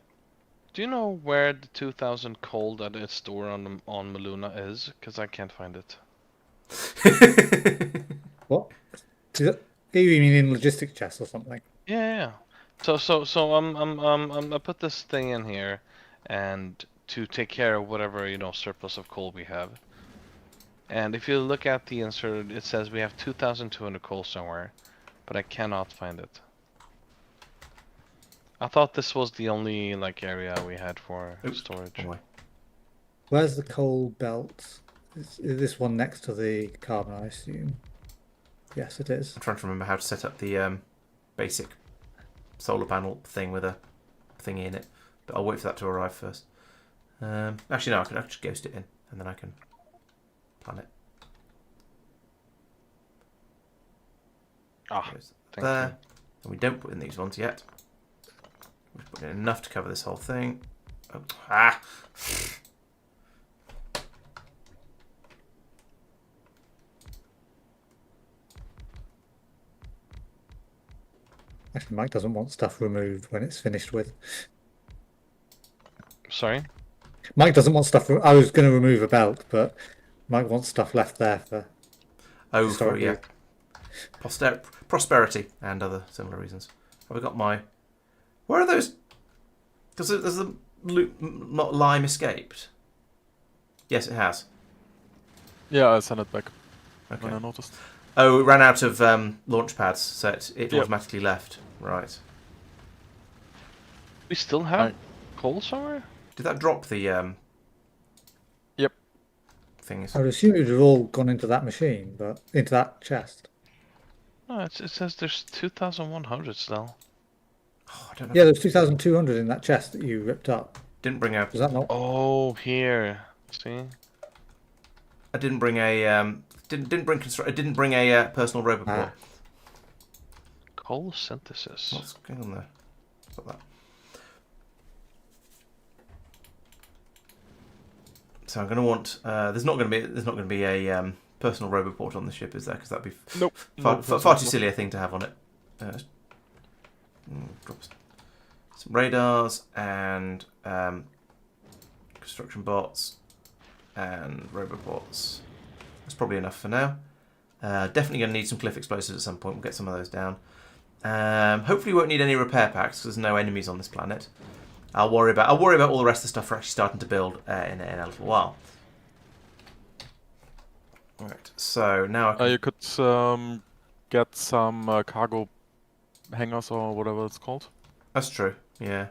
do you know where the 2,000 coal that is stored on Muluna is? Because I can't find it. What? You mean in logistics chests or something? Yeah. So I put this thing in here, and to take care of whatever surplus of coal we have. And if you look at the insert, it says we have 2,200 coal somewhere, but I cannot find it. I thought this was the only area we had for storage. Wrong way. Where's the coal belt? Is this one next to the carbon, I assume? Yes, it is. I'm trying to remember how to set up the basic solar panel thing with a thingy in it, but I'll wait for that to arrive first. Actually, no, I can just ghost it in, and then I can plan it. Thank There. you. And we don't put in these ones yet. We've put in enough to cover this whole thing. Oh, ah! Actually, Mike doesn't want stuff removed when it's finished with. Sorry? Mike doesn't want stuff. I was going to remove a belt, but Mike wants stuff left there for. Oh, historic yeah. use. Prosperity and other similar reasons. Have I got my... Where are those... Does the not lime escaped? Yes, it has. Yeah, I sent it back Okay. when I noticed. Oh, it ran out of launch pads, so it Yep. automatically left. Right. We still have coal somewhere? Did that drop the Yep. things? I would assume it would have all gone into that machine, but into that chest. No, it says there's 2,100 still. Oh, I don't know. Yeah, there's 2,200 in that chest that you ripped up. Didn't bring a. Was that not? Oh, here. See? I didn't bring a. Didn't bring a personal robot. Ah. Coal synthesis. What's going on there? What's that? So I'm going to want. There's not going to be a personal robot port on the ship, is there? Because that'd be Nope. far too silly a thing to have on it. Drop some radars and construction bots and roboports. That's probably enough for now. Definitely going to need some cliff explosives at some point. We'll get some of those down. Hopefully, we won't need any repair packs because there's no enemies on this planet. I'll worry about all the rest of the stuff we're actually starting to build in a little while. Right. So now I can... You could get some cargo hangars or whatever it's called. That's true. Yeah.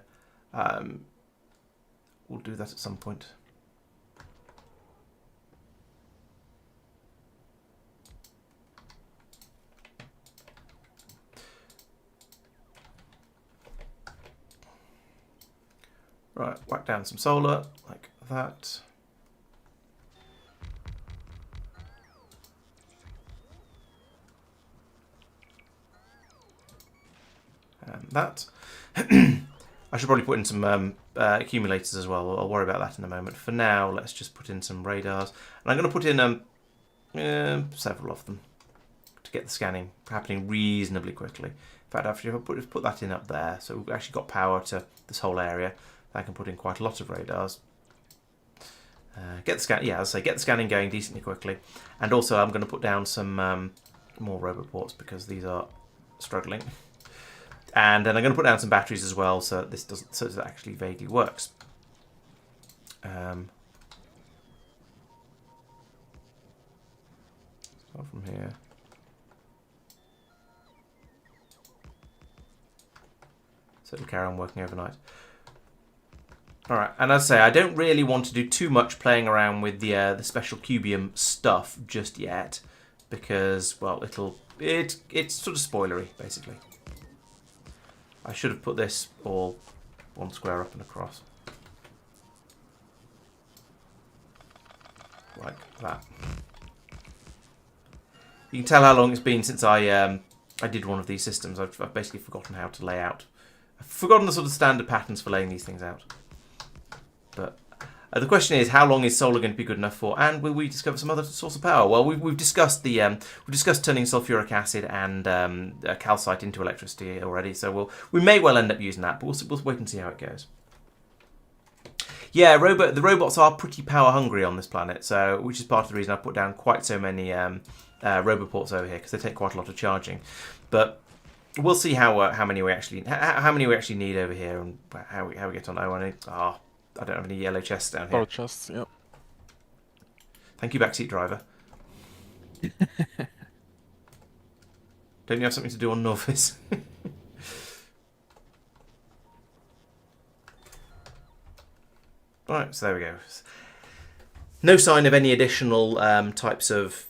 We'll do that at some point. Right, whack down some solar, like that. And that. I should probably put in some accumulators as well. I'll worry about that in a moment. For now, let's just put in some radars. And I'm going to put in several of them to get the scanning happening reasonably quickly. In fact, after I put that in up there, so we've actually got power to this whole area. I can put in quite a lot of radars. Get the scan. Yeah, as I say, get the scanning going decently quickly, and also I'm going to put down some more roboports because these are struggling, and then I'm going to put down some batteries as well, so this doesn't, so it actually vaguely works. Start from here. So it'll carry on working overnight. Alright, and as I say, I don't really want to do too much playing around with the special cubium stuff just yet, because, well, it's sort of spoilery, basically. I should have put this all one square up and across. Like that. You can tell how long it's been since I did one of these systems. I've basically forgotten how to lay out. I've forgotten the sort of standard patterns for laying these things out. But the question is, how long is solar going to be good enough for? And will we discover some other source of power? Well, we've discussed we've discussed turning sulfuric acid and calcite into electricity already. So we may well end up using that, but we'll wait and see how it goes. Yeah, the robots are pretty power hungry on this planet, so which is part of the reason I put down quite so many roboports over here, because they take quite a lot of charging. But we'll see how many we actually need over here, and how we get on. I don't have any yellow chests down here. Oh, chests, yep. Thank you, backseat driver. Don't you have something to do on Norvis? Right, so there we go. No sign of any additional types of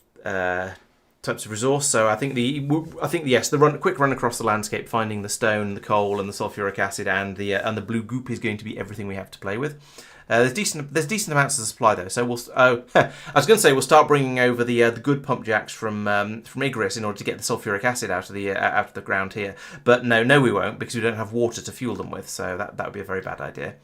resource. So I think yes, the quick run across the landscape, finding the stone, the coal, and the sulfuric acid, and the blue goop is going to be everything we have to play with. There's decent amounts of supply though. So I was going to say we'll start bringing over the good pump jacks from Igris in order to get the sulfuric acid out of the ground here. But no, we won't, because we don't have water to fuel them with. So that would be a very bad idea.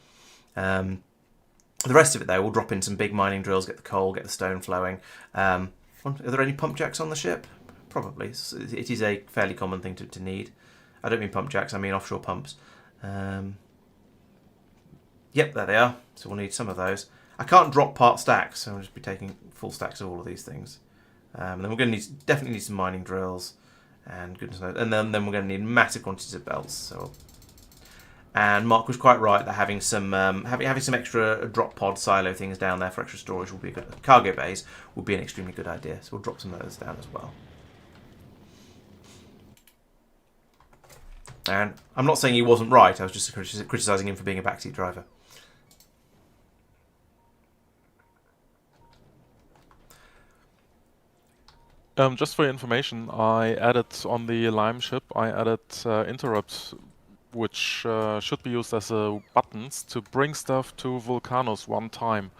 The rest of it though, we'll drop in some big mining drills, get the coal, get the stone flowing. Are there any pump jacks on the ship? Probably. It is a fairly common thing to need. I don't mean pump jacks, I mean offshore pumps. Yep, there they are. So we'll need some of those. I can't drop part stacks, so I'll just be taking full stacks of all of these things. And then we're going to definitely need some mining drills, and goodness knows. And then we're going to need massive quantities of belts. So, and Mark was quite right that having some extra drop pod silo things down there for extra storage will be a good, cargo bays would be an extremely good idea. So we'll drop some of those down as well. And I'm not saying he wasn't right. I was just criticising him for being a backseat driver. Just for your information, I added on the Lime ship, I added interrupts, which should be used as buttons to bring stuff to Vulcanus one time.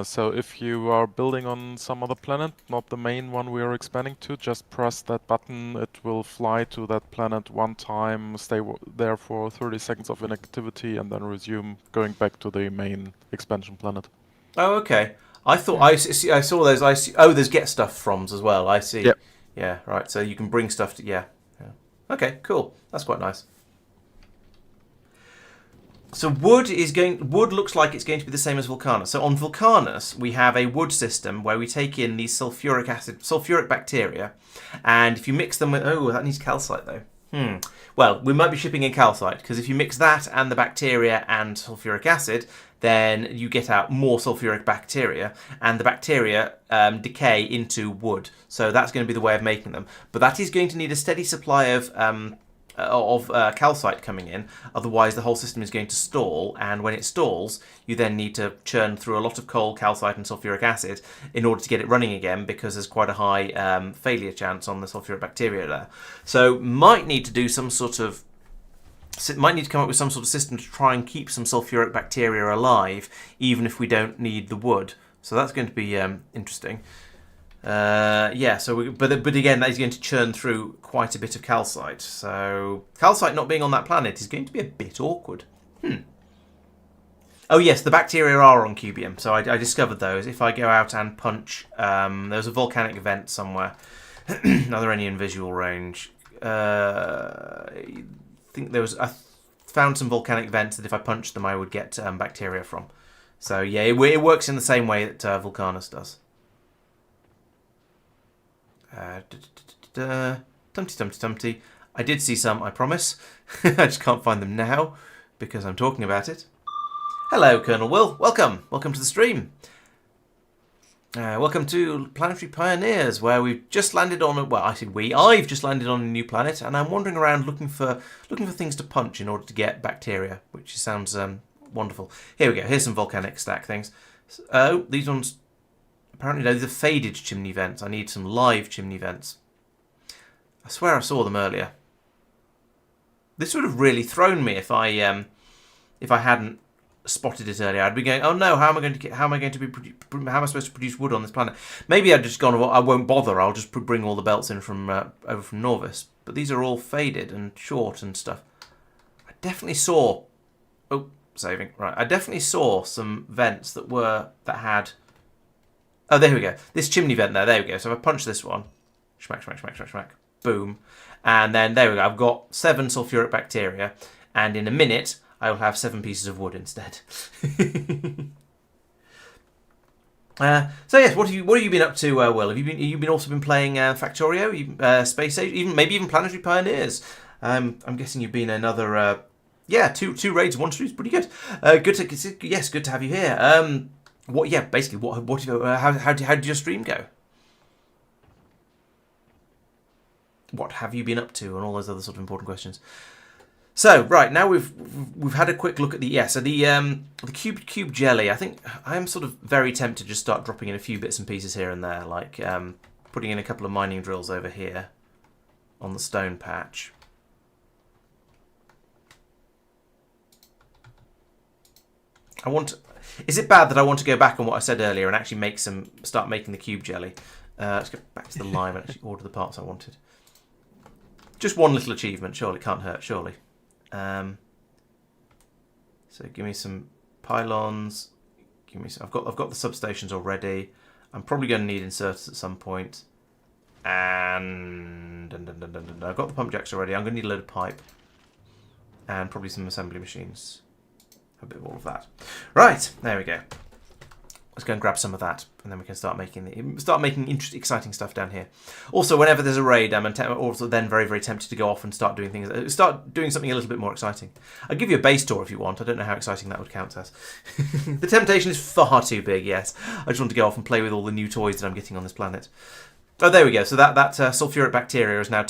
So if you are building on some other planet, not the main one we are expanding to, just press that button. It will fly to that planet one time, stay there for 30 seconds of inactivity, and then resume going back to the main expansion planet. Oh, okay. I thought I saw those. Oh, there's get stuff froms as well. I see. Yep. Yeah, right. So you can bring stuff to yeah. Okay, cool. That's quite nice. So wood looks like it's going to be the same as Vulcanus. So on Vulcanus, we have a wood system where we take in these sulfuric bacteria, and if you mix them with that needs calcite though. Well, we might be shipping in calcite, because if you mix that and the bacteria and sulfuric acid, then you get out more sulfuric bacteria, and the bacteria decay into wood. So that's going to be the way of making them. But that is going to need a steady supply of calcite coming in, otherwise the whole system is going to stall, and when it stalls you then need to churn through a lot of coal, calcite and sulfuric acid in order to get it running again, because there's quite a high failure chance on the sulfuric bacteria there. So might need to come up with some sort of system to try and keep some sulfuric bacteria alive, even if we don't need the wood. So that's going to be interesting. But again, that is going to churn through quite a bit of calcite. So calcite not being on that planet is going to be a bit awkward. Oh yes, the bacteria are on Cubium, so I discovered those. If I go out and punch, there's a volcanic vent somewhere. Are there any in visual range? I found some volcanic vents that if I punched them I would get bacteria from. So yeah, it works in the same way that Vulcanus does. Tumty. I did see some, I promise. I just can't find them now because I'm talking about it. Hello, Colonel Will. Welcome. Welcome to the stream. Welcome to Planetary Pioneers, where we've just landed on. Well, I said we. I've just landed on a new planet, and I'm wandering around looking for things to punch in order to get bacteria, which sounds wonderful. Here we go. Here's some volcanic stack things. Oh, these ones. Apparently, those are faded chimney vents. I need some live chimney vents. I swear I saw them earlier. This would have really thrown me if I hadn't spotted it earlier. I'd be going, oh no, how am I supposed to produce wood on this planet? Maybe I'd just gone, I won't bother. I'll just bring all the belts in from over from Norvis. But these are all faded and short and stuff. I definitely saw. Oh, saving right. I definitely saw some vents that had. Oh, there we go. This chimney vent there. There we go. So if I punch this one, schmack, boom, and then there we go. I've got 7 sulfuric bacteria, and in a minute I will have 7 pieces of wood instead. So yes, what have you been up to, Will? Have you also been playing Factorio, Space Age, maybe even Planetary Pioneers? I'm guessing you've been another two raids, 1 stream, pretty good. Good to have you here. How did your stream go? What have you been up to, and all those other sort of important questions. So right now we've had a quick look at the cube jelly. I think I am sort of very tempted to just start dropping in a few bits and pieces here and there, like putting in a couple of mining drills over here on the stone patch. Is it bad that I want to go back on what I said earlier and actually start making the cube jelly? Let's go back to the lime and actually order the parts I wanted. Just one little achievement, surely. Can't hurt, surely. So give me some pylons. I've got the substations already. I'm probably going to need inserters at some point. And I've got the pump jacks already. I'm going to need a load of pipe. And probably some assembly machines. A bit of all of that. Right, there we go. Let's go and grab some of that, and then we can start making interesting, exciting stuff down here. Also, whenever there's a raid, I'm also then very, very tempted to go off and start doing something a little bit more exciting. I'll give you a base tour if you want. I don't know how exciting that would count as. The temptation is far too big. Yes, I just want to go off and play with all the new toys that I'm getting on this planet. Oh, there we go. So that sulfuric bacteria is now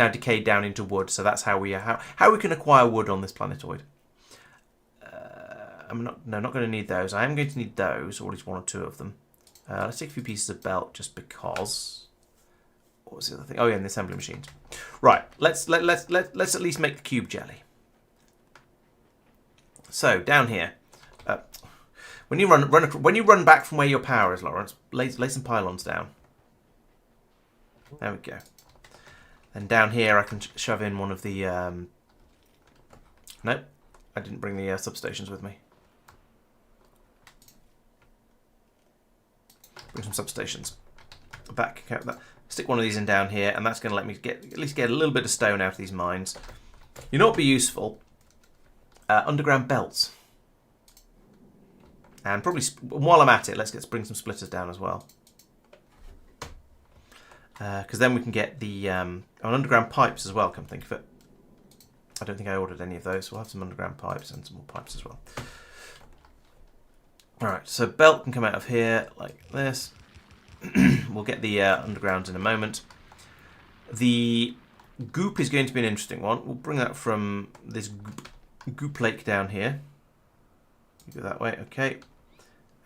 decayed down into wood. So that's how we can acquire wood on this planetoid. I'm not going to need those. I am going to need those, or at least 1 or 2 of them. Let's take a few pieces of belt just because. What was the other thing? Oh yeah, and the assembly machines. Right. Let's at least make the cube jelly. So down here, when you run back from where your power is, Laurence, lay some pylons down. There we go. And down here, I can shove in one of the. Nope, I didn't bring the substations with me. Bring some substations. Stick one of these in down here, and that's going to let me at least get a little bit of stone out of these mines. You know what would be useful? Underground belts. And probably, while I'm at it, let's bring some splitters down as well. Because then we can get the underground pipes as well, come think of it. I don't think I ordered any of those, so we'll have some underground pipes and some more pipes as well. Alright, so belt can come out of here like this. We'll get the undergrounds in a moment. The goop is going to be an interesting one. We'll bring that from this goop lake down here. Go that way, okay.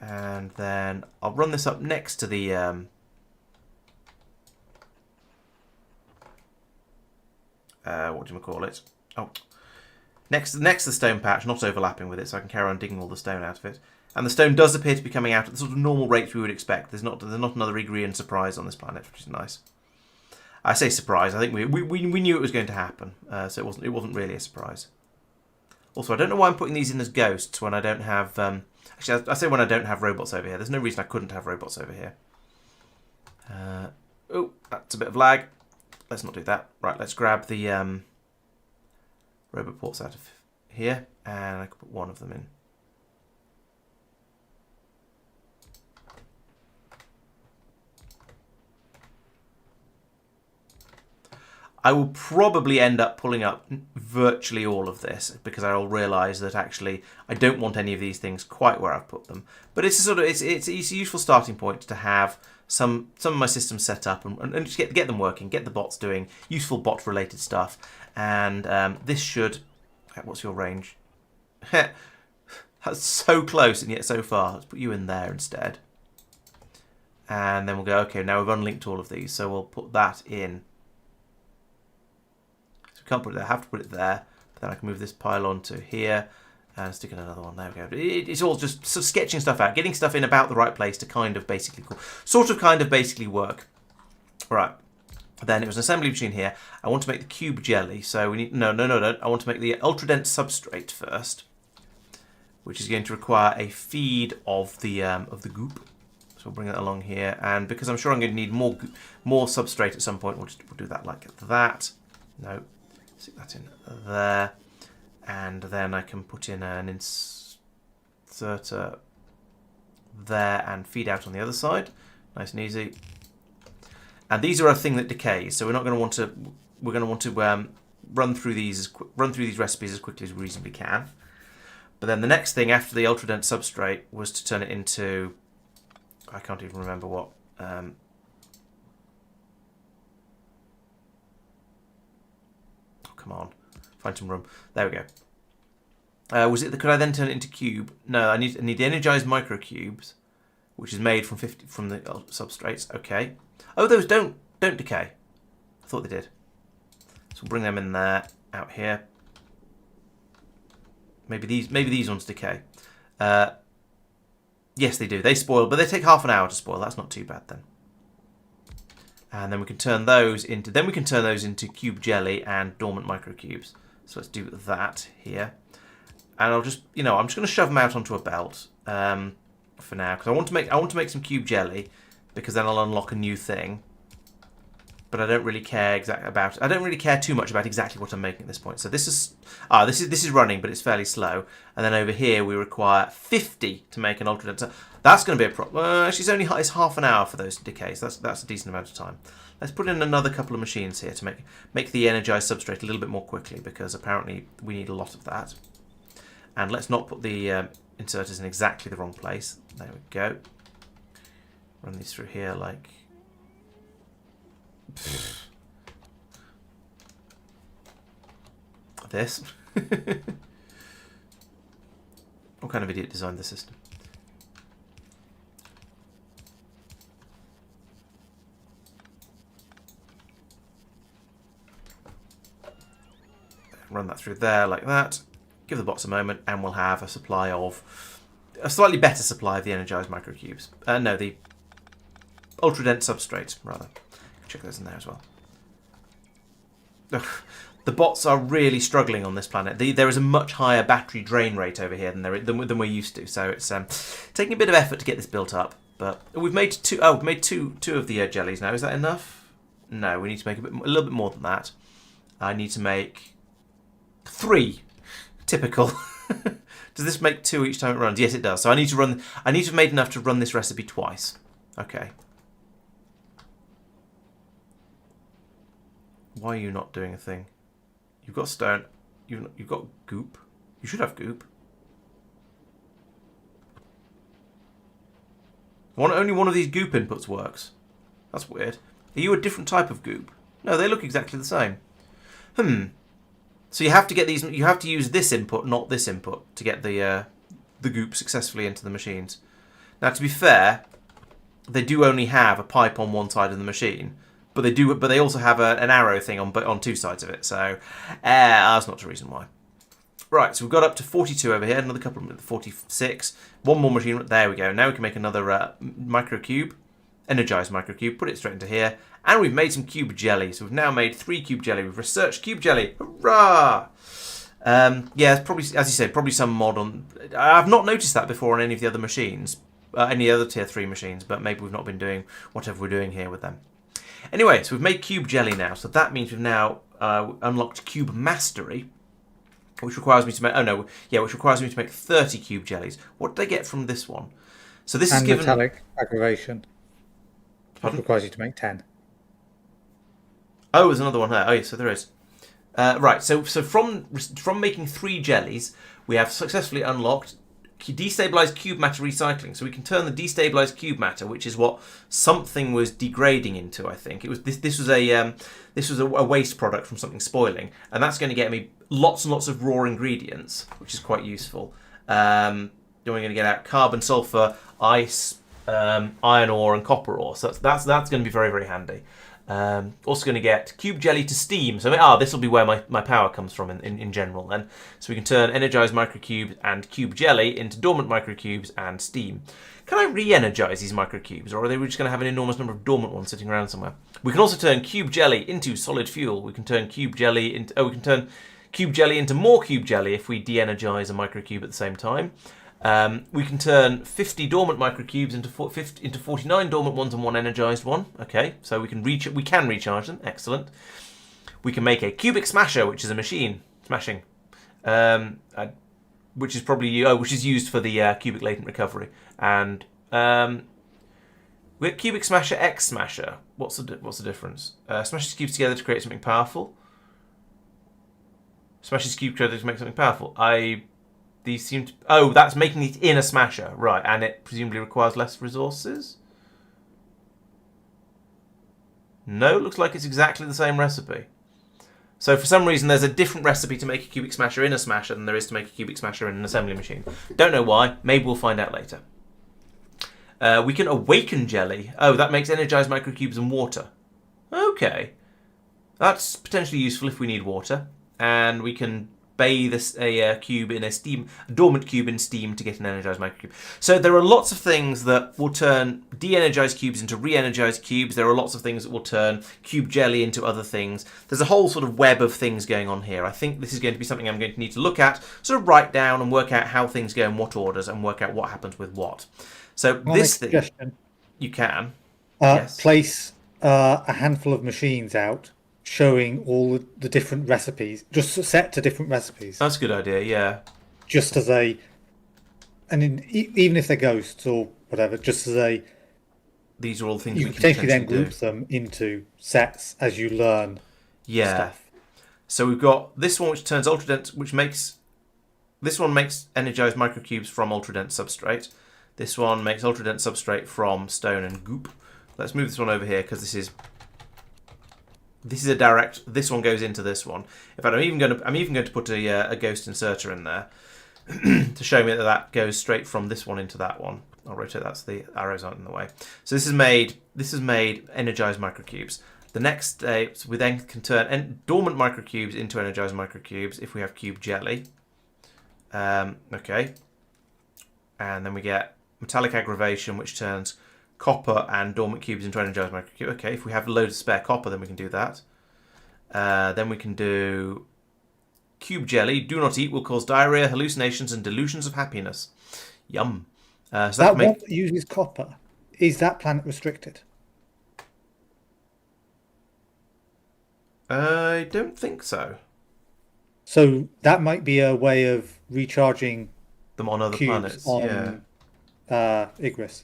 And then I'll run this up next to the what do you call it? Oh, next to the stone patch, not overlapping with it, so I can carry on digging all the stone out of it. And the stone does appear to be coming out at the sort of normal rates we would expect. There's not another Igrian surprise on this planet, which is nice. I say surprise. I think we knew it was going to happen, so it wasn't really a surprise. Also, I don't know why I'm putting these in as ghosts when I don't have. Actually, I say when I don't have robots over here. There's no reason I couldn't have robots over here. Oh, that's a bit of lag. Let's not do that. Right, let's grab the robot ports out of here, and I can put one of them in. I will probably end up pulling up virtually all of this because I'll realise that actually I don't want any of these things quite where I've put them. But it's a sort of it's a useful starting point to have some of my systems set up and just get them working, get the bots doing useful bot related stuff, and this should. What's your range? That's so close and yet so far. Let's put you in there instead, and then we'll go. Okay, now we've unlinked all of these, so we'll put that in. Can't put it there, have to put it there, but then I can move this pylon to here and stick in another one. There we go. It's all just sort of sketching stuff out, getting stuff in about the right place to kind of basically work. Right. Then it was an assembly machine here. I want to make the cube jelly, so we need no. I want to make the ultra dense substrate first, which is going to require a feed of the goop. So we'll bring that along here, and because I'm sure I'm going to need more substrate at some point, we'll do that like that. No. Stick that in there, and then I can put in an inserter there and feed out on the other side, nice and easy. And these are a thing that decays, so we're going to want to run through these recipes as quickly as we reasonably can. But then the next thing after the ultra dense substrate was to turn it into, I can't even remember what. Come on, find some room. There we go. Could I then turn it into cube? No, I need the energized microcubes, which is made from the substrates. Okay. Oh, those don't decay. I thought they did. So we'll bring them in there, out here. Maybe these ones decay. Yes, they do. They spoil, but they take half an hour to spoil. That's not too bad then. And then we can turn those into cube jelly and dormant microcubes. So let's do that here. And I'll just, I'm just going to shove them out onto a belt for now because I want to make some cube jelly because then I'll unlock a new thing. But I don't really care I don't really care too much about exactly what I'm making at this point. So this is running, but it's fairly slow. And then over here we require 50 to make an ultra dense. That's going to be a problem. Actually, it's half an hour for those decays. That's a decent amount of time. Let's put in another couple of machines here to make the energized substrate a little bit more quickly because apparently we need a lot of that. And let's not put the inserters in exactly the wrong place. There we go. Run these through here like. This. What kind of idiot designed the system? Run that through there like that. Give the bots a moment, and we'll have a slightly better supply of the energized microcubes. No, the ultra dense substrates rather. Check those in there as well. Ugh. The bots are really struggling on this planet. There is a much higher battery drain rate over here than we're used to. So it's taking a bit of effort to get this built up. But we've made two. Oh, we've made two of the jellies now. Is that enough? No, we need to make a little bit more than that. I need to make 3. Typical. Does this make 2 each time it runs? Yes, it does. So I need to have made enough to run this recipe twice. Okay. Why are you not doing a thing? You've got stone. You've got goop. You should have goop. Only one of these goop inputs works. That's weird. Are you a different type of goop? No, they look exactly the same. So you have to get these. You have to use this input, not this input, to get the goop successfully into the machines. Now, to be fair, they do only have a pipe on one side of the machine. But they also have an arrow thing on 2 sides of it. So that's not the reason why. Right, so we've got up to 42 over here. Another couple of 46. One more machine. There we go. Now we can make another microcube, energized microcube. Put it straight into here, and we've made some cube jelly. So we've now made 3 cube jelly. We've researched cube jelly. Hurrah! Yeah, it's probably, as you said, probably some mod on. I've not noticed that before on any of the other machines, any other tier 3 machines. But maybe we've not been doing whatever we're doing here with them. Anyway, so we've made cube jelly now, so that means we've now unlocked cube mastery, which requires me to make. Which requires me to make 30 cube jellies. What did I get from this one? So this is given metallic aggravation. Which requires you to make 10. Oh, there's another one there. Oh, yeah, so there is. Right, so from making 3 jellies, we have successfully unlocked destabilized cube matter recycling. So we can turn the destabilized cube matter, which is what something was degrading into. I think it was this was a waste product from something spoiling, and that's going to get me lots and lots of raw ingredients, which is quite useful. Then we're going to get out carbon, sulfur, ice, iron ore, and copper ore. So that's going to be very, very handy. Also going to get cube jelly to steam. So this will be where my power comes from in general then. So we can turn energized microcubes and cube jelly into dormant microcubes and steam. Can I re-energize these microcubes, or are they just going to have an enormous number of dormant ones sitting around somewhere? We can also turn cube jelly into solid fuel. We can turn cube jelly into cube jelly into more cube jelly if we de-energize a microcube at the same time. We can turn 50 dormant microcubes into 49 dormant ones and 1 energized one. Okay, so we can recharge them. Excellent. We can make a cubic smasher, which is a machine smashing, which is used for the cubic latent recovery. And we have cubic smasher X smasher. What's the difference? Smashes cubes together to create something powerful. Smashes cubes together to make something powerful. These seem to... Oh, that's making it in a smasher. Right, and it presumably requires less resources? No, looks like it's exactly the same recipe. So for some reason there's a different recipe to make a cubic smasher in a smasher than there is to make a cubic smasher in an assembly machine. Don't know why. Maybe we'll find out later. We can awaken jelly. Oh, that makes energized microcubes and water. Okay. That's potentially useful if we need water. And we can bathe a cube in a dormant cube in steam to get an energized microcube. So there are lots of things that will turn de-energized cubes into re-energized cubes. There are lots of things that will turn cube jelly into other things. There's a whole sort of web of things going on here. I think this is going to be something I'm going to need to look at, sort of write down and work out how things go in what orders and work out what happens with what. So this thing, suggestion? You can. Yes. Place a handful of machines out showing all the different recipes, just set to different recipes. That's a good idea, yeah. Just as even if they're ghosts or whatever, just as these are all things you we can potentially then group do. them into sets as you learn stuff. So we've got this one which turns ultra dense, this one makes energized microcubes from ultra dense substrate. This one makes ultra dense substrate from stone and goop. Let's move this one over here because this is a direct. This one goes into this one. In fact, I'm even going to put a ghost inserter in there to show me that goes straight from this one into that one. I'll rotate that so the arrows aren't in the way. So this is made energized microcubes. The next we then can turn dormant microcubes into energized microcubes if we have cube jelly. Okay, and then we get metallic aggravation, which turns copper and dormant cubes into energized microcube. Okay, if we have loads of spare copper, then we can do that. Then we can do cube jelly. Do not eat will cause diarrhea, hallucinations, and delusions of happiness. Yum. So that one that uses copper, is that planet restricted? I don't think so. So that might be a way of recharging them on other planets. On, Igris.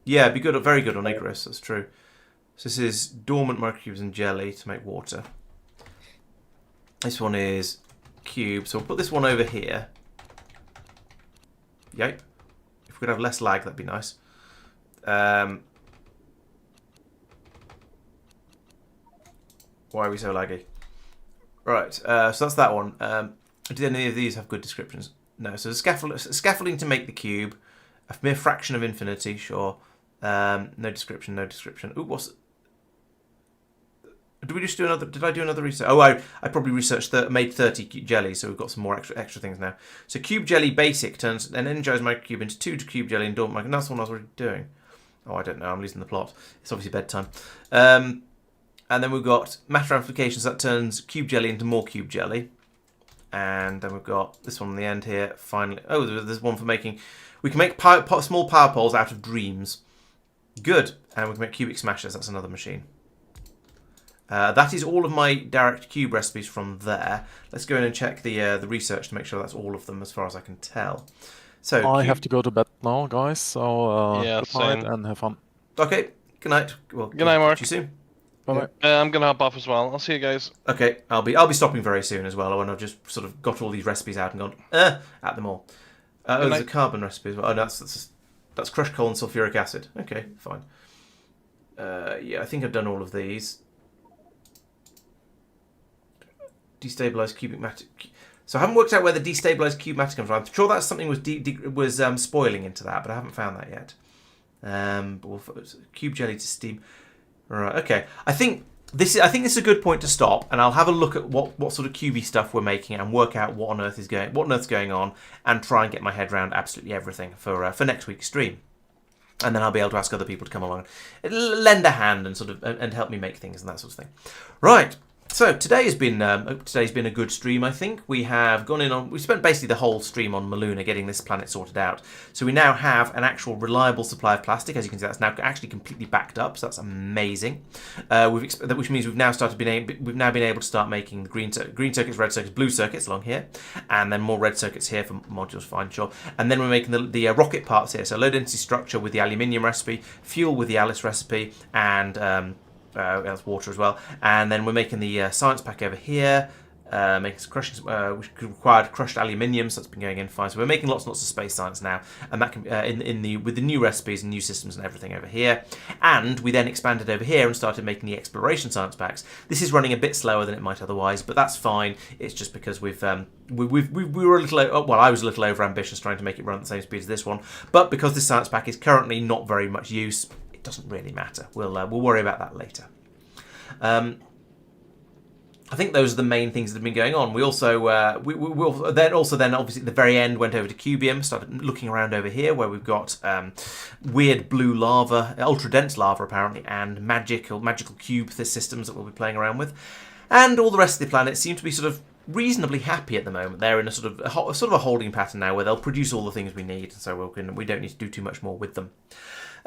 Yeah, it'd be good, very good on Igris, that's true. So this is dormant microcubes and jelly to make water. This one is cube, so we'll put this one over here. Yep. If we could have less lag, that'd be nice. Why are we so laggy? Right, so that's that one. Did any of these have good descriptions? No, so scaffolding to make the cube. A mere fraction of infinity, sure. No description, no description. Ooh, did we just do another? Did I do another research? Oh, I probably made 30 jellies, so we've got some more extra things now. So cube jelly basic turns an energized microcube into 2 cube jelly and dormant microcube. That's the one I was already doing. Oh, I don't know. I'm losing the plot. It's obviously bedtime. And then we've got matter amplifications that turns cube jelly into more cube jelly. And then we've got this one on the end here. Finally, oh, there's one for making. We can make small power poles out of dreams. Good. And we can make cubic smashers. That's another machine. That is all of my direct cube recipes from there. Let's go in and check the research to make sure that's all of them as far as I can tell. So I have to go to bed now, guys. So yeah, good night and have fun. Okay. Good night. Well, good night, Mark. See you soon. Bye-bye. I'm gonna hop off as well. I'll see you guys. Okay, I'll be stopping very soon as well when I've just sort of got all these recipes out and gone at them all. Oh, there's a night. carbon recipe as well. Oh, no, that's crushed coal and sulfuric acid. Okay, fine. Yeah, I think I've done all of these. Destabilized cubic matter. So I haven't worked out where the destabilized cubic matter comes from. I'm sure that's something was spoiling into that, but I haven't found that yet. But cube jelly to steam. Right. Okay. I think this is a good point to stop, and I'll have a look at what sort of cubey stuff we're making and work out what on earth's going on, and try and get my head around absolutely everything for next week's stream. And then I'll be able to ask other people to come along and lend a hand and sort of and help me make things and that sort of thing. Right. So today's been a good stream. I think we spent basically the whole stream on Muluna getting this planet sorted out. So we now have an actual reliable supply of plastic. As you can see, that's now actually completely backed up. So that's amazing. Which means we've now been able to start making the green circuits, red circuits, blue circuits along here, and then more red circuits here for modules. Fine, sure. And then we're making the rocket parts here. So low density structure with the aluminium recipe, fuel with the Alice recipe, and that's water as well. And then we're making the science pack over here, making some crushing, which required crushed aluminium, so that's been going in fine. So we're making lots and lots of space science now, and that can with the new recipes and new systems and everything over here. And we then expanded over here and started making the exploration science packs. This is running a bit slower than it might otherwise, but that's fine. It's just because we were a little I was a little over ambitious trying to make it run at the same speed as this one, but because this science pack is currently not very much use, doesn't really matter. We'll worry about that later. I think those are the main things that have been going on. We also then obviously at the very end went over to Cubium, started looking around over here where we've got weird blue lava, ultra dense lava apparently, and magical cube systems that we'll be playing around with, and all the rest of the planet seem to be sort of reasonably happy at the moment. They're in a sort of a holding pattern now where they'll produce all the things we need, so we don't need to do too much more with them.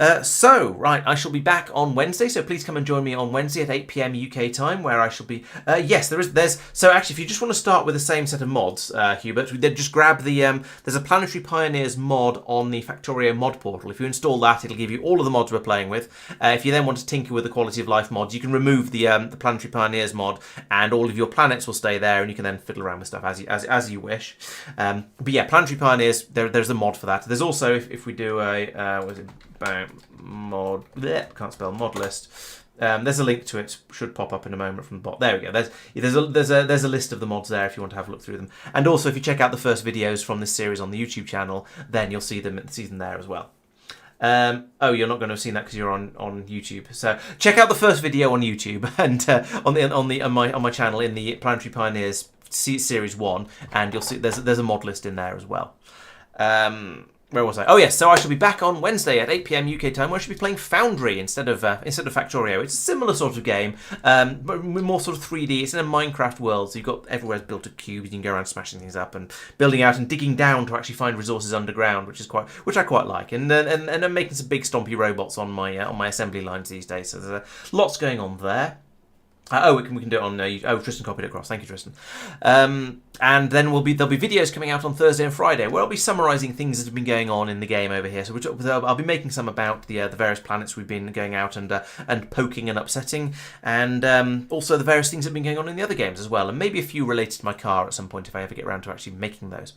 Right, I shall be back on Wednesday, so please come and join me on Wednesday at 8 PM UK time, where I shall be... so actually, if you just want to start with the same set of mods, Hubert, then just grab the... there's a Planetary Pioneers mod on the Factorio mod portal. If you install that, it'll give you all of the mods we're playing with. If you then want to tinker with the quality of life mods, you can remove the Planetary Pioneers mod, and all of your planets will stay there, and you can then fiddle around with stuff as you wish. But yeah, Planetary Pioneers, there's a mod for that. There's also, if we do a... mod list. There's a link to it. Should pop up in a moment from the bot. There we go. There's a list of the mods there if you want to have a look through them. And also, if you check out the first videos from this series on the YouTube channel, then you'll see them there as well. You're not going to have seen that because you're on YouTube. So check out the first video on YouTube and on my channel in the Planetary Pioneers Series 1, and you'll see there's a mod list in there as well. Where was I? Oh yes, so I shall be back on Wednesday at 8 PM UK time, where I shall be playing Foundry instead of Factorio. It's a similar sort of game, but more sort of 3D. It's in a Minecraft world, so you've got everywhere's built of cubes. You can go around smashing things up and building out and digging down to actually find resources underground, which I quite like. And I'm making some big stompy robots on my assembly lines these days. So there's lots going on there. We can do it on... Tristan copied it across. Thank you, Tristan. And then there'll be videos coming out on Thursday and Friday where I'll be summarising things that have been going on in the game over here. So I'll be making some about the various planets we've been going out and poking and upsetting, and also the various things that have been going on in the other games as well, and maybe a few related to my car at some point if I ever get around to actually making those.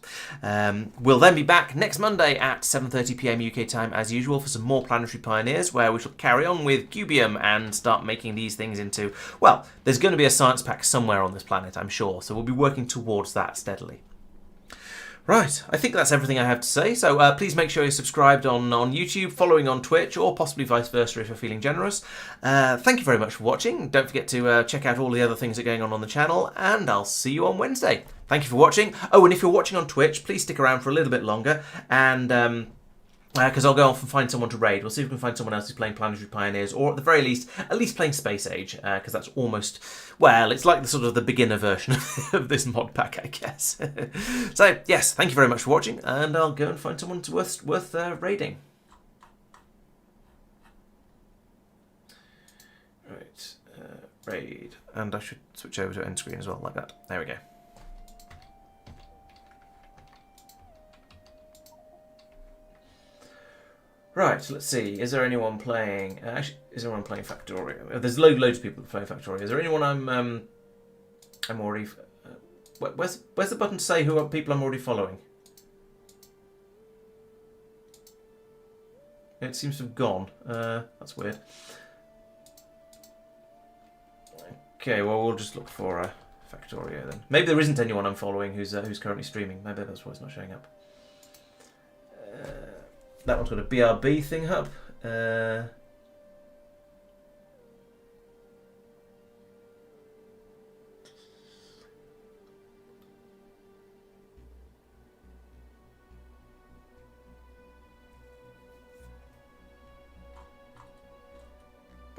We'll then be back next Monday at 7:30 PM UK time as usual for some more Planetary Pioneers, where we shall carry on with Cubium and start making these things into... Well, there's going to be a science pack somewhere on this planet, I'm sure, so we'll be working towards that steadily. Right, I think that's everything I have to say, so please make sure you're subscribed on YouTube, following on Twitch, or possibly vice versa if you're feeling generous. Thank you very much for watching. Don't forget to check out all the other things that are going on the channel, and I'll see you on Wednesday. Thank you for watching. Oh, and if you're watching on Twitch, please stick around for a little bit longer, and... because I'll go off and find someone to raid. We'll see if we can find someone else who's playing Planetary Pioneers, or at the very least, playing Space Age, because that's almost, well, it's like the beginner version of this mod pack, I guess. So, yes, thank you very much for watching, and I'll go and find someone worth raiding. Right, raid, and I should switch over to end screen as well, like that. There we go. Right, let's see. Is there anyone playing? Actually, is there anyone playing Factorio? There's loads of people playing Factorio. Is there anyone I'm already? Where's the button to say who are people I'm already following? It seems to have gone. That's weird. Okay, well we'll just look for Factorio then. Maybe there isn't anyone I'm following who's currently streaming. Maybe that's why it's not showing up. That one's got a BRB thing up.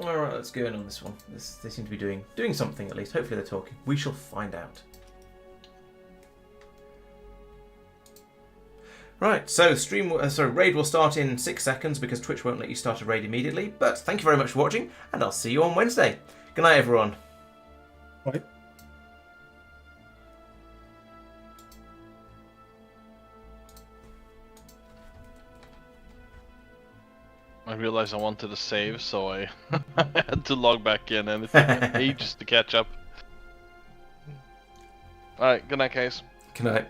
All right, let's go in on this one. They seem to be doing something at least. Hopefully they're talking. We shall find out. Right, so raid will start in 6 seconds because Twitch won't let you start a raid immediately. But thank you very much for watching, and I'll see you on Wednesday. Good night, everyone. Right. I realized I wanted to save, so I had to log back in, and it took ages to catch up. Alright, good night, guys. Good night.